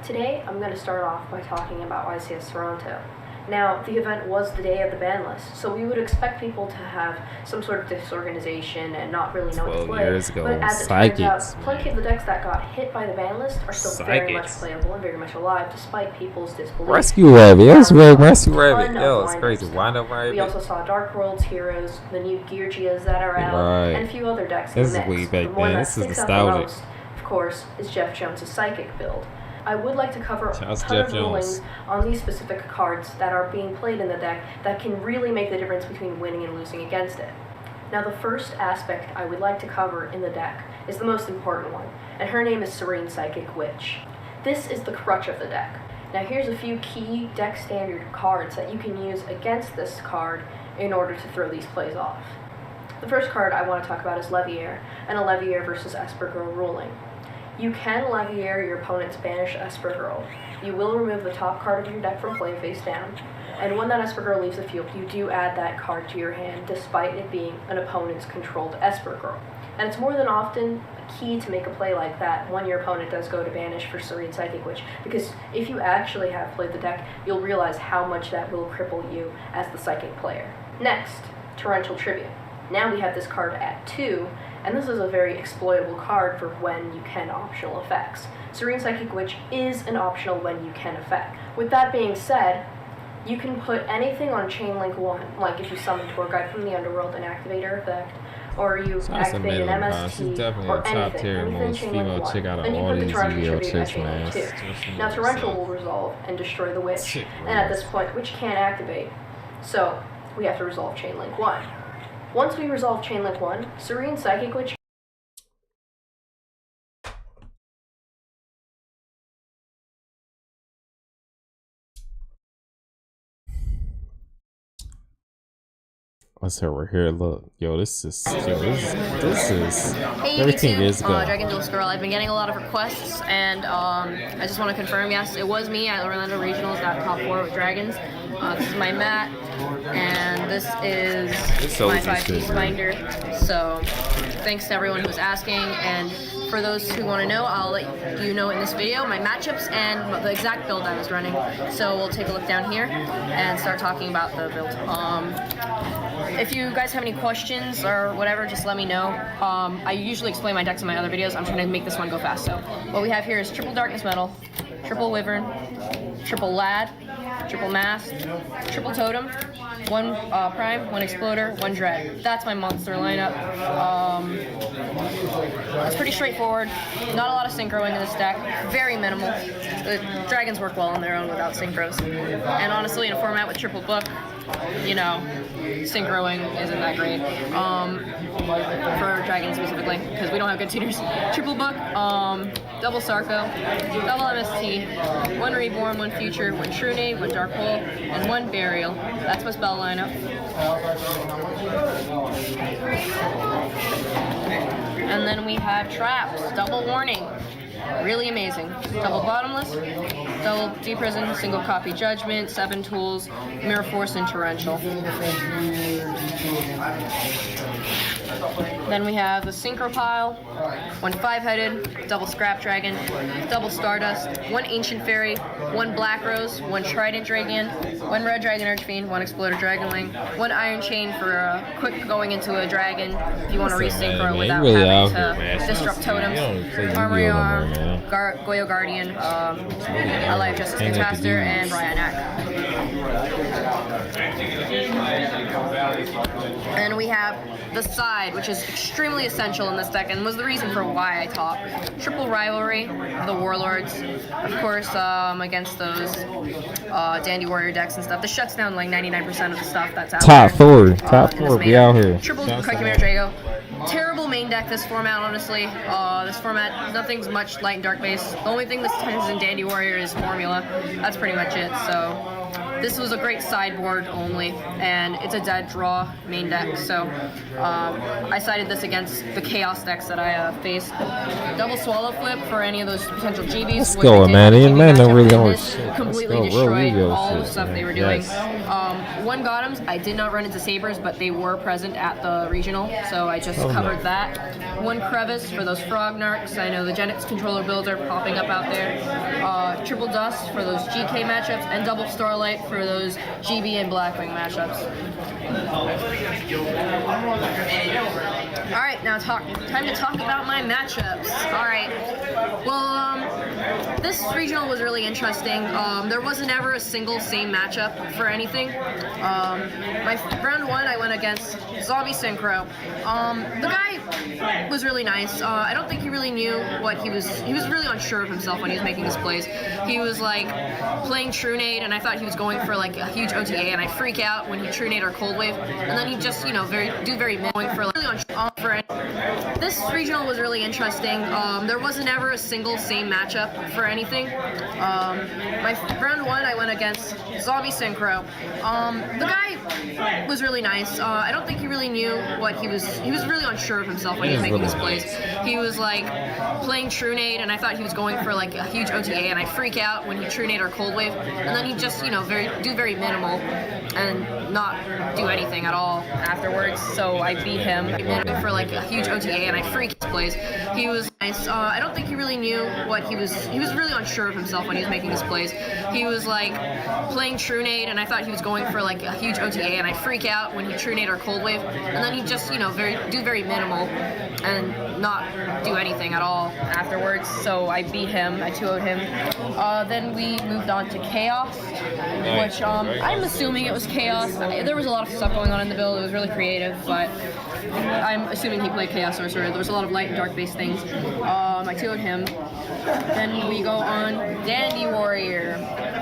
Today, I'm going to start off by talking about YCS Toronto. Now, the event was the day of the ban list, so we would expect people to have some sort of disorganization and not really know what to 12 play. years ago, But as it Psychics, turns out, plenty of the decks that got hit by the ban list are still very much Psychics. playable and very much alive, despite people's disbelief. Rescue Rabbit. That's right. Rescue Rabbit. Ton of Yo, it's wind-up crazy. stuff. Wind up Rabbit. We also saw Dark World's Heroes, the new Geargias that are out, Right. and a few other decks This in is the mix. way back The one then. that This is sticks out the nostalgic. most, of course, is Jeff Jones' Psychic build. I would like to cover a Shout out to ton Jeff of Jones. rulings on these specific cards that are being played in the deck that can really make the difference between winning and losing against it. Now, the first aspect I would like to cover in the deck is the most important one, and her name is Serene Psychic Witch. This is the crutch of the deck. Now, here's a few key deck standard cards that you can use against this card in order to throw these plays off. The first card I want to talk about is Leviair, and a Leviair versus Esper Girl ruling. You can Leviair your opponent's banished Esper Girl. You will remove the top card of your deck from play face down, and when that Esper Girl leaves the field, you do add that card to your hand, despite it being an opponent's controlled Esper Girl. And it's more than often a key to make a play like that when your opponent does go to banish for Serene Psychic Witch, because if you actually have played the deck, you'll realize how much that will cripple you as the Psychic player. Next, Torrential Tribute. Now we have this card at 2, and this is a very exploitable card for when you can optional effects. Serene Psychic Witch is an optional when you can effect. With that being said, you can put anything on Chainlink 1, like if you summon Tour Guide from the Underworld and activate her effect, or you So that's activate an amazing, bro. MST, She's definitely or a top anything, tier anything most Chainlink female 1, chick out of then you all put the these Torrential Yu-Gi-Oh Tribute at chicks, man. Chainlink 2. It's just Now Torrential so- will resolve and destroy the Witch, Chick and at rules. this point, Witch can't activate, so we have to resolve Chainlink 1. Once we resolve Chainlink 1, Serene Psychic Witch Let's say we're here. Look, yo, this is Hey, 13 YouTube, years ago. Dragon Duel Girl. I've been getting a lot of requests, and I just want to confirm, yes, it was me at Orlando Regionals, got top 4 with Dragons. This is my mat, and this is my OG 5-piece shit, binder. So, thanks to everyone who's asking, and for those who want to know, I'll let you know in this video my matchups and the exact build I was running. So we'll take a look down here and start talking about the build. If you guys have any questions or whatever, just let me know. I usually explain my decks in my other videos. I'm trying to make this one go fast. So what we have here is triple Darkness Metal, triple Wyvern, triple Lad, triple Mast, triple Totem, 1 Prime, 1 Exploder, 1 Dread. That's my monster lineup. It's pretty straightforward. Not a lot of synchroing in this deck. Very minimal. The dragons work well on their own without synchros. And honestly, in a format with triple book, you know, synchroing isn't that great. For dragons specifically, because we don't have good tuners. Triple book, double Sarko, double MST, 1 Reborn, 1 Future, 1 Shrune, 1 Dark Hole, and 1 Burial. That's my spell lineup. And then we have traps, double warning. Really amazing. Double bottomless, double deep prison, single copy judgment, 7 tools, mirror force, and torrential. Then we have the synchro pile, 1 5-headed, double scrap dragon, double stardust, 1 ancient fairy, 1 black rose, 1 trident dragon, 1 red dragon archfiend, 1 exploder dragonwing, 1 iron chain for quick going into a dragon if you want to resynchro without having to disrupt totems, armory arm, Goyo Guardian, Alot of Justice Master, and Ryanak. And we have the side, which is extremely essential in this deck and was the reason for why I taught. Triple Rivalry of the Warlords, of course, against those Dandy Warrior decks and stuff. This shuts down like 99% of the stuff that's out Top there. 4, top 4, be out here. Triple Chimera Drago. Terrible main deck this format, honestly. This format, nothing's much light and dark base. The only thing this turns in Dandy Warrior is Formula. That's pretty much it, so... This was a great sideboard only, and it's a dead draw main deck, so I sided this against the Chaos decks that I faced. Double Swallow Flip for any of those potential GBs. Let's go, man. These men don't really know shit. Completely Let's go. destroyed Real all the shit, stuff man. they were doing. Yes. 1 Gotems, I did not run into Sabers, but they were present at the regional, so I just covered that. 1 Crevice for those Frog Narcs. I know the Genix controller builds are popping up out there. Triple Dust for those GK matchups, and double Starlight Starlight for those GB and Blackwing matchups. Alright, now time to talk about my matchups. Alright, well, this regional was really interesting. There wasn't ever a single same matchup for anything. My round one, I went against Zombie Synchro. The guy was really nice. I don't think he really knew what he was really unsure of himself when he was making his plays. He was like playing True Nade, and I thought he was going for like a huge OTA, and I freak out when he True Nade or Cold Wave, and then he just, you know, very going for like really unsure for it. This regional was really interesting. There wasn't ever a single same matchup for anything. My round one, I went against Zombie Synchro. The guy was really nice. I don't think he really knew what he was really unsure of himself when he was making his plays. He was like playing True Nade, and I thought he was going for like a huge OTA, and I freak out when he True Nade or Cold Wave, and then he just, you know, very minimal and not do anything at all afterwards. So I beat him for like a huge OTA, and I freak his plays. He was nice. I don't think he really knew what he was really unsure of himself when he was making his plays. He was like playing True Nade, and I thought he was going for like a huge OTA, and I freak out when he True Nade or Cold Wave, and then he just, you know, very minimal and not do anything at all afterwards. So I beat him. I 2-0'd him. Then we moved on to Chaos, which I'm assuming it was Chaos. There was a lot of stuff going on in the build. It was really creative, but I'm assuming he played Chaos Sorcerer. There was a lot of light and dark based things. I 2-0'd him. Then we go on Dandy Warrior.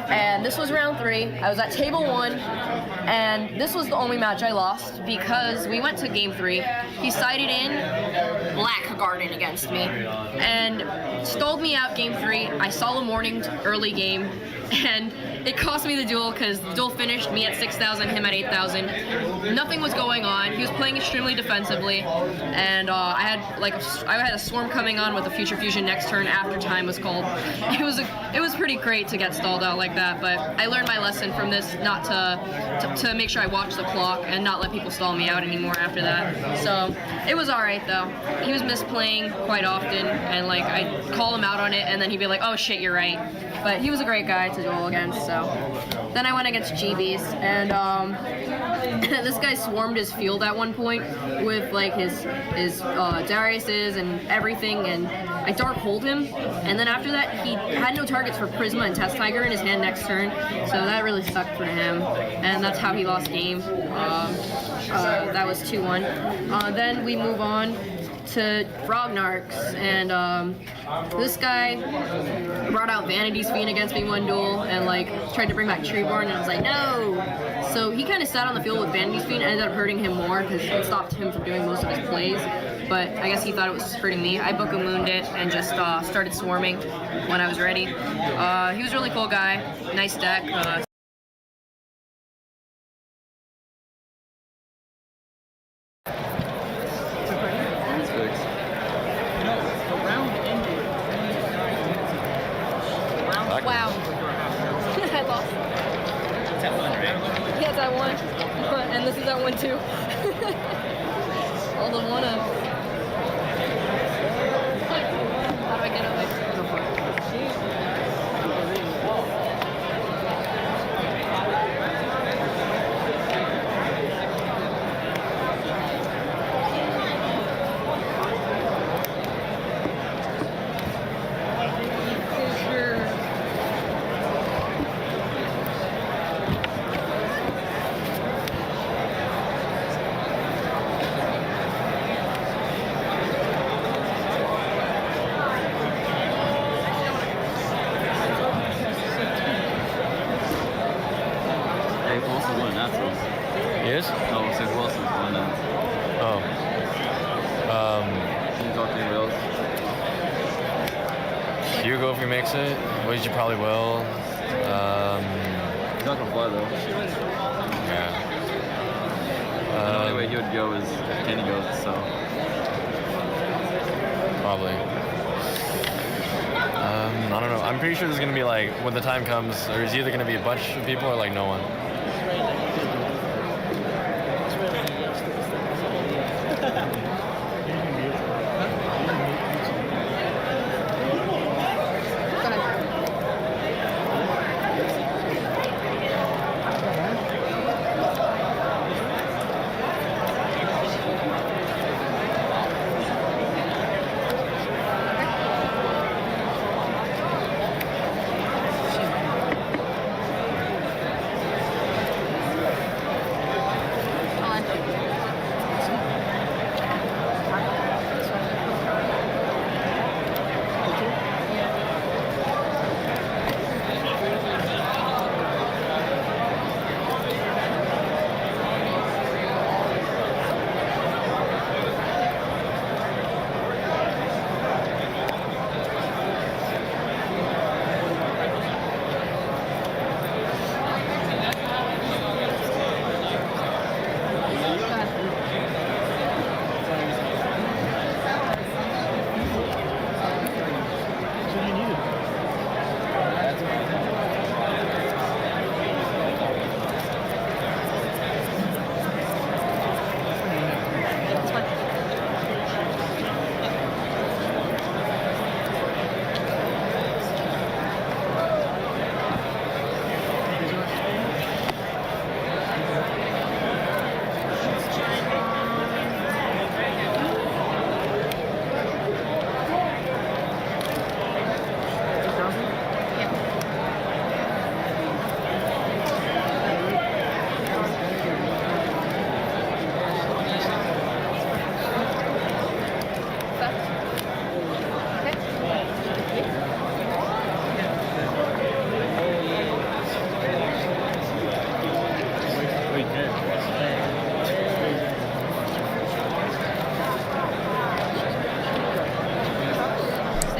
And this was round 3. I was at table 1, and this was the only match I lost because we went to game 3. He sided in Black Garden against me and stalled me out game 3. I Solemn Warninged early game, and it cost me the duel because the duel finished me at 6,000, him at 8,000. Nothing was going on. He was playing extremely defensively, and I had a swarm coming on with a Future Fusion next turn after time was called. It was pretty great to get stalled out like that, but I learned my lesson from this, not to make sure I watch the clock and not let people stall me out anymore after that. So it was alright though. He was misplaying quite often, and like I'd call him out on it, and then he'd be like, "Oh shit, you're right." But he was a great guy to duel against. So then I went against GBs, and this guy swarmed his field at one point with like his Darius's and everything, and I Dark Hold him, and then after that he had no targets for Prisma and Test Tiger in his hand next turn, so that really sucked for him, and that's how he lost game. That was 2-1. Then we move on to Frognarks, and this guy brought out Vanity's Fiend against me one duel and like tried to bring back Treeborn, and I was like, no! So he kind of sat on the field with Vanity's Fiend and ended up hurting him more because it stopped him from doing most of his plays, but I guess he thought it was hurting me. I Book-a-Mooned it and just started swarming when I was ready. He was a really cool guy, nice deck. Wow. I lost. It's at 1, right? Yeah, it's at 1. And this is at 1 too. All the 1-up. How do I get away? Go for it. Yes? No, it's like Wilson. Oh. Can you talk to anybody else? Hugo, if he makes it, which you probably will. He's not gonna fly though. Yeah. The only way he would go is Kenny goes, so. Probably. I don't know. I'm pretty sure there's gonna be like, when the time comes, there's either gonna be a bunch of people or like no one.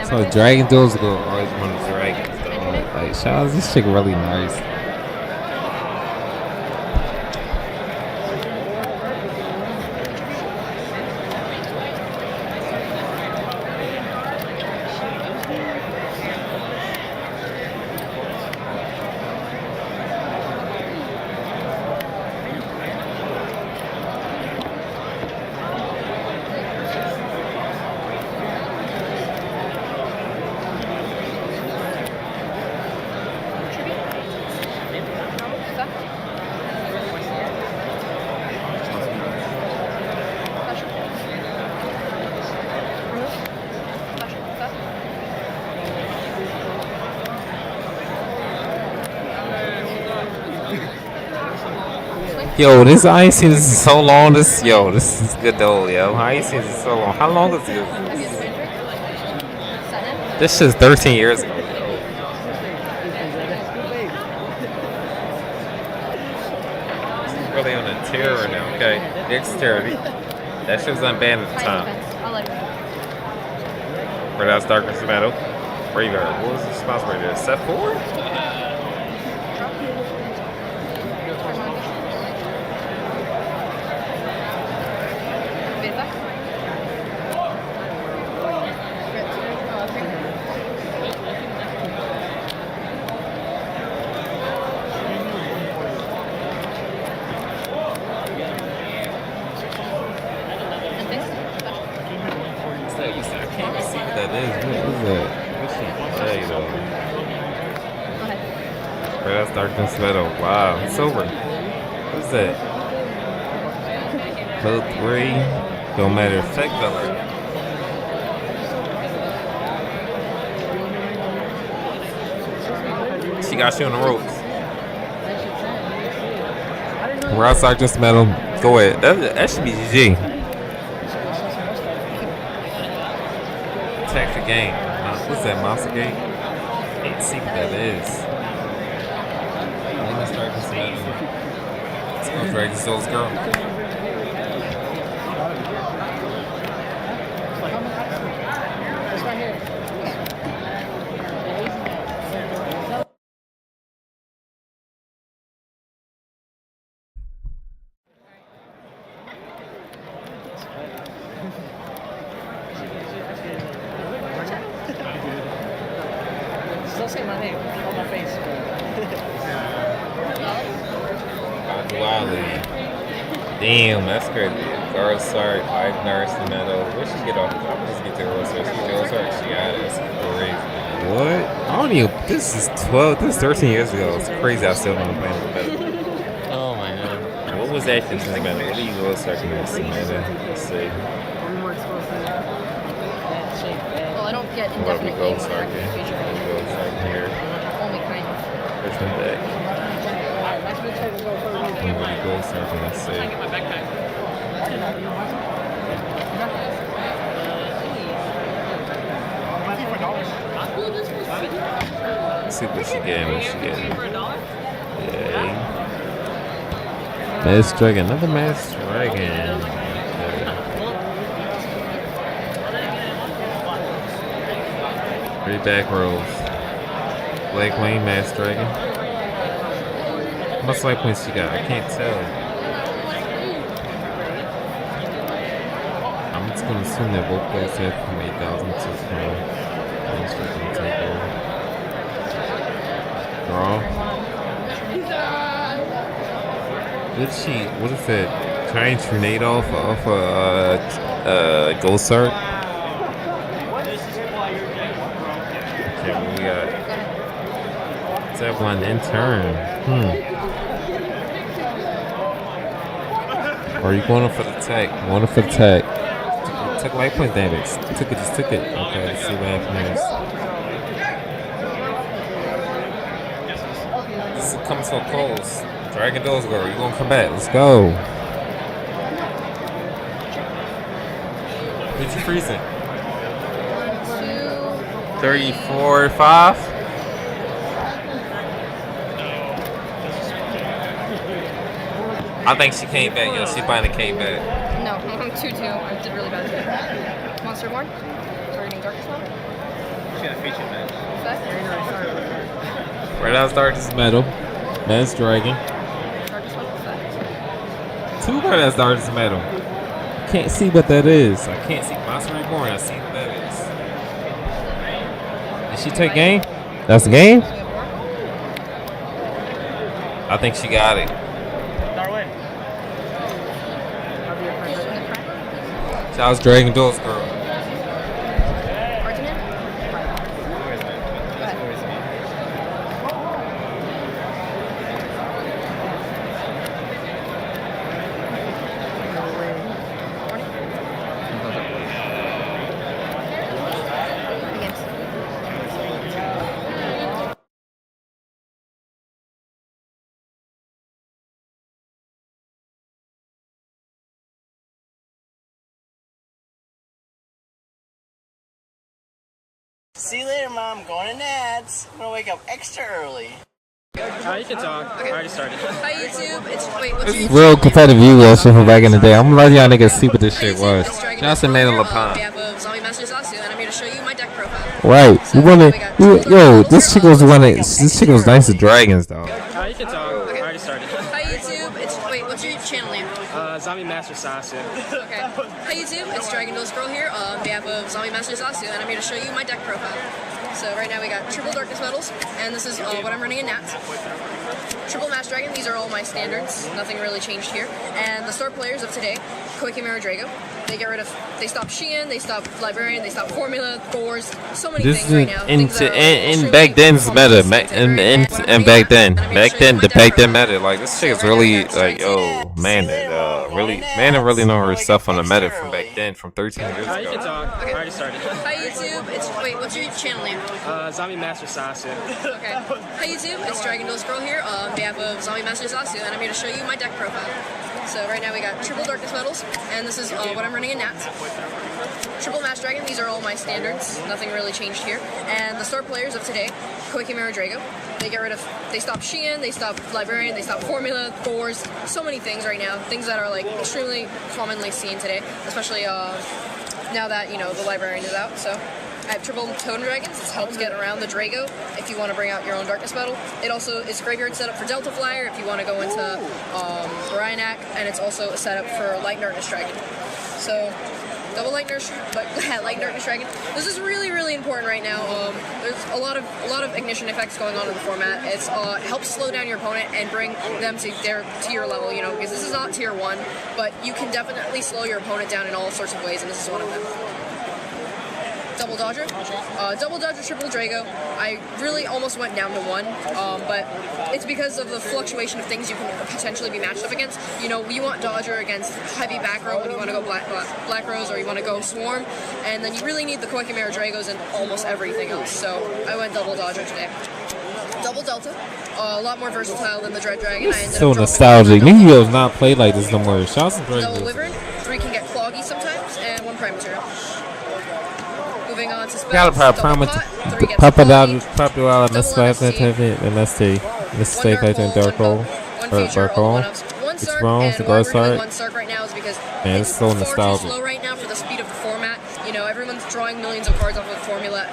So Dragon Duels go always want the dragons though. Like, shout out, this chick really nice. Yo, this I ain't seen this in so long. This is good though, yo. I ain't seen this in so long. How long is this? This is 13 years ago. She's really on a tear right now. Okay, dexterity. That shit was unbanned at the time. Red House Darkness Metal. Graveyard. What was the response right there? Set 4? That's Darkness Metal. Wow, it's over. What is that? Level 3. Don't matter. Effect color. She got you on the ropes. We're outside Darkness Metal. Go ahead. That should be GG. Attack the game. What's that? Monster Gate? Can't see what that is. Let's go, Dragon Souls girl. Still say my name on my face. Damn, that's crazy. Guard Sark, I've nursed the metal. Where'd she get off? I'm just get to Girl Sark. She Girl Sark. She got it. That's crazy. What? I don't even. This is 12. This is 13 years ago. It's crazy. I still don't play the metal. Oh my god. What was that in the metal? What do you Girl Sark in this metal? Let's see. Well, I don't get indefinite Girl Sark here. Girl Sark here. Only kind of. First one back. Go surfing, let's see. Let's see what she getting, Yay. Mass Dragon, another Mass Dragon. Okay. 3 back rows. Blake Wayne, Mass Dragon. How much life points you got? I can't tell. I'm just gonna assume that both players have from 8,000 to 20. I'm just gonna take over. Draw. What is that? Trying to grenade off Ghost Art? Okay, what we got? Is that one in turn? Or are you going up for the tech? Going up for the tech. Took life point damage. Just took it. Okay, let's see what happens. This is coming so close. Dragon Duels girl, you gonna come back. Let's go. Who'd you freeze it? 34, 5? I think she came back, yo. She finally came back. No, I'm 2-2. I did really bad. Monster Born? Targeting Darkness Metal? Right now, Darkest Metal. That's Dragon. Two right now, Darkest Metal. Can't see what that is. I can't see Monster Reborn. I see what that is. Did she take game? That's the game? I think she got it. Darwin. That was Dragon Duels, girl. See you later, Mom. I'm going to Nads. I'm gonna wake up extra early. You can talk. I already started. Hi YouTube, This is real competitive shit from back in the day. I'm gonna let y'all niggas see what this shit was. Johnson made a LaPon. Zombie Master Sasu, and I'm here to show you my deck profile. Right. Yo, this chick was this chick was nice with dragons though. You can talk. I already started. Hi YouTube, what's your channel name? Zombie Master Sasu. Okay. Hi YouTube, it's Dragon Duels Girl here on behalf of Zombie Master Sasu, and I'm here to show you my deck profile. So right now we got triple Darkness Metals, and this is what I'm running in Nats. Triple Match Dragon, these are all my standards, nothing really changed here. And the star players of today, Koikimura Drago, they stopped Sheehan, they stopped Librarian, they stopped Formula, Gores, so many things right now. In back then's meta, and back then meta, like this chick is really like, yo, man, really know her stuff on the meta from back then, from 13 years ago. You can talk. I already started. Hi YouTube, what's your channel name? Zombie Master Sasu. Okay. Hi YouTube, it's Dragon Duels Girl here on behalf of Zombie Master Sasu, and I'm here to show you my deck profile. So right now we got triple Darkness Metals, and this is what I'm running in Nats. Triple Match Dragon, these are all my standards, nothing really changed here. And the star players of today, Koikimura Drago, they stopped Sheehan, they stopped Librarian, they stopped Formula, Gores, so many things right now, things that are like extremely commonly seen today, especially now that, you know, the Librarian is out, so. I have triple Totem Dragons. This helps get around the Drago if you want to bring out your own Darkness Metal. It also is a graveyard setup for Delta Flyer if you want to go into Ryanak, and it's also a setup for Light Darkness Dragon. So, double Light Darkness Dragon. This is really, really important right now. There's a lot of ignition effects going on in the format. It helps slow down your opponent and bring them to their tier level, you know, because this is not tier 1, but you can definitely slow your opponent down in all sorts of ways, and this is one of them. Double Dodger, triple Drago. I really almost went down to 1, but it's because of the fluctuation of things you can potentially be matched up against. You know, you want Dodger against heavy back row when you want to go Black Rose, or you want to go Swarm, and then you really need the Koikimura Dragos and almost everything else. So I went double Dodger today. Double Delta, a lot more versatile than the Dread Dragon. So nostalgic. Yu-Gi-Oh! Is not played like this no more. Shout out to Dread. Double Wyvern, 3 can get Cloggy sometimes, and 1 Prime Material. Moving on to spells, gotta pop it out, let's stay in Dark Hole, it's wrong, the guard side, right now is because man, it's so nostalgic. Slow right now for the speed of the format. You know, everyone's drawing millions of cards off of Formula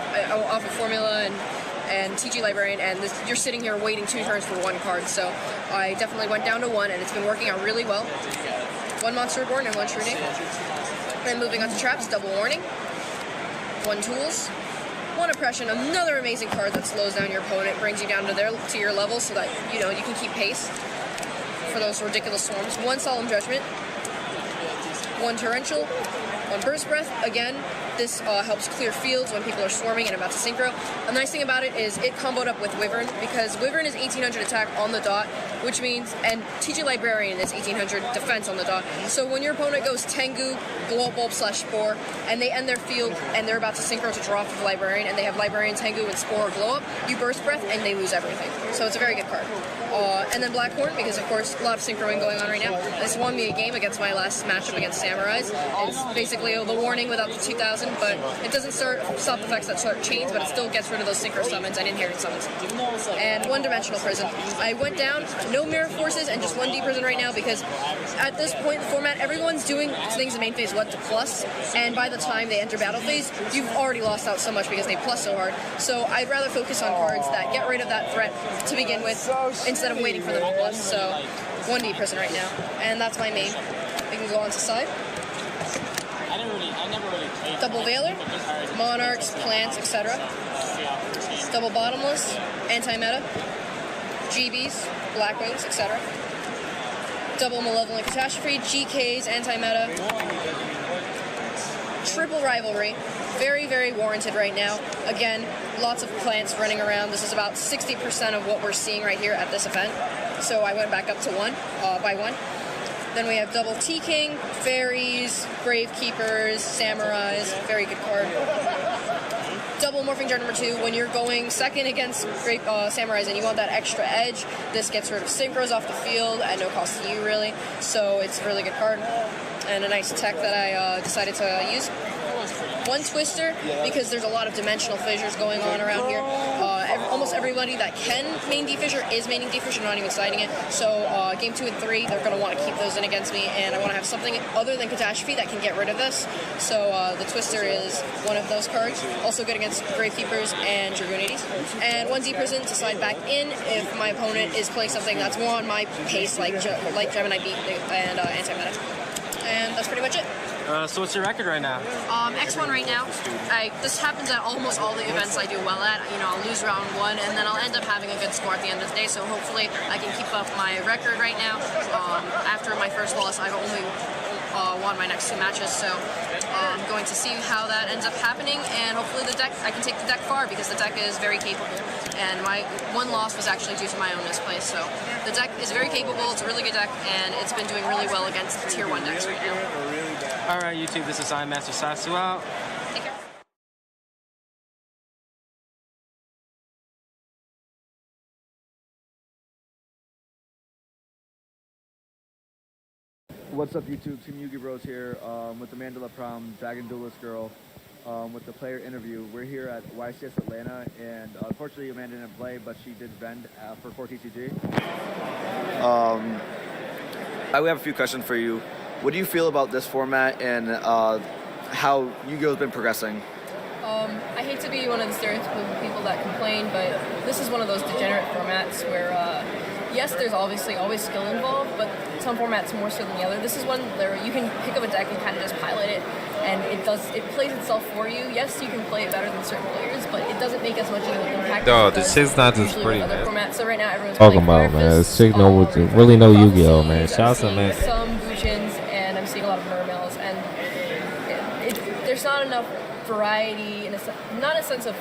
and TG Librarian, and you're sitting here waiting 2 turns for 1 card. So I definitely went down to 1, and it's been working out really well. 1 Monster Reborn and 1 True Name. Then moving on to traps, double Warning. 1 Tools, 1 Oppression, another amazing card that slows down your opponent, brings you down to your level so that, you know, you can keep pace for those ridiculous swarms. 1 Solemn Judgment, 1 Torrential, 1 Burst Breath. Again, this helps clear fields when people are swarming and about to synchro. The nice thing about it is it comboed up with Wyvern, because Wyvern is 1800 attack on the dot, which means, and TG Librarian is 1800 defense on the dot. So when your opponent goes Tengu, Glow Bulb / Spore, and they end their field and they're about to synchro to draw for the Librarian, and they have Librarian, Tengu, and Spore or Glow Up, you Burst Breath and they lose everything. So it's a very good card. And then Blackhorn, because of course a lot of synchroing going on right now. This won me a game against my last matchup against Samurais. It's basically the warning without the 2000, but it doesn't stop effects that start chains, but it still gets rid of those synchro summons and inherent summons. And one-dimensional prison. I went down, no mirror forces, and just 1D prison right now because at this point in the format, everyone's doing things in main phase 1 to plus, and by the time they enter battle phase, you've already lost out so much because they plus so hard. So I'd rather focus on cards that get rid of that threat to begin with instead of waiting for them to plus. So 1D prison right now, and that's my main. We can go on to side. Double Veiler, Monarchs, Plants, etc. Double Bottomless, Anti-Meta, GBs, Blackwings, etc. Double Malevolent Catastrophe, GKs, Anti-Meta. Triple Rivalry, very, very warranted right now. Again, lots of plants running around. This is about 60% of what we're seeing right here at this event. So I went back up to by one. Then we have double T-King, Fairies, Gravekeepers, Samurais, very good card. Double Morphing Jar number 2, when you're going second against Samurais and you want that extra edge, this gets rid of synchros off the field at no cost to you really, so it's a really good card. And a nice tech that I decided to use. One Twister, because there's a lot of dimensional fissures going on around here. Almost everybody that can main D-Fissure is maining D-Fissure, not even citing it. So game 2 and 3, they're going to want to keep those in against me, and I want to have something other than Catastrophe that can get rid of this. So the Twister is one of those cards. Also good against Gravekeepers and Dragoon 80s. And 1Z Prison to slide back in if my opponent is playing something that's more on my pace, like Gemini Beat and Anti-Meta. And that's pretty much it. So what's your record right now? X1 right now. This happens at almost all the events I do well at. You know, I'll lose round 1, and then I'll end up having a good score at the end of the day. So hopefully I can keep up my record right now. After my first loss, I've only won my next 2 matches. So I'm going to see how that ends up happening, and hopefully I can take the deck far because the deck is very capable. And my one loss was actually due to my own misplay. So the deck is very capable. It's a really good deck, and it's been doing really well against the tier 1 decks right now. Alright, YouTube, this is I, Master Sasu out. Take care. What's up, YouTube? Team Yugi Bros here with the Mandela Prom, Dragon Duelist Girl, with the player interview. We're here at YCS Atlanta, and unfortunately Amanda didn't play, but she did vend for 4TCG. We have a few questions for you. What do you feel about this format and how Yu-Gi-Oh's been progressing? I hate to be one of the stereotypical people that complain, but this is one of those degenerate formats where, yes, there's obviously always skill involved, but some formats more so than the other. This is one where you can pick up a deck and kind of just pilot it, and it plays itself for you. Yes, you can play it better than certain players, but it doesn't make as much of an impact. Dog, this shit's not just pretty, man. Formats. So right now, everyone's talking about, man. This chick really know Yu-Gi-Oh, man. Shout out to man. Some Buchins, and I'm seeing a lot of Mermails, and there's not enough variety, not in a sense of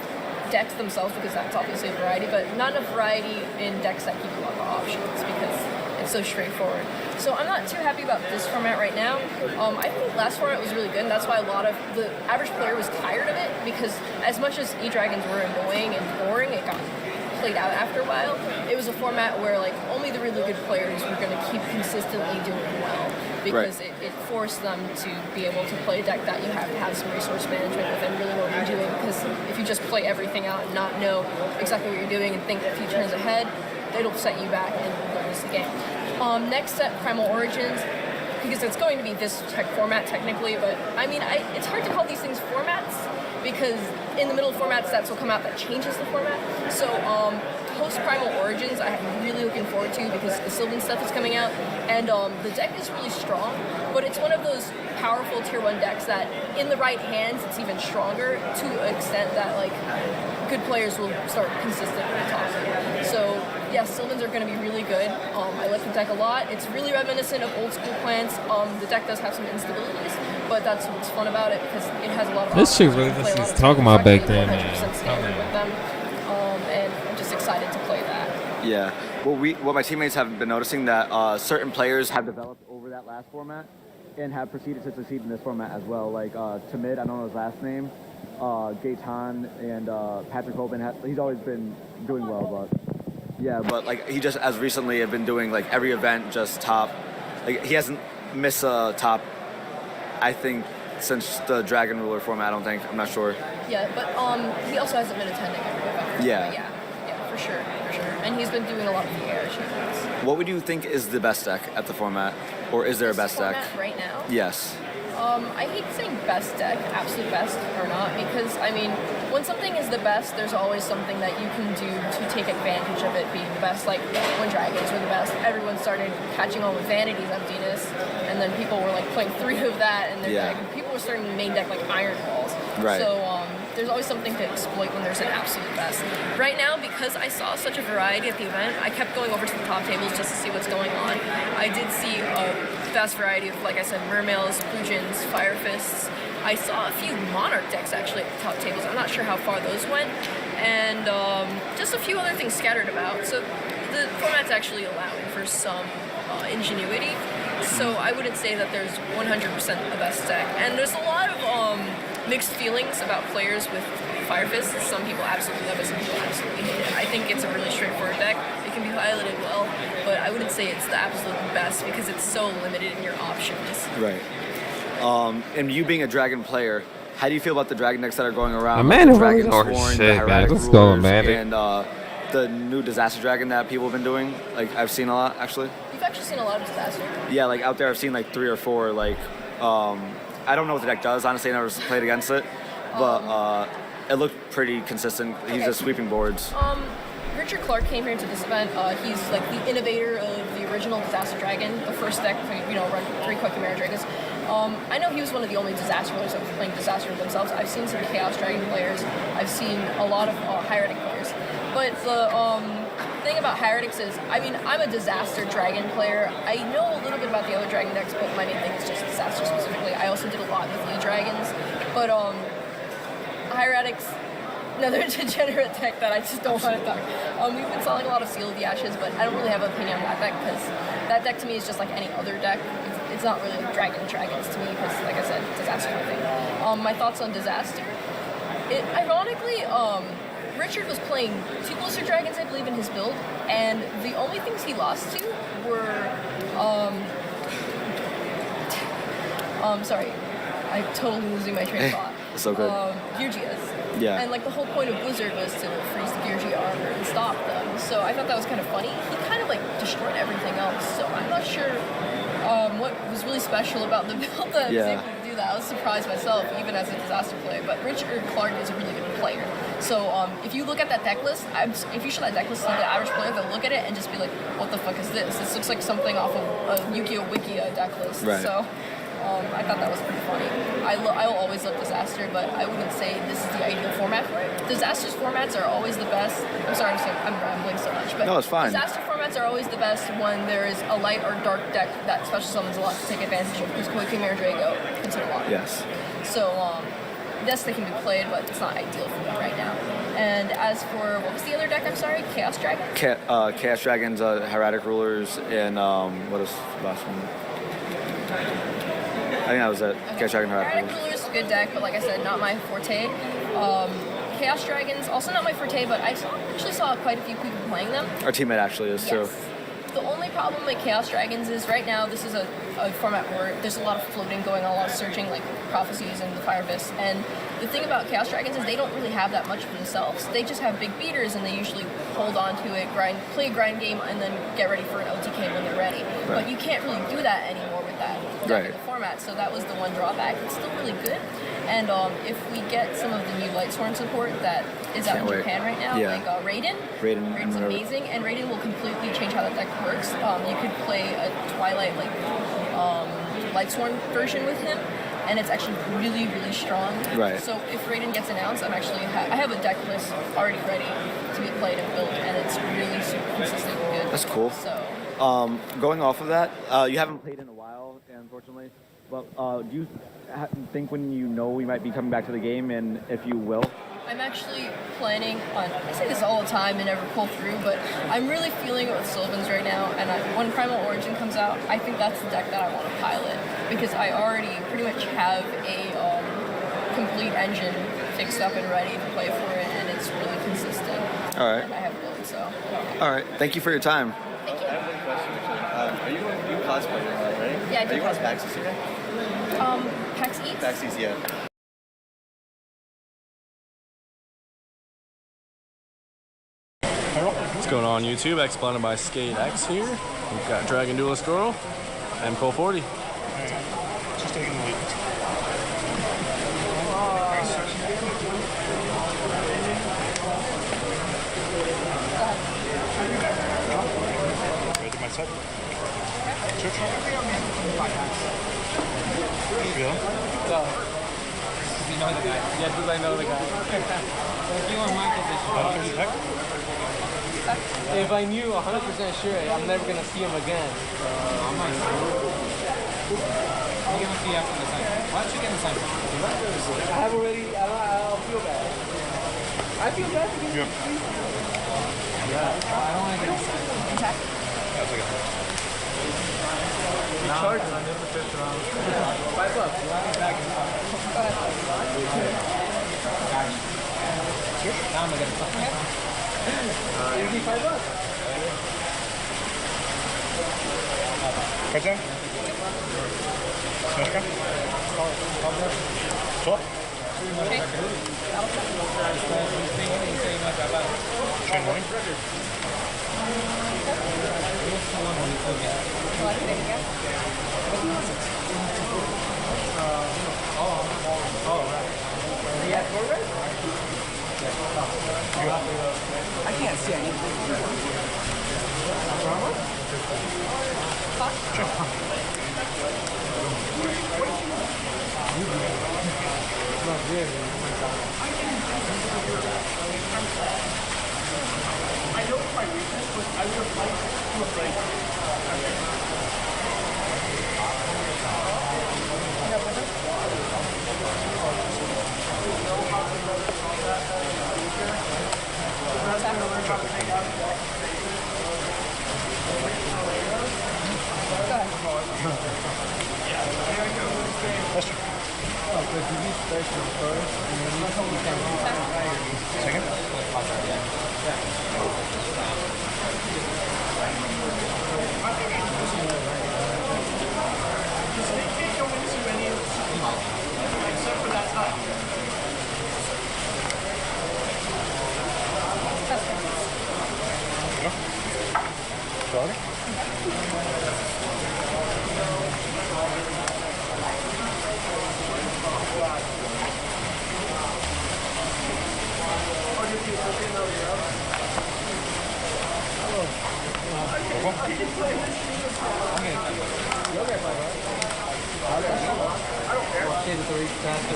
decks themselves, because that's obviously a variety, but not enough variety in decks that give you a lot of options because it's so straightforward. So I'm not too happy about this format right now. I think last format was really good, and that's why a lot of the average player was tired of it, because as much as E-Dragons were annoying and boring, it got played out after a while. It was a format where like only the really good players were going to keep consistently doing well, because it forced them to be able to play a deck that you have to have some resource management with and really know what you're doing, because if you just play everything out and not know exactly what you're doing and think a few turns ahead, it'll set you back and you'll lose the game. Next up, Primal Origins, because it's going to be this format technically, but I mean, it's hard to call these things formats, because in the middle of formats, that's what come out that changes the format. So post Primal Origins, I'm really looking forward to, because the Sylvan stuff is coming out, and the deck is really strong, but it's one of those powerful tier 1 decks that in the right hands, it's even stronger to an extent that like good players will start consistently tossing. So yes, Sylvans are going to be really good. I like the deck a lot. It's really reminiscent of old school plants. The deck does have some instabilities, but that's what's fun about it, because it has a lot of. This chick really is talking about back then, man. Standard with them, and I'm just excited to play that. Yeah. Well, what my teammates have been noticing that certain players have developed over that last format and have proceeded to succeed in this format as well. Like Tamid, I don't know his last name, Gaetan, and Patrick Hoban. He's always been doing well, but Yeah, but like he just as recently have been doing like every event just top. Like he hasn't missed a top, I think, since the Dragon Ruler format. I don't think. I'm not sure. Yeah, but he also hasn't been attending every event. Yeah. But yeah, for sure. And he's been doing a lot of the air achievements. What would you think is the best deck at the format, or is there a best deck? Right now? Yes. I hate saying best deck, absolute best or not, because I mean, when something is the best, there's always something that you can do to take advantage of it being the best. Like when Dragons were the best, everyone started catching on with Vanity's emptiness, and then people were like playing 3 of that in their deck. And people were starting to main deck like Iron Balls. Right. So there's always something to exploit when there's an absolute best. Right now, because I saw such a variety at the event, I kept going over to the top tables just to see what's going on. I did see a vast variety of, like I said, Mermails, Fujins, Fire Fists. I saw a few Monarch decks actually at the top tables. I'm not sure how far those went. And just a few other things scattered about. So the format's actually allowing for some ingenuity. So I wouldn't say that there's 100% the best deck. And there's a lot of mixed feelings about players with Fire Fists. Some people absolutely love it, some people absolutely hate it. I think it's a really straightforward deck. It can be piloted well, but I wouldn't say it's the absolute best because it's so limited in your options. Right. And you being a Dragon player, how do you feel about the Dragon decks that are going around? Amanda the Dragon really- Sworn, shit, the man. Hieratic Let's go, Rulers, Amanda. and the new Disaster Dragon that people have been doing. Like I've seen a lot actually. You've actually seen a lot of Disaster. Yeah, like out there I've seen like 3 or 4. Like I don't know what the deck does. Honestly, I never played against it, but it looked pretty consistent. He's just sweeping boards. Richard Clark came here to this event. He's like the innovator of the original Disaster Dragon, the first deck to run 3 Quick Chimera Dragons. I know he was one of the only Disaster players that was playing Disaster themselves. I've seen some Chaos Dragon players. I've seen a lot of Hieratic players. But the thing about Hieratics is, I mean, I'm a Disaster Dragon player. I know a little bit about the other Dragon decks, but my main thing is just Disaster specifically. I also did a lot with Lee Dragons. But Hieratics, another degenerate deck that I just don't want to talk. We've been selling a lot of Seal of the Ashes, but I don't really have an opinion on that deck because that deck to me is just like any other deck. It's not really like Dragons to me because, like I said, Disaster is my thing. My thoughts on Disaster. Ironically, Richard was playing 2 Blizzard Dragons, I believe, in his build, and the only things he lost to were, sorry, I'm totally losing my train of thought. It's okay. Georgias. Yeah. And like the whole point of Blizzard was to freeze the Georgia armor and stop them. So I thought that was kind of funny. He kind of like destroyed everything else. So I'm not sure what was really special about the build that was able to do that. I was surprised myself, even as a Disaster player. But Richard Clark is a really good player. So if you look at that deck list, if you show that deck list to the average player, they'll look at it and just be like, what the fuck is this? This looks like something off of a Yu-Gi-Oh! Wiki deck list. Right. So I thought that was pretty funny. I will always love Disaster, but I wouldn't say this is the ideal format for it. Disaster's formats are always the best. I'm sorry, I'm rambling so much. But no, it's fine. Disaster formats are always the best when there is a light or dark deck that special summons a lot to take advantage of, because Koi Chimera Drago can take a lot. Yes. So, yes, they can be played, but it's not ideal for me right now. And as for, what was the other deck, I'm sorry? Chaos Dragon? Chaos Dragons, Hieratic Rulers, and what is the last one? I think that was it. Chaos Dragon, Hieratic Rulers. Rulers, good deck, but like I said, not my forte. Chaos Dragons, also not my forte, but I actually saw quite a few people playing them. Our teammate actually is too. The only problem with Chaos Dragons is right now this is a format where there's a lot of floating going on, a lot of searching, like Prophecies and the Fire Fists. And the thing about Chaos Dragons is they don't really have that much for themselves. They just have big beaters and they usually hold on to it, play a grind game, and then get ready for an OTK when they're ready. Right. But you can't really do that anymore with that deck in the format, so that was the one drawback. It's still really good. And if we get some of the new Lightsworn support that is out in Japan right now, like Raiden's amazing, and Raiden will completely change how that deck works. You could play a Twilight Lightsworn version with him, and it's actually really, really strong. Right. So if Raiden gets announced, I have a deck list already ready to be played and built, and it's really super consistent and good. That's cool. So going off of that, you haven't played in a while, unfortunately. But do you think when you know we might be coming back to the game, and if you will? I'm actually planning on, I say this all the time and never pull through, but I'm really feeling it with Sylvans right now, and when Primal Origin comes out, I think that's the deck that I want to pilot, because I already pretty much have a complete engine fixed up and ready to play for it, and it's really consistent. All right. And I have really So. All right. Thank you for your time. Thank you. I have one question. Are you going to do cosplay, right? Yeah, I do Are you going to cosplay. PAX this year? PAX East? PAX East, yeah. What's going on YouTube? X Blended by Skate X here. We've got Dragon Duelist Girl and Pro 40. Just taking the lead. Ready my set? Sure. Yeah. So, you know the guy. Yes, because I know the guy. If you want my position, if I knew 100% sure, I'm never gonna see him again. I'm not sure. You're gonna see after the sign. Why don't you get the sign? I have already. I'll feel bad. I feel bad for getting I don't want to get the sign. That's okay. Charge on it for $5. You want it back? Go ahead. Now I'm gonna get the sign. Give me $5. Хотя? Снежка? Что? I can't see anything. Not really. I know my weakness, but I would have liked to have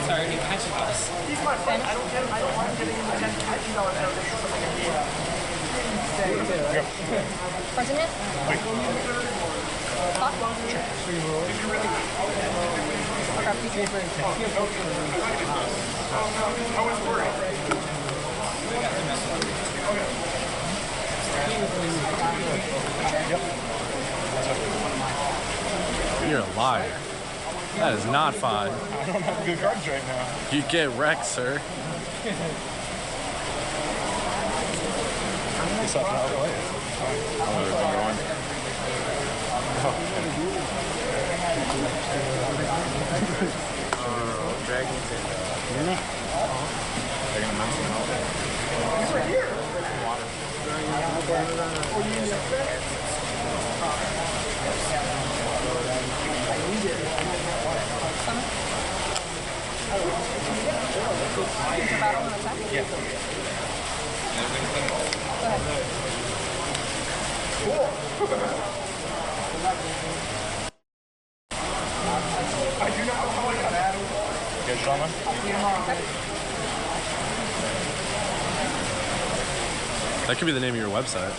Sorry, I need pension us. He's my friend. I don't want him getting in the tent. I think that was something I need. President? I was worried. You're a liar. That is not fine. I don't have good cards right now. You get wrecked, sir. It's up now. Play it. Dragons in They're gonna mention it. He's right here. Yeah. Cool. I do not know how I got that. Okay, Shauna. That could be the name of your website.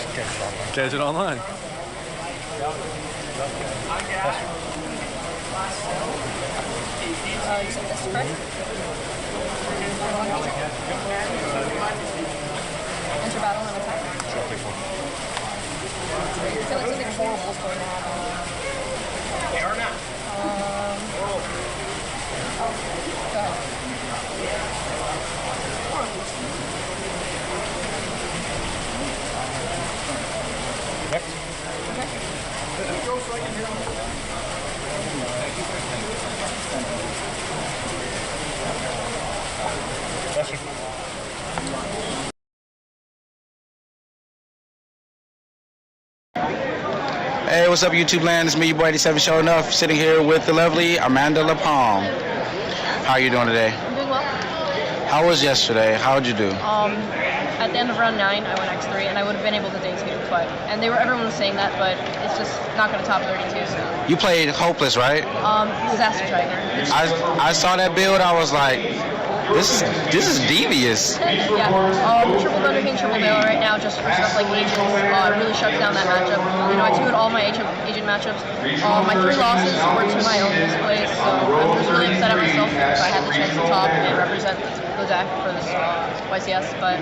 Okay, Shauna. Gadget Online. You said this, correct? Enter battle and attack. Sure, pick one. I feel like something horrible is going to happen. They are not. Go ahead. Hey, what's up, YouTube land? It's me, your boy 87 showing up, sitting here with the lovely Amanda LaPalme. How are you doing today? I'm doing well. How was yesterday? How'd you do? At the end of round 9, I went X3, and I would have been able to day skate, but everyone was saying that, but it's just not going to top 32. So. You played Hopeless, right? Disaster striker. I saw that build. I was like, this is devious. Yeah. Triple Thunder King, Triple Baylor right now, just for stuff like agents, really shuts down that matchup. You know, I 2'd all my agent matchups. My 3 losses were to my own displays, so I was really upset at myself because I had the chance to top and represent the deck for this YCS, but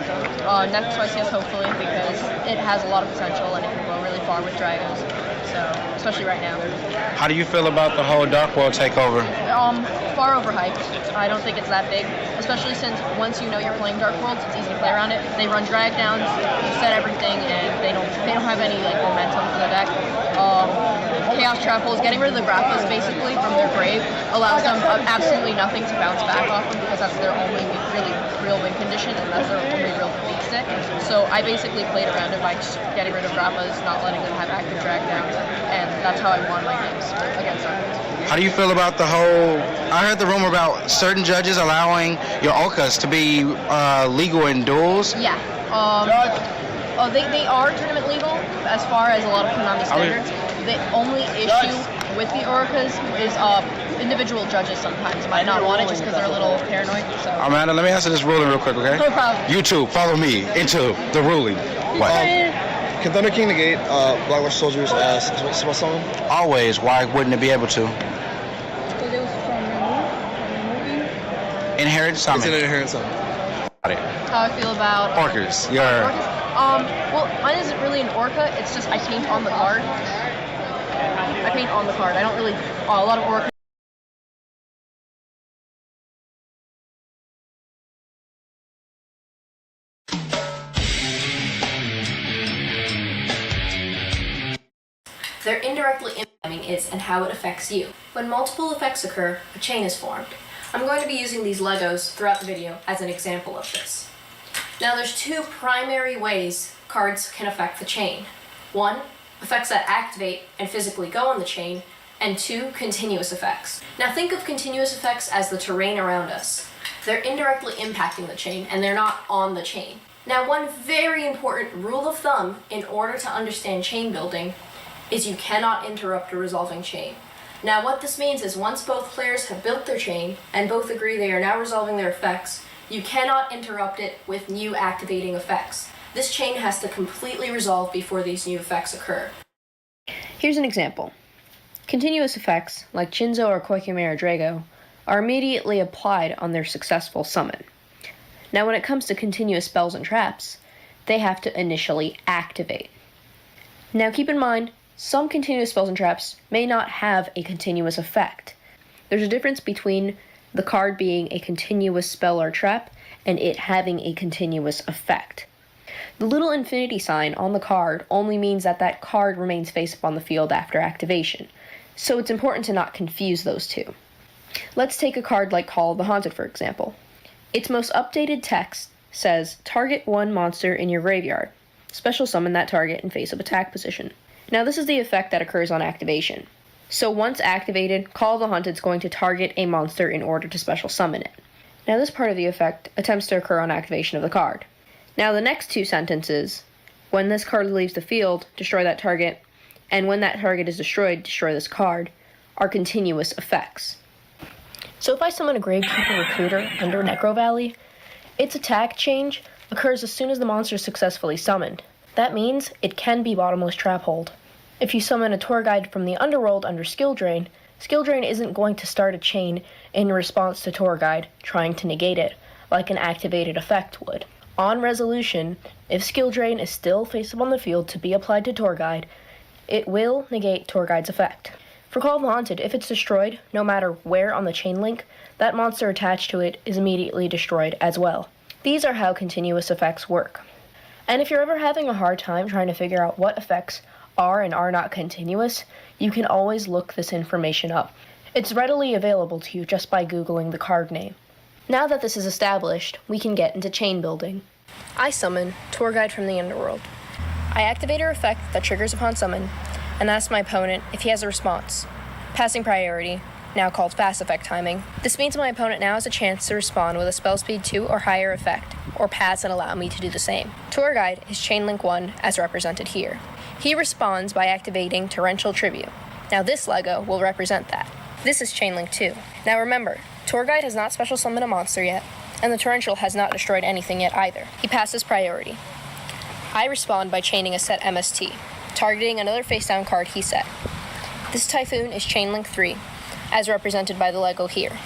next YCS hopefully, because it has a lot of potential and it can go really far with Dragons, so especially right now. How do you feel about the whole Dark World takeover? Far overhyped. I don't think it's that big, especially since once you know you're playing Dark Worlds, it's easy to play around it. They run drag downs, you set everything, and they don't have any like momentum for the deck. Chaos Trapple is getting rid of the Grappas basically from their grave, allows them absolutely nothing to bounce back off of because that's their only really real win condition and that's their only real defeat stick. So I basically played around it by just getting rid of Grappas, not letting them have active drag downs, and that's how I won my games against them. How do you feel about the whole, I heard the rumor about certain judges allowing your Orcas to be legal in duels? Yeah. They are tournament legal as far as a lot of Konami standards. The only issue with the Orcas is individual judges sometimes might not want it just because they're a little paranoid. So. Amanda, let me answer this ruling real quick, okay? No problem. YouTube, follow me into the ruling. What? Can Thunder King negate Black Soldiers as spell summon? Always. Why wouldn't it be able to? Because it was from movie. Inherent summon. It's an inherent summon. Got it. How I feel about Orcas. Well, mine isn't really an Orca. It's just I paint on the card. I paint on the card. I don't really a lot of Orca. They're indirectly impacting it and how it affects you. When multiple effects occur, a chain is formed. I'm going to be using these Legos throughout the video as an example of this. Now there's 2 primary ways cards can affect the chain. 1, effects that activate and physically go on the chain, and 2, continuous effects. Now think of continuous effects as the terrain around us. They're indirectly impacting the chain and they're not on the chain. Now one very important rule of thumb in order to understand chain building is you cannot interrupt a resolving chain. Now what this means is once both players have built their chain and both agree they are now resolving their effects, you cannot interrupt it with new activating effects. This chain has to completely resolve before these new effects occur. Here's an example. Continuous effects, like Chinzo or Koikime or Drago, are immediately applied on their successful summon. Now when it comes to continuous spells and traps, they have to initially activate. Now keep in mind, some continuous spells and traps may not have a continuous effect. There's a difference between the card being a continuous spell or trap and it having a continuous effect. The little infinity sign on the card only means that that card remains face up on the field after activation, so it's important to not confuse those two. Let's take a card like Call of the Haunted for example. Its most updated text says, target 1 monster in your graveyard. Special summon that target in face-up attack position. Now this is the effect that occurs on activation. So once activated, Call of the Haunted is going to target a monster in order to special summon it. Now this part of the effect attempts to occur on activation of the card. Now the next 2 sentences, when this card leaves the field, destroy that target, and when that target is destroyed, destroy this card, are continuous effects. So if I summon a Gravekeeper Recruiter under Necro Valley, its attack change occurs as soon as the monster is successfully summoned. That means it can be Bottomless Trap Hold. If you summon a tour guide from the Underworld under Skill Drain isn't going to start a chain in response to tour guide, trying to negate it, like an activated effect would. On resolution, if Skill Drain is still face up on the field to be applied to tour guide, it will negate tour guide's effect. For Call of the Haunted, if it's destroyed, no matter where on the chain link, that monster attached to it is immediately destroyed as well. These are how continuous effects work. And if you're ever having a hard time trying to figure out what effects are and are not continuous, you can always look this information up. It's readily available to you just by Googling the card name. Now that this is established, we can get into chain building. I summon Tour Guide from the Underworld. I activate her effect that triggers upon summon, and ask my opponent if he has a response. Passing priority, now called fast effect timing. This means my opponent now has a chance to respond with a spell speed 2 or higher effect, or pass and allow me to do the same. Tour Guide is Chainlink 1 as represented here. He responds by activating Torrential Tribute. Now this Lego will represent that. This is Chainlink 2. Now remember, Tour Guide has not special summoned a monster yet, and the Torrential has not destroyed anything yet either. He passes priority. I respond by chaining a set MST, targeting another face down card he set. This Typhoon is Chainlink 3, as represented by the Lego here.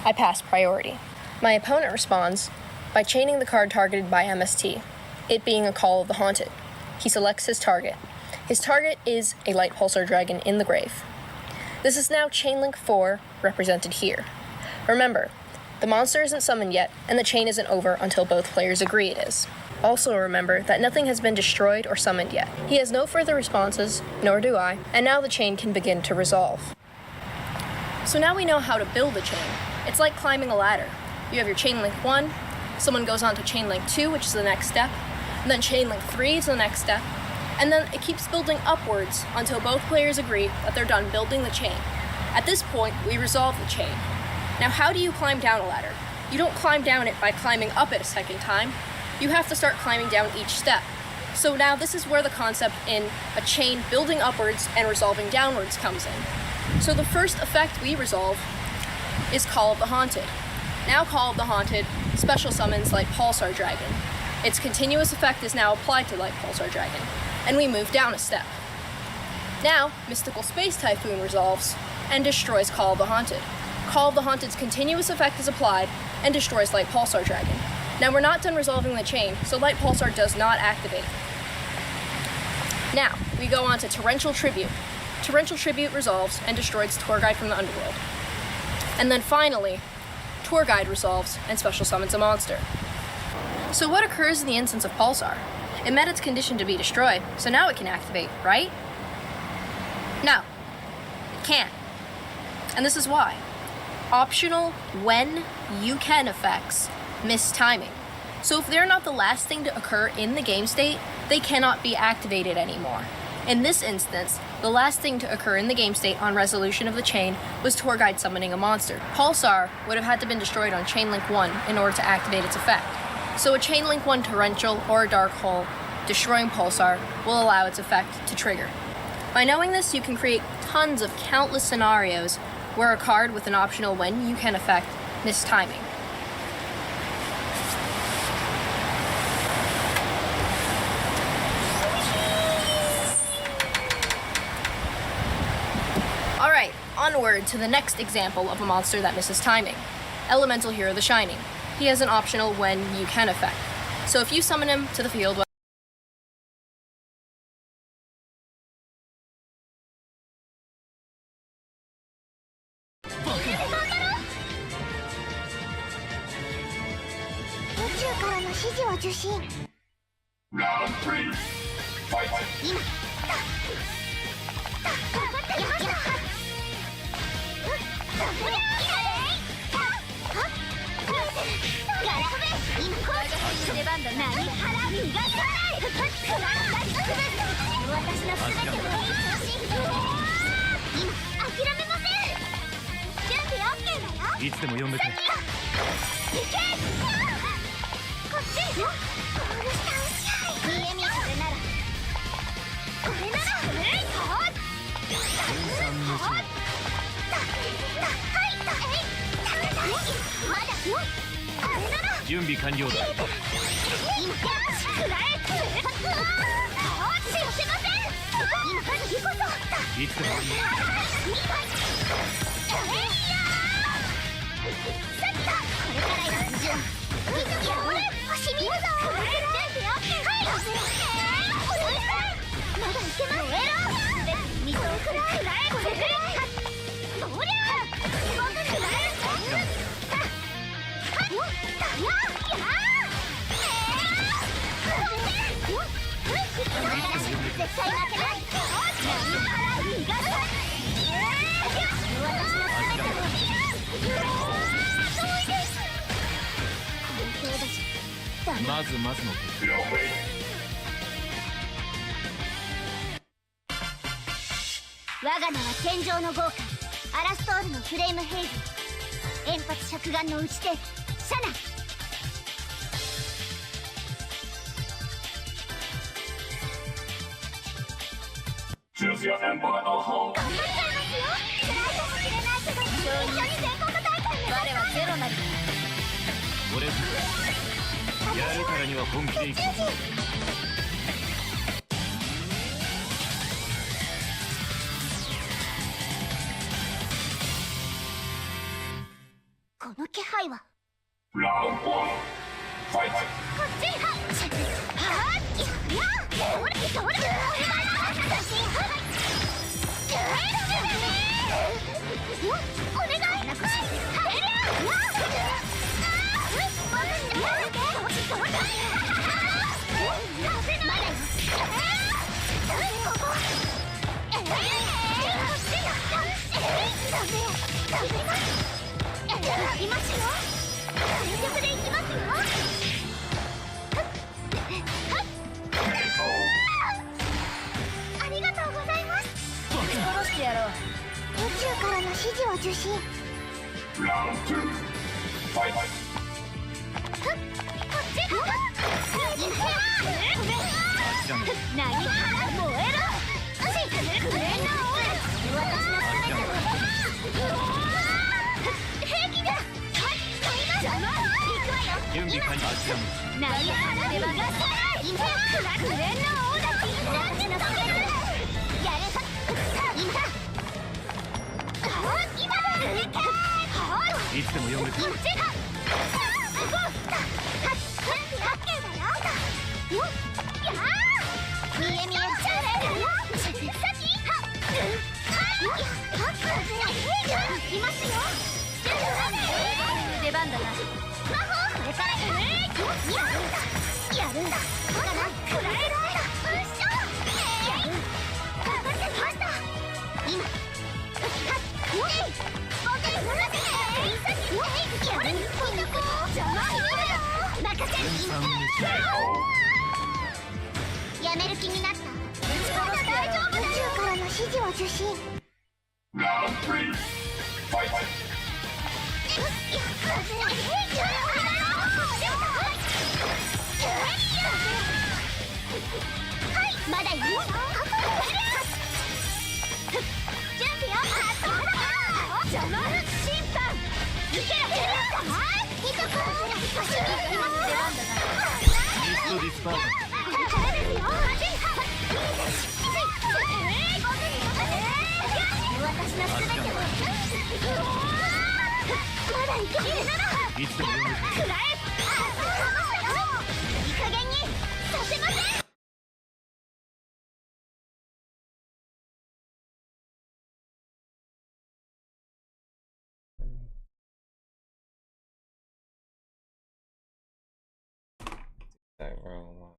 I pass priority. My opponent responds by chaining the card targeted by MST, it being a Call of the Haunted. He selects his target. His target is a Light Pulsar Dragon in the grave. This is now Chainlink 4, represented here. Remember, the monster isn't summoned yet, and the chain isn't over until both players agree it is. Also remember that nothing has been destroyed or summoned yet. He has no further responses, nor do I, and now the chain can begin to resolve. So now we know how to build a chain. It's like climbing a ladder. You have your Chainlink 1, someone goes on to Chainlink 2, which is the next step, and then Chainlink 3 is the next step, and then it keeps building upwards until both players agree that they're done building the chain. At this point, we resolve the chain. Now how do you climb down a ladder? You don't climb down it by climbing up it a second time. You have to start climbing down each step. So now this is where the concept in a chain building upwards and resolving downwards comes in. So the first effect we resolve is Call of the Haunted. Now Call of the Haunted special summons Light Pulsar Dragon. Its continuous effect is now applied to Light Pulsar Dragon, and we move down a step. Now, Mystical Space Typhoon resolves and destroys Call of the Haunted. Call of the Haunted's continuous effect is applied and destroys Light Pulsar Dragon. Now we're not done resolving the chain, so Light Pulsar does not activate. Now, we go on to Torrential Tribute. Torrential Tribute resolves and destroys Tour Guide from the Underworld. And then finally, Tour Guide resolves and special summons a monster. So what occurs in the instance of Pulsar? It met its condition to be destroyed, so now it can activate, right? No, it can't. And this is why. Optional when you can effects miss timing. So if they're not the last thing to occur in the game state, they cannot be activated anymore. In this instance, the last thing to occur in the game state on resolution of the chain was Tour Guide summoning a monster. Pulsar would have had to been destroyed on Chainlink 1 in order to activate its effect. So a Chainlink 1 Torrential or a Dark Hole destroying Pulsar will allow its effect to trigger. By knowing this, you can create tons of countless scenarios where a card with an optional when you can effect missed timing. Alright, onward to the next example of a monster that misses timing. Elemental Hero the Shining. He has an optional when you can effect. So if you summon him to the field Round 3. Fight. まずまずの結果。我が名は天上の豪華アラストールのフレームヘイズ、円発着眼の打ち手シャナ。中止や先輩の方。頑張っちゃいますよ。辛いかもしれないけど一緒に全国大会目指して。我はゼロなり。俺たちやるからには本気でいく。この気配はラウンド1ファイト。こっちはっやおれそれお願いいますよ。全力でいきますよ。ありがとうございます。殺してやろう。宇宙からの指示を受信。ラウンド2ファイト。こっち何燃えろ。兵器だ。準備完了。何や出番がさ今クレーンの王だ。やれ今いつでも呼んでくれ。見え見えいますよ。出番だな。これからやるんだ。ほらな、くらえろ。うっしょ。頑張ってました。今。やめる気になった。まだ大丈夫だよ。宇宙からの指示を受信。ラウンド3ファイト。はい、まだいるよ。準備よ。ジャマル審判。いける。いとこ。ミストディスパート。私の全てを。まだいけるなら。いつでも呼んでくれ。くらえ。いい加減にさせません。That real long.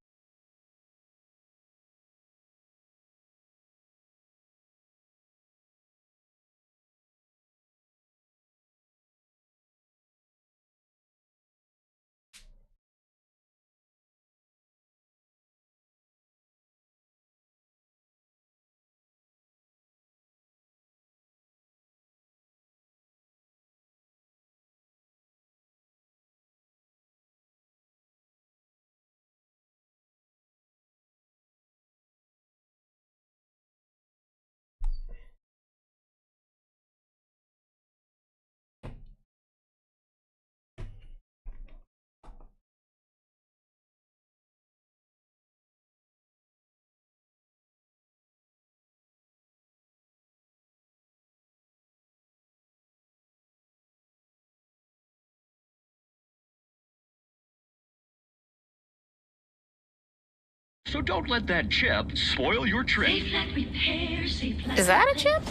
So don't let that chip spoil your trip. Is that a chip?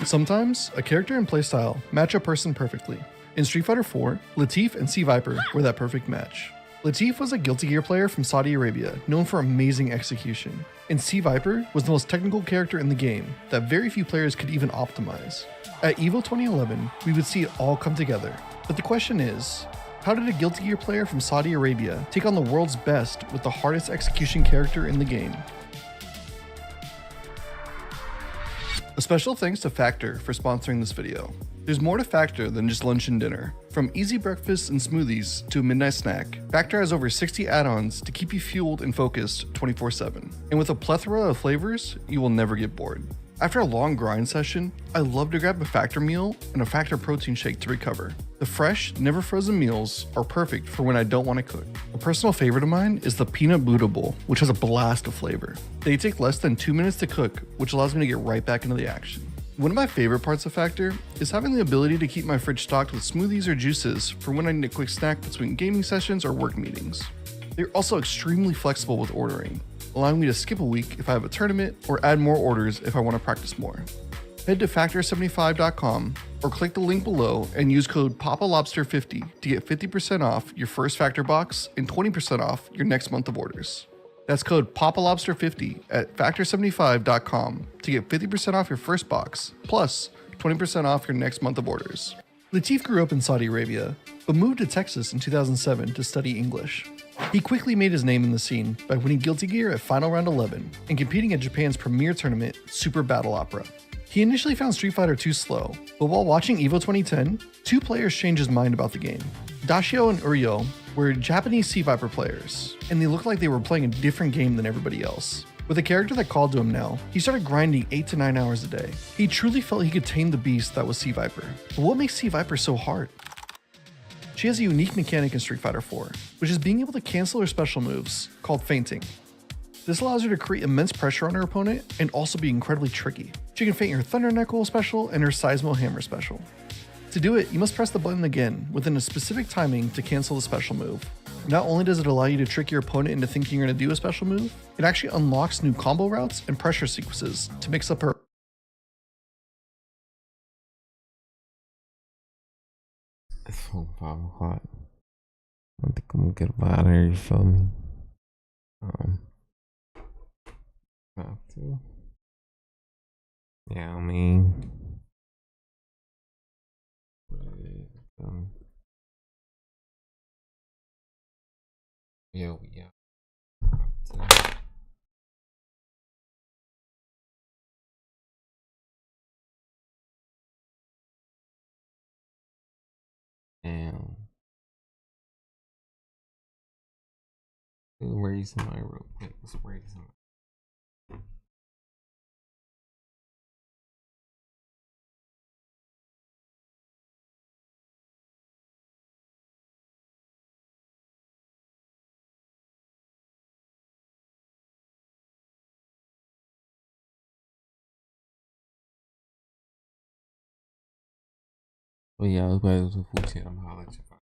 Sometimes, a character and playstyle match a person perfectly. In Street Fighter IV, Latif and Sea Viper were that perfect match. Latif was a Guilty Gear player from Saudi Arabia, known for amazing execution. And Sea Viper was the most technical character in the game that very few players could even optimize. At EVO 2011, we would see it all come together. But the question is, How did a Guilty Gear player from Saudi Arabia take on the world's best with the hardest execution character in the game? A special thanks to Factor for sponsoring this video. There's more to Factor than just lunch and dinner. From easy breakfasts and smoothies to a midnight snack, Factor has over 60 add-ons to keep you fueled and focused 24/7. And with a plethora of flavors, you will never get bored. After a long grind session, I love to grab a Factor meal and a Factor protein shake to recover. The fresh, never frozen meals are perfect for when I don't want to cook. A personal favorite of mine is the Peanut Buddha Bowl, which has a blast of flavor. They take less than 2 minutes to cook, which allows me to get right back into the action. One of my favorite parts of Factor is having the ability to keep my fridge stocked with smoothies or juices for when I need a quick snack between gaming sessions or work meetings. They're also extremely flexible with ordering, allowing me to skip a week if I have a tournament or add more orders if I want to practice more. Head to factor75.com or click the link below and use code PAPALobster50 to get 50% off your first Factor box and 20% off your next month of orders. That's code PAPALobster50 at factor75.com to get 50% off your first box, plus 20% off your next month of orders. Latif grew up in Saudi Arabia, but moved to Texas in 2007 to study English. He quickly made his name in the scene by winning Guilty Gear at Final Round 11 and competing at Japan's premier tournament, Super Battle Opera. He initially found Street Fighter 2 slow, but while watching EVO 2010, two players changed his mind about the game. Dashio and Uryo were Japanese Sea Viper players, and they looked like they were playing a different game than everybody else. With a character that called to him now, he started grinding 8 to 9 hours a day. He truly felt he could tame the beast that was Sea Viper. But what makes Sea Viper so hard? She has a unique mechanic in Street Fighter 4, which is being able to cancel her special moves, called feinting. This allows her to create immense pressure on her opponent and also be incredibly tricky. She can feint her Thunder Knuckle special and her Seismo Hammer special. To do it, you must press the button again within a specific timing to cancel the special move. Not only does it allow you to trick your opponent into thinking you're going to do a special move, it actually unlocks new combo routes and pressure sequences to mix up her. It's 5 o'clock. I think I'm gonna get up out of here, you feel me? Have to. Yeah, I mean, yeah, and raise my real quick. Let's raise my. But yeah, I was about to do food chat. I'm hollering at you.